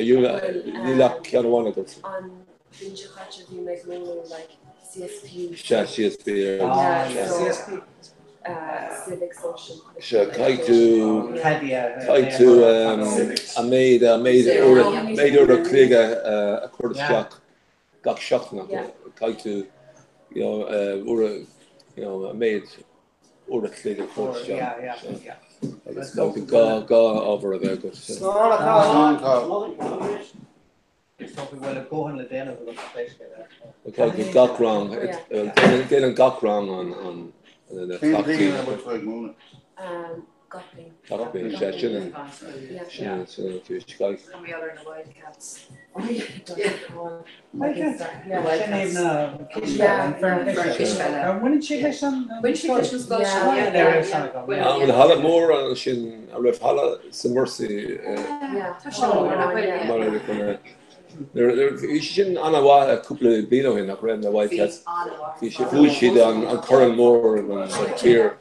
dúla ní le ceanhána go. An vinge chatte bhí me like CSP. CSP. CSP. civic social. Sure, Kaitu, I made her Krieg a Kurdish shock, got shocked now. Kaitu, I made Ura Krieg a Kurdish shock. It's go over there. Okay, it got wrong. It got wrong on the top team. Cockpit, Wildcats. She's on a couple of Bino in the Wildcats. She's on Curran Moore and here.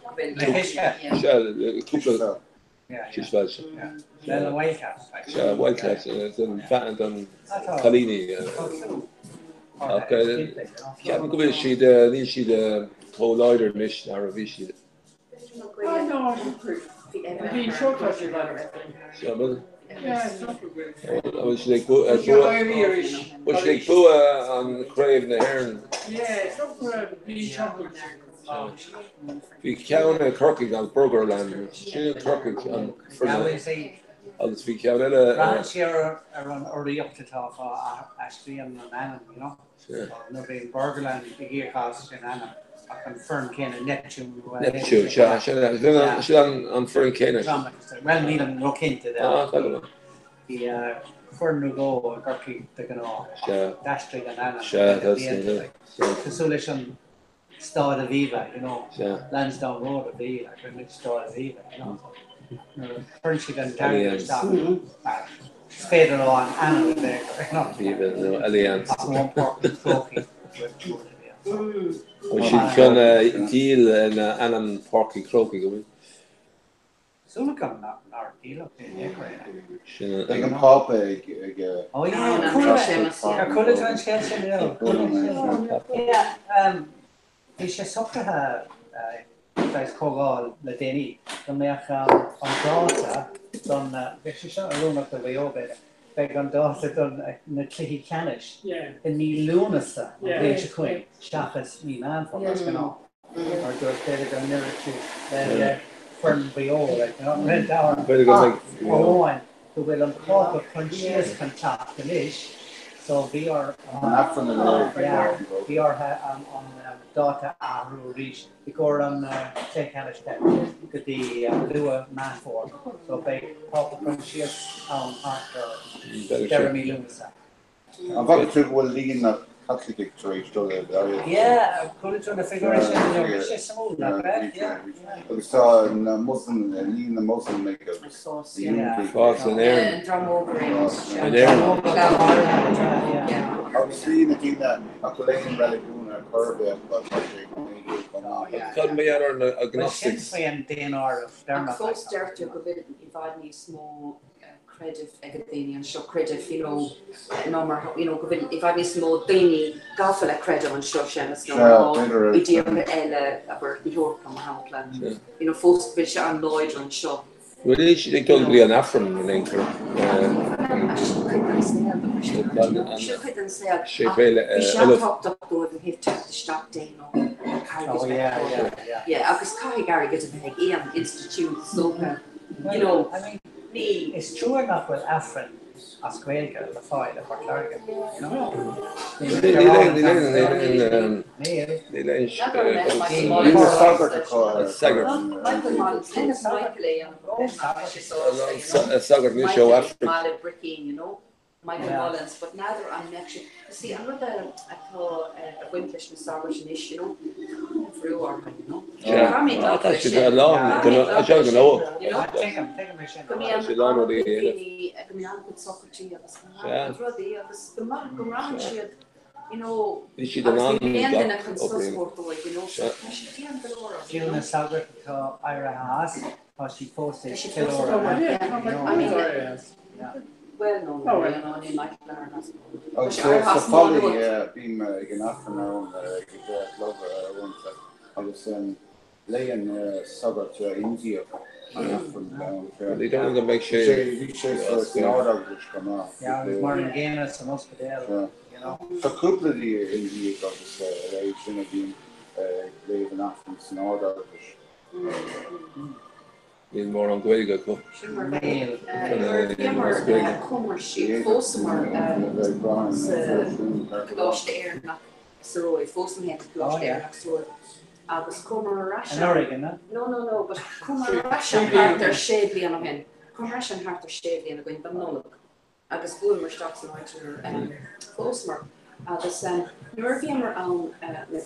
She's Welsh. Wildcats, and Kalini. Okay, Captain Govish, she'd whole lighter mission, or Vishi. Was like on Crave the Heron. We count a Kirky on Burgerland. She Kirky on Fernand. I'll speak out last year around early up to top Ashby and Annan, no being Burgerland, the gear cost in Annan. On Fern Kane and Neptune. She's on Fern Kane. Well, need them look into that. The Fern Nugo, Gurky, the Gano, Dashtree and Anna. The solution Star of Viva, Lansdowne Road of Viva, Star of Viva, Fernship and Target stop. Spader on Anna there. Viva, Alliance. She can deal in Annan Parky Croaky going. So look on our deal up in They can pop a. Oh yeah, cool translation. Yeah. Is she something guys Kogal Ladini? The make on daughter done. She's not alone up the way over. Beg on daughter done na Clicky Canish. In me Lunasa, Rachel Queen, Shakas me man for us, Or do it better never to Fern Bio, Red Tower. One, who will uncall the conscious contact the niche. So we are we are on daughter Aru Reach. We go on take Canish to the Lua man for. So by Papa Conscious on Jeremy Lunasa. I'm about to go lean up Catholic church to the yeah, put it on the figuration we saw a Muslim lean the Muslim make a Fox and Aaron. I was seeing the thing that a collection Religuna Curve but couldn't be other agnostics. Close there to go bit divide me small credit Academian show credit number go bit if I miss more daily gafel credit on show shamas no idea about the York on Hampland first fish on Lloyd on show. Well, they don't be an Afron in anchor. Yeah, because Kai Gary gets a big institute so I mean it's true enough with Afron as Quaker, the file of Clark, Michael Mullins, but now I'm actually see I'm not a Winklish massage ish, through or Yeah, I thought she'd a long. I don't know. Take him. She's on with the. Is she the non? Gilna Salbert to Ira Haas, how she posted. Well, no, in like oh, so folly, being enough for now, love, I was laying sugar to India. They don't even make shade. Yeah, it's more than Guinness and Muscadel, you know. So couple of the India got this age in a being living after in order. In more on Guiga go. Kommer shit fosmar glost air nach soroi fosm het glost air nach soroi agus kommer Russia. In Oregon, no, but kommer Russia harter shade li an hen. Kommer Russia harter shade li an going banolog. Agus boomer stocks and fosmar. Agus nur fiammer aan de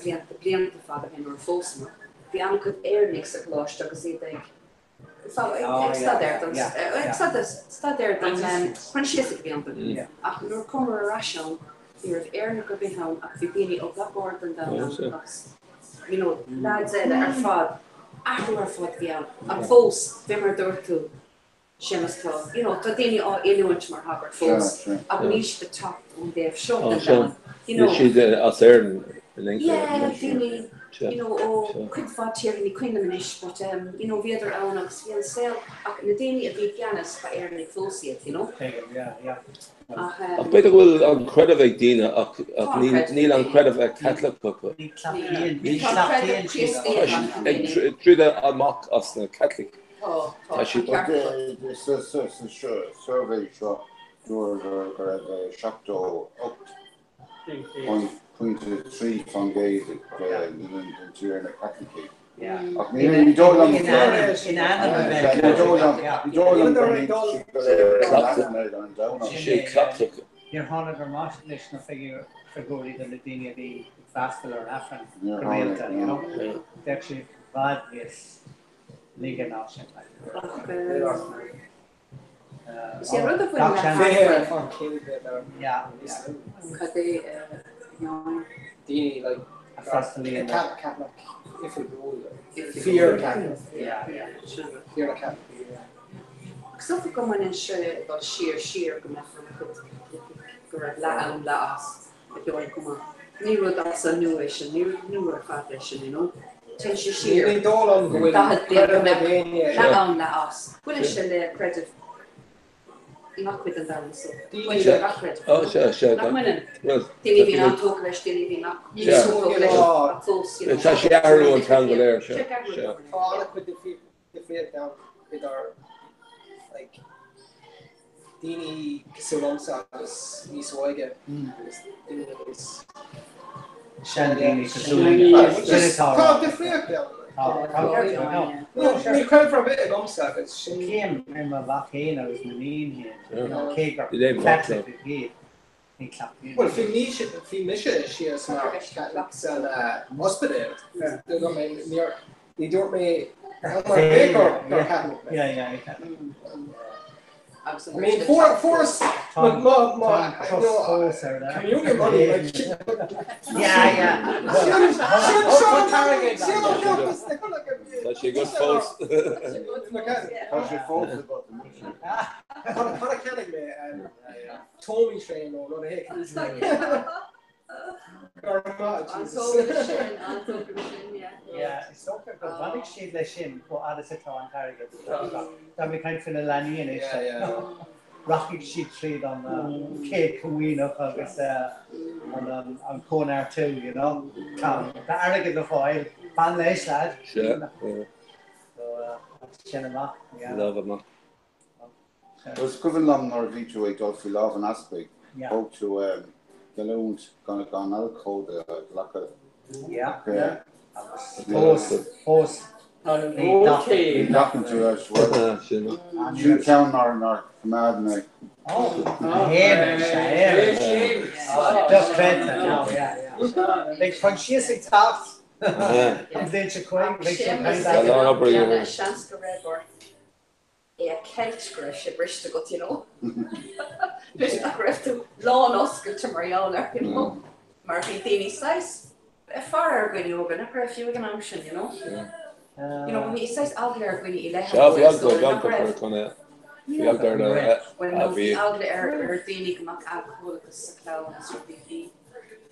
bliante vader hen or fosmar. Die aan could air niks a glost agus I think. So ik sta daar dan Francesca bianten. Ach nur kommer Russian hier het eerlijke behouden ach we die op dat bord en dan you know lads er fad after fad die aan false dimmer door toe Shemastal you know dat die al inuit maar Robert false op niet de top om de show you know she did a certain yeah you know could fat here in Queen Minish but you know the other owners we sell na dini a big pianist by Ernie Fulsiet you know yeah I better will on credit like Dina Neil on credit Catholic couple through the mock us the Catholic this is survey shop door Shakto up 0.3 van Gaelic in a Catholic. Yeah. We don't Your honor vermacht is no figure figure the Ladini the festival or Afan you know actually bad is legal option yeah Dini like Catholic if it rule fear Catholic fear Catholic so for come in share about sheer come from correct la as if you want come new that's a newish newer foundation you know change sheer in Dolan go in la as will share credit not with the balance so when you got credit well TV not talk less TV not it's actually everyone tangle there sure all with the fear down with our like Dini Kisulomsa is Niswaga is Shandini Kisulomsa called the fear down we come from a bit of Gomsa it's came in my back here I was mean here you know cake or well Finisha she has Catholics and hospital they don't make yeah I mean, force, communion money, like, yeah. That's a good post. Tommy train or not a heck. Yeah, it's okay because one exchange the shin for other set on target. That we kind of feel a lani in it. Rocky sheet trade on cake queen of us on corner too, you know. Come the arrogant the foil, fan lace lad. Sure. So cinema, yeah. Love it, man. There's Kuvilam nor V2 don't feel love an aspect. Hope to Galloons gonna alcohol like yeah. Horse. Okay. Talking to us. You town or command. Just better. Yeah. Like Francesca talks. Then she quite. Chance to red or a Celtic ship to go, you know. There's not grip to law and Oscar to Mariana, you know. Martini size. A far going over, not for a few option, you know. You know, when he says out there, when he left, when the outlier Dini come out alcohol because the clown is really,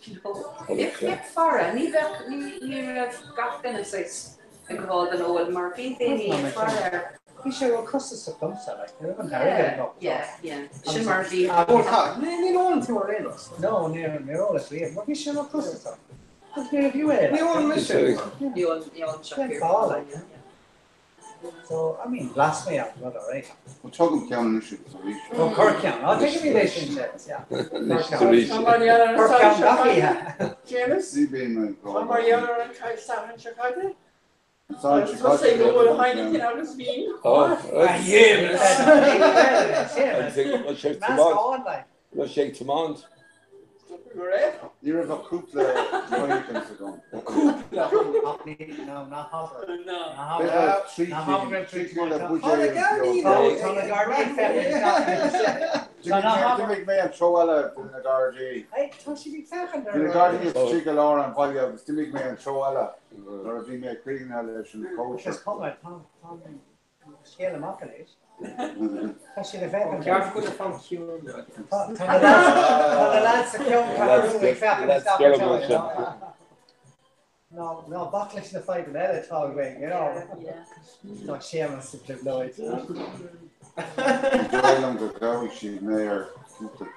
you know, if far, and you have got then it says I call the old Murphy thing for You should go across the comes like yeah. Should Murphy. No, near all the way. What you should go across the top? If you were. You on So, I mean, last me out, not alright. We're talking county issues. Oh, Cork County. I'll take a relationships, yeah. Somebody other Cork than County, Chicago. James? Somebody other than South Chicago? I was going to say go with Heineken out of Spain. I think we'll shake Tomond. We'll shake Tomond. You're a couple of Heinekens ago. No, not Hopper. Jimmy may have Troella in the Gardaí. The Gardaí is Chica Laura and Polly of Jimmy may have Troella. Or if he may create an election coach. Just come at Tom scale him up at least. Actually, the fact that you're going to find cure. The lads are no, Buckley's the fight with Ella talking, you know. It's not shameless to play Lloyd. Long ago, she's mayor,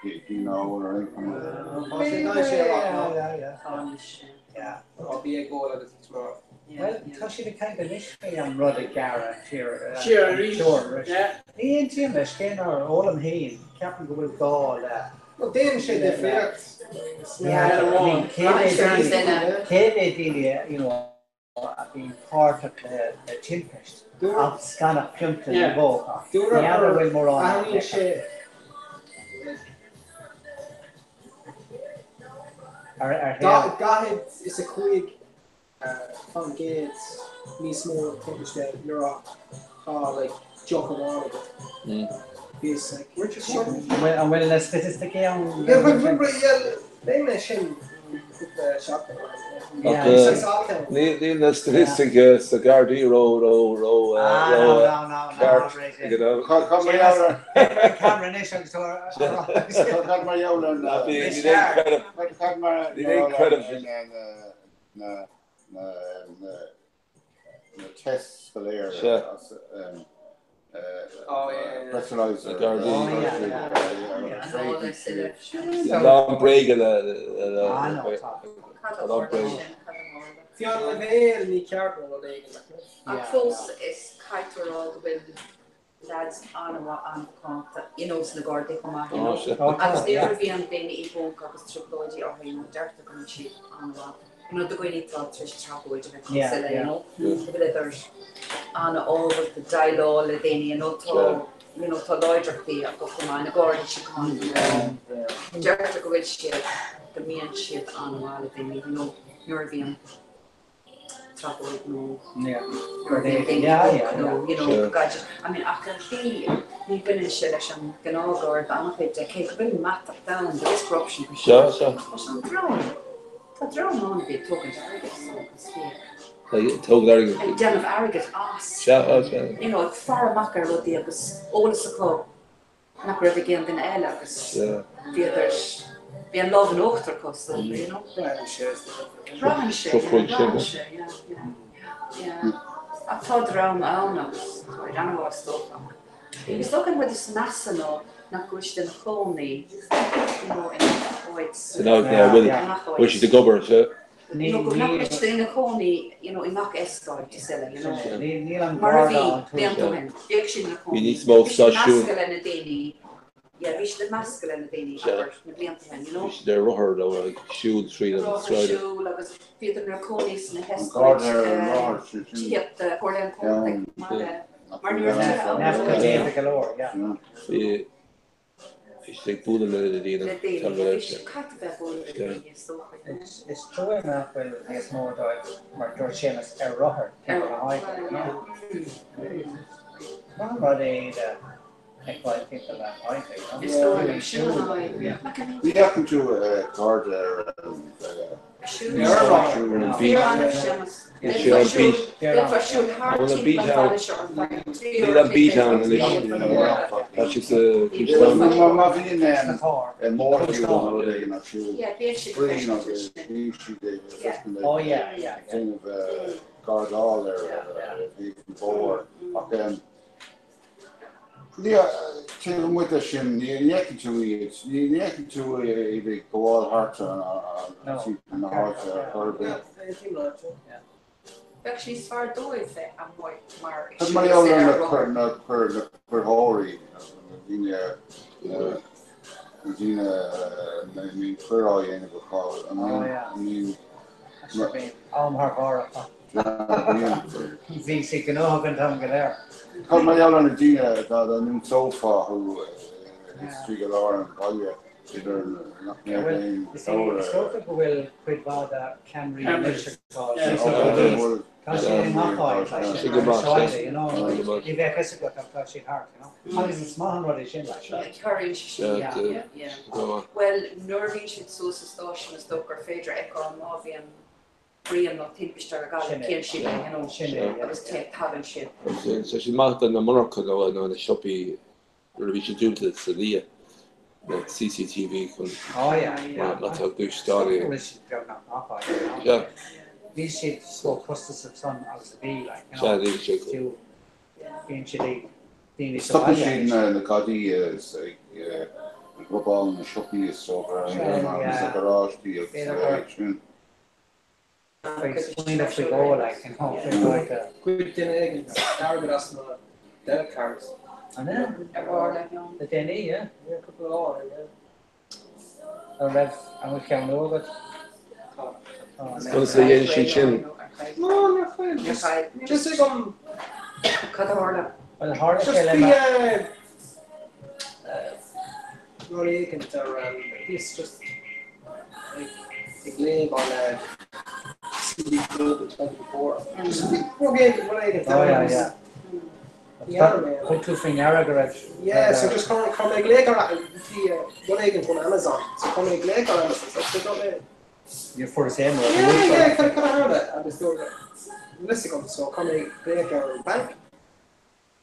you know, or anything. Yeah. I'll be a goal at it tomorrow. Well, Tashi the kind of mystery on Ruddy Gara here. Sure, yeah. He ain't in the skin or all of him. Captain will go well, then she the fact. Yeah, I mean, KV, you know, being part of the Tempest. I've kind of pumped in the boat. The other way more on. Gahed is a quick fan gates, me small things that you're like joke around with. It's like we're just well, the statistic on. Yeah, but remember, they mentioned the shop. The statistic is the Gardaí row, you know. Camera nation tests for there. Pressurized. Long break and long break. Fiona Vale ni Carter or they. Close is Kaitor all the way. Lads on you know, the guard they come out. You know, as they are being then able to trilogy or you know, dirt the country on you know, the going to talk to travel with the you know, the villagers on all of the dialogue, the you know, to logic the of the man, guard she come dirt the good shit, the main shit on a while they you know, European. Travel with no, you know, gadget. I mean, I can see we've been in selection, can all go down with the cake, really matter down, there is corruption. Sure. But drone on be talking to Like, talk there. And then of arrogant ass. You know, far macker with the was all the club. Not really again than Ella was the others. We are love and ochter cost, you know. Brown share, yeah. I thought around my own, I don't know what stuff. He's talking with this national, not good than Honey, you know, in Whites. Which is the governor, so. You know, not good than Honey, you know, in Mac Escort, you say, you know. Marvy, Benton, Diction, you need smoke sauce shoe. Yeah, we should masculine thing. You know. They're rougher though, like shoe three of them. Shoe, like a Peter Merconis and Hesco. She kept the Portland yeah. Fish like food in the dinner. It's true enough when it's more like George Seamus a rougher. We happened to guard Tim with the shin, you can to it. You can to the goal heart and the heart or the. Actually, far do it and what Mark. But my own per hori, I mean, per all you end up calling. I mean, VC can open them there. Because my own Dina, the new sofa who is figured out and value. Sofa will quit bad Camry initial call. Because in my point, you know, if I guess it got because she hard, you know. It's small what is in like. Yeah. Well, Norway should so station is Dr. Fedra Economian. Brian not think Mr. Gal can she, you know, I was take having shit. So she marked on the Morocco no the shoppy we should do to the CCTV. Oh yeah. That's a good story. Yeah. These shit so customers of some as be like, you know. Being chilly. Stop machine the Cadi is like football and the shoppy is so around the garage deal. Explain if we go like, you know, like a quick thing, Argos, debit cards. And then the Denny, yeah, a couple of hours, yeah. And we can know it. What's the Yen Chin? No, you're fine. Just like cut the well, hard just be Rory Aiken it's just like the glaive on CD Club 24. Just we're getting related. Oh yeah. Put two finger garage. Yeah, so just come make later one Aiken on Amazon. So come make later on Amazon. You're for the same. Yeah, kind of heard it. I was doing it. Listen, so come make later bank.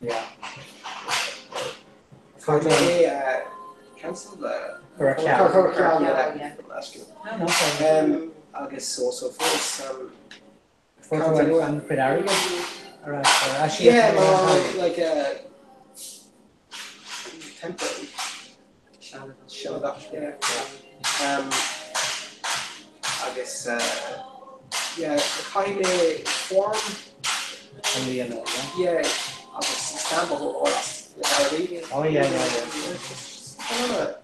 Yeah. For the cancel the last year. I guess so first and Pedarian. Yeah, more like a temporary. Show that, yeah. I guess yeah, kind of form. Yeah, I guess Istanbul or Arabian. Oh yeah. I don't know.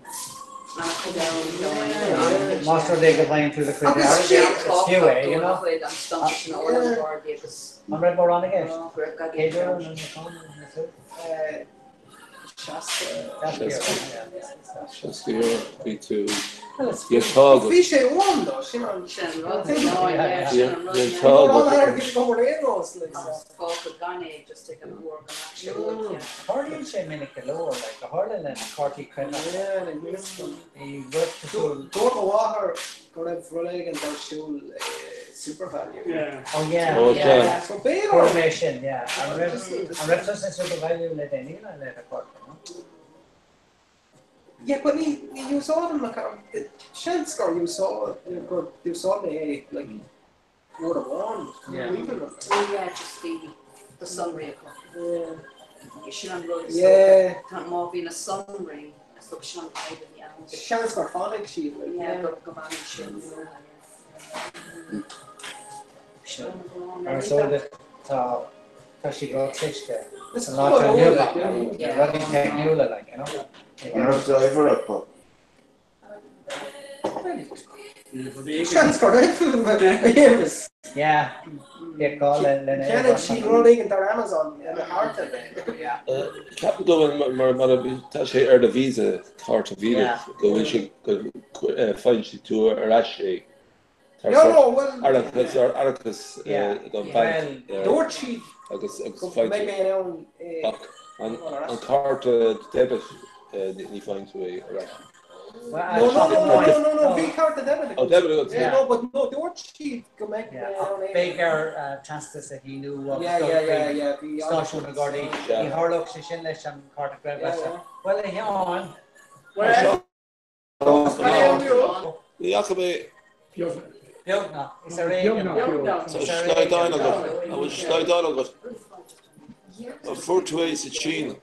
Master they get lying through the crowd. It's you know. I'm Red Bull on again. Just here, B2. Yes, Hog. Fish one though, she man. Yes, just take a work on actually. How do you say minute lower like the Harlan and Carty Credit? Yeah, they missed them. He worked to Dorma Walker, got out for leg and their shoe super value. Yeah. Oh yeah. So big formation, yeah. I'm representing super value let any let a quarter. Yeah, but you saw them like the Shenskar you saw the like Word of One. Yeah, just the summary. Yeah. You shouldn't really can't more be in a summary. So shouldn't hide in the animals. Shenskar phonic sheet. Yeah, but go back and show. And so that she got fixed there. It's a lot of new like, you know. And that's the ever up. Yeah, they call it. Can she running into Amazon and the heart of it? Yeah. Captain Govan, Marmara, the visa, card of visa, go when she find she to her actually. Well, Aracus, don't she? I guess on card debit, he finds way. No, bhí carta debit. Oh, debit. Yeah, no, but no, don't she go make Bigger chances that he knew what yeah. Station of Gordy. He heard up to Shinlish and Carter Greve. Well, he on. Well, Jacobi. Jugna. Is there a So Schleidain I was Schleidain a 4 to 8 China.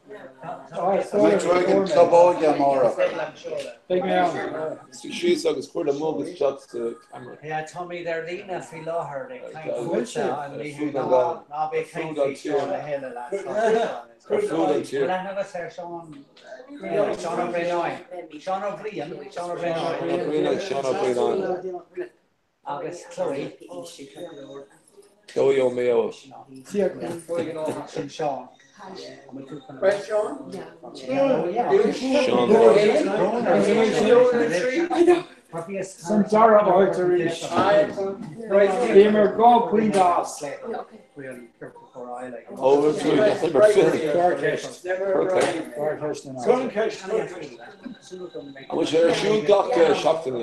She's like for the mug shots the camera. Yeah, Tommy, they're leading us we law her. They can't Food on tier. Well, I have a sir Sean O'Brien. Sean O'Brien. August Chloe. Chloe O'Mayo. Sean. Right, Sean? Some Zara about to reach. Gamer go Queen Doss. Over to number 50. I wish I shoot Doc Shockton.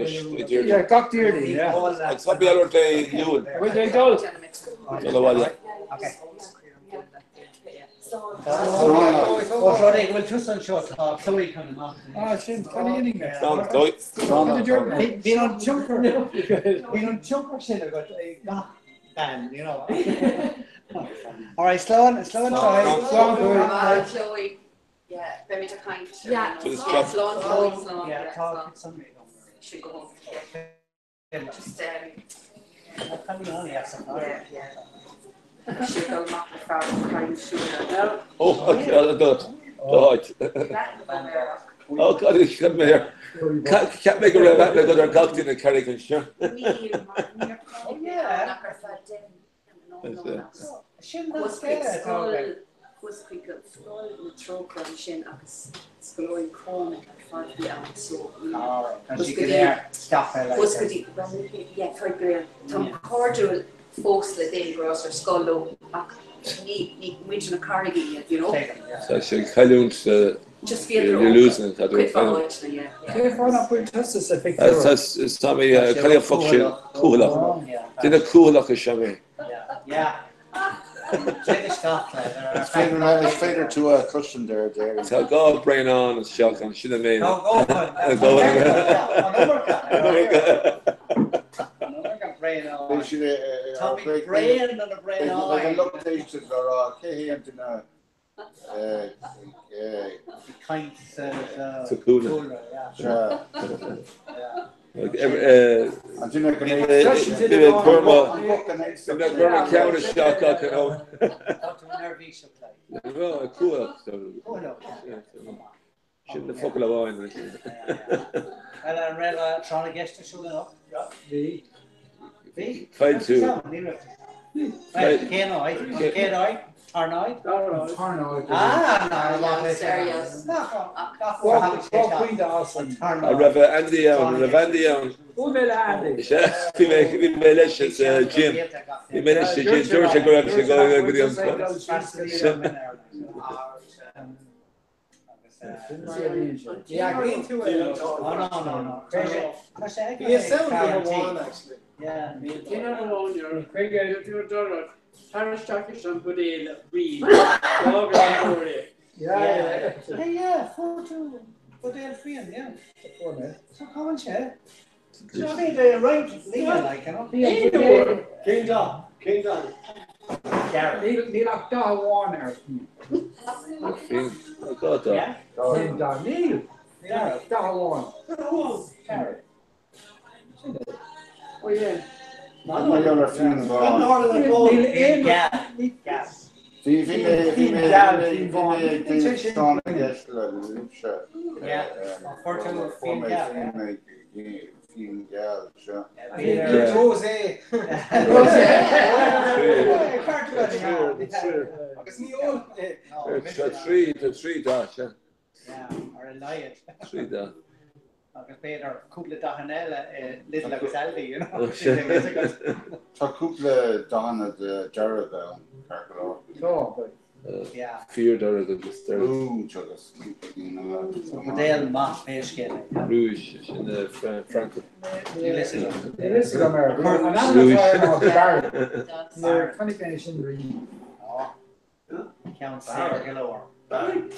Yeah, Doc Dearly, yeah. It's not the other day, you. Will they go? Okay. Well, two sun shots. Chloe coming off. She's funny in there. Being on chunker. Being on chunker, she got not banned, you know. All right, slow on. Chloe. Yeah, very kind. Yeah. Slow. Yeah, talk somebody. Should go home. Just Oh, okay, oh, God, he's come here. Can't make a red back like other cocktail in a Carrigan, sure. Oh, yeah. So she Calhoun's just you're losing it. That's Tommy Calhoun function cool. Didn't cool like a chamois. Yeah. It's fader to a cushion there. So go brain on and shock and should have made counter shock cool. Shouldn't have fucking line. Well, I read trying to get to show up. V. 5-2. Yeah, green to it. No. He sounds like one actually. Yeah. You know, you're Craig, you're done. Harris Jackson put in read. Yeah. 4-2. Put in 3 and yeah. So come on, Chad. So I mean, the right leader, like, you know. King John. Gary. They like Don Warner. Yeah. King John. Neil. Yeah, Don Warner. Gary. Oh, yeah. Yeah, or a lion. 3 da. Agus Peter cúpla dahanella little agus Aldi, you know. Tá cúpla dahanna de Jarrah Carcará. fear there agus there. Model math page Rouge in Franco. Count Sarah galore. Baron.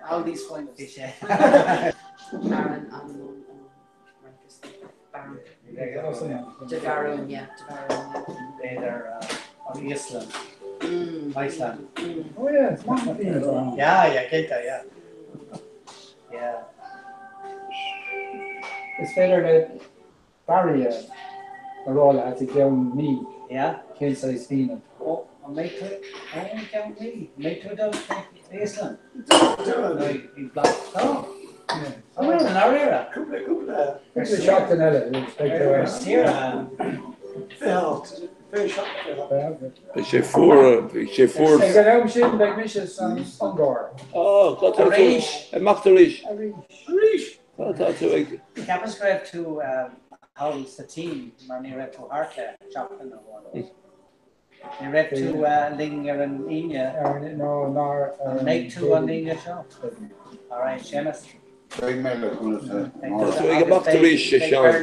All these flying fish. Baron Devaron, yeah. They're on Iceland. Iceland. Oh yeah, it's one yeah, Kenta, yeah. Yeah. It's better that Barry Arola has to count me. Yeah. Can't say Stephen. Oh, I'll make it. I won't count me. Make it out Iceland. You black. Oh. Yeah. Oh, well, an area. It's a shock to know. Very shocked. Sé four. Ik ga nou misschien bij misjes aan Ongar. Oh, dat is een Magdalish. Dat is ik. Ik heb geschreven to house the team, maar niet read to Hartley, shopping of one. You read to Linger and India. No, make two on India shop. All right, Seamus. Big Miller, that's what you Magdalish, Sean.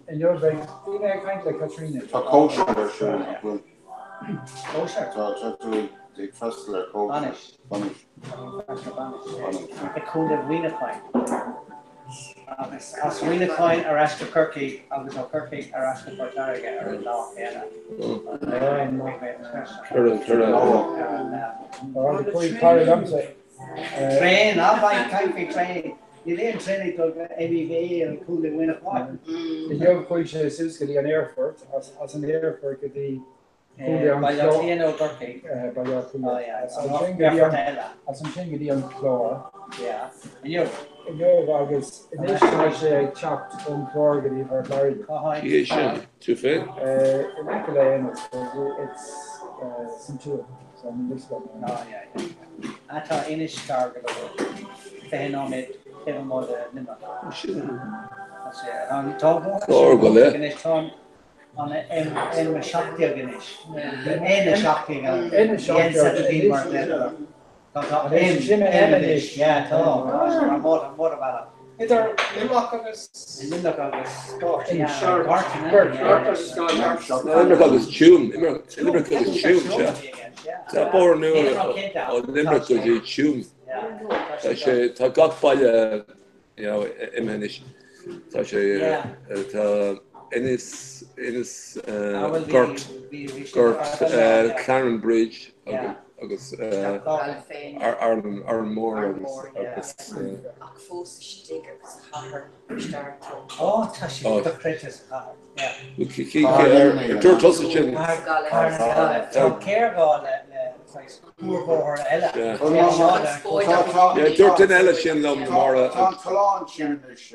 En you're big, you know, kind of like Katrina. So kosher version. Kosher. So the first like kosher. Spanish. The code of Wienercoin. As Wienercoin or Ashton Kirky, agus O'Kirky or Ashton Portariga or in law, yeah. Train, I'll buy country train. You didn't train it to MEV and cool and win a pot. The young coach is getting an airport, as an airport, the by your Tiano Turkey. By your oh, yeah. As I'm saying, the young floor. Yeah. And you? And you, August, initially, I chopped on floor, get even large. Yeah, too fit. In Akala, it's some two. So I'm just going. Oh, yeah. I thought Inish target Fain on it. Even more than Nimmer. That's it. On top of on a Shakti Ganesh. In Shakti Ganesh. Yeah, I'm more about it. Either Limlock August. Limlock August. Limerick August Tune. Limerick August Tune, yeah. Born new Limerick August Tune. Tá gach baile imhenis tá sé inis Gurt Claren Bridge agus Aaron Moore agus oh, tá sé the Princess Dúir tosa sin dúirt in eile sin lom mar Talán sin is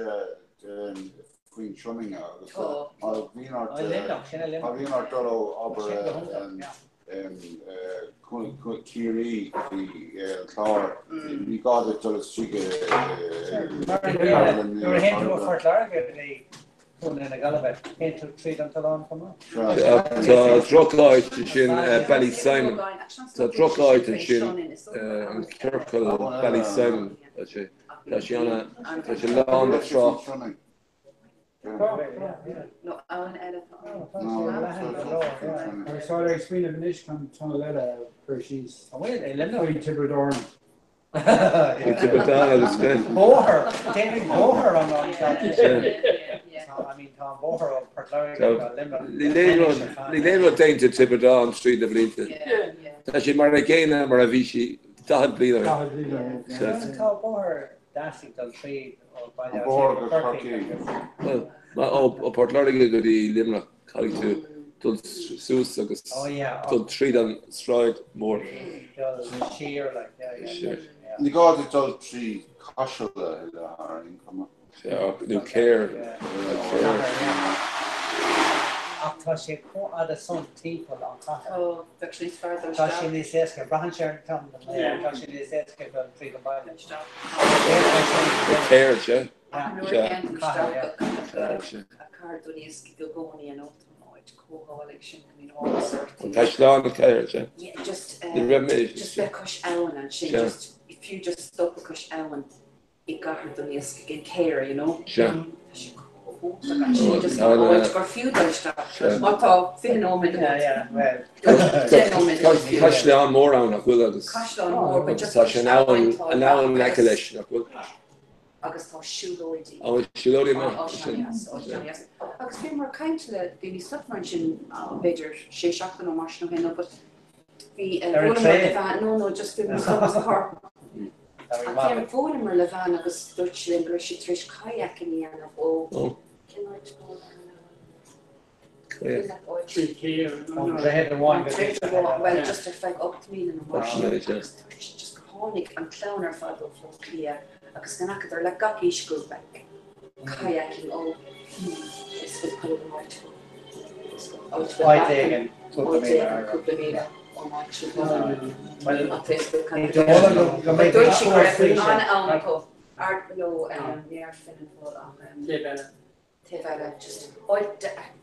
Queen Shuming agus bhíon ar dul aber Kiri chlár ní gád dul stríige nuair hen tú Fort Larga in a galabet into trade on Talán come Tá drogáid sin Ballysimon Tá drogáid sin an Circle Ballysimon tá sé anna tá sé lán a trá No, Alan Edith. I saw her screen of Nish come to Leda for she's away. Let me to Redorn. Boher, David Boher on I mean, Tom Boher of Portland. Líléad dainte Tibberdán Street of Linton. Tá sé mar a géine mar a bhí si dahad bliain. Tá Boher dancing on trade or by ó Port Larga go dtí Limerick chaigh tú dul sús agus dul tríd an stráid mór. Sheer like Ní gád dul trí caiisiúla ar income. New care. Tá sé a son people an caithfear. Oh, actually further. Tá sin ní séasca brahan sé tam tá sin ní séasca go trí go baile. Care, yeah. A card when you go going and out. Coholic sin, I mean, all sorts. Tashlán a ceir, Yeah, just just be cush Owen and she just, if you just stop a cush Owen, it got her the nisk again care, you know? Sure. She just got few days what thought fin on with Tashlán mór an nach bhfuil agus. Tashlán mór, but just an Owen lecha leis nach bhfuil. Agus tá siúlóidí. Oh, siúlóidí má. Agus bhí mar caint le bhí stopman sin beidir sé seachtain ó mar nó héna, but bhí no, just bhí mar stopmas a harp. Cear fóla mar le bhean agus dúirt sin gur si tris kayak in íana ó well, just a feg up to me in the marsh. Just hánig an clowner fad ó fló clia. Agus gan acadar le gach isgúil back. Kayaking ó is good colour white. White again. Cúpla míle. Well, on Facebook. But don't she correct on co. Art no near fin for Tevella just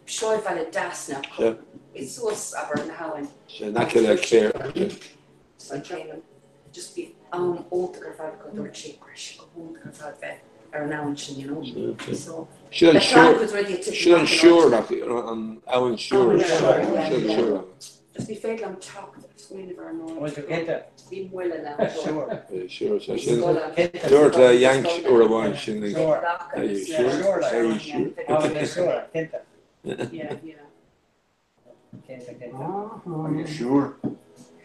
sure valid dasna. It's so stubborn how and Not gonna care. just be older fad go door cheap crash older fad now you know. So She unsure that on Owen sure. just be fair on talk never know. Was you get that? Be well now. Sure. So she George Yank or a one she Are you sure? Are you sure? Yeah. Are you sure?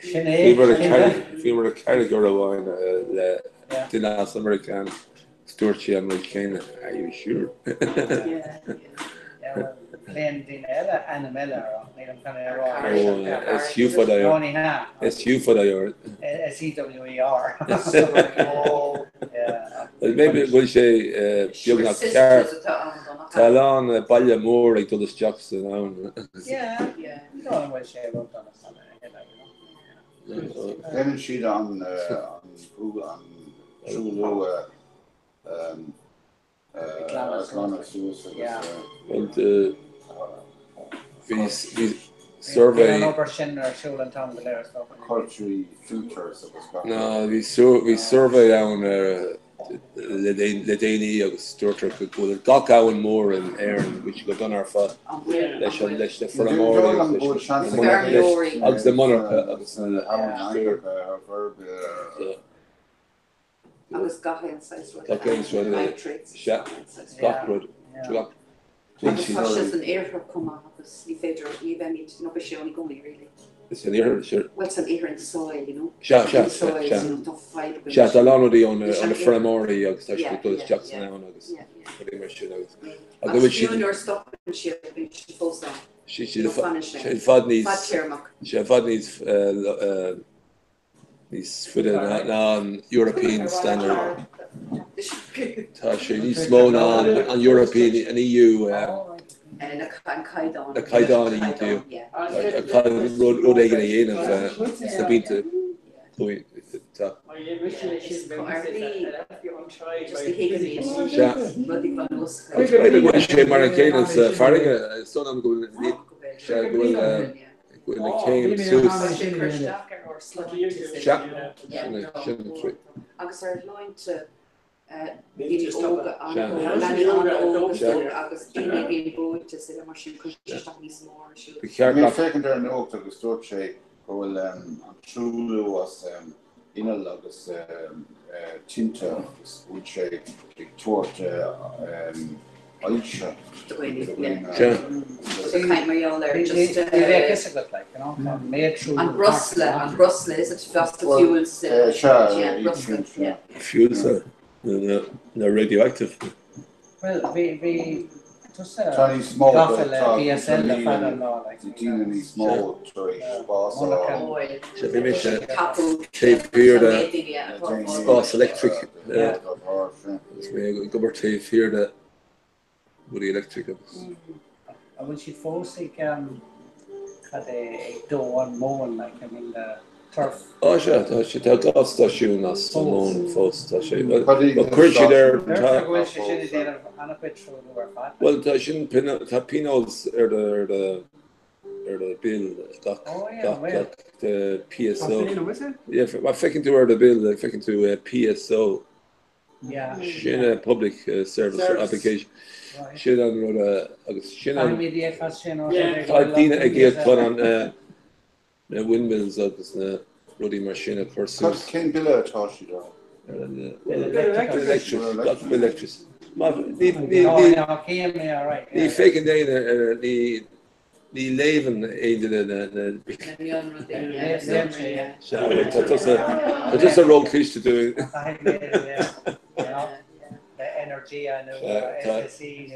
If you were a category of wine, the last American Stuart American, are you sure? Playing Dinella and Mella, it's you for the it's you for the SEWER. Well, maybe we'll say young at car. Talon Balya Moore like to the Jackson now. Yeah. No one will say about Then she on Google on Zulu and we survey culturally filters. No, we survey on the Dani agus Stuart go gach Owen Moore and Aaron which got done our fat leis the Ferramore agus the monarch agus agus gacha inside an air come agus ní féidir ní bheith no be sé only going really. It's an ear, sure. What's an ear in the soil, you know? Talon on the Ferramore agus does Jackson now agus pretty much she under stop and she falls down. She fad needs these for the non-European standard. She needs small on European and EU. And a Kaidan. A Kaidan EU. A Kaidan road again of the beat to point. Maybe when she Marrakesh Farringa, son I'm going to go Kane agus ar lein to Secondary note agus Stuart sé gohfuil an trúlú was inal agus tinta agus bhúil sé ag tuairt ailse. And Brusla is it just the fuels they're radioactive. Well, we just Tiny small PSL small tape here the Spas Electric go tape here that with the electric and when she falls like had a door on more like I mean the turf. Oh sure, she took off station as alone first. But currently there. Well, she shouldn't pin Pinos are the the bill got the PSO. Yeah, I'm thinking to her the bill, I'm thinking to PSO. Yeah. She's public service application. She's on Dina again put on windmills ruddy machine for Cut Ken Billa Toshi though. Electric. Die faken die leven dat is een rol kies te doen. The energy I know, SSE,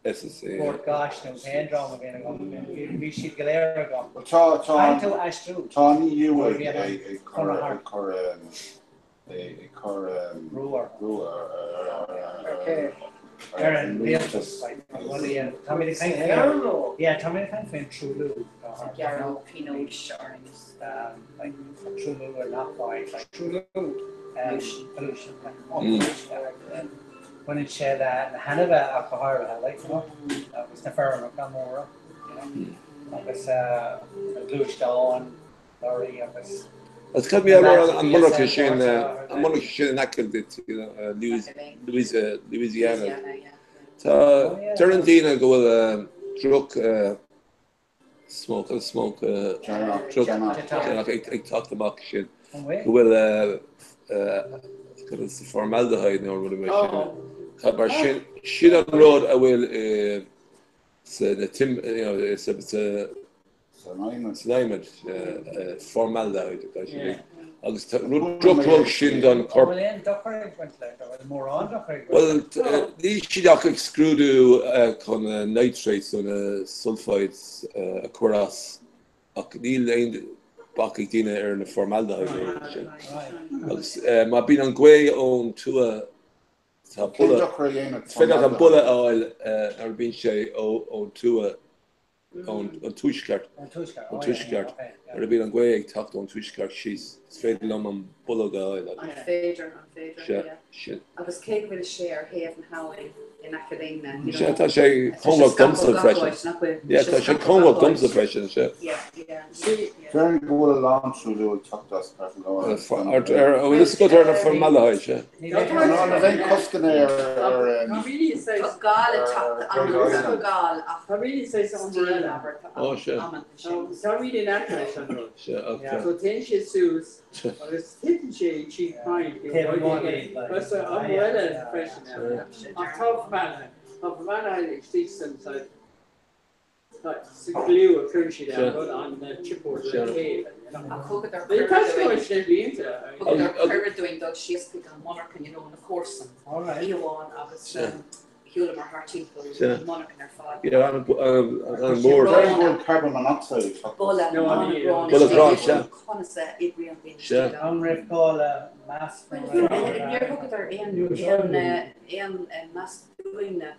SSE. Fort Gosh, no Pendrum again, we should get there again. Tony, you were a brewer. Aaron, Tommy the Kind from True Yarrow, Pinot, Sharings. Like True or not quite, like True pollution. When it said that the Hannibal alcohol, like, you know, that was the firm of Namora, you know, it was Bluish Dawn, Laurie, it was. Het gaat me aan Monarchy in Akkeldit, you know, Louisiana. Tarantino go with drug smoke, drug. I talked about shit. Go with it's the formaldehyde now with the machine. But shit on the road, I will. It's the Tim, you know, it's a. Slimed, formaldehyde. Agus drug sin don corp. Well, ní siach excludu con nitrates on sulfides cuiras ach ní lein bach dine na formaldehyde. Agus ma bin an gwe on tua ta bulla. Fedach an bulla oil bin sé on tua on tuiskart. Er been an gweig tacht on tuiskart she's straight lum an bullaga. On Fader. Yeah. I was cake with a share Haven Howling in Academia. Yeah, ta she Conwell comes to fresh. Yeah, ta she Conwell comes to fresh. Yeah. Very good launch to do talk to us person go. Let's go to formaldehyde. No, then Koskaner or really say Gal. I really say something. Oh shit. So really not question. Okay. So tension suits. It's hidden cheap kind. But umbrella professional. A tough man. Of man I exist like glue a crunchy down on the chipboard. A cook at their current doing Dutch she's pick on monarch and you know in the course. Alright. You want obviously Hewlett or Hartlepool, monarch in their father. Yeah, on board. Very good carbon monoxide. Bulla Grant, yeah. Unriff Bulla, mass. You're looking there in mass doing it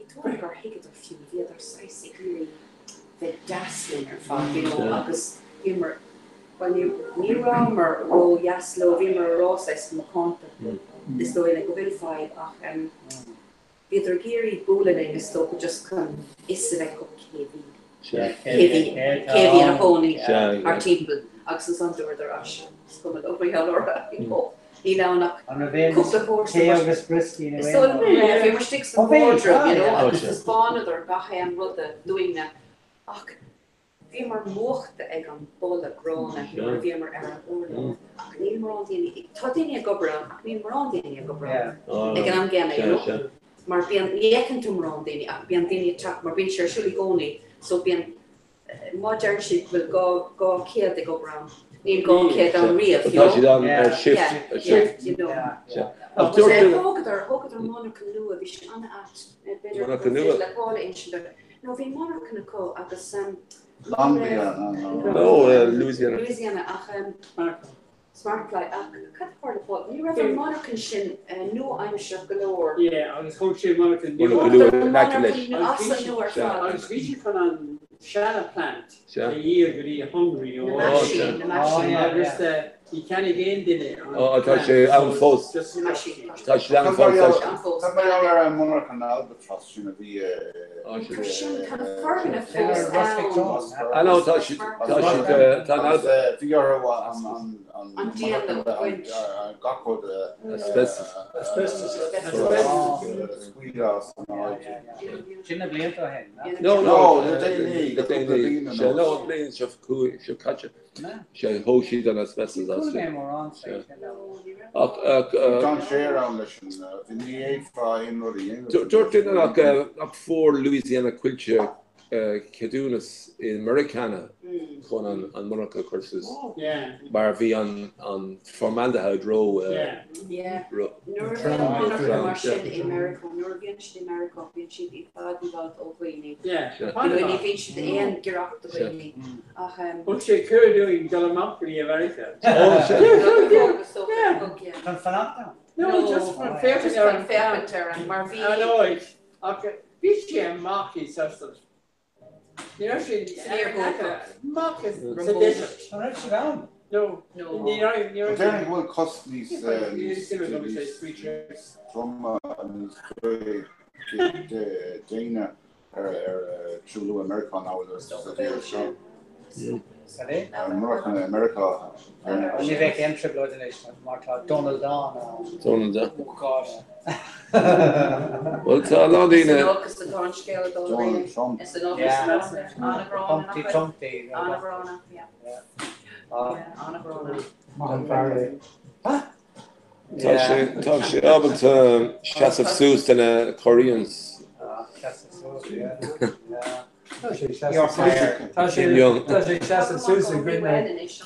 told her he could have few the other size really the dazzling or fun, you know, because humor when you Nirammer or Yaslo Vimmer Rosses Maconta is the way like a vilified Peter Geary bullying is still just come is like heavy and a pony our people access on door the rush coming over here you know you know not couple of horses so if you were sticks in wardrobe you know the spawn of their gahan rudder doing that vi mar mochte ag an bolle grona vi mar oorlog ní mar die todini gobra ní mar die gobra ik kan am gerne you know maar bien yeken to mar die bien die chak mar bin surely goni so bien modern shit will go kill the gobra ní go kid on real you know shift you know hoger monarch nu vi an at better la call in no vi monarch ko agus Louisiana smart fly cut part of what you rather monarch shin no I'm sure galore yeah I was hoping monarch I was reaching for an Shanna plant a year really hungry or You can't again, did it? Oh, I thought she out fos. Thought she down fos. Tá mai ar mar an albatross sinna bhí I know thought she bhí an gacod asbestos. Sinna blianta hen. No, she'll catch it. She'll hold sheet on asbestos. John Share on the EA5 in Roddy. Dortin up for Louisiana Quilcher Cadunas in Americana on Monaco courses. Yeah. Bar V on formaldehyde row. Yeah. What she could do in Galamampri, America. No, just from Fairfax and Marvin. I know it. Okay. Vichy and Marky sisters. You know, Mark is the desert. No. Derek will cost me from Dana Chulu America now American America. She make entry blood nation. Martha Donald Dawn. Donald Dawn. Oh God. Well, it's a lot in it. Talk she able to Chas of Seuss and Koreans.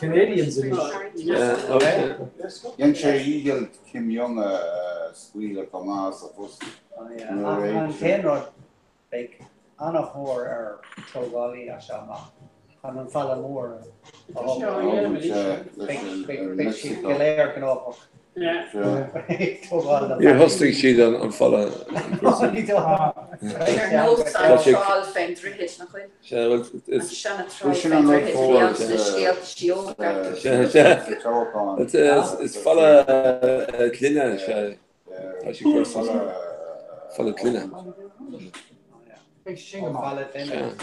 Canadians. Yen sé ígil Kim Jong squeal come out of and Kenrod big on a whore Togali Ashama. And then follow more. Big sheep Galair can open. Yeah. You're hosting sheet on follow. It's follow Clina. Follow Clina.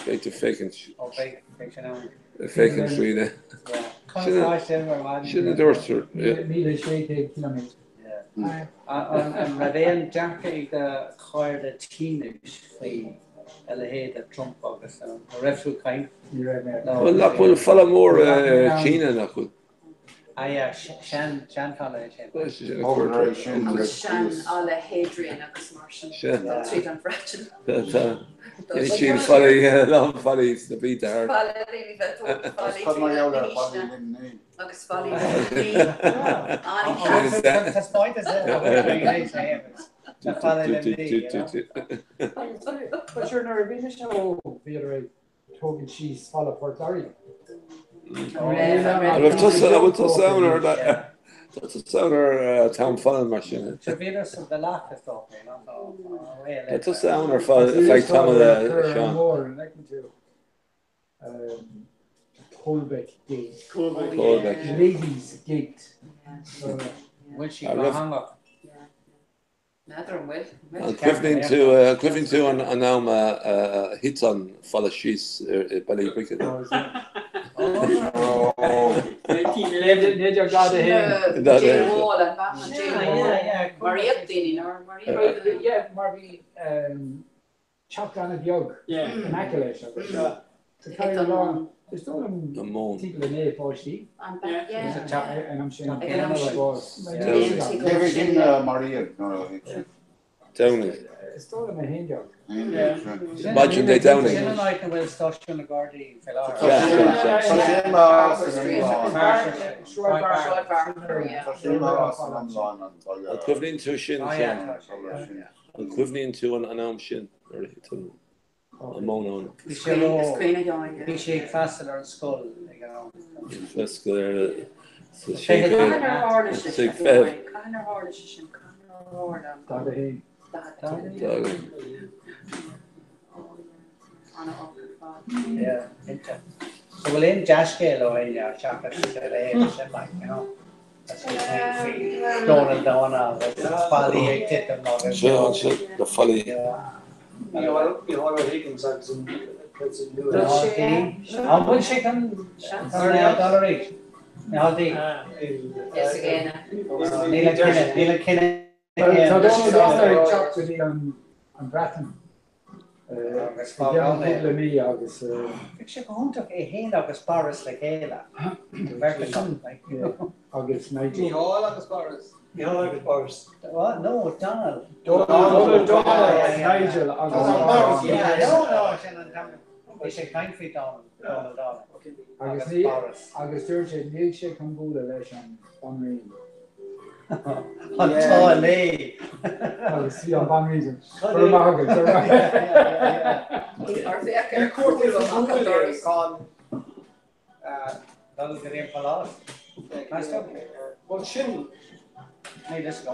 Big to fake and fake and tree there. Shouldn't endorse her. And Raven Jackie the choir the teenage play the Trump August and the refugee kind. Well, that will follow more China now. Yeah, Shan College. Shan alle Hadrian agus Martian. Treat on fraction. She'll follow long follies the beat there. Agus folly. That's point is But you're not a business show, Peter. Talking cheese, follow Port Larry. I would just sound her that. That's a sounder town fun machine. The lack of stuff, it's a sounder fun. It's like Tom of the Sean. Colbeck Gate. Colbeck. Ladies Gate. When she hung up. And equivalent to an now hits on follow she's Billy Bricket. Neither got him. Yeah, Marby chopped on a yoke. Yeah, immaculate. To carry along. There's still people in there for she. And I'm saying, everything Maria. Down it. It's still in a hand job. Imagine they down it. Equivalent to shin. Equivalent to an unarmed shin. A mono. We shake faster in skull. Vascular. Yeah. So we'll in Jash scale or in chocolate like, you know. Donald Donna, Folly, I did them all. The folly. How much she can tolerate? Now the Yes, again. Neil Kinnan. An Bratton. Agus me agus sé go hunach é héana agus paras le chéile. agus Ní hall agus Boris. No, Donald. Nigel agus sé kaint fao Donald. agus dúir sé níl sé chun búla leis an banrín. Antá lé. Agus sí an banrín. Donald go réon palás. Well, sin Hey, let's go.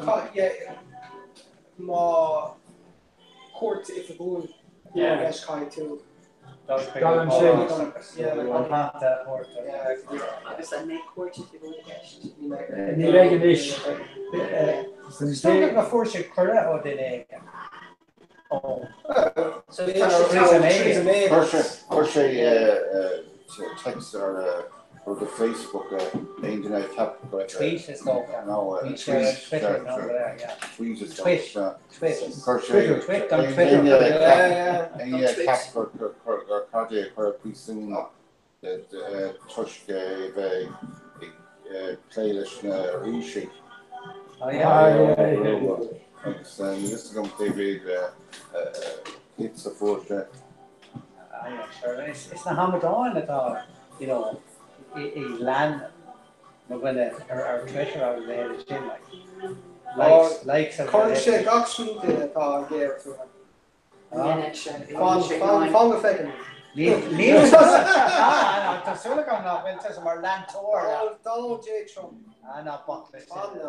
má court if a bún yes kai too. Agus a neck court if you go to guest. Ní legan is. Still na fórse cura ó den éige. First text or the Facebook internet tap. Tweet is no. No, Twitter, tweet is Twitter. tap for cardiac soon that touch playlist Rishi. Oh yeah. This is going to be hits the fourth. Sure. It's the Hamadan at all, you know. Land, but when our Twitter out there is in likes. Current shit, actually, the gear to it. Fong effect. News. That's sort of going up into some land tour. Donald J. Trump. Not Buckley. Fun.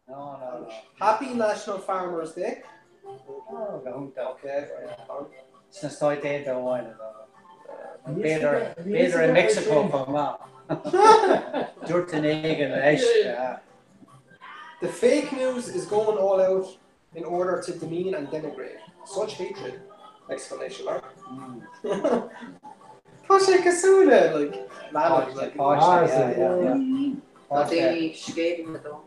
No. Happy National Farmers Day. Oh, okay. It's not so dead the wine. Better in Mexico for now. The fake news is going all out in order to demean and denigrate. Such hatred! Exclamation mark. Pasha Kasuna, like They gave him though.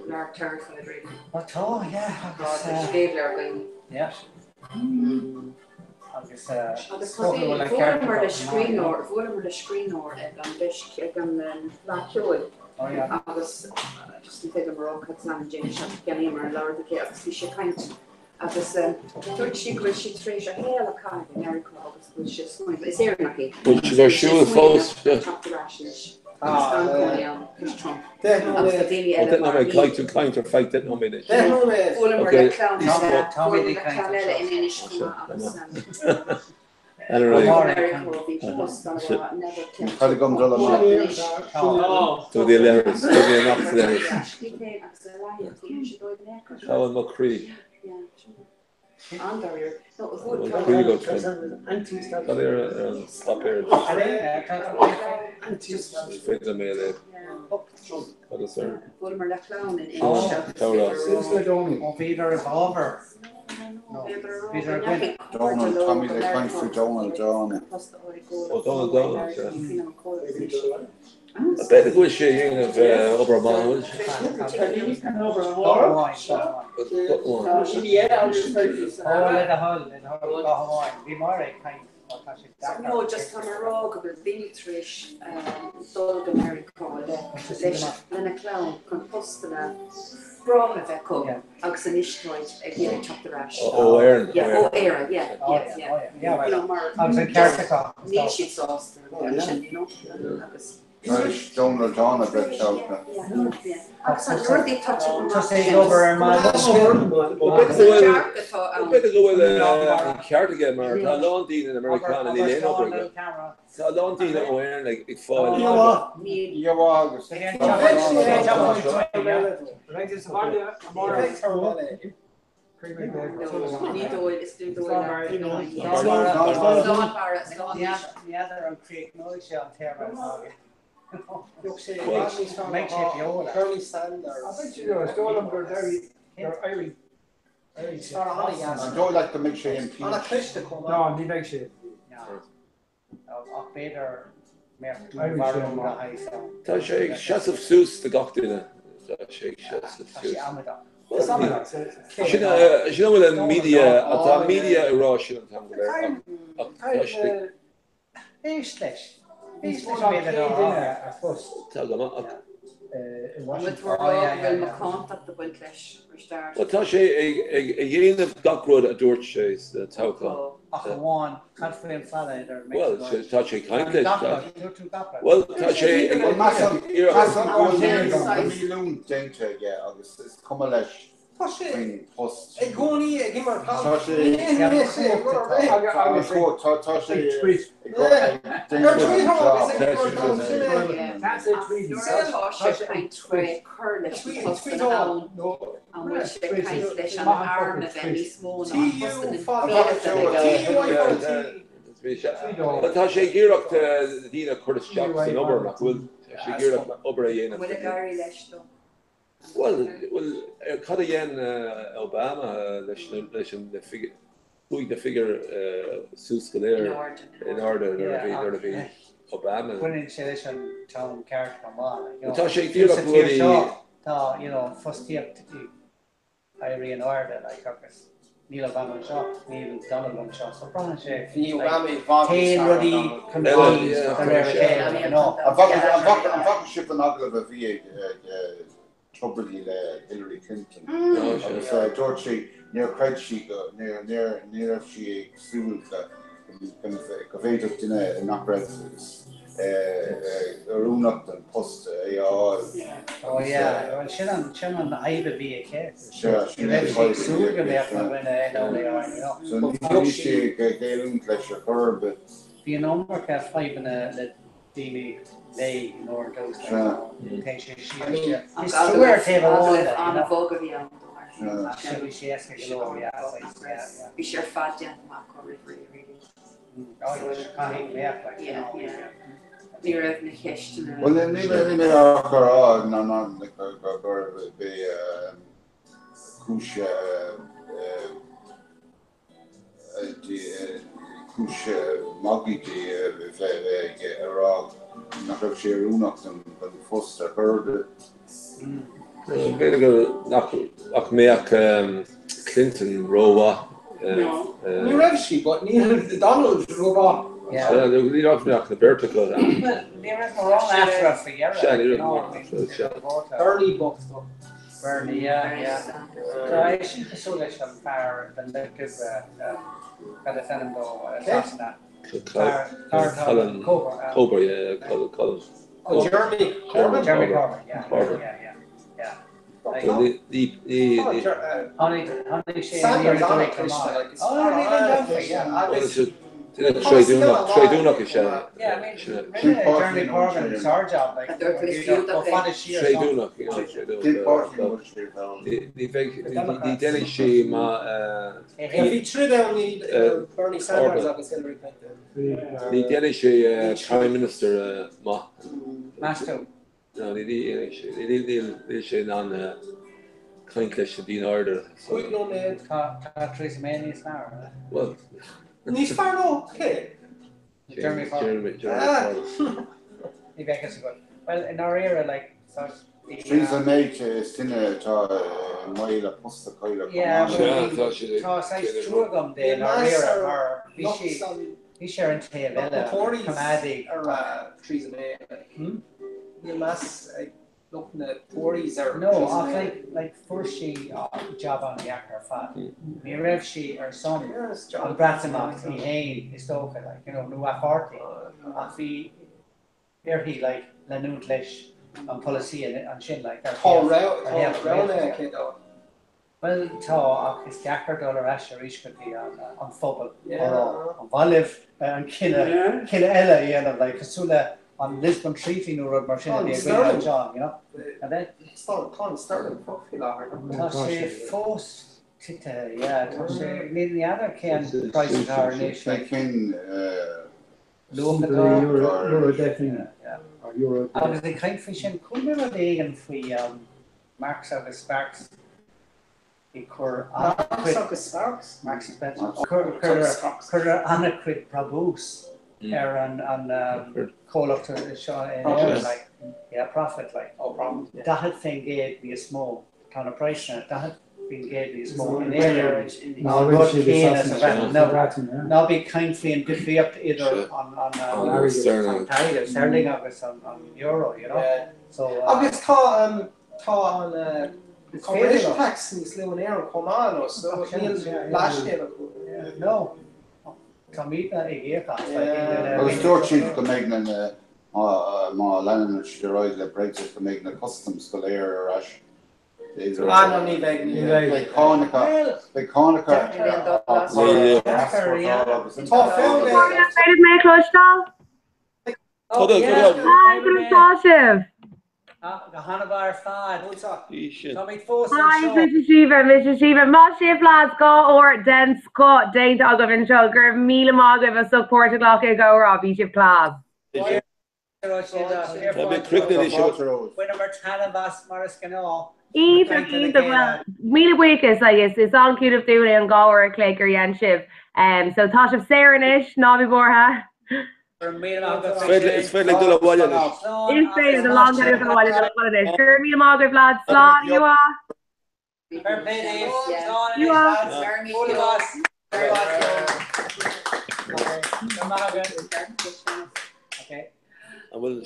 Nark turn for the dream. What? Oh yeah. She gave her yeah. Vollmer de screenor ag an láúil agus just an féidir marrá an Jane ganní mar leir agus bhí sé kaint agus tuair si bhfuil si trééis a héal caiin in America agus bhfuil si snoid is éarnachí. Bhfuil si bhar siúil fós. That no me caiint tú caiint ar feit that no me this. To the hilarious, to the enough hilarious. How am I Cree? Cree got to stop here. Fit the mail. What is there? Vollmer le clown in Peter Revolver. Peter Donald, Tommy the Quint for Donald John. Oh, Donald, I bet it was she of Oberman. No, just from a rock of a big trish, dog America, then a clown, compostana, brought a veco, oxenishtoid, again, chop the rash. Oh, Aaron. Yeah, Aaron, yeah. I was in Carter. Niche sauce, you know. Donald John a bit shout. Just say over and my better go with Cardigan, Mark. How long do you in America and Elaine over again? How long do you know where like it fall? Curly Sanders. I bet you know, Stolen were very, they're Irish. I don't like the milkshake and On a peach. clish to come No, on. the milkshake. Tá sé seaamh sús de gachtaine tá sé seaamh sús. Sin bhfuil an media atá media ará sin an tam go tá sé ag dhéanamh gachród a dúirt sé táá. Well, tá sé caiint well, tá sé míún déinte agus is cum leis post. Ag gcónaí ag immer Tá sé tá sé géireacht dína chuteach san obair nach bhfuil sé géireacht obair a dhéanamh. Well, cad a dhéan Obama leis an chuig de figure sús go léir in order a bhí Obama. Tá sé géireacht bhfuil tá fostíocht éirí an áirde le agus níl Obama seo, níl Donald seo, so brána sé céan rudí cumí an sib an aglah a bhí troublí le Hillary Clinton. Dúirt sé níor chuid si go níor si ag súil go bhéidir duine nach raibh arúnacht an post AR. sin an aibe bhí súga le ní sé géún leis a chur. Bhí an ómharcha faibanna le daoine lei nóir dós Stuart an a bóga bhí an bhí sé fad deach go ri ní raibh na cheistena. Well, ní ará ná gur be cúise magítí ará nach raibh sé arúnacht an fosta chuirde. Beidir go ach méach Clinton róha. Ní raibh sí, but ní Donald róha. Ní raibh meach na Berta go. Ní raibh marrán after for Bernie books. Bernie, yeah. So I should so leis an fear den le cad a fennim dó that. Colin Cobra, yeah, Colin. Oh, Jeremy Corbyn, yeah. Tréúnach is Jeremy Corbyn is our job, like Ní déine sé má Bhí tríú Bernie Sanders agus Hillary Clinton. Ní déine sé Prime Minister má. Masto. No, ní sé an clink leis an dín order. Chuig nó méid Theresa May níos fearr. Well, níos fearr nó, cé? Jeremy Corbyn. Ní bheithchas go. Well, in our era, like, Theresa May sinne tá mail a posta coile. Yeah, tá sais trúgam de in our era, bhí sé an taobh eile Canadian ar Theresa May. Níl más looking at Tories or no, like first she job on the actor fat. Me rev she or son on Bratamach he hain is stoke like nu a party. Fi here he like la nunt lesh on policy and shin like that. Well, tá is gachar dollar asher each could be on football or on Voliv and killa ella like Kasula on Lisbon Treaty no road machine John, and then Sterling force the other can prices are nation can Euro definitely Euro. Agus the kind fishing could never be again free Marks agus Sparks. Cur Sparks. Marks Spencer. Cur Anacrid Prabhus. An call up to Sean like profit like that had thing gave be a small kind of price now. That had been gave be a small in area. Now be kindly and did be up either on sterling agus on euro, you know. So August tá on corporation tax in Sloan Air come on or so last year. No. Kamita Well, the store chief go make an má lenin the roid le Brexit go make the customs go layer or ash. No ní beg. They Conica. Hanabar fad. Mrs. Shiva, Moshe Flads go or Den Scott, Dane Dog of Sugar, Mila Mog of a support to Glock go Robbie Ship class. Whenever Tanavas Mariscano. Either Mila Weekes, I guess, it's all cute of doing and Gower, Claker, and Shiv. So Tosh of Saranish, Navi Borha. It's fairly good at what it is. It's fairly the long time of what it is. Sure, Mila Mog of Lads, Slot, you are. You are. Okay. I will.